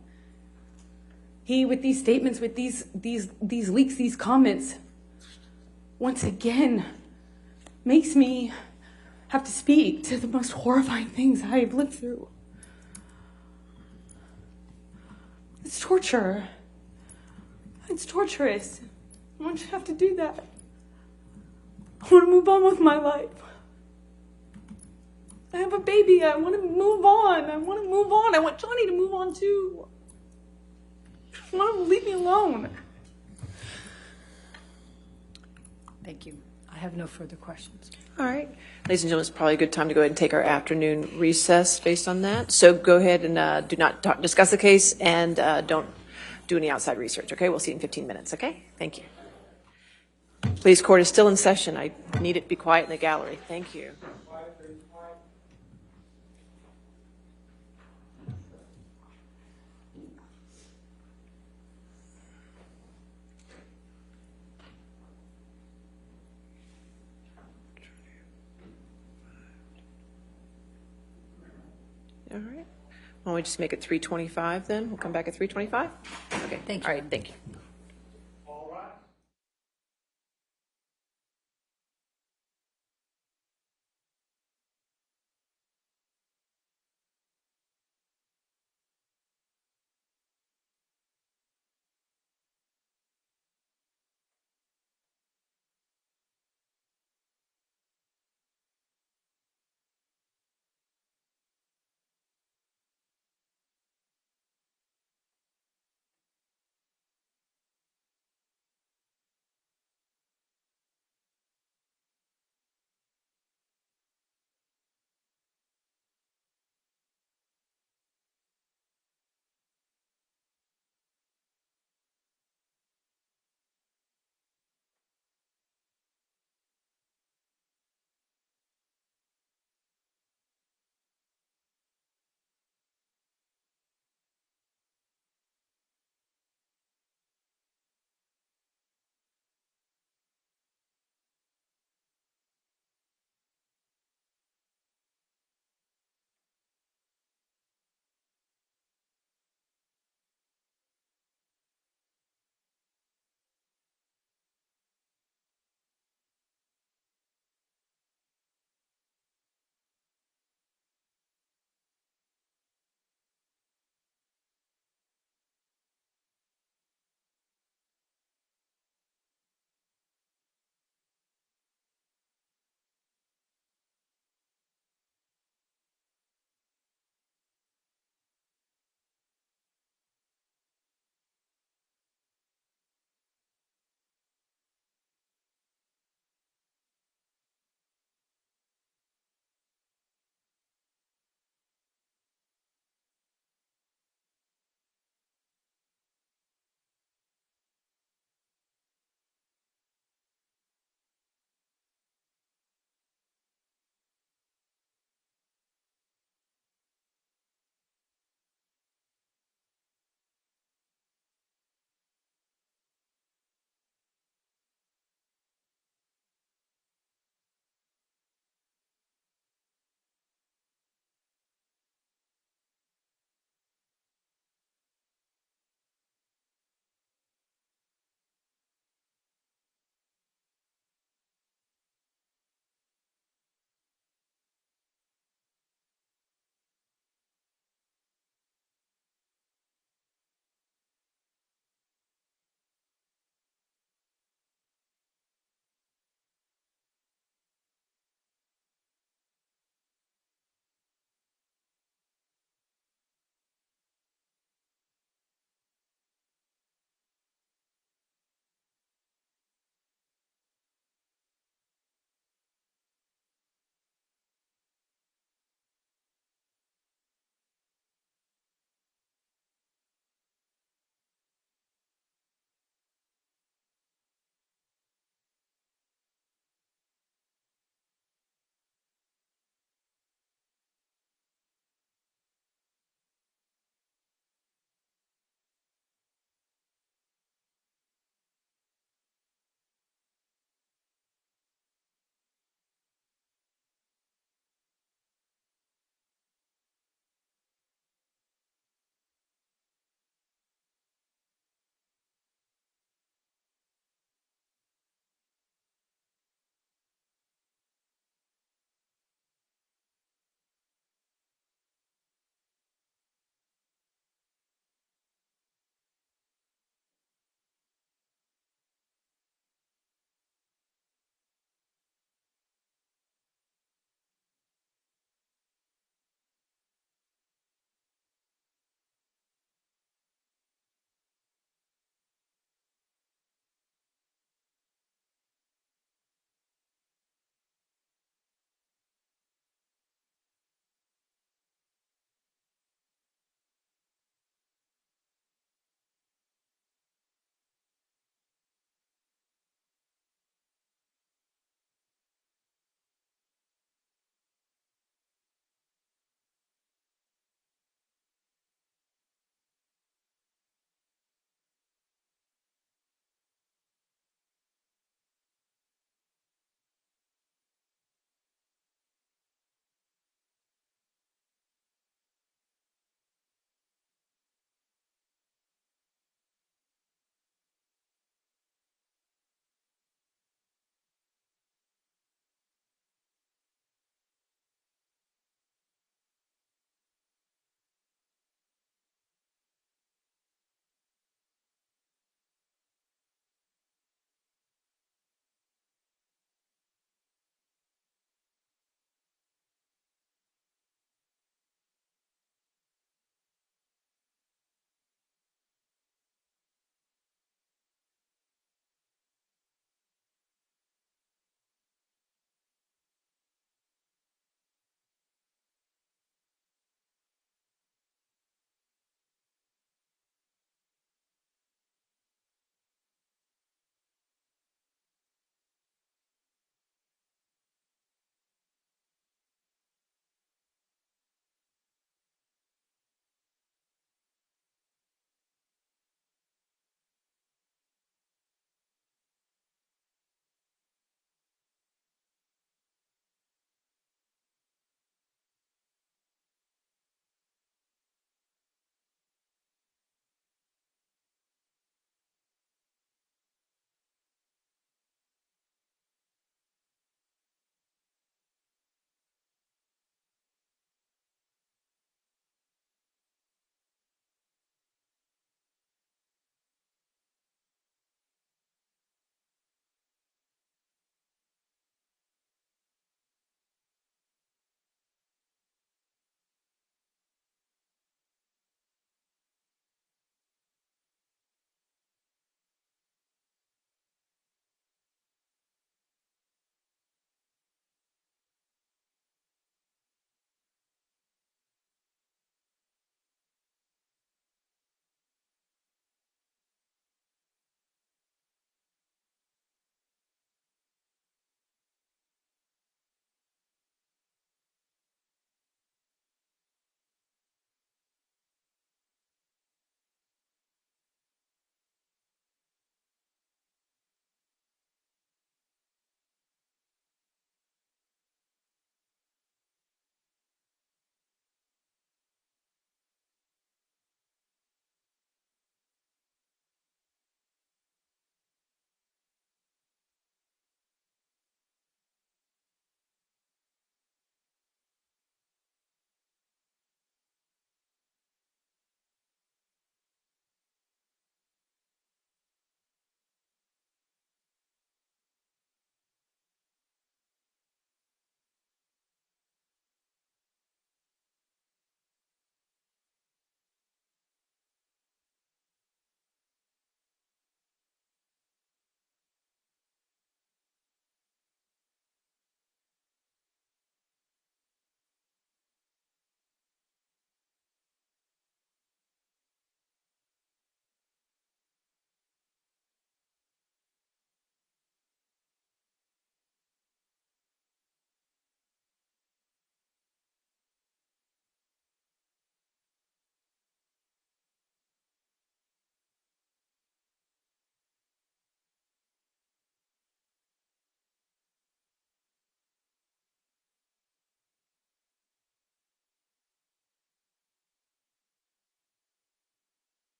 He, with these statements, with these leaks, these comments, once again, makes me have to speak to the most horrifying things I have lived through. It's torture. It's torturous. I want you to have to do that. I want to move on with my life. I have a baby. I want to move on. I want to move on. I want Johnny to move on too. I want him to leave me alone. Thank you. I have no further questions. All right. Ladies and gentlemen, it's probably a good time to go ahead and take our afternoon recess based on that. So go ahead and do not discuss the case and don't do any outside research, okay? We'll see you in 15 minutes, okay? Thank you. Please, court is still in session. I need it to be quiet in the gallery. Thank you. All right. Why don't we just make it 3:25 then? We'll come back at 3:25? Okay. Thank you. All right. Thank you.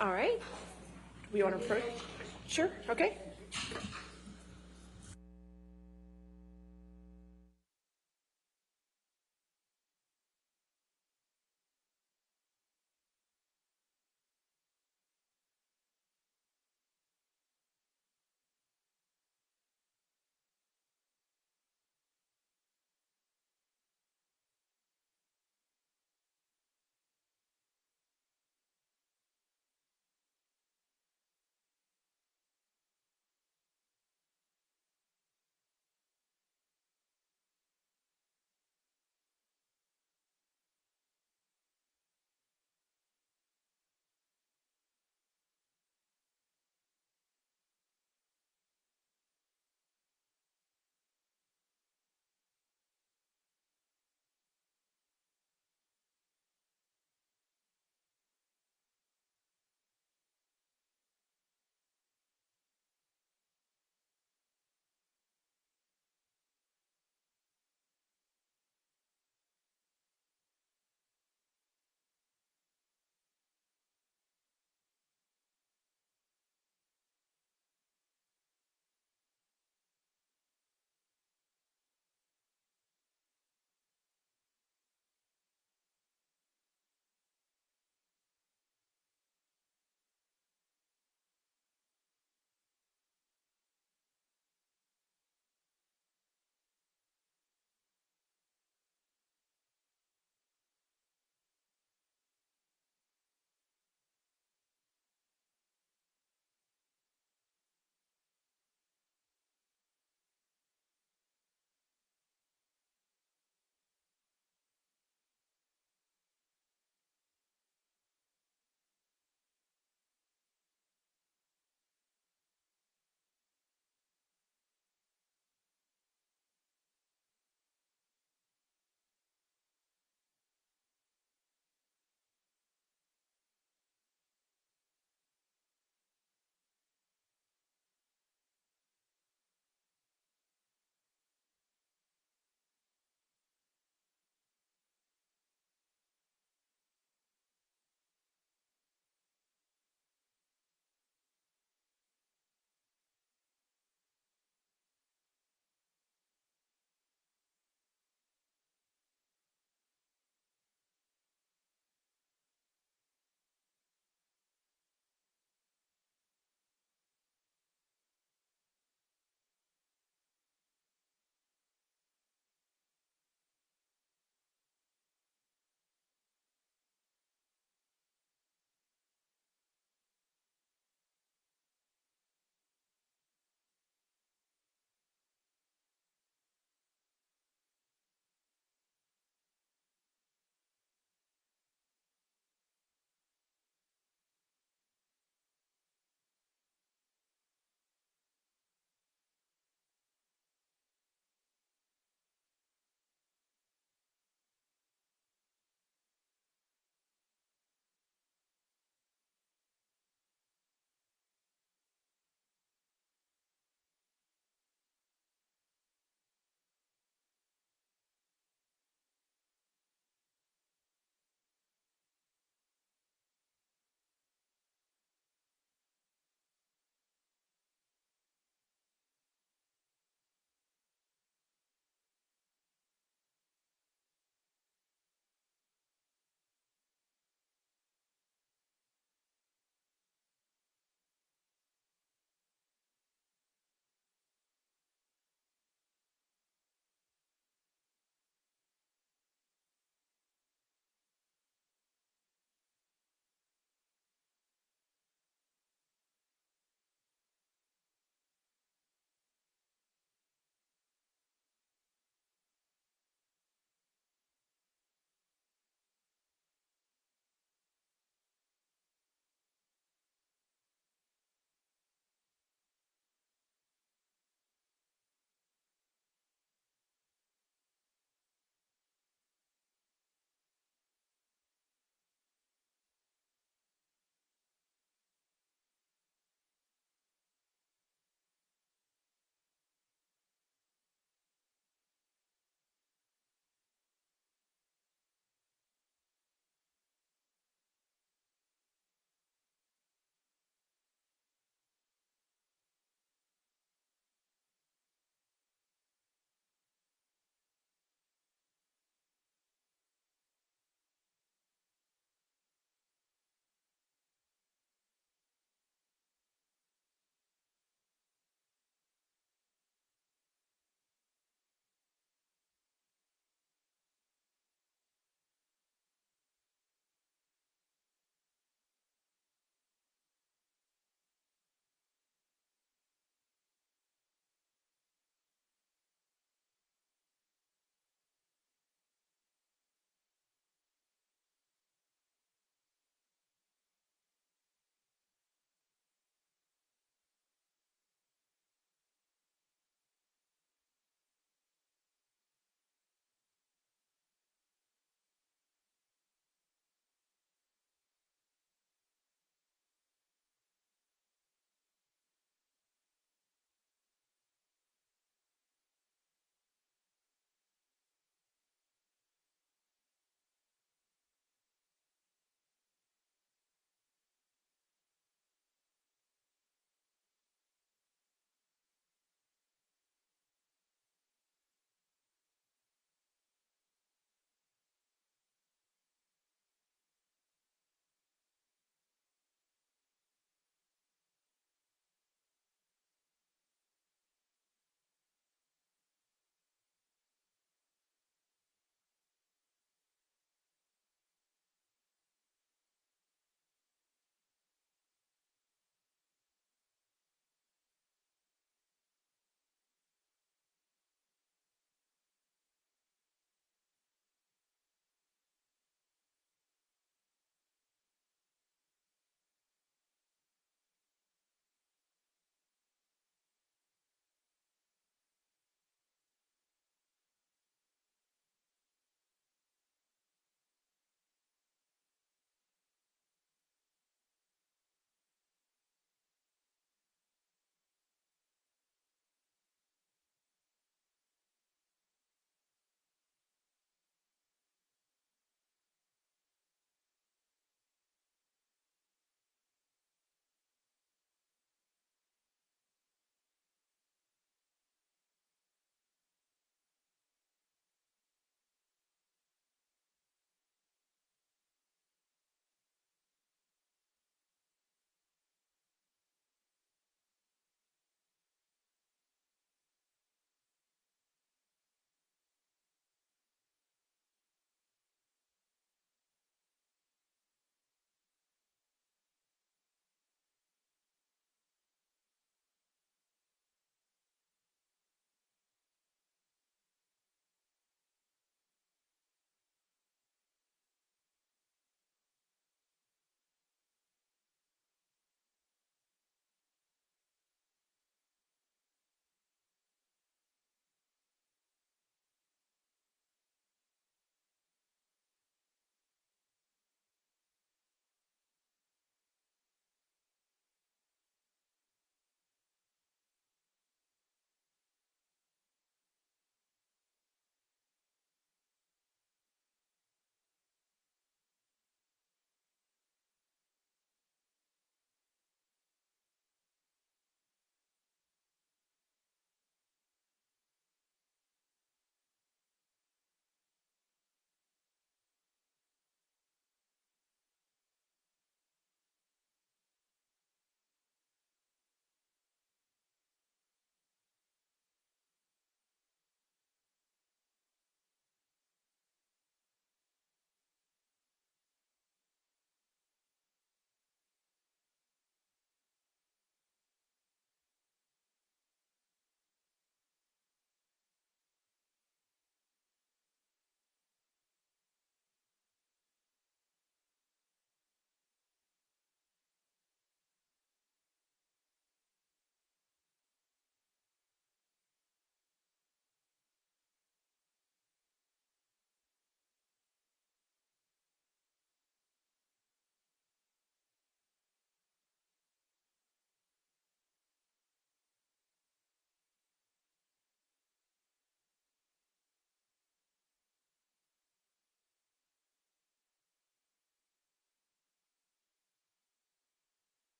All right. We want to approach? Sure, okay.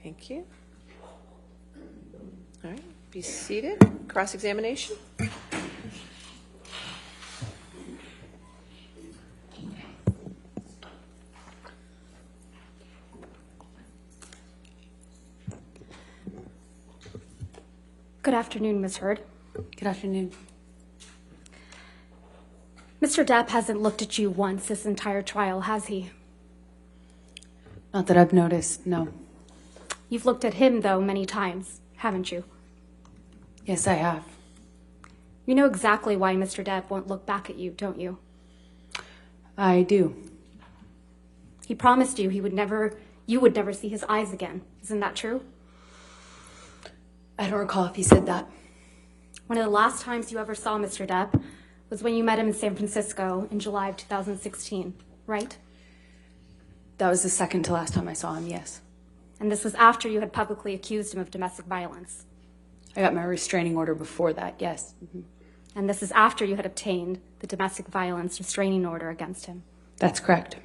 Thank you. All right, be seated. Cross-examination. Good afternoon, Ms. Heard. Good afternoon. Mr. Depp hasn't looked at you once this entire trial, has he? Not that I've noticed, no. You've looked at him, though, many times, haven't you? Yes, I have. You know exactly why Mr. Depp won't look back at you, don't you? I do. He promised you you would never see his eyes again. Isn't that true? I don't recall if he said that. One of the last times you ever saw Mr. Depp was when you met him in San Francisco in July of 2016, right? That was the second to last time I saw him, yes. And this was after you had publicly accused him of domestic violence. I got my restraining order before that, yes. Mm-hmm. And this is after you had obtained the domestic violence restraining order against him. That's correct.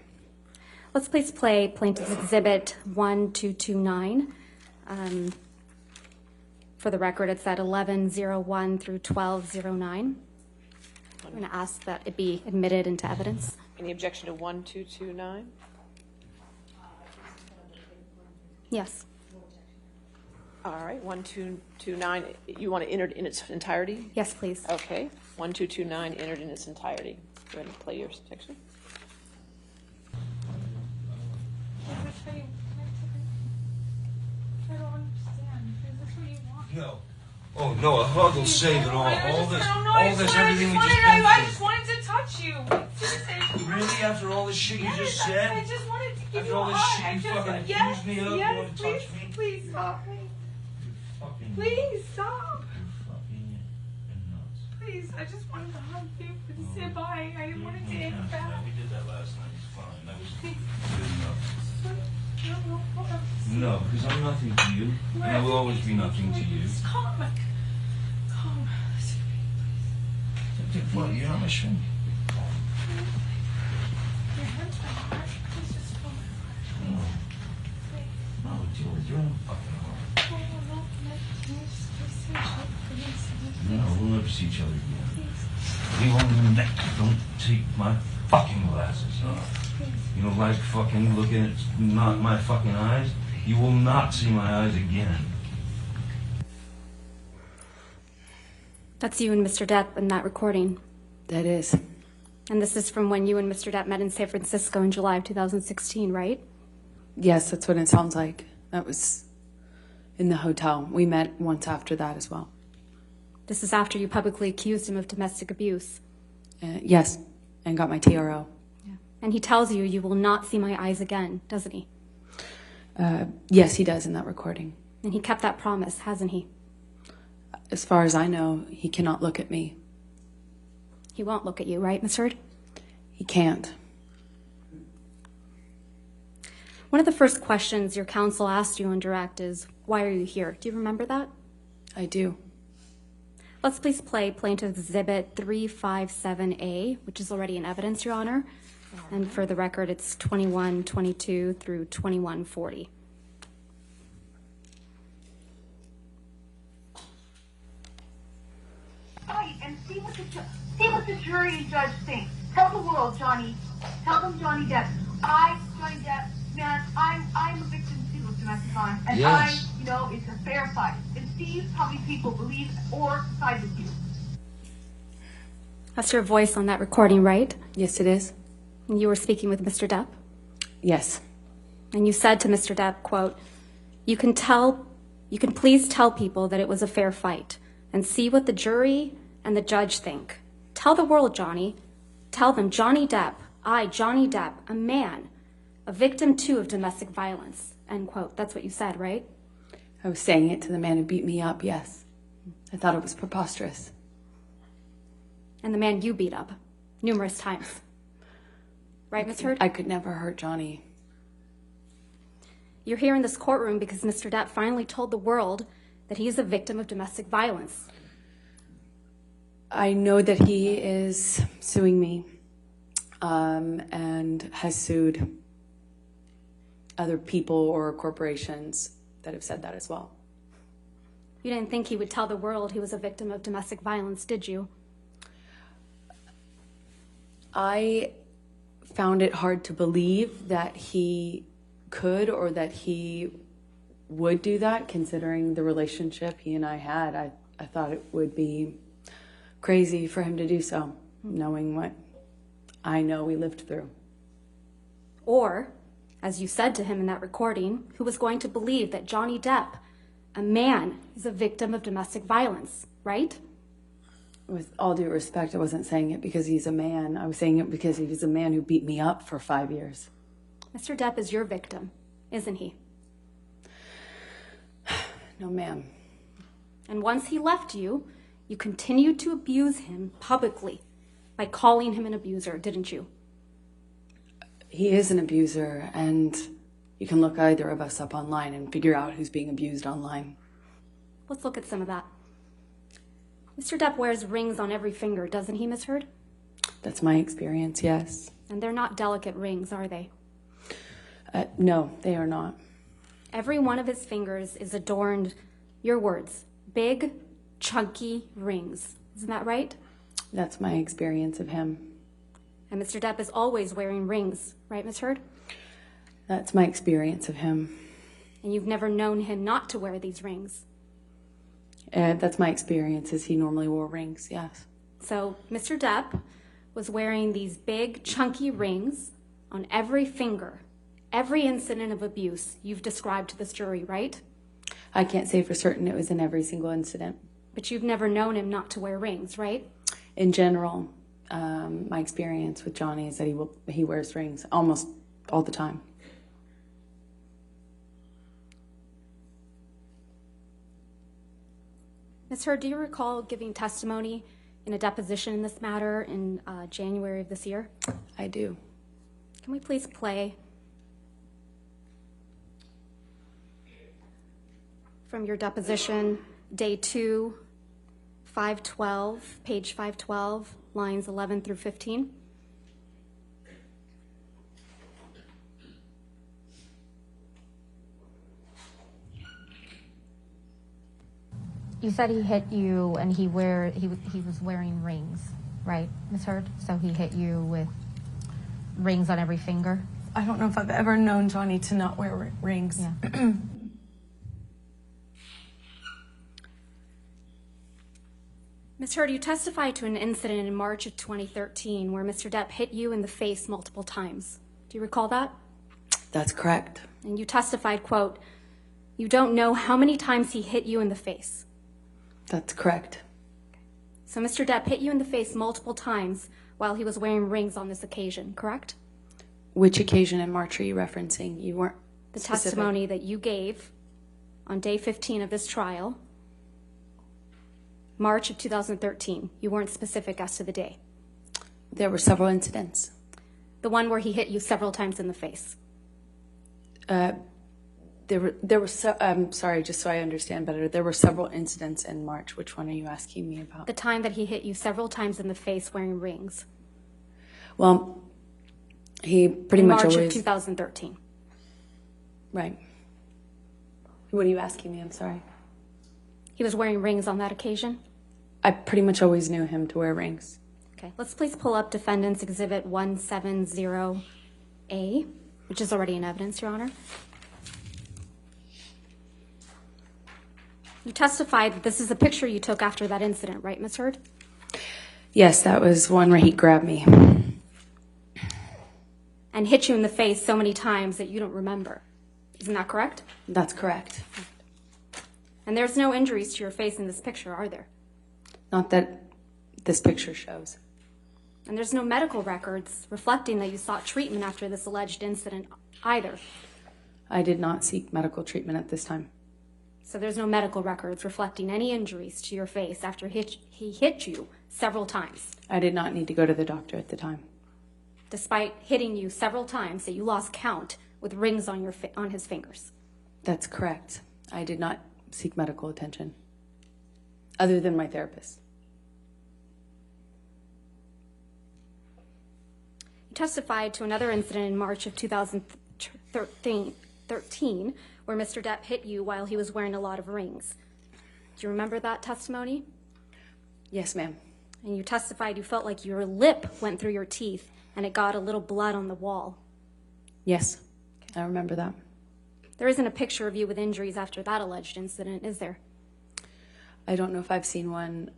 Let's please play Plaintiff's Exhibit 1229. For the record, it's at 1101 through 1209. I'm going to ask that it be admitted into evidence. Any objection to 1229? Yes. All right, 1229, you want to enter it in its entirety? Yes, please. Okay, 1229 entered in its entirety. Go ahead and play your section. I don't understand. Is this what you want? No. Oh no, a hug will save it all. All this, everything we just I been just wanted to touch you. through. Really? After all this shit you just said? I just wanted to give After you all a this hug. shit you fucking accused me of? You want to touch me? Please stop me. Fucking Please stop. fucking nuts. Please, I just wanted to hug you and say bye. I wanted to take it back. We did that last night. It's fine. That was good enough. No, because I'm nothing to you, and I will always be nothing to you. Calm. Calm. What? You're not my shrink. Your head's my heart. Please just calm my heart. No, you're in fucking heart. No, we'll never see each other again. You won't don't take my fucking glasses off. You don't like fucking looking at not my fucking eyes? You will not see my eyes again. That's you and Mr. Depp in that recording. That is. And this is from when you and Mr. Depp met in San Francisco in July of 2016, right? Yes, that's what it sounds like. That was in the hotel. We met once after that as well. This is after you publicly accused him of domestic abuse. Yes, and got my TRO. Yeah. And he tells you you will not see my eyes again, doesn't he? Yes, he does in that recording. And he kept that promise, hasn't he? As far as I know, he cannot look at me. He won't look at you, right, Ms. Heard? He can't. One of the first questions your counsel asked you on direct is, why are you here? Do you remember that? I do. Let's please play Plaintiff's Exhibit 357A, which is already in evidence, Your Honor. And for the record, it's 2122 through 2140. Right, and see what the jury and judge think. Tell the world, Johnny. Tell them, Johnny Depp. Johnny Depp, man, I'm a victim too of domestic violence, and yes. It's a fair fight. And see how many people believe or side with you. That's your voice on that recording, right? Yes, it is. And you were speaking with Mr. Depp? Yes. And you said to Mr. Depp, quote, you can please tell people that it was a fair fight and see what the jury and the judge think. Tell the world, Johnny. Tell them, Johnny Depp, Johnny Depp, a man, a victim too of domestic violence, end quote. That's what you said, right? I was saying it to the man who beat me up, yes. I thought it was preposterous. And the man you beat up numerous times. Right, Ms. Heard? I could never hurt Johnny. You're here in this courtroom because Mr. Depp finally told the world that he is a victim of domestic violence. I know that he is suing me and has sued other people or corporations that have said that as well. You didn't think he would tell the world he was a victim of domestic violence, did you? I found it hard to believe that he could or that he would do that, considering the relationship he and I had. I thought it would be crazy for him to do so, knowing what I know we lived through. Or, as you said to him in that recording, who was going to believe that Johnny Depp, a man, is a victim of domestic violence, right? With all due respect, I wasn't saying it because he's a man. I was saying it because he was a man who beat me up for 5 years. Mr. Depp is your victim, isn't he? No, ma'am. And once he left you, you continued to abuse him publicly by calling him an abuser, didn't you? He is an abuser, and you can look either of us up online and figure out who's being abused online. Let's look at some of that. Mr. Depp wears rings on every finger, doesn't he, Ms. Heard? That's my experience, yes. And they're not delicate rings, are they? No, they are not. Every one of his fingers is adorned, your words, big, chunky rings. Isn't that right? That's my experience of him. And Mr. Depp is always wearing rings, right, Ms. Heard? That's my experience of him. And you've never known him not to wear these rings. That's my experience, is he normally wore rings, yes. So Mr. Depp was wearing these big, chunky rings on every finger, every incident of abuse you've described to this jury, right? I can't say for certain it was in every single incident. But you've never known him not to wear rings, right? In general, my experience with Johnny is that he wears rings almost all the time. Ms. Heard, do you recall giving testimony in a deposition in this matter in January of this year? I do. Can we please play from your deposition, day 2, 512, page 512, lines 11 through 15? You said he hit you and he was wearing rings, right, Ms. Heard? So he hit you with rings on every finger? I don't know if I've ever known Johnny to not wear rings. Yeah. Ms. Heard, you testified to an incident in March of 2013 where Mr. Depp hit you in the face multiple times. Do you recall that? That's correct. And you testified, quote, "You don't know how many times he hit you in the face." That's correct. So Mr. Depp hit you in the face multiple times while he was wearing rings on this occasion, correct? Which occasion in March are you referencing? You weren't The specific. testimony that you gave on day 15 of this trial, March of 2013. You weren't specific as to the day. There were several incidents. The one where he hit you several times in the face. I'm sorry, just so I understand better. There were several incidents in March. Which one are you asking me about? The time that he hit you several times in the face wearing rings. Well, he pretty much March always... of 2013. Right. What are you asking me? I'm sorry. He was wearing rings on that occasion? I pretty much always knew him to wear rings. Okay, let's please pull up Defendants Exhibit 170A, which is already in evidence, Your Honor. You testified that this is a picture you took after that incident, right, Ms. Heard? Yes, that was one where he grabbed me. And hit you in the face so many times that you don't remember. Isn't that correct? That's correct. And there's no injuries to your face in this picture, are there? Not that this picture shows. And there's no medical records reflecting that you sought treatment after this alleged incident either. I did not seek medical treatment at this time. So there's no medical records reflecting any injuries to your face after he hit you several times. I did not need to go to the doctor at the time. Despite hitting you several times that you lost count with rings on his fingers. That's correct. I did not seek medical attention, other than my therapist. You testified to another incident in March of 2013 where Mr. Depp hit you while he was wearing a lot of rings. Do you remember that testimony? Yes, ma'am. And you testified you felt like your lip went through your teeth and it got a little blood on the wall. Yes, I remember that. There isn't a picture of you with injuries after that alleged incident, is there? I don't know if I've seen one.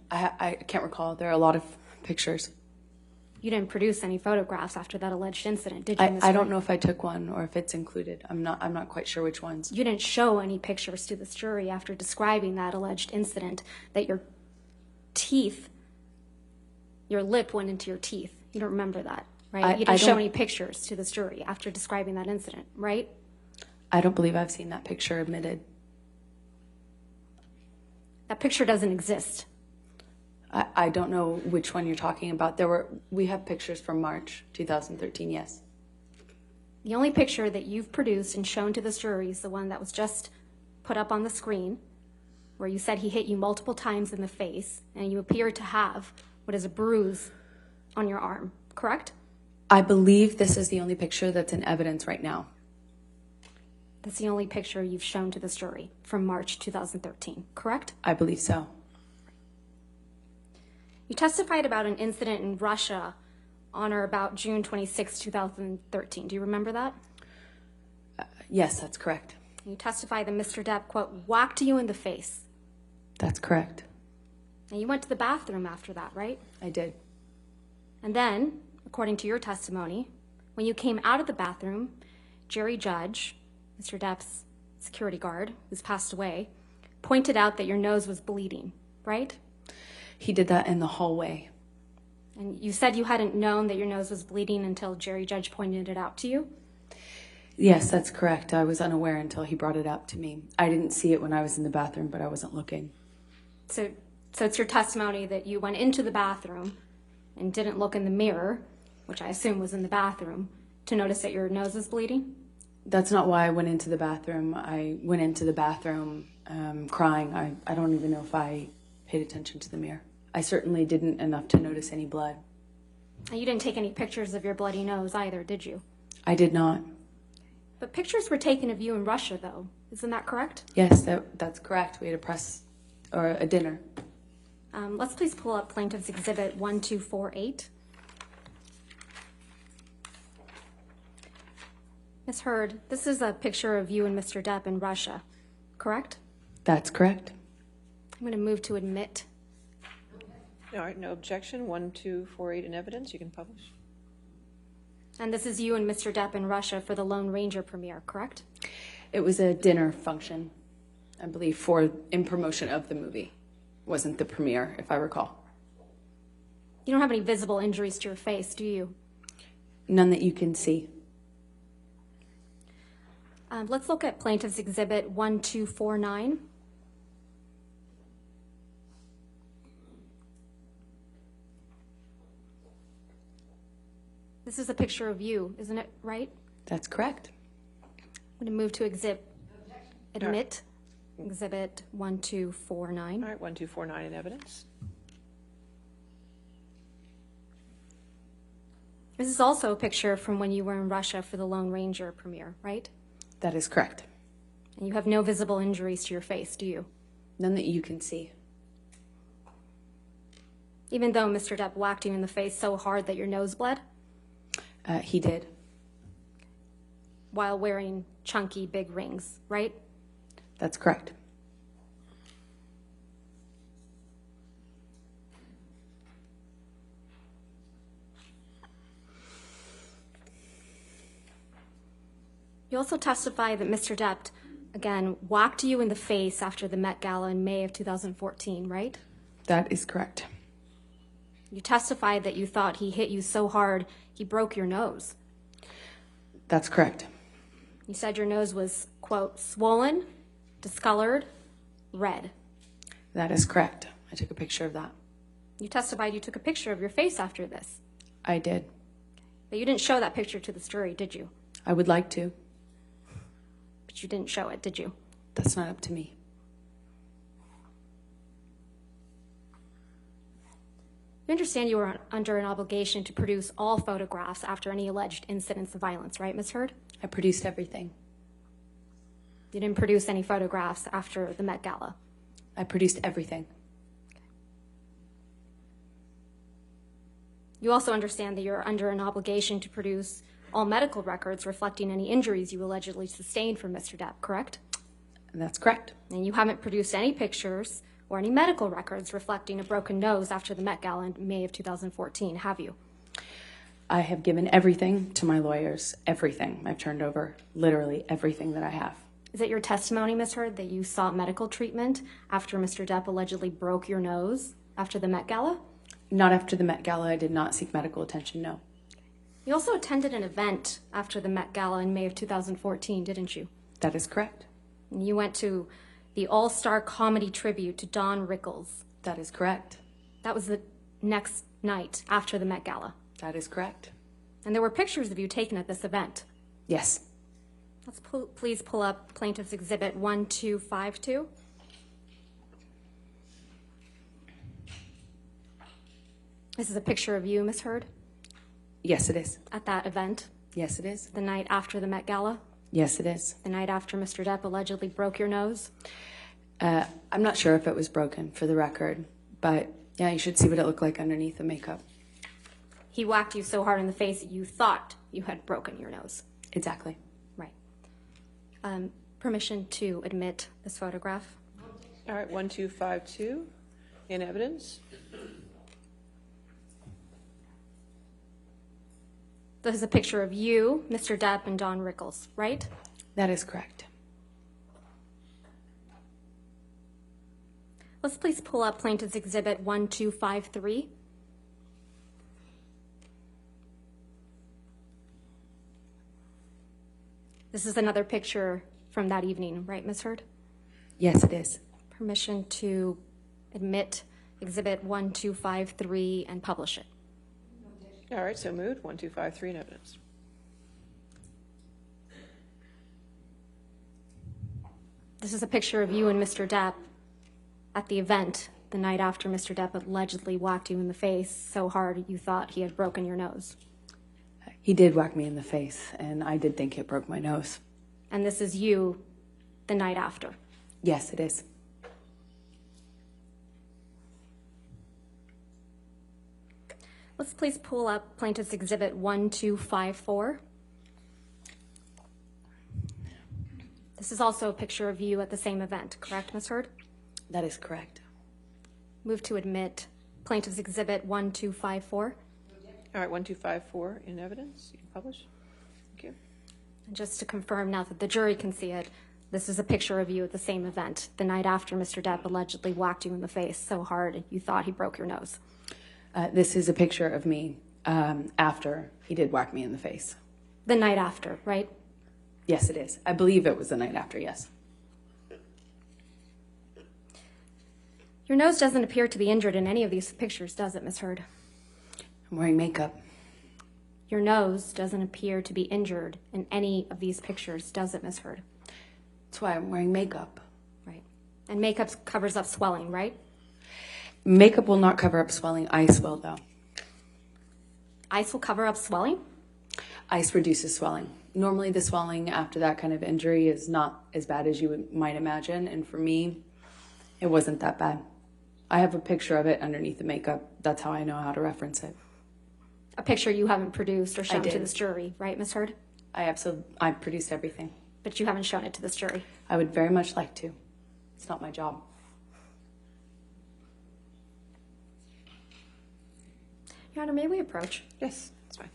I can't recall. There are a lot of pictures. You didn't produce any photographs after that alleged incident, did you, Ms. I don't Wright? know if I took one or if it's included. I'm not quite sure which ones. You didn't show any pictures to this jury after describing that alleged incident, that your teeth, your lip went into your teeth. You don't remember that, right? You didn't show any pictures to this jury after describing that incident, right? I don't believe I've seen that picture admitted. That picture doesn't exist. I don't know which one you're talking about. We have pictures from March 2013, yes. The only picture that you've produced and shown to this jury is the one that was just put up on the screen, where you said he hit you multiple times in the face, and you appear to have what is a bruise on your arm, correct? I believe this is the only picture that's in evidence right now. That's the only picture you've shown to this jury from March 2013, correct? I believe so. You testified about an incident in Russia on or about June 26, 2013. Do you remember that? Yes, that's correct. You testified that Mr. Depp, quote, whacked you in the face. That's correct. And you went to the bathroom after that, right? I did. And then, according to your testimony, when you came out of the bathroom, Jerry Judge, Mr. Depp's security guard, who's passed away, pointed out that your nose was bleeding, right? He did that in the hallway. And you said you hadn't known that your nose was bleeding until Jerry Judge pointed it out to you? Yes, that's correct. I was unaware until he brought it up to me. I didn't see it when I was in the bathroom, but I wasn't looking. So it's your testimony that you went into the bathroom and didn't look in the mirror, which I assume was in the bathroom, to notice that your nose was bleeding? That's not why I went into the bathroom. I went into the bathroom crying. I don't even know if I paid attention to the mirror. I certainly didn't enough to notice any blood. And you didn't take any pictures of your bloody nose either, did you? I did not. But pictures were taken of you in Russia, though. Isn't that correct? Yes, that's correct. We had a dinner. Let's please pull up Plaintiff's Exhibit 1248. Ms. Heard, this is a picture of you and Mr. Depp in Russia, correct? That's correct. I'm going to move to admit. All right, no objection. 1248 in evidence. You can publish. And this is you and Mr. Depp in Russia for the Lone Ranger premiere, correct? It was a dinner function, I believe, in promotion of the movie. Wasn't the premiere, if I recall. You don't have any visible injuries to your face, do you? None that you can see. Let's look at Plaintiff's Exhibit 1249. This is a picture of you, isn't it right? That's correct. I'm going to move to admit Exhibit 1249. All right, 1249 in evidence. This is also a picture from when you were in Russia for the Lone Ranger premiere, right? That is correct. And you have no visible injuries to your face, do you? None that you can see. Even though Mr. Depp whacked you in the face so hard that your nose bled? He did. While wearing chunky, big rings, right? That's correct. You also testify that Mr. Depp, again, whacked you in the face after the Met Gala in May of 2014, right? That is correct. You testified that you thought he hit you so hard he broke your nose. That's correct. You said your nose was, quote, swollen, discolored, red. That is correct. I took a picture of that. You testified you took a picture of your face after this. I did. But you didn't show that picture to this jury, did you? I would like to. But you didn't show it, did you? That's not up to me. You understand you were under an obligation to produce all photographs after any alleged incidents of violence, right, Ms. Heard? I produced everything. You didn't produce any photographs after the Met Gala. I produced everything. You also understand that you're under an obligation to produce all medical records reflecting any injuries you allegedly sustained from Mr. Depp, correct? That's correct. And you haven't produced any pictures or any medical records reflecting a broken nose after the Met Gala in May of 2014, have you? I have given everything to my lawyers, everything. I've turned over literally everything that I have. Is it your testimony, Ms. Heard, that you sought medical treatment after Mr. Depp allegedly broke your nose after the Met Gala? Not after the Met Gala. I did not seek medical attention, no. You also attended an event after the Met Gala in May of 2014, didn't you? That is correct. And you went to the all-star comedy tribute to Don Rickles. That is correct. That was the next night after the Met Gala. That is correct. And there were pictures of you taken at this event. Yes. Let's please pull up Plaintiff's Exhibit 1252. This is a picture of you, Ms. Heard, Yes, it is. at that event, Yes, it is. the night after the Met Gala, Yes, it is. the night after Mr. Depp allegedly broke your nose. I'm not sure if it was broken, for the record, but yeah, you should see what it looked like underneath the makeup. He whacked you so hard in the face that you thought you had broken your nose. Exactly. Right. Permission to admit this photograph. All right, 1252 in evidence. This is a picture of you, Mr. Depp, and Don Rickles, right? That is correct. Let's please pull up Plaintiff's Exhibit 1253. This is another picture from that evening, right, Ms. Heard? Yes, it is. Permission to admit Exhibit 1253 and publish it. All right, so moved. 1253 in evidence. This is a picture of you and Mr. Depp at the event the night after Mr. Depp allegedly whacked you in the face so hard you thought he had broken your nose. He did whack me in the face, and I did think it broke my nose. And this is you the night after. Yes, it is. Let's please pull up Plaintiff's Exhibit 1254. This is also a picture of you at the same event, correct, Ms. Heard? That is correct. Move to admit Plaintiff's Exhibit 1254. All right, 1254 in evidence. You can publish. Thank you. And just to confirm now that the jury can see it, this is a picture of you at the same event, the night after Mr. Depp allegedly whacked you in the face so hard you thought he broke your nose. This is a picture of me after he did whack me in the face. The night after, right? Yes, it is. I believe it was the night after, yes. Your nose doesn't appear to be injured in any of these pictures, does it, Ms. Heard? I'm wearing makeup. Your nose doesn't appear to be injured in any of these pictures, does it, Ms. Heard? That's why I'm wearing makeup. Right. And makeup covers up swelling, right? Makeup will not cover up swelling. Ice will, though. Ice will cover up swelling? Ice reduces swelling. Normally, the swelling after that kind of injury is not as bad as you might imagine, and for me, it wasn't that bad. I have a picture of it underneath the makeup. That's how I know how to reference it. A picture you haven't produced or shown did. to this jury, right, Ms. Heard? I produced everything. But you haven't shown it to this jury. I would very much like to. It's not my job. Your Honor, may we approach? Yes, that's fine.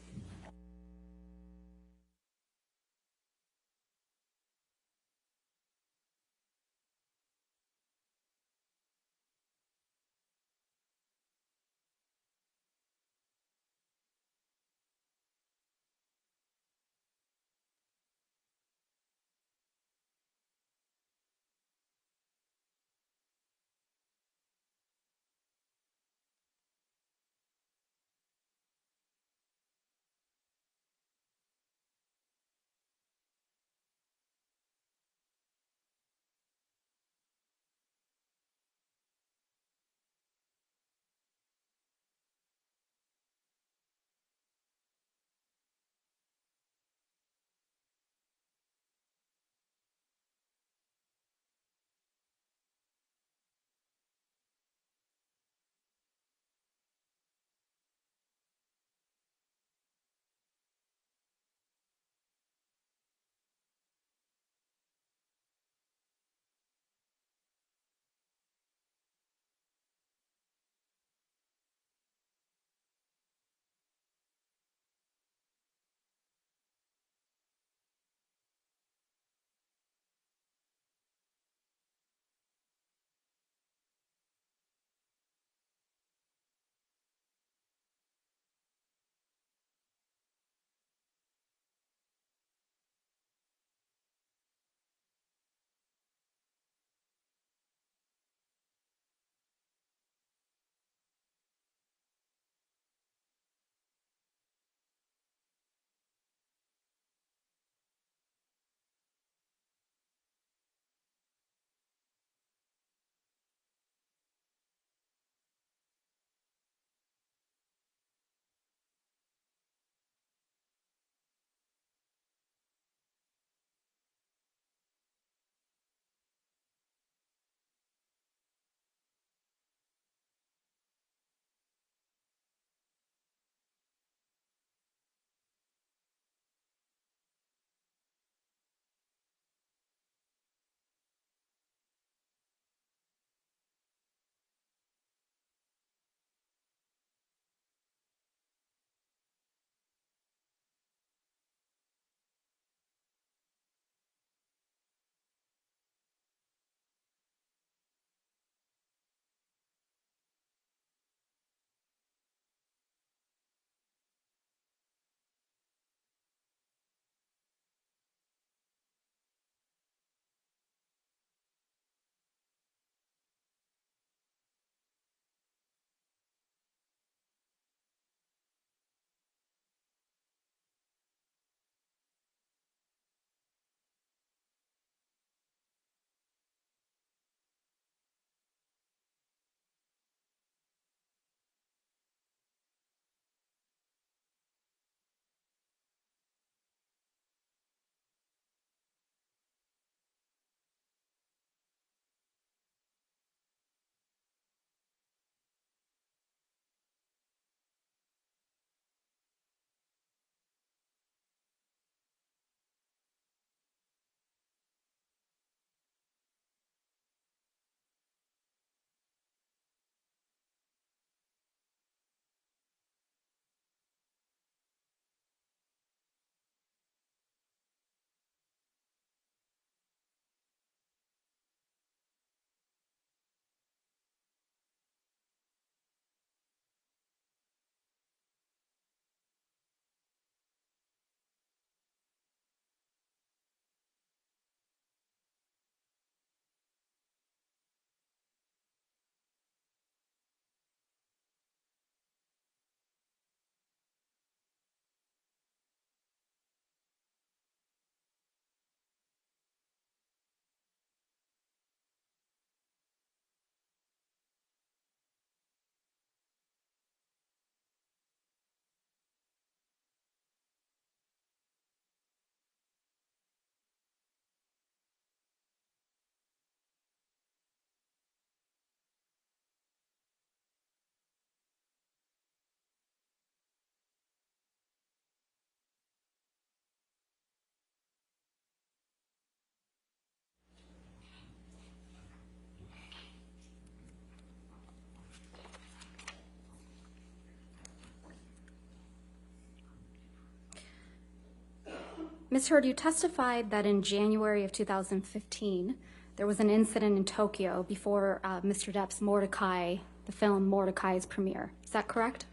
Ms. Heard, you testified that in January of 2015, there was an incident in Tokyo before Mr. Depp's Mordecai, the film Mordecai's premiere. Is that correct?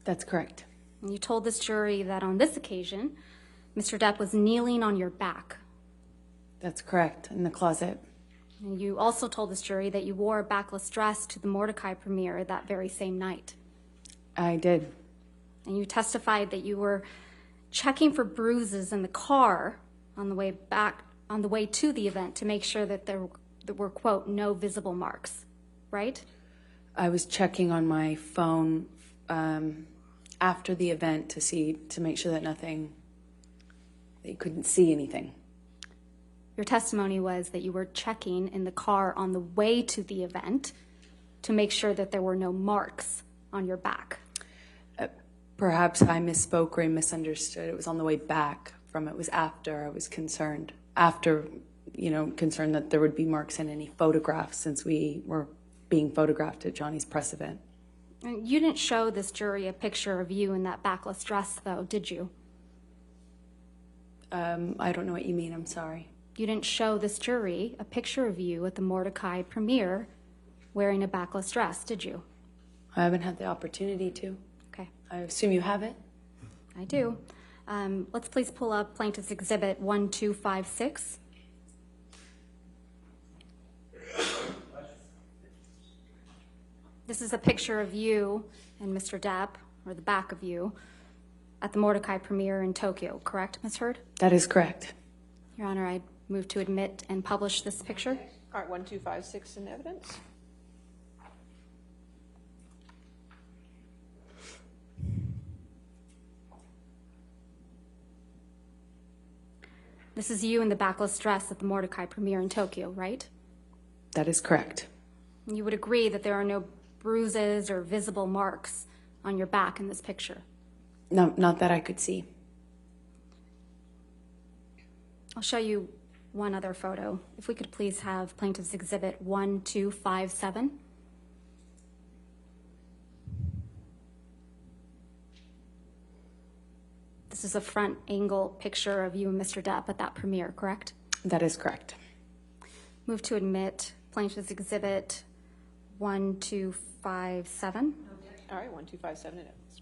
That's correct. And you told this jury that on this occasion, Mr. Depp was kneeling on your back. That's correct, in the closet. And you also told this jury that you wore a backless dress to the Mordecai premiere that very same night. I did. And you testified that you were checking for bruises in the car on the way back, on the way to the event to make sure that there were, quote, no visible marks, right? I was checking on my phone after the event to make sure that you couldn't see anything. Your testimony was that you were checking in the car on the way to the event to make sure that there were no marks on your back. Perhaps I misspoke or I misunderstood. It was on the way back from it was after I was concerned. After, concerned that there would be marks in any photographs since we were being photographed at Johnny's press event. And you didn't show this jury a picture of you in that backless dress, though, did you? I don't know what you mean. I'm sorry. You didn't show this jury a picture of you at the Mordecai premiere wearing a backless dress, did you? I haven't had the opportunity to. Okay. I assume you have it? I do. Let's please pull up Plaintiff's Exhibit 1256. This is a picture of you and Mr. Depp, or the back of you, at the Mordecai premiere in Tokyo, correct, Ms. Heard? That is correct. Your Honor, I move to admit and publish this picture. All right, 1256 in evidence. This is you in the backless dress at the Mordecai premiere in Tokyo, right? That is correct. You would agree that there are no bruises or visible marks on your back in this picture? No, not that I could see. I'll show you one other photo. If we could please have Plaintiff's Exhibit 1257. This is a front angle picture of you and Mr. Depp at that premiere, correct? That is correct. Move to admit Plaintiff's Exhibit 1257. All right, 1257 in evidence.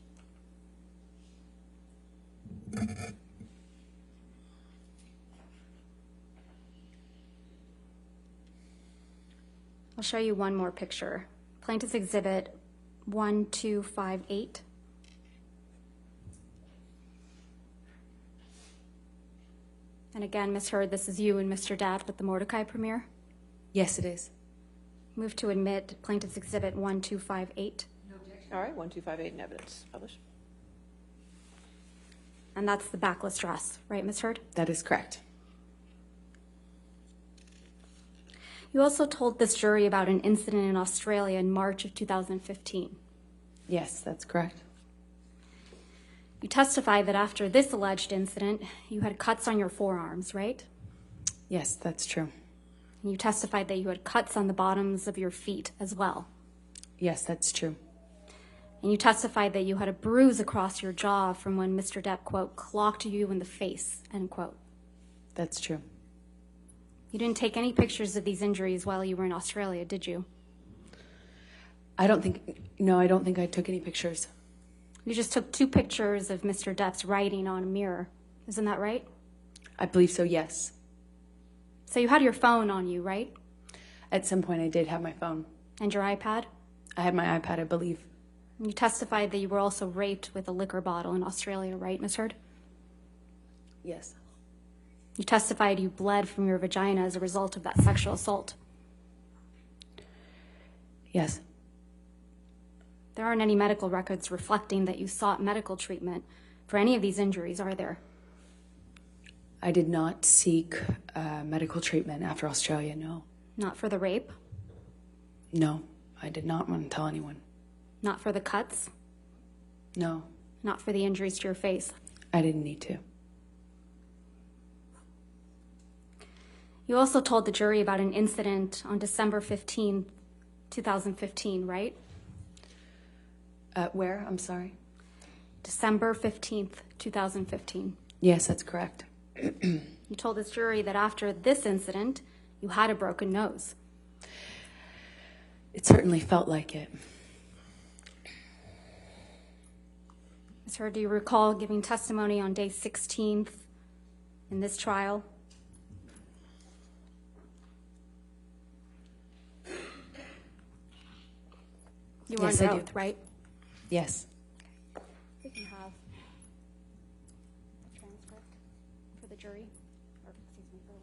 I'll show you one more picture. Plaintiff's Exhibit 1258. And again, Ms. Heard, this is you and Mr. Depp at the Mordecai premiere? Yes, it is. Move to admit Plaintiff's Exhibit 1258. All right, 1258 in evidence. Publish. And that's the backless dress, right, Ms. Heard? That is correct. You also told this jury about an incident in Australia in March of 2015. Yes, that's correct. You testified that after this alleged incident, you had cuts on your forearms, right? Yes, that's true. And you testified that you had cuts on the bottoms of your feet as well. Yes, that's true. And you testified that you had a bruise across your jaw from when Mr. Depp, quote, clocked you in the face, end quote. That's true. You didn't take any pictures of these injuries while you were in Australia, did you? I don't think I took any pictures. You just took 2 pictures of Mr. Depp's writing on a mirror. Isn't that right? I believe so, yes. So you had your phone on you, right? At some point I did have my phone. And your iPad? I had my iPad, I believe. And you testified that you were also raped with a liquor bottle in Australia, right, Ms. Heard? Yes. You testified you bled from your vagina as a result of that sexual assault. Yes. There aren't any medical records reflecting that you sought medical treatment for any of these injuries, are there? I did not seek medical treatment after Australia, no. Not for the rape? No, I did not want to tell anyone. Not for the cuts? No. Not for the injuries to your face? I didn't need to. You also told the jury about an incident on December 15, 2015, right? Where? I'm sorry. December 15th, 2015. Yes, that's correct. You told this jury that after this incident, you had a broken nose. It certainly felt like it. Ms. Heard, do you recall giving testimony on day 16th in this trial? You were Yes, under I do. oath, right? Yes. We can have a transcript for the jury, or excuse me, for the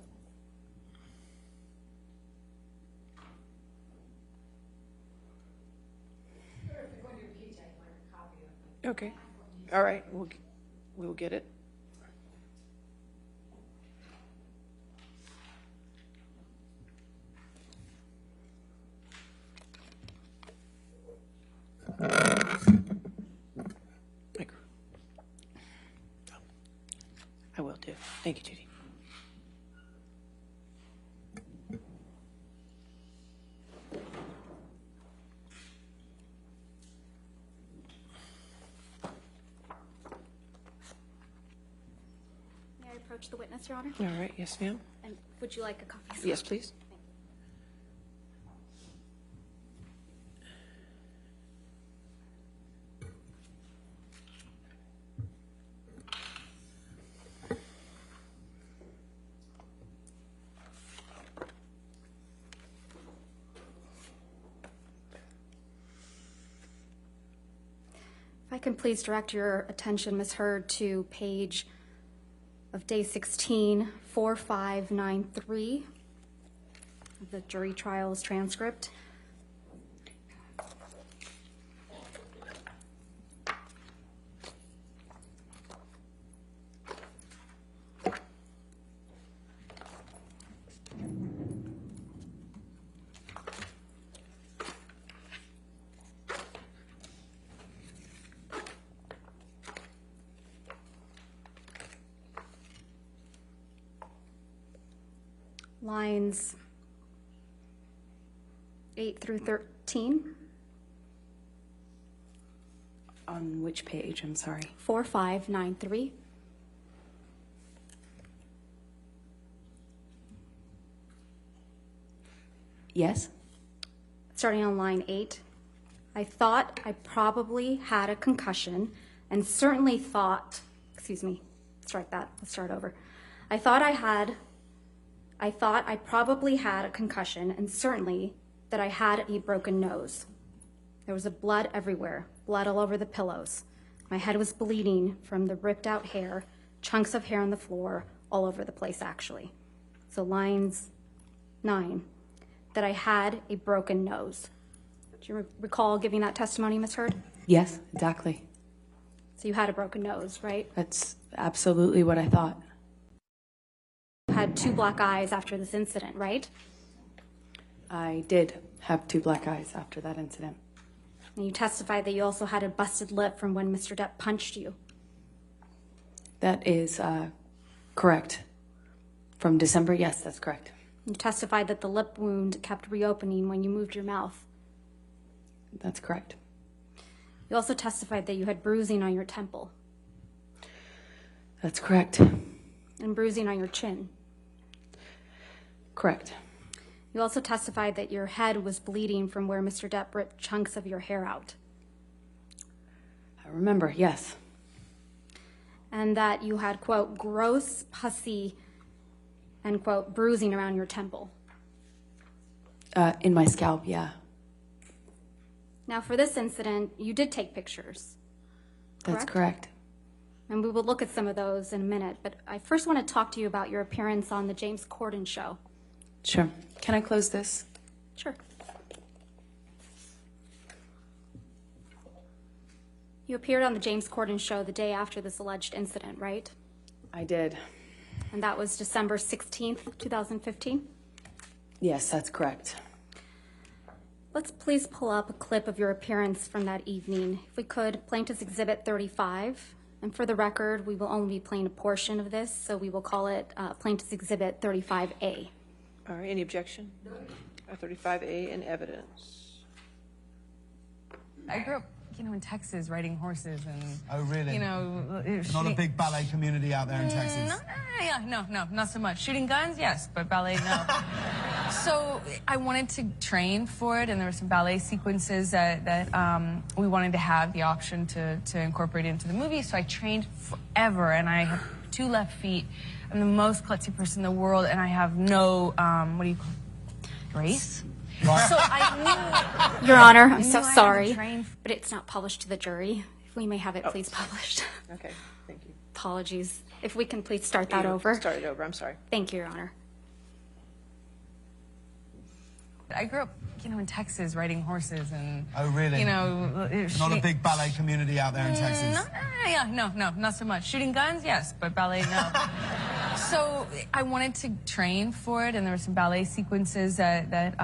witness. Okay. All right, we'll get it. I will do. Thank you, Judy. May I approach the witness, Your Honor? All right, yes, ma'am. And would you like a copy? Sir? Yes, please. If I can please direct your attention, Ms. Heard, to page of day 16, 4593 of the jury trials transcript. Lines 8 through 13. On which page? I'm sorry. 4593. Yes? Starting on line 8. I thought I probably had a concussion and certainly thought, excuse me, strike that, let's start over. I thought I probably had a concussion and certainly that I had a broken nose. There was blood everywhere, blood all over the pillows. My head was bleeding from the ripped out hair, chunks of hair on the floor, all over the place actually. So lines 9, that I had a broken nose. Do you recall giving that testimony, Ms. Heard? Yes, exactly. So you had a broken nose, right? That's absolutely what I thought. You had 2 black eyes after this incident, right? I did have 2 black eyes after that incident. And you testified that you also had a busted lip from when Mr. Depp punched you. That is correct. From December, yes, that's correct. You testified that the lip wound kept reopening when you moved your mouth. That's correct. You also testified that you had bruising on your temple. That's correct. And bruising on your chin. Correct. You also testified that your head was bleeding from where Mr. Depp ripped chunks of your hair out. I remember, yes. And that you had, quote, gross, pussy, and, quote, bruising around your temple. In my scalp, yeah. Now, for this incident, you did take pictures. That's correct. And we will look at some of those in a minute, but I first want to talk to you about your appearance on the James Corden show. Sure. Can I close this? Sure. You appeared on the James Corden show the day after this alleged incident, right? I did. And that was December 16th, 2015? Yes, that's correct. Let's please pull up a clip of your appearance from that evening. If we could, Plaintiff's Exhibit 35. And for the record, we will only be playing a portion of this, so we will call it Plaintiff's Exhibit 35A. All right, any objection? 35A in evidence. I grew up in Texas riding horses and. Oh, really? Not a big ballet community out there in Texas. No, not so much. Shooting guns, yes, but ballet, no. So I wanted to train for it, and there were some ballet sequences that we wanted to have the option to incorporate into the movie. So I trained forever, and I have 2 left feet. I'm the most klutzy person in the world, and I have no what do you call it? Grace. Right. So I knew. Your Honor, I'm so I had to sorry, train. but it's not published to the jury. If we may have it, please published. Okay, thank you. Apologies. If we can please start that over. Start it over, I'm sorry. Thank you, Your Honor. I grew up, in Texas riding horses and. Oh, really? Not a big ballet community out there in Texas. No, not so much. Shooting guns, yes, but ballet, no. So I wanted to train for it, and there were some ballet sequences that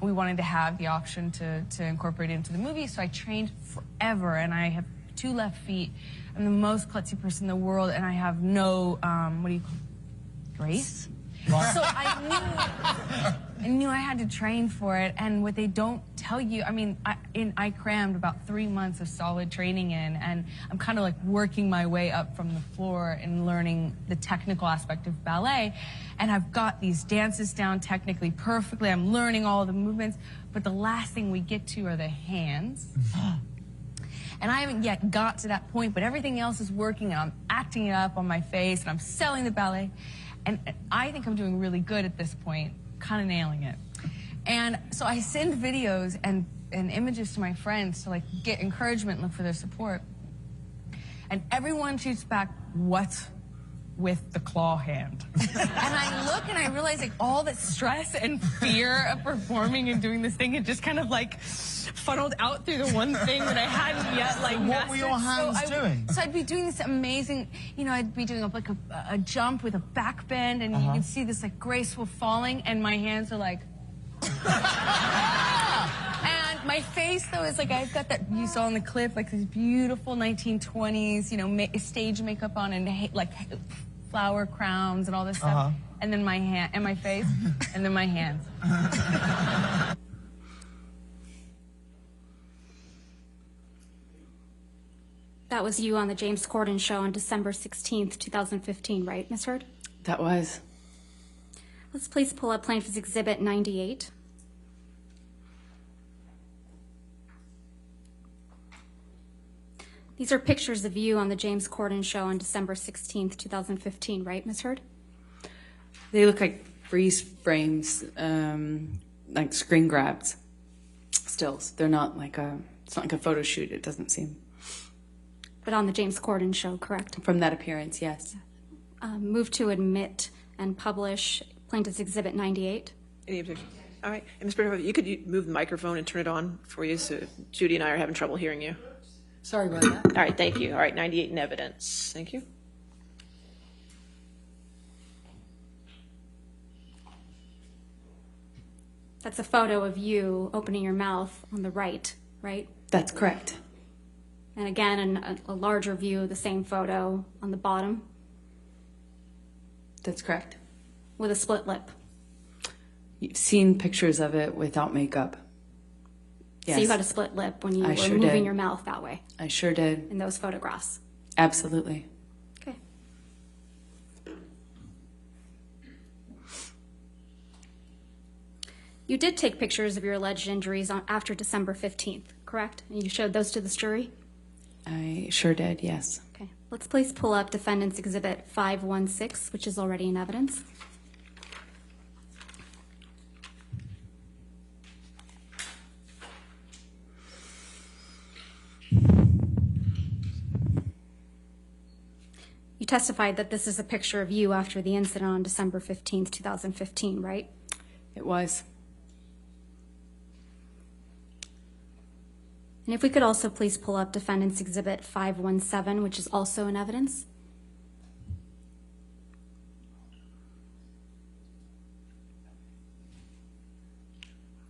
we wanted to have the option to incorporate into the movie. So I trained forever, and I have 2 left feet. I'm the most klutzy person in the world, and I have no what do you call it? Grace. Right. So I knew I had to train for it, and what they don't tell you, I crammed about 3 months of solid training in, and I'm kind of like working my way up from the floor and learning the technical aspect of ballet, and I've got these dances down technically perfectly. I'm learning all the movements, but the last thing we get to are the hands. And I haven't yet got to that point, but everything else is working, and I'm acting it up on my face, and I'm selling the ballet. And I think I'm doing really good at this point, kind of nailing it. And so I send videos and images to my friends to get encouragement and look for their support. And everyone shoots back, "What's with the claw hand?" And I look and I realize all that stress and fear of performing and doing this thing had just kind of funneled out through the one thing that I hadn't yet mastered. What were your hands doing? So I'd be doing this amazing, I'd be doing a jump with a back bend, and you can see this graceful falling, and my hands are and my face though is I've got that you saw in the clip, this beautiful 1920s, stage makeup on and flower crowns and all this stuff, and then my face, and then my hands. That was you on the James Corden show on December 16th, 2015, right, Ms. Heard? That was. Let's please pull up Plaintiff's Exhibit 98. These are pictures of you on the James Corden show on December 16th, 2015, right, Ms. Heard? They look like freeze frames, like screen grabs, stills. They're not it's not like a photo shoot, it doesn't seem. But on the James Corden show, correct? From that appearance, yes. Move to admit and publish Plaintiff's Exhibit 98. Any objection? All right. And Ms. Britton, you could move the microphone and turn it on for you, so Judy and I are having trouble hearing you. Sorry about that. All right, thank you. All right, 98 in evidence. Thank you. That's a photo of you opening your mouth on the right, right? That's correct. And again, a larger view of the same photo on the bottom. That's correct. With a split lip. You've seen pictures of it without makeup. Yes. So you had a split lip when you were sure moving did. your mouth that way. I sure did. In those photographs. Absolutely. Okay. You did take pictures of your alleged injuries after December 15th, correct? And you showed those to this jury? I sure did, yes. Okay. Let's please pull up Defendants Exhibit 516, which is already in evidence. You testified that this is a picture of you after the incident on December 15th, 2015, right? It was. And if we could also please pull up Defendants Exhibit 517, which is also in evidence.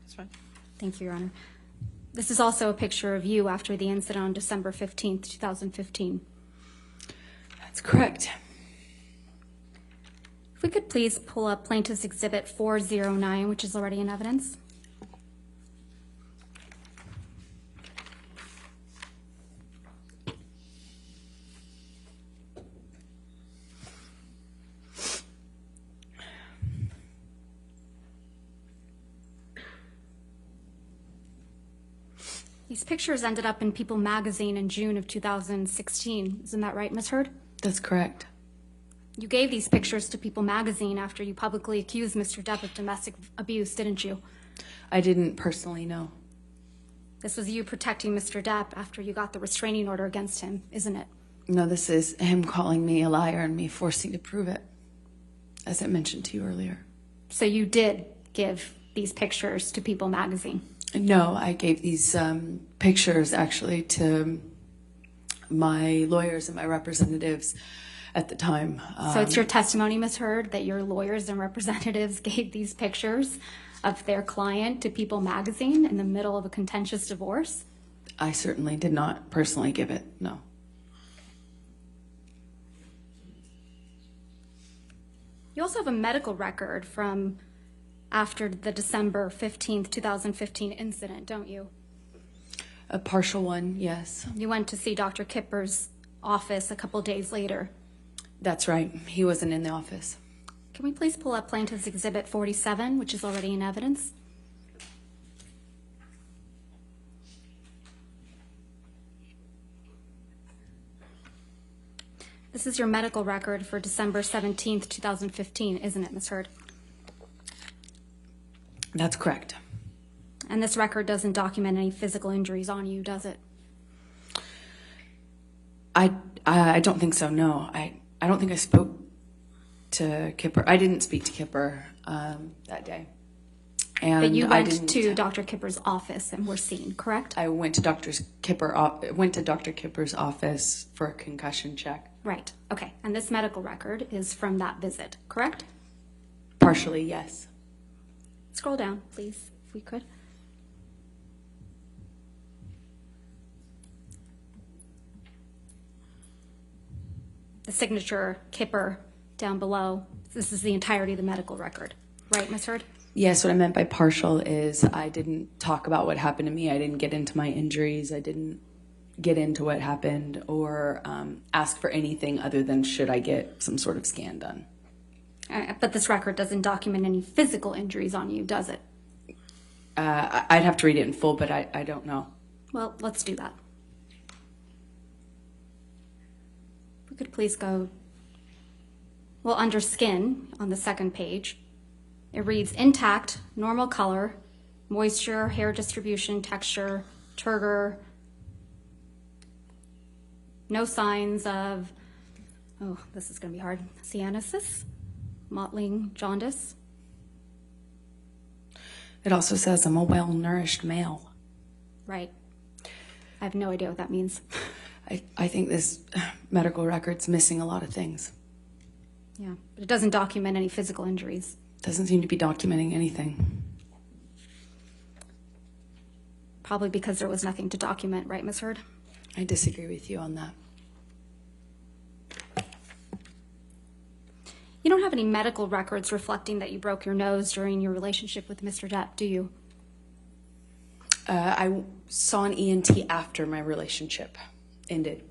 That's fine. Thank you, Your Honor. This is also a picture of you after the incident on December 15th, 2015. That's correct. If we could please pull up Plaintiff's Exhibit 409, which is already in evidence. These pictures ended up in People magazine in June of 2016. Isn't that right, Ms. Heard? That's correct. You gave these pictures to People magazine after you publicly accused Mr. Depp of domestic abuse, didn't you? I didn't personally know. This was you protecting Mr. Depp after you got the restraining order against him, isn't it? No, this is him calling me a liar and me forcing to prove it, as I mentioned to you earlier. So you did give these pictures to People magazine? No, I gave these pictures actually to my lawyers and my representatives at the time. So it's your testimony, Ms. Heard, that your lawyers and representatives gave these pictures of their client to People magazine in the middle of a contentious divorce? I certainly did not personally give it, no. You also have a medical record from after the December 15th, 2015 incident, don't you? A partial one, yes. You went to see Dr. Kipper's office a couple days later. That's right. He wasn't in the office. Can we please pull up Plaintiff's Exhibit 47, which is already in evidence? This is your medical record for December 17th, 2015, isn't it, Ms. Heard? That's correct. And this record doesn't document any physical injuries on you, does it? I don't think so, no. I don't think I spoke to Kipper. I didn't speak to Kipper that day. And but you went to Dr. Kipper's office and were seen, correct? I went to Dr. Kipper's office for a concussion check. Right, okay. And this medical record is from that visit, correct? Partially, yes. Scroll down, please, if we could. The signature, Kipper, down below. This is the entirety of the medical record, right, Ms. Heard? Yes, what I meant by partial is I didn't talk about what happened to me. I didn't get into my injuries. I didn't get into what happened or ask for anything other than should I get some sort of scan done. But this record doesn't document any physical injuries on you, does it? I'd have to read it in full, but I don't know. Well, let's do that. If we could please go, well, under skin on the second page, it reads intact, normal color, moisture, hair distribution, texture, turgor, no signs of, oh, this is going to be hard, cyanosis, mottling, jaundice. It also says I'm a well-nourished male. Right. I have no idea what that means. I think this medical record's missing a lot of things. Yeah, but it doesn't document any physical injuries. Doesn't seem to be documenting anything. Probably because there was nothing to document, right, Ms. Heard? I disagree with you on that. You don't have any medical records reflecting that you broke your nose during your relationship with Mr. Depp, do you? I saw an ENT after my relationship ended.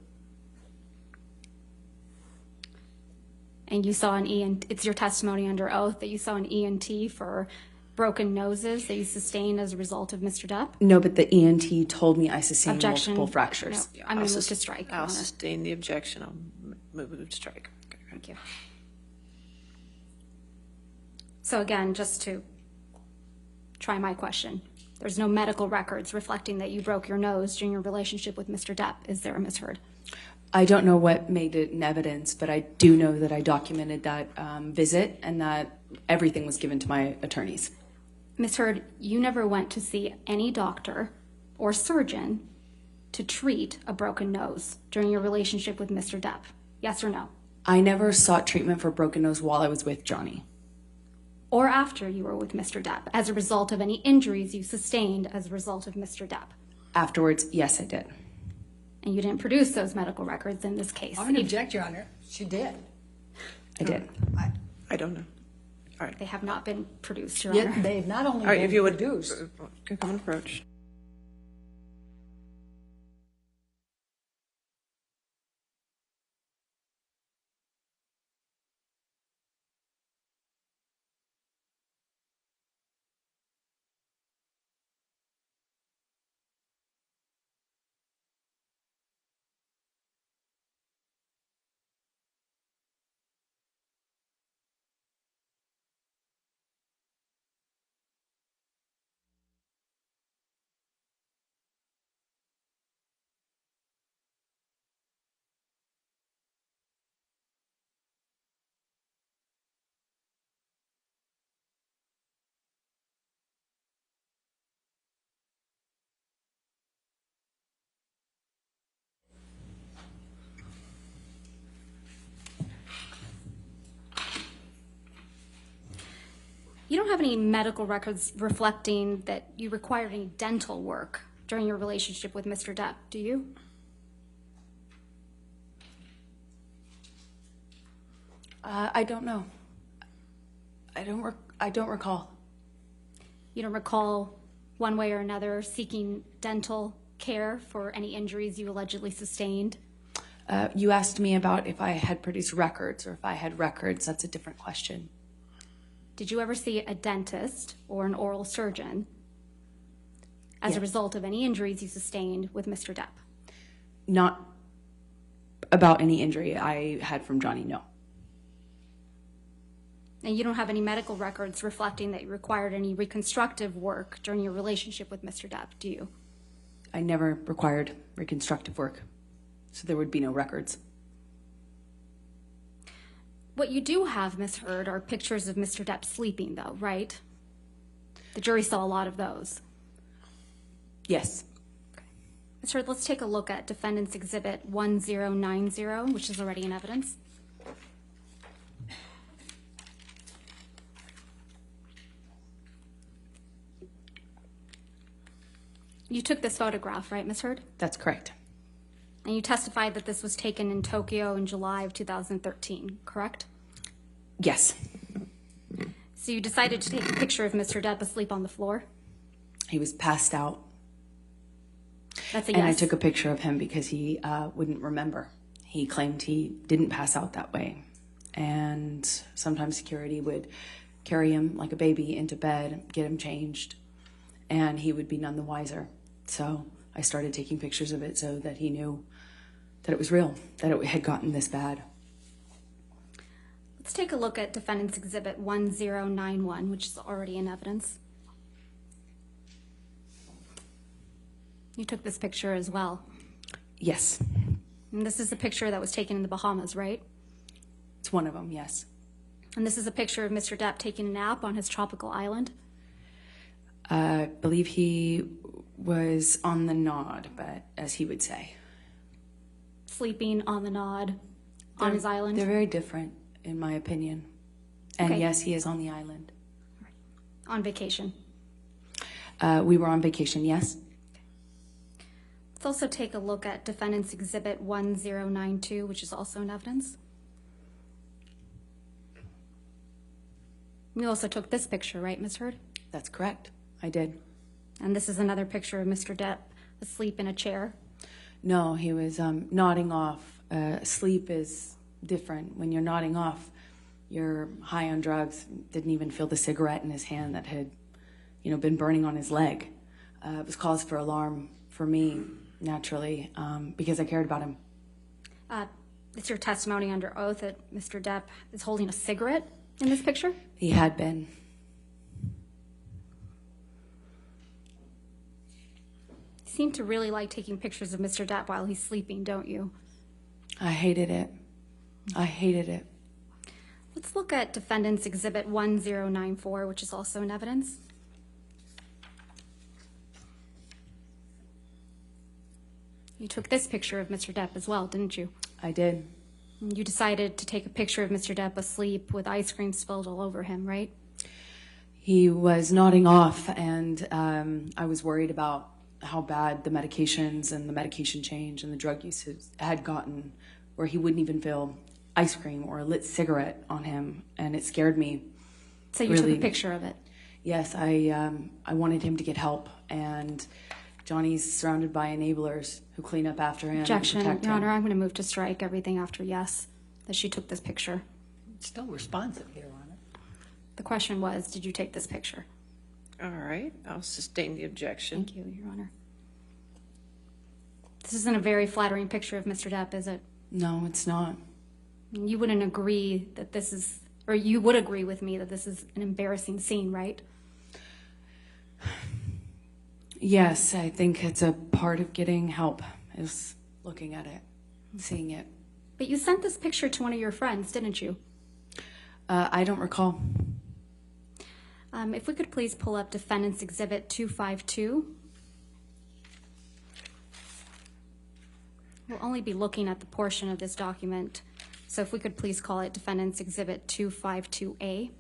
And you saw an ENT, it's your testimony under oath that you saw an ENT for broken noses that you sustained as a result of Mr. Depp? No, but the ENT told me I sustained Objection. multiple fractures. No, I'm going to move to strike. I'll sustain the objection. I'll move to strike. Okay. Thank you. So again, just to try my question, there's no medical records reflecting that you broke your nose during your relationship with Mr. Depp, is there, Ms. Heard? I don't know what made it in evidence, but I do know that I documented that visit and that everything was given to my attorneys. Ms. Heard, you never went to see any doctor or surgeon to treat a broken nose during your relationship with Mr. Depp, yes or no? I never sought treatment for broken nose while I was with Johnny. Or after you were with Mr. Depp, as a result of any injuries you sustained as a result of Mr. Depp? Afterwards, yes, I did. And you didn't produce those medical records in this case? I would object, Your Honor. She did. I did. I don't know. All right. They have not been produced, Your Yet Honor. they've not only All right, been if you would produced. come and approach. don't have any medical records reflecting that you required any dental work during your relationship with Mr. Depp, do you? I don't know. I don't recall. You don't recall one way or another seeking dental care for any injuries you allegedly sustained? You asked me about if I had produced records or if I had records. That's a different question. Did you ever see a dentist or an oral surgeon as a result of any injuries you sustained with Mr. Depp? Not about any injury I had from Johnny, no. And you don't have any medical records reflecting that you required any reconstructive work during your relationship with Mr. Depp, do you? I never required reconstructive work, so there would be no records. What you do have, Ms. Heard, are pictures of Mr. Depp sleeping, though, right? The jury saw a lot of those. Yes. Okay. Ms. Heard, let's take a look at Defendants Exhibit 1090, which is already in evidence. You took this photograph, right, Ms. Heard? That's correct. And you testified that this was taken in Tokyo in July of 2013, correct? Yes. So you decided to take a picture of Mr. Depp asleep on the floor? He was passed out. That's a yes. And I took a picture of him because he wouldn't remember. He claimed he didn't pass out that way. And sometimes security would carry him like a baby into bed, get him changed, and he would be none the wiser. So I started taking pictures of it so that he knew that it was real, that it had gotten this bad. Let's take a look at Defendants Exhibit 1091, which is already in evidence. You took this picture as well. Yes. And this is a picture that was taken in the Bahamas, right? It's one of them, yes. And this is a picture of Mr. Depp taking a nap on his tropical island? I believe he was on the nod, but as he would say. Sleeping on the nod on his island? They're very different, in my opinion. And Okay. yes, he is on the island. On vacation? We were on vacation, yes. Let's also take a look at Defendants Exhibit 1092, which is also in evidence. You also took this picture, right, Ms. Heard? That's correct. I did. And this is another picture of Mr. Depp asleep in a chair. No, he was nodding off. Sleep is different. When you're nodding off, you're high on drugs. Didn't even feel the cigarette in his hand that had, been burning on his leg. It was cause for alarm for me, naturally, because I cared about him. It's your testimony under oath that Mr. Depp is holding a cigarette in this picture? He had been. You seem to really like taking pictures of Mr. Depp while he's sleeping, don't you? I hated it. I hated it. Let's look at Defendants Exhibit 1094, which is also in evidence. You took this picture of Mr. Depp as well, didn't you? I did. You decided to take a picture of Mr. Depp asleep with ice cream spilled all over him, right? He was nodding off, and I was worried about how bad the medications and the medication change and the drug use had gotten, where he wouldn't even feel ice cream or a lit cigarette on him, and it scared me. So you took a picture of it? Yes, I wanted him to get help, and Johnny's surrounded by enablers who clean up after him. Objection, and protect Your him. Honor, I'm going to move to strike everything after yes, that she took this picture. It's still responsive here on it. The question was, did you take this picture? All right, I'll sustain the objection. Thank you, Your Honor. This isn't a very flattering picture of Mr. Depp, is it? No, it's not. You wouldn't agree that this is, or you would agree with me that this is an embarrassing scene, right? Yes, I think it's a part of getting help, is looking at it, seeing it. But you sent this picture to one of your friends, didn't you? I don't recall. If we could please pull up Defendants Exhibit 252. We'll only be looking at the portion of this document, so if we could please call it Defendants Exhibit 252A.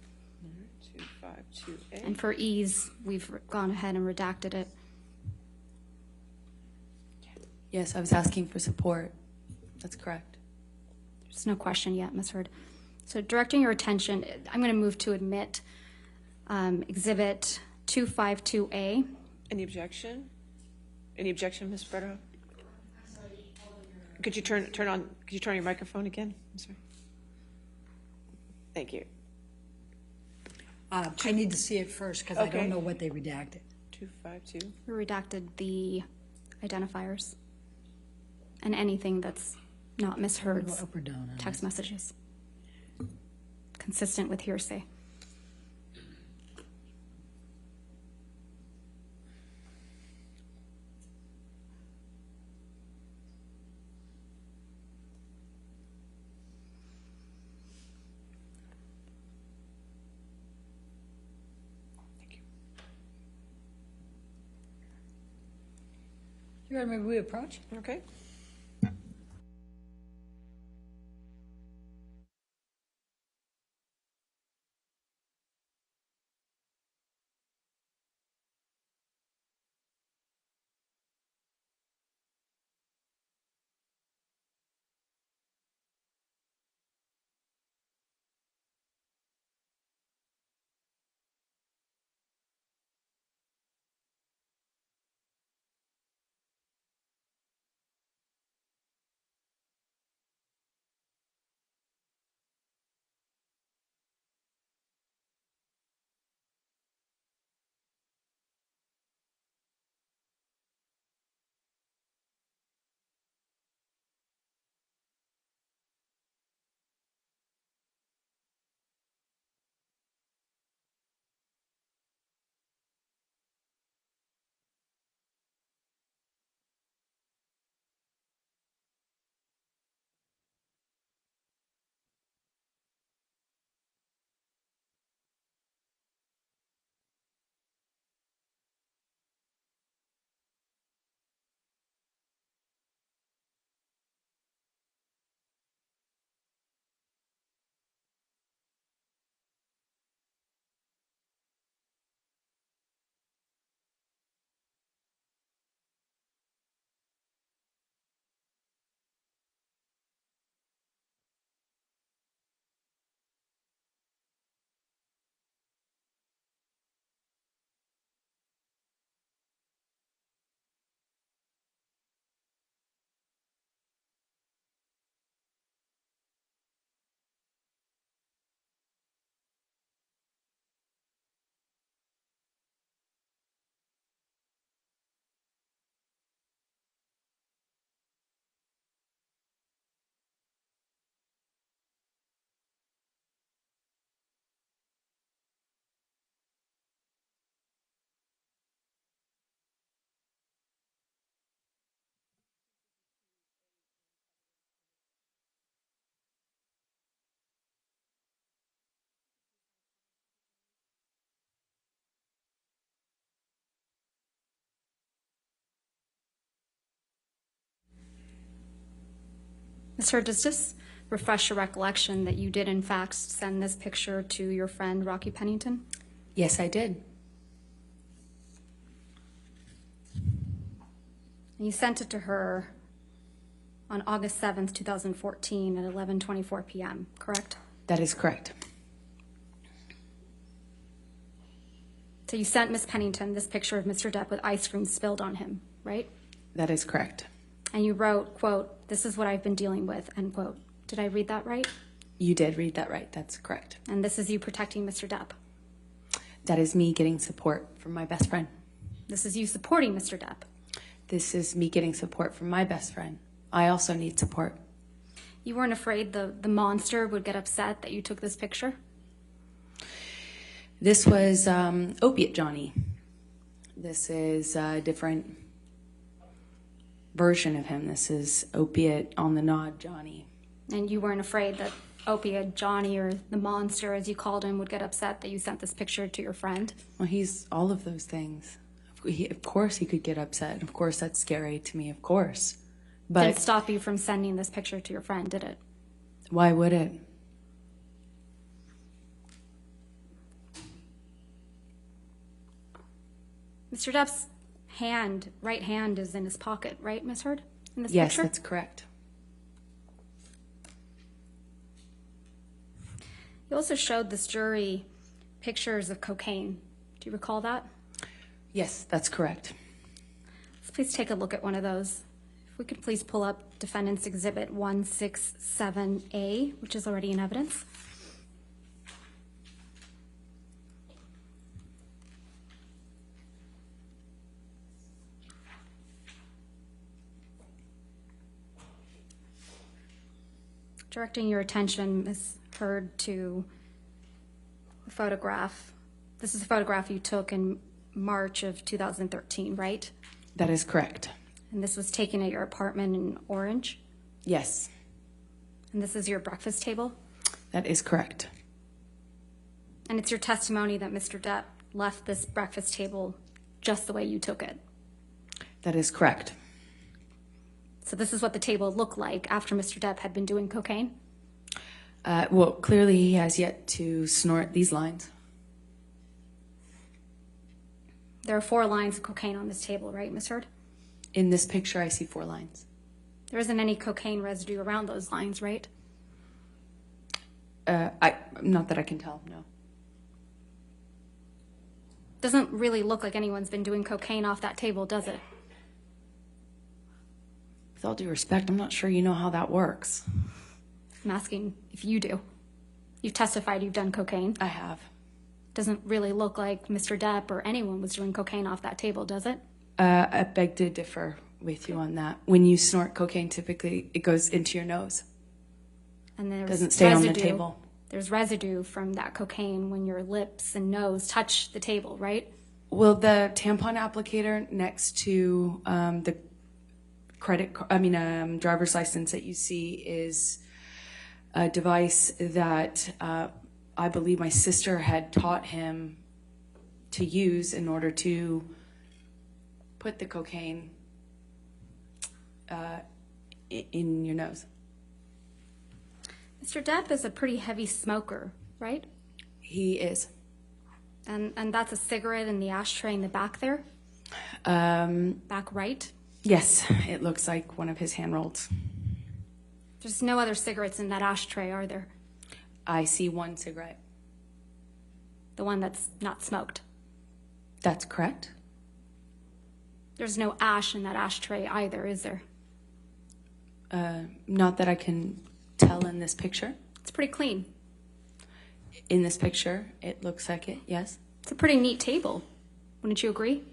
252. 252A. And for ease, we've gone ahead and redacted it. Yes, I was asking for support. That's correct. There's no question yet, Ms. Hurd. So directing your attention, I'm going to move to admit Exhibit 252A. Any objection? Any objection, Ms. Brito? Could you turn on your microphone again? I'm sorry. Thank you. I need to see it first because I don't know what they redacted. 252. We redacted the identifiers and anything that's not Ms. Hurd's Up or down on text messages, consistent with hearsay. You ready? Maybe we approach. Okay. Ms. Hurd, does this refresh your recollection that you did in fact send this picture to your friend Rocky Pennington? Yes, I did. And you sent it to her on August 7th, 2014 at 11:24 p.m., correct? That is correct. So you sent Ms. Pennington this picture of Mr. Depp with ice cream spilled on him, right? That is correct. And you wrote, quote, "This is what I've been dealing with," end quote. Did I read that right? You did read that right. That's correct. And this is you protecting Mr. Depp? That is me getting support from my best friend. This is you supporting Mr. Depp? This is me getting support from my best friend. I also need support. You weren't afraid the monster would get upset that you took this picture? This was opiate Johnny. This is a different version of him. This is opiate on the nod Johnny. And you weren't afraid that opiate Johnny, or the monster as you called him, would get upset that you sent this picture to your friend? Well, he's all of those things. Of course he could get upset. Of course that's scary to me, of course. But didn't stop you from sending this picture to your friend, did it? Why would it? Mr. Depp's right hand is in his pocket, right, Ms. Heard? In this Yes, picture? that's correct. You also showed this jury pictures of cocaine. Do you recall that? Yes, that's correct. Let's please take a look at one of those. If we could please pull up Defendants Exhibit 167A, which is already in evidence. Directing your attention, Ms. Heard, to a photograph. This is a photograph you took in March of 2013, right? That is correct. And this was taken at your apartment in Orange? Yes, And this is your breakfast table? that is correct. And it's your testimony that Mr. Depp left this breakfast table just the way you took it? That is correct. So this is what the table looked like after Mr. Depp had been doing cocaine? Well, clearly he has yet to snort these lines. There are 4 lines of cocaine on this table, right, Ms. Heard? In this picture, I see 4 lines. There isn't any cocaine residue around those lines, right? Not that I can tell, no. Doesn't really look like anyone's been doing cocaine off that table, does it? With all due respect, I'm not sure you know how that works. I'm asking if you do. You've testified you've done cocaine. I have. Doesn't really look like Mr. Depp or anyone was doing cocaine off that table, does it? I beg to differ with you on that. When you snort cocaine, typically it goes into your nose. And there's Doesn't stay residue. on the table. There's residue from that cocaine when your lips and nose touch the table, right? Well, the tampon applicator next to the driver's license that you see is a device that I believe my sister had taught him to use in order to put the cocaine in your nose. Mr. Depp is a pretty heavy smoker, right? He is. And that's a cigarette in the ashtray in the back there? Back right? Yes, it looks like one of his hand rolls. There's no other cigarettes in that ashtray, are there? I see 1 cigarette. The one that's not smoked? That's correct. There's no ash in that ashtray either, is there? Not that I can tell in this picture. It's pretty clean. In this picture, it looks like it, yes. It's a pretty neat table. Wouldn't you agree?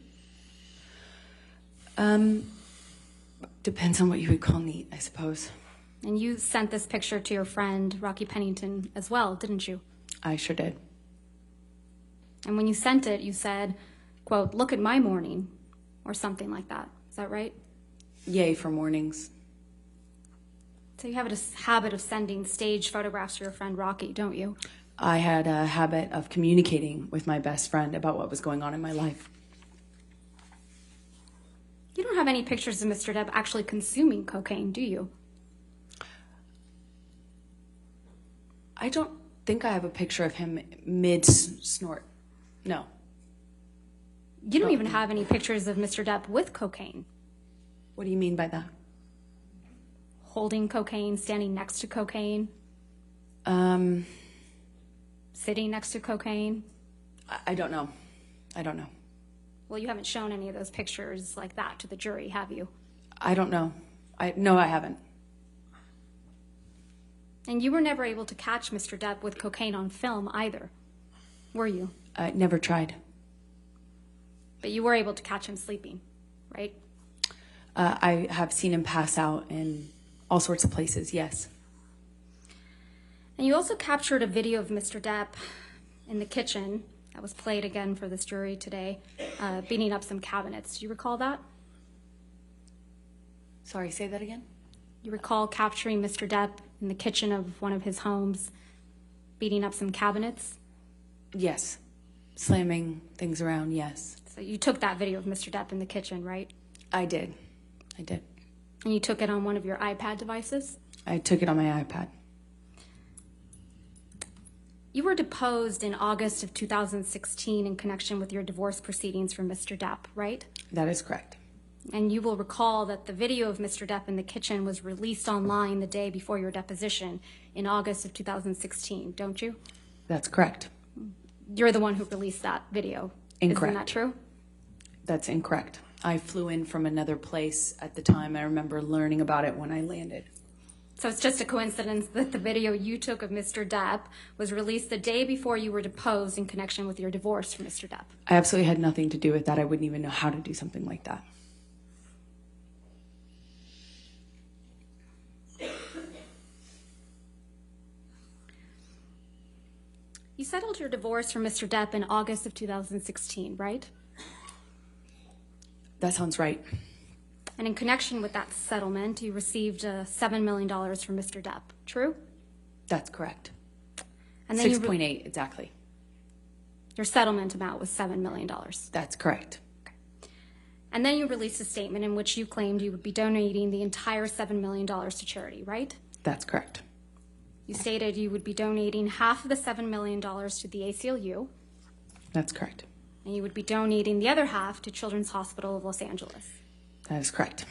Depends on what you would call neat, I suppose. And you sent this picture to your friend, Rocky Pennington, as well, didn't you? I sure did. And when you sent it, you said, quote, "Look at my morning," or something like that. Is that right? Yay for mornings. So you have a habit of sending staged photographs to your friend Rocky, don't you? I had a habit of communicating with my best friend about what was going on in my life. You don't have any pictures of Mr. Depp actually consuming cocaine, do you? I don't think I have a picture of him mid-snort. No. You don't even have any pictures of Mr. Depp with cocaine. What do you mean by that? Holding cocaine, standing next to cocaine, sitting next to cocaine. I don't know. I don't know. Well, you haven't shown any of those pictures like that to the jury, have you? I don't know. No, I haven't. And you were never able to catch Mr. Depp with cocaine on film either, were you? I never tried. But you were able to catch him sleeping, right? I have seen him pass out in all sorts of places, yes. And you also captured a video of Mr. Depp in the kitchen that was played again for this jury today, beating up some cabinets. Do you recall that? Sorry, say that again? You recall capturing Mr. Depp in the kitchen of one of his homes, beating up some cabinets? Yes. Slamming things around, yes. So you took that video of Mr. Depp in the kitchen, right? I did. And you took it on one of your iPad devices? I took it on my iPad. You were deposed in August of 2016 in connection with your divorce proceedings for Mr. Depp, right? That is correct. And you will recall that the video of Mr. Depp in the kitchen was released online the day before your deposition in August of 2016, don't you? That's correct. You're the one who released that video. Incorrect. Isn't that true? That's incorrect. I flew in from another place at the time. I remember learning about it when I landed. So it's just a coincidence that the video you took of Mr. Depp was released the day before you were deposed in connection with your divorce from Mr. Depp. I absolutely had nothing to do with that. I wouldn't even know how to do something like that. You settled your divorce from Mr. Depp in August of 2016, right? That sounds right. And in connection with that settlement, you received $7 million from Mr. Depp, true? That's correct. And then 6.8 exactly. Your settlement amount was $7 million. That's correct. And then you released a statement in which you claimed you would be donating the entire $7 million to charity, right? That's correct. You stated you would be donating half of the $7 million to the ACLU. That's correct. And you would be donating the other half to Children's Hospital of Los Angeles. That is correct.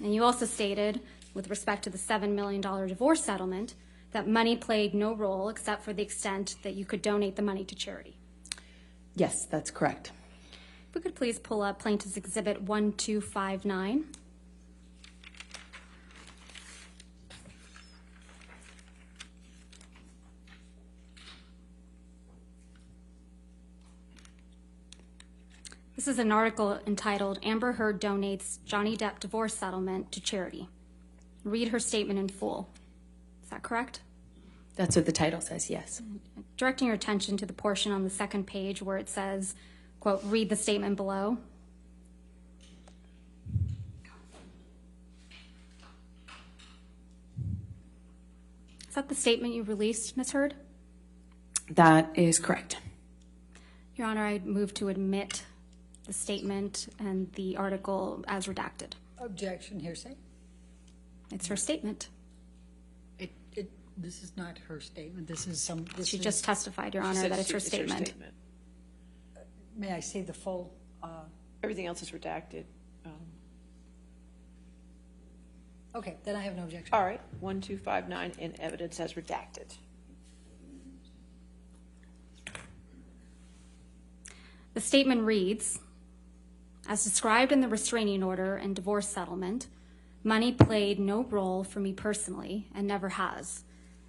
And you also stated, with respect to the $7 million divorce settlement, that money played no role except for the extent that you could donate the money to charity. Yes, that's correct. If we could please pull up Plaintiff's Exhibit 1259. This is an article entitled, Amber Heard Donates Johnny Depp Divorce Settlement to Charity. Read her statement in full. Is that correct? That's what the title says, yes. Directing your attention to the portion on the second page where it says, quote, read the statement below. Is that the statement you released, Ms. Heard? That is correct. Your Honor, I move to admit the statement and the article as redacted. Objection, hearsay. It's her statement. This is not her statement. This is She just testified, Your Honor, that it's her statement. May I see the full? Everything else is redacted. Okay, then I have no objection. All right, 1259 in evidence as redacted. The statement reads, as described in the restraining order and divorce settlement, money played no role for me personally and never has,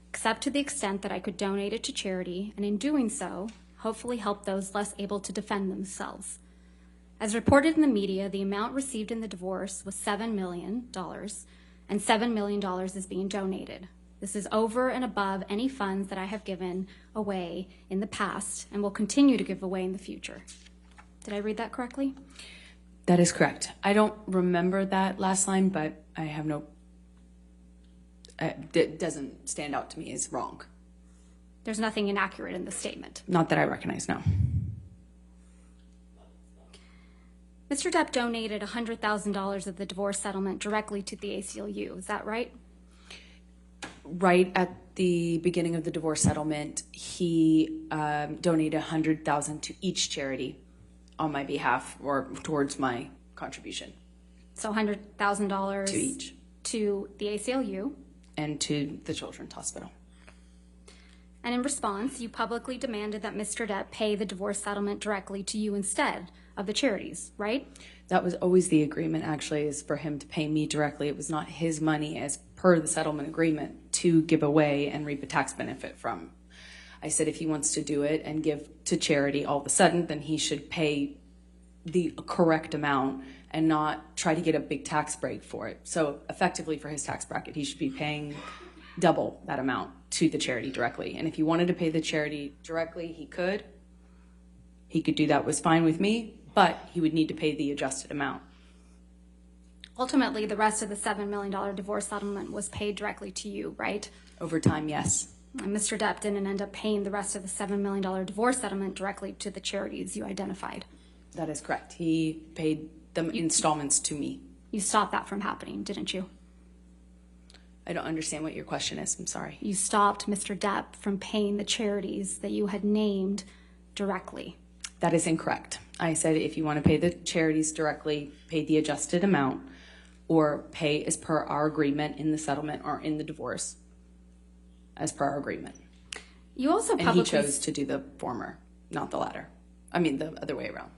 except to the extent that I could donate it to charity, and in doing so, hopefully help those less able to defend themselves. As reported in the media, the amount received in the divorce was $7 million, and $7 million is being donated. This is over and above any funds that I have given away in the past and will continue to give away in the future. Did I read that correctly? That is correct. I don't remember that last line, but I have no... it doesn't stand out to me as wrong. There's nothing inaccurate in the statement. Not that I recognize, no. Mr. Depp donated $100,000 of the divorce settlement directly to the ACLU. Is that right? Right at the beginning of the divorce settlement, he donated $100,000 to each charity on my behalf or towards my contribution. So $100,000 to each. To the ACLU. And to the Children's Hospital. And in response, you publicly demanded that Mr. Depp pay the divorce settlement directly to you instead of the charities, right? That was always the agreement, actually, is for him to pay me directly. It was not his money as per the settlement agreement to give away and reap a tax benefit from. I said if he wants to do it and give to charity all of a sudden, then he should pay the correct amount and not try to get a big tax break for it. So effectively for his tax bracket, he should be paying double that amount to the charity directly. And if he wanted to pay the charity directly, he could. He could do that, was fine with me, but he would need to pay the adjusted amount. Ultimately, the rest of the $7 million divorce settlement was paid directly to you, right? Over time, yes. And Mr. Depp didn't end up paying the rest of the $7 million divorce settlement directly to the charities you identified. That is correct. He paid the installments to me. You stopped that from happening, didn't you? I don't understand what your question is. I'm sorry. You stopped Mr. Depp from paying the charities that you had named directly. That is incorrect. I said if you want to pay the charities directly, pay the adjusted amount, or pay as per our agreement in the settlement or in the divorce, as per our agreement. You also And publicly... he chose to do the former, not the latter. I mean, the other way around.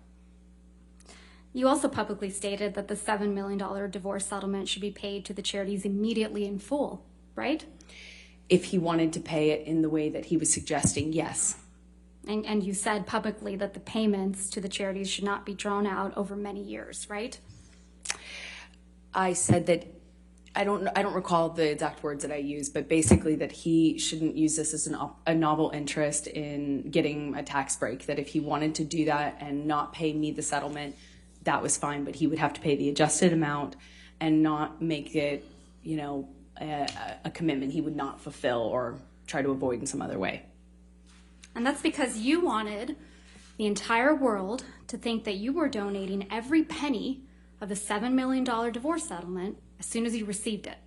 You also publicly stated that the $7 million divorce settlement should be paid to the charities immediately in full, right? If he wanted to pay it in the way that he was suggesting, yes. And you said publicly that the payments to the charities should not be drawn out over many years, right? I said that, I don't recall the exact words that I used, but basically that he shouldn't use this as a novel interest in getting a tax break, that if he wanted to do that and not pay me the settlement, that was fine, but he would have to pay the adjusted amount and not make it, you know, a commitment he would not fulfill or try to avoid in some other way. And that's because you wanted the entire world to think that you were donating every penny of the $7 million divorce settlement as soon as you received it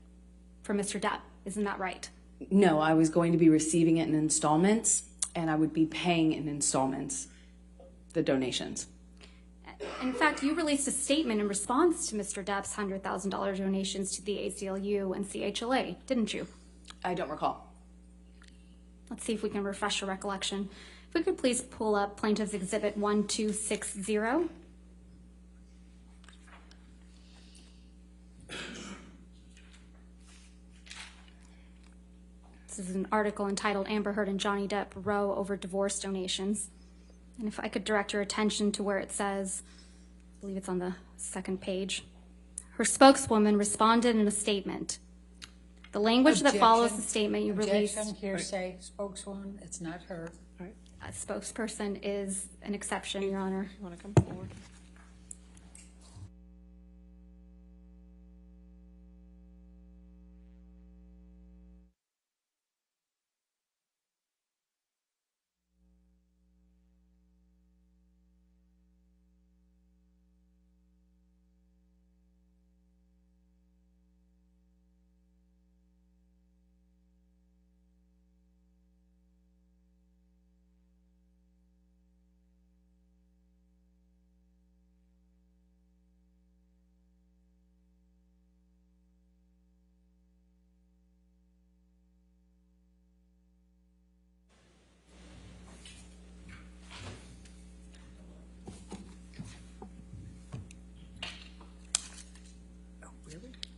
from Mr. Depp. Isn't that right? No, I was going to be receiving it in installments, and I would be paying in installments the donations. In fact, you released a statement in response to Mr. Depp's $100,000 donations to the ACLU and CHLA, didn't you? I don't recall. Let's see if we can refresh your recollection. If we could please pull up Plaintiff's Exhibit 1260. This is an article entitled Amber Heard and Johnny Depp Row Over Divorce Donations. And if I could direct your attention to where it says, I believe it's on the second page, her spokeswoman responded in a statement. The language that follows the statement you released... Objection, hearsay, spokeswoman, it's not her. A spokesperson is an exception, Your Honor. You want to come forward?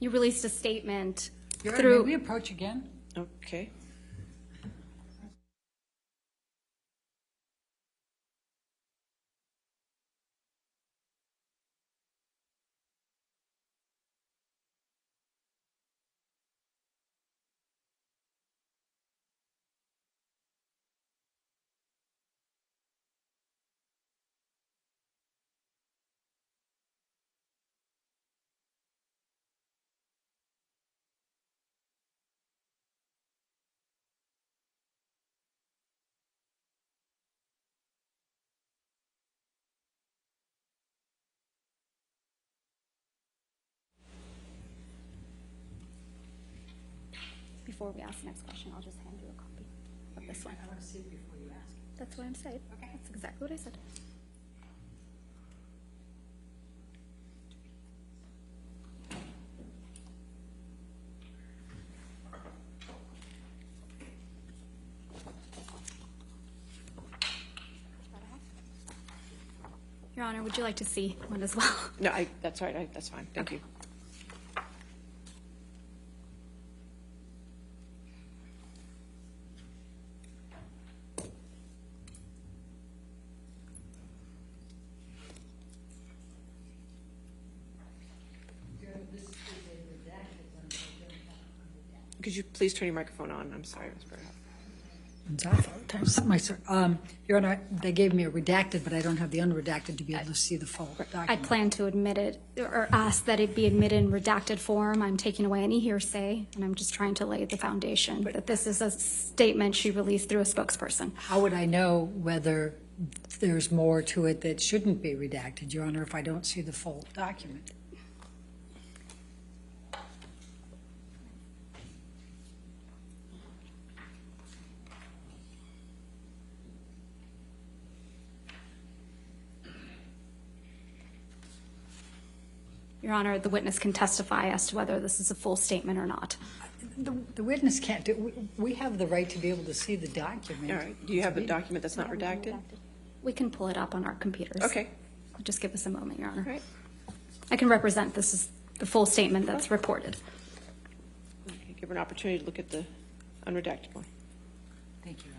You released a statement May through... we approach again? Okay. Before we ask the next question, I'll just hand you a copy of this one. I want to see it before you ask. That's what I'm saying. Okay. That's exactly what I said. Your Honor, would you like to see one as well? No, that's all right. That's fine. Thank you. Could you please turn your microphone on? I'm sorry, Ms. Berghoff. Your Honor, they gave me a redacted, but I don't have the unredacted to be able to see the full document. I plan to admit it, or ask that it be admitted in redacted form. I'm taking away any hearsay, and I'm just trying to lay the foundation that this is a statement she released through a spokesperson. How would I know whether there's more to it that shouldn't be redacted, Your Honor, if I don't see the full document? Your Honor, the witness can testify as to whether this is a full statement or not. The witness can't do, we have the right to be able to see the document. All right. Do you have a document that's not redacted? We can pull it up on our computers. Okay. Just give us a moment, Your Honor. All right. I can represent this is the full statement that's reported. Okay, give her an opportunity to look at the unredacted one. Thank you.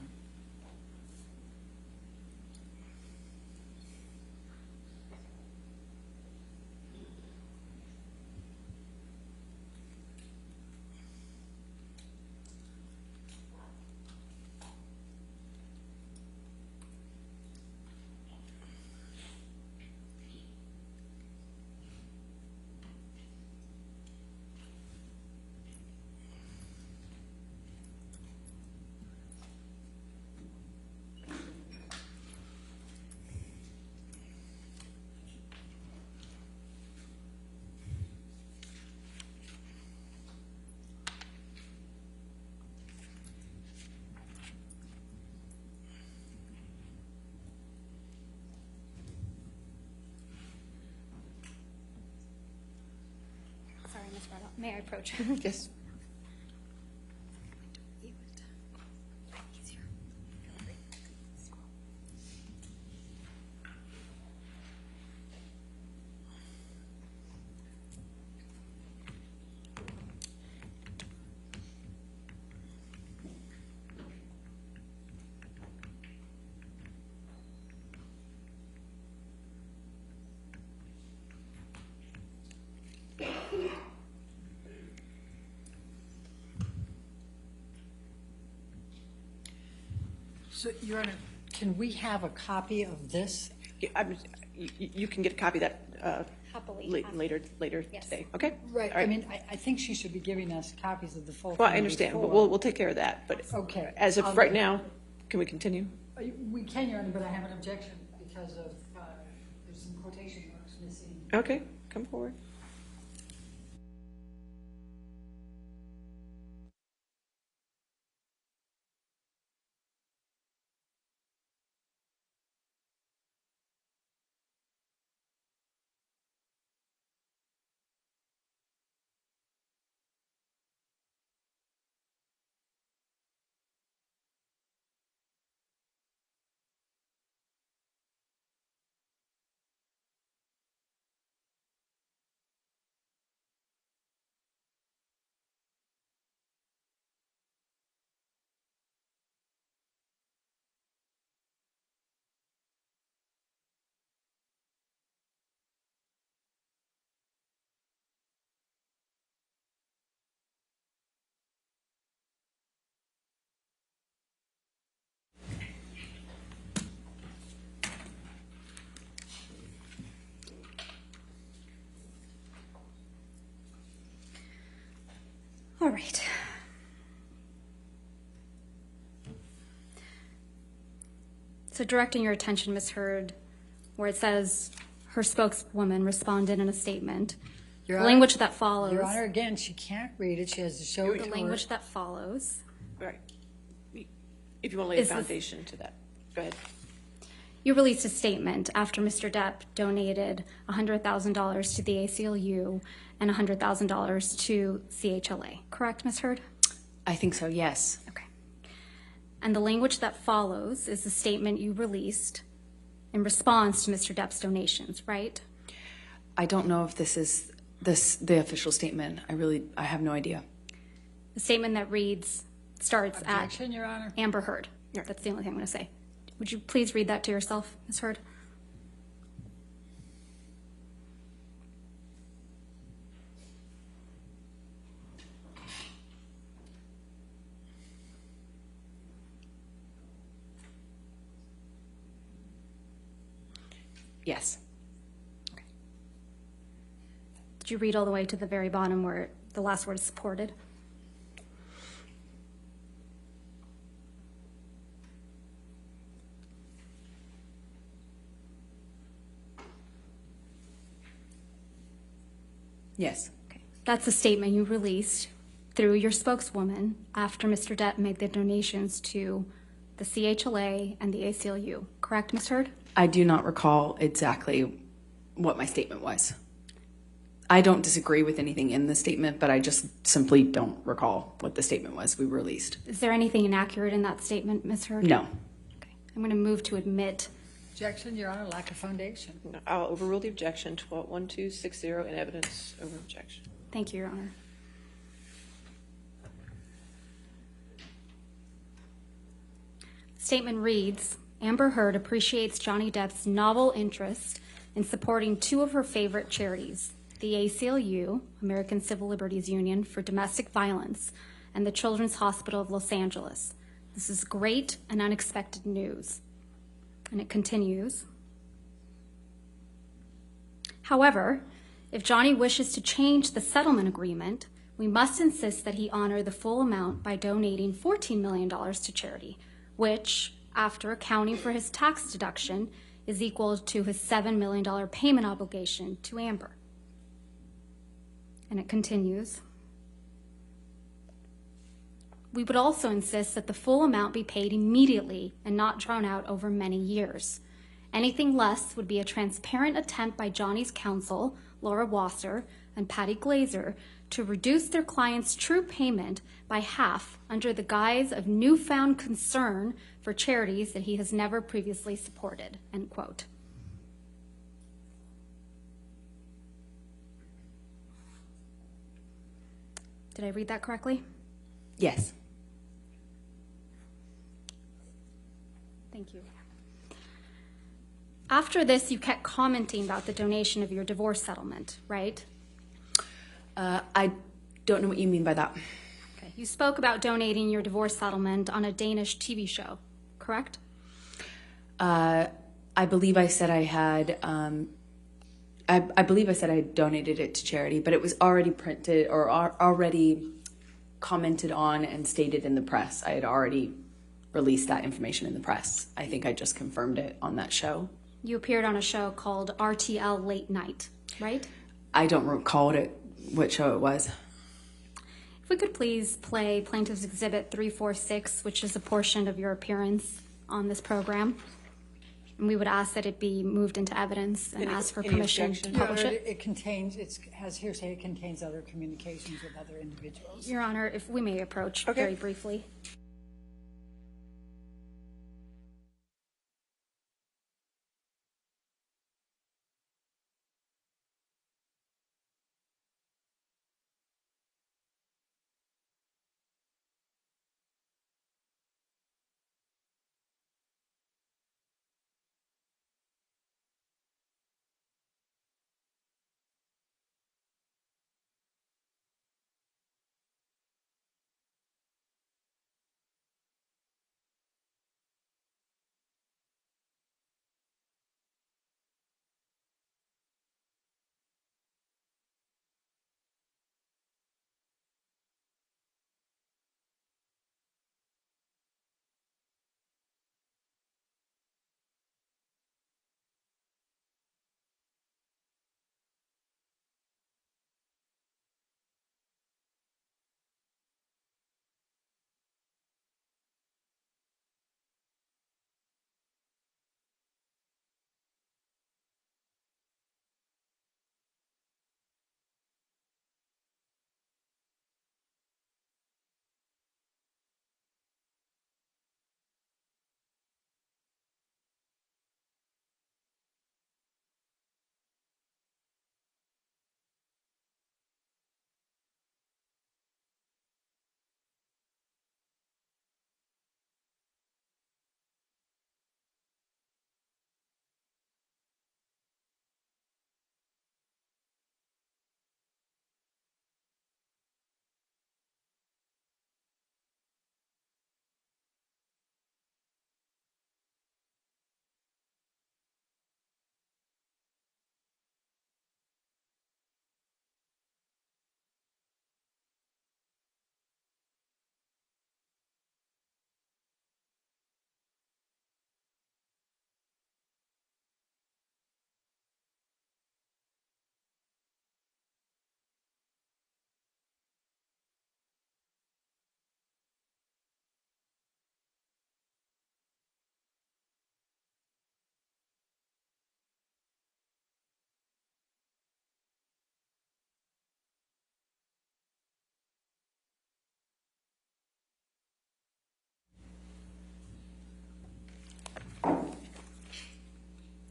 Sorry, Ms. Braddock. May I approach? Yes. So, Your Honor, can we have a copy of this? You can get a copy of that later today. Okay? Right. All right. I mean, I think she should be giving us copies of the full. Well, I thing understand, but before. we'll take care of that. But Okay. as of right now, can we continue? We can, Your Honor, but I have an objection because of, there's some quotation marks missing. Okay, come forward. All right. So directing your attention, Ms. Heard, where it says her spokeswoman responded in a statement. Your The Honor, language that follows. Your Honor, again, she can't read it. She has to show it The to language her. that follows. Right. If you want to lay a Is this- foundation to that, go ahead. You released a statement after Mr. Depp donated $100,000 to the ACLU and $100,000 to CHLA. Correct, Ms. Heard? I think so, yes. Okay. And the language that follows is the statement you released in response to Mr. Depp's donations, right? I don't know if this is the official statement. I have no idea. The statement that starts Objection, Your Honor. at Amber Heard. That's the only thing I'm going to say. Would you please read that to yourself, Ms. Heard? Yes. Did you read all the way to the very bottom where the last word is supported? Yes. Okay. That's a statement you released through your spokeswoman after Mr. Depp made the donations to the CHLA and the ACLU. Correct, Ms. Heard? I do not recall exactly what my statement was. I don't disagree with anything in the statement, but I just simply don't recall what the statement was we released. Is there anything inaccurate in that statement, Ms. Heard? No. Okay. I'm going to move to admit. Objection, Your Honor, lack of foundation. No, I'll overrule the objection. 1260 in evidence over objection. Thank you, Your Honor. Statement reads, Amber Heard appreciates Johnny Depp's novel interest in supporting two of her favorite charities, the ACLU, American Civil Liberties Union for Domestic Violence, and the Children's Hospital of Los Angeles. This is great and unexpected news. And it continues. However, if Johnny wishes to change the settlement agreement, we must insist that he honor the full amount by donating $14 million to charity, which, after accounting for his tax deduction, is equal to his $7 million payment obligation to Amber. And it continues. We would also insist that the full amount be paid immediately and not drawn out over many years. Anything less would be a transparent attempt by Johnny's counsel, Laura Wasser and Patty Glazer, to reduce their client's true payment by half under the guise of newfound concern for charities that he has never previously supported, end quote. Did I read that correctly? Yes. Thank you. After this, you kept commenting about the donation of your divorce settlement, right? I don't know what you mean by that. Okay. You spoke about donating your divorce settlement on a Danish TV show, correct? I believe I said I had. I believe I said I donated it to charity, but it was already printed or already commented on and stated in the press. I had already released that information in the press. I think I just confirmed it on that show. You appeared on a show called RTL Late Night, right? I don't recall what show it was. If we could please play Plaintiff's Exhibit 346, which is a portion of your appearance on this program. And we would ask that it be moved into evidence and ask for permission to publish it. It contains, it has hearsay, it contains other communications with other individuals. Your Honor, if we may approach very briefly.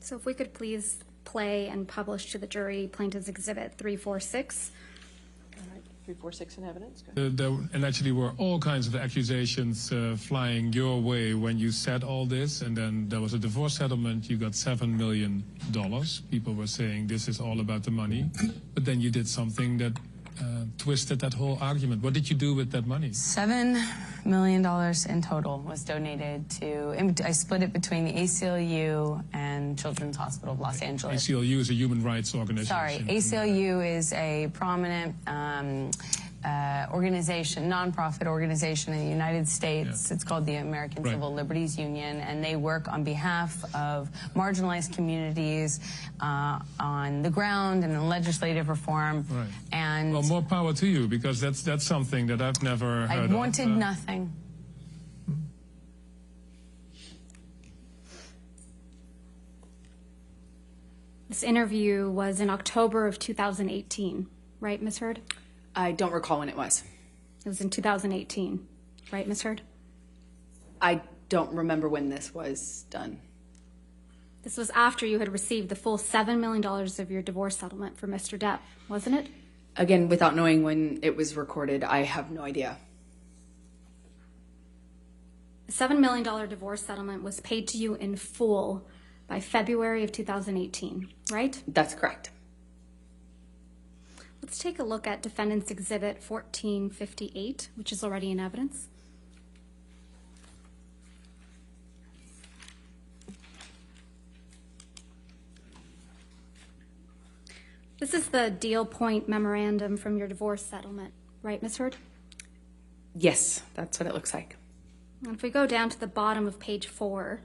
So if we could please play and publish to the jury Plaintiff's Exhibit 346. All right, 346 in evidence. Go ahead. There allegedly were all kinds of accusations flying your way when you said all this, and then there was a divorce settlement. You got $7 million. People were saying this is all about the money, but then you did something that twisted that whole argument. What did you do with that money? $7 million in total was donated to, I split it between the ACLU and Children's Hospital of Los Angeles. ACLU is a human rights organization. Sorry, ACLU is a prominent organization, nonprofit organization in the United States. Yeah. It's called the American Civil Liberties Union, and they work on behalf of marginalized communities on the ground and in legislative reform. Right. And well, more power to you, because that's something that I've never heard of. I wanted nothing. This interview was in October of 2018, right, Ms. Hurd? I don't recall when it was. It was in 2018, right, Ms. Hurd? I don't remember when this was done. This was after you had received the full $7 million of your divorce settlement for Mr. Depp, wasn't it? Again, without knowing when it was recorded, I have no idea. The $7 million divorce settlement was paid to you in full by February of 2018, right? That's correct. Let's take a look at Defendants Exhibit 1458, which is already in evidence. This is the deal point memorandum from your divorce settlement, right, Ms. Hurd? Yes, that's what it looks like. And if we go down to the bottom of page 4,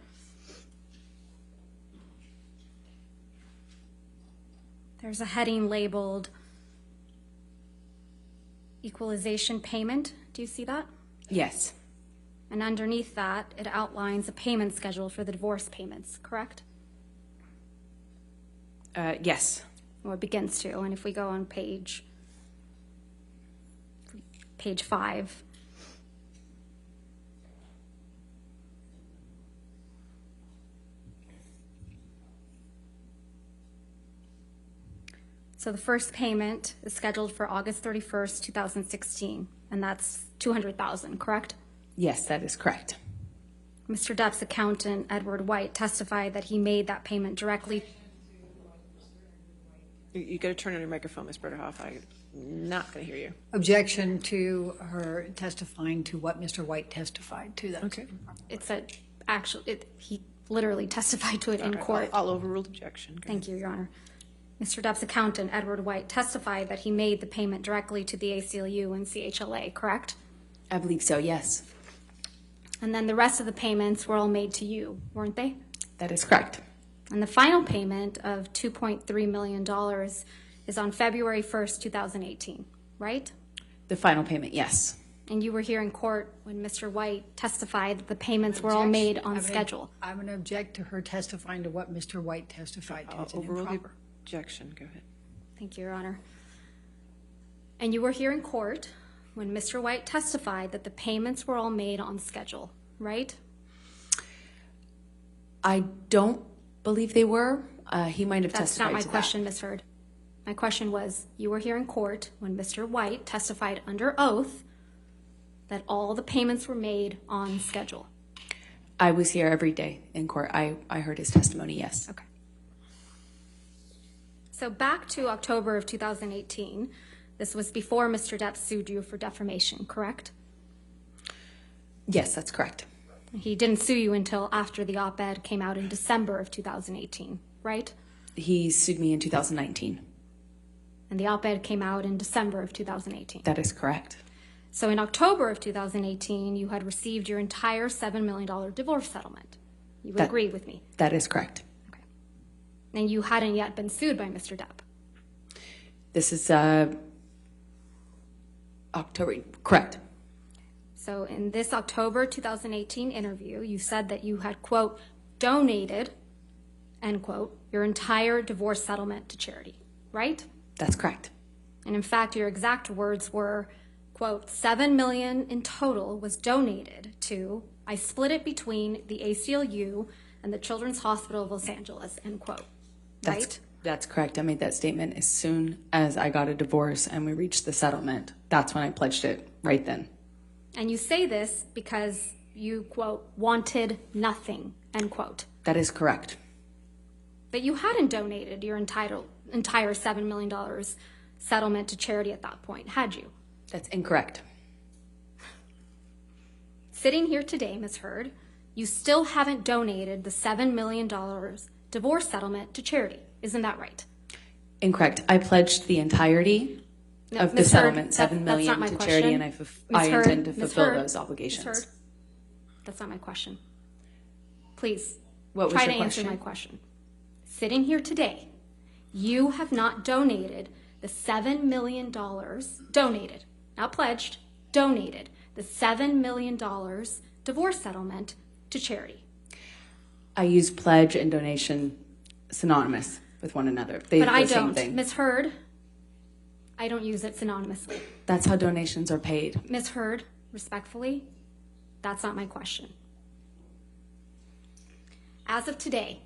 there's a heading labeled equalization payment. Do you see that? Yes. And underneath that, it outlines a payment schedule for the divorce payments, correct? Yes. Or it begins to. And if we go on page 5, so the first payment is scheduled for August 31st, 2016, and that's $200,000, correct? Yes, that is correct. Mr. Depp's accountant, Edward White, testified that he made that payment directly. You got to turn on your microphone, Ms. Berderhoff. I'm not going to hear you. Objection to her testifying to what Mr. White testified to. That. Okay. It's he literally testified to it in court. I'll overrule objection. Thank you, Your Honor. Mr. Depp's accountant, Edward White, testified that he made the payment directly to the ACLU and CHLA, correct? I believe so, yes. And then the rest of the payments were all made to you, weren't they? That is correct. And the final payment of $2.3 million is on February 1st, 2018, right? The final payment, yes. And you were here in court when Mr. White testified that the payments were all made on schedule. I'm going to object to her testifying to what Mr. White testified to. It's overrule the improper. objection. Go ahead. Thank you, Your Honor. And you were here in court when Mr. White testified that the payments were all made on schedule, right? I don't believe they were. He might have That's testified not my to question, Ms. Hurd. My question was, you were here in court when Mr. White testified under oath that all the payments were made on schedule. I was here every day in court. I heard his testimony, yes. Okay. So back to October of 2018, this was before Mr. Depp sued you for defamation, correct? Yes, that's correct. He didn't sue you until after the op-ed came out in December of 2018, right? He sued me in 2019. And the op-ed came out in December of 2018. That is correct. So in October of 2018, you had received your entire $7 million divorce settlement. You would agree with me? That is correct. Okay. And you hadn't yet been sued by Mr. Depp? This is October, correct. So in this October 2018 interview, you said that you had, quote, donated, end quote, your entire divorce settlement to charity, right? That's correct. And in fact, your exact words were, quote, $7 million in total was donated to, I split it between the ACLU and the Children's Hospital of Los Angeles, end quote. Right? That's correct. I made that statement as soon as I got a divorce and we reached the settlement. That's when I pledged it, right then. And you say this because you, quote, wanted nothing, end quote. That is correct. But you hadn't donated your entire $7 million settlement to charity at that point, had you? That's incorrect. Sitting here today, Ms. Heard, you still haven't donated the $7 million divorce settlement to charity. Isn't that right? Incorrect. I pledged the entirety of the settlement, $7 million to charity, and I intend to fulfill those obligations. Ms. Heard, that's not my question. Please, what was try your to answer question? my question. Sitting here today, you have not donated the $7 million, donated, not pledged, donated the $7 million divorce settlement to charity. I use pledge and donation synonymous with one another. But I don't. Ms. Heard, I don't use it synonymously. That's how donations are paid. Ms. Heard, respectfully, that's not my question. As of today,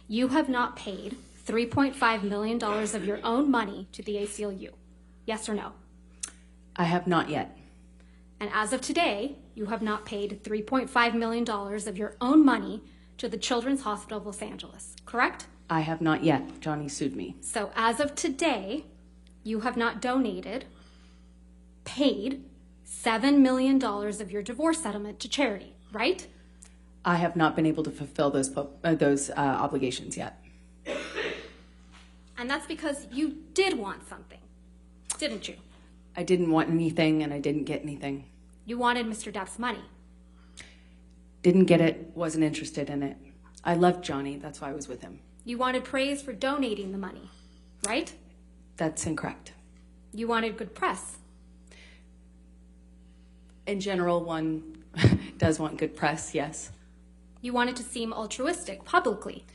you have not paid $3.5 million of your own money to the ACLU. Yes or no? I have not yet. And as of today, you have not paid $3.5 million of your own money to the Children's Hospital of Los Angeles, correct? I have not yet. Johnny sued me. So as of today, you have not paid $7 million of your divorce settlement to charity, right? I have not been able to fulfill those obligations yet. And that's because you did want something, didn't you? I didn't want anything and I didn't get anything. You wanted Mr. Depp's money. Didn't get it, wasn't interested in it. I loved Johnny, that's why I was with him. You wanted praise for donating the money, right? That's incorrect. You wanted good press. In general, one does want good press, yes. You wanted to seem altruistic publicly.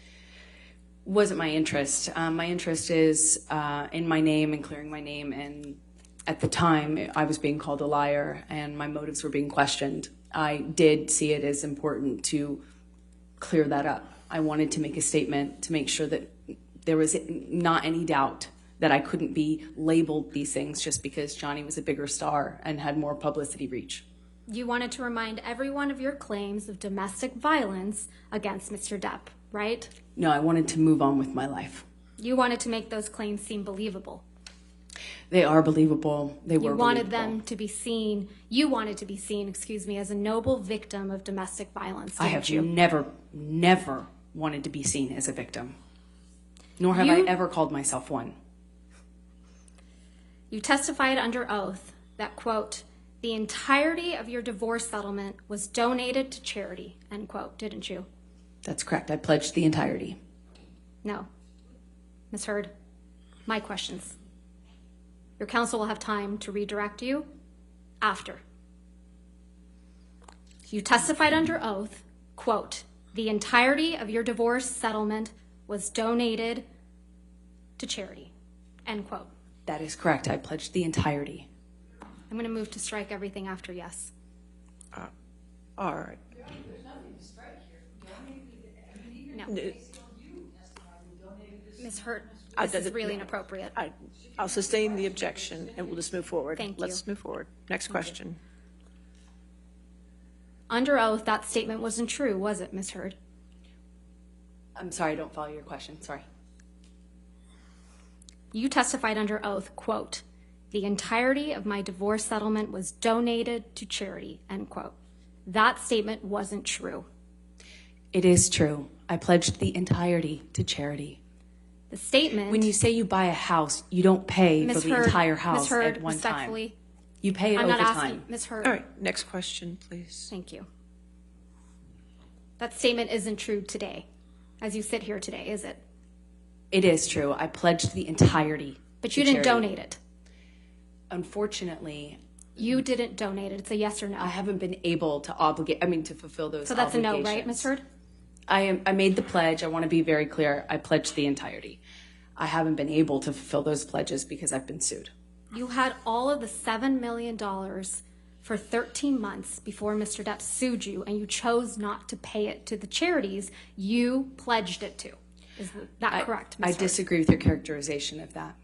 Wasn't my interest. My interest is in my name and clearing my name, and at the time I was being called a liar and my motives were being questioned. I did see it as important to clear that up. I wanted to make a statement to make sure that there was not any doubt that I couldn't be labeled these things just because Johnny was a bigger star and had more publicity reach. You wanted to remind everyone of your claims of domestic violence against Mr. Depp, right? No, I wanted to move on with my life. You wanted to make those claims seem believable. They are believable. They were You wanted believable. them to be seen, you wanted to be seen, as a noble victim of domestic violence, didn't I have you? never wanted to be seen as a victim. Nor have I ever called myself one. You testified under oath that, quote, the entirety of your divorce settlement was donated to charity, end quote, didn't you? That's correct. I pledged the entirety. No. Ms. Heard, my questions. Your counsel will have time to redirect you after. You testified under oath, quote, the entirety of your divorce settlement was donated to charity, end quote. That is correct. I pledged the entirety. I'm going to move to strike everything after yes. All right. No. Ms. Hurt, this is really inappropriate. I'll sustain the objection and we'll just move forward. Thank you. Let's move forward. Next question. Under oath, that statement wasn't true, was it, Ms. Heard? I'm sorry, I don't follow your question. Sorry. You testified under oath, quote, the entirety of my divorce settlement was donated to charity, end quote. That statement wasn't true. It is true. I pledged the entirety to charity. The statement... When you say you buy a house, you don't pay Ms. for the Heard, entire house Ms. Heard, at one respectfully, time. You pay it I'm over not asking, time. Ms. Heard. All right, next question, please. Thank you. That statement isn't true today, as you sit here today, is it? It is true. I pledged the entirety. But you didn't donate it. Unfortunately, you didn't donate it. It's a yes or no. I haven't been able to to fulfill those obligations. So that's a no, right, Ms. Heard? I made the pledge. I want to be very clear. I pledged the entirety. I haven't been able to fulfill those pledges because I've been sued. You had all of the $7 million for 13 months before Mr. Depp sued you, and you chose not to pay it to the charities you pledged it to. Is that correct, Ms. I Hurd? disagree with your characterization of that.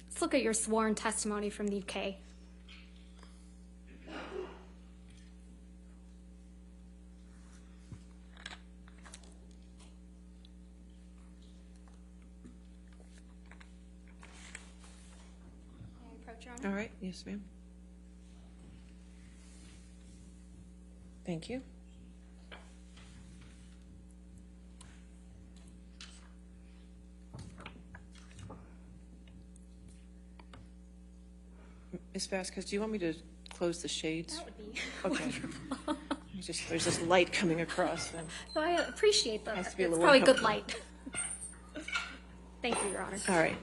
Let's look at your sworn testimony from the UK. All right, yes, ma'am. Thank you. Ms. Vasquez, do you want me to close the shades? That would be Okay. wonderful. There's this light coming across. And So I appreciate that. Has to be a It's little probably good uncomfortable. light. Thank you, Your Honor. all right.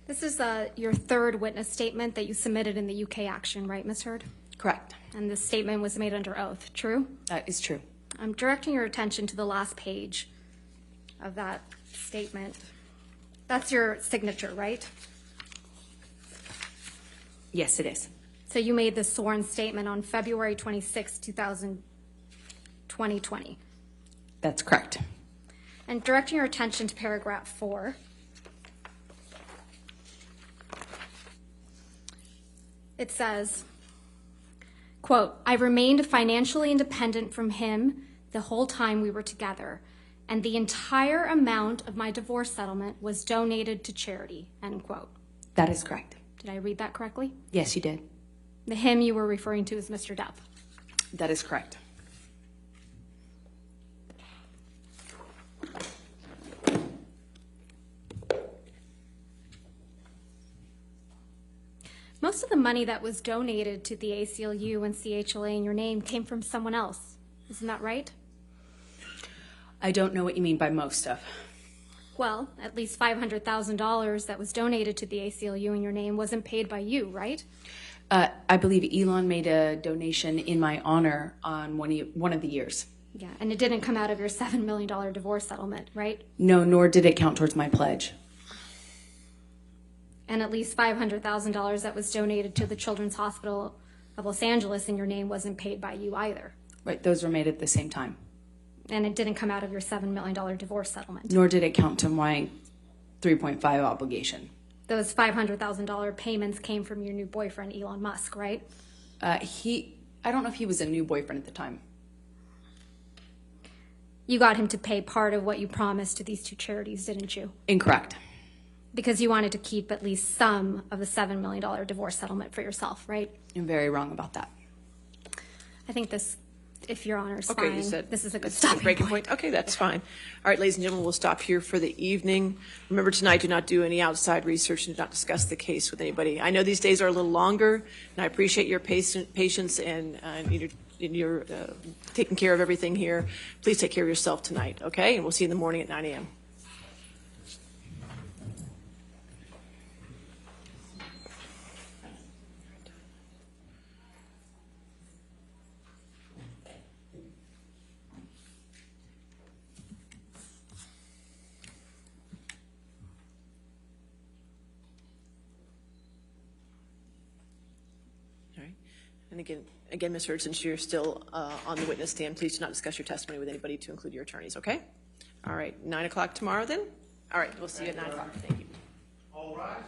This is your third witness statement that you submitted in the UK action, right, Ms. Hurd? Correct. And this statement was made under oath, true? That is true. I'm directing your attention to the last page of that statement. That's your signature, right? Yes, it is. So you made this sworn statement on February 26, 2020. That's correct. And directing your attention to paragraph 4. It says, quote, I remained financially independent from him the whole time we were together, and the entire amount of my divorce settlement was donated to charity, end quote. That is correct. Did I read that correctly? Yes, you did. The him you were referring to is Mr. Depp. That is correct. Most of the money that was donated to the ACLU and CHLA in your name came from someone else. Isn't that right? I don't know what you mean by most of. Well, at least $500,000 that was donated to the ACLU in your name wasn't paid by you, right? I believe Elon made a donation in my honor on one of the years. Yeah, and it didn't come out of your $7 million divorce settlement, right? No, nor did it count towards my pledge. And at least $500,000 that was donated to the Children's Hospital of Los Angeles in your name wasn't paid by you either. Right, those were made at the same time. And it didn't come out of your $7 million divorce settlement. Nor did it count to my 3.5 obligation. Those $500,000 payments came from your new boyfriend, Elon Musk, right? I don't know if he was a new boyfriend at the time. You got him to pay part of what you promised to these two charities, didn't you? Incorrect. Because you wanted to keep at least some of the $7 million divorce settlement for yourself, right? You're very wrong about that. I think this, if Your Honor is Okay, fine, you said this is a good it's stopping breaking point. point. Okay, that's fine. All right, ladies and gentlemen, we'll stop here for the evening. Remember tonight, do not do any outside research and do not discuss the case with anybody. I know these days are a little longer, and I appreciate your patience and your taking care of everything here. Please take care of yourself tonight, okay? And we'll see you in the morning at 9 a.m. And again, Ms. Hurd, since you're still on the witness stand, please do not discuss your testimony with anybody to include your attorneys, okay? All right, 9 o'clock tomorrow then? All right, we'll see you at 9 o'clock. Thank you. All rise.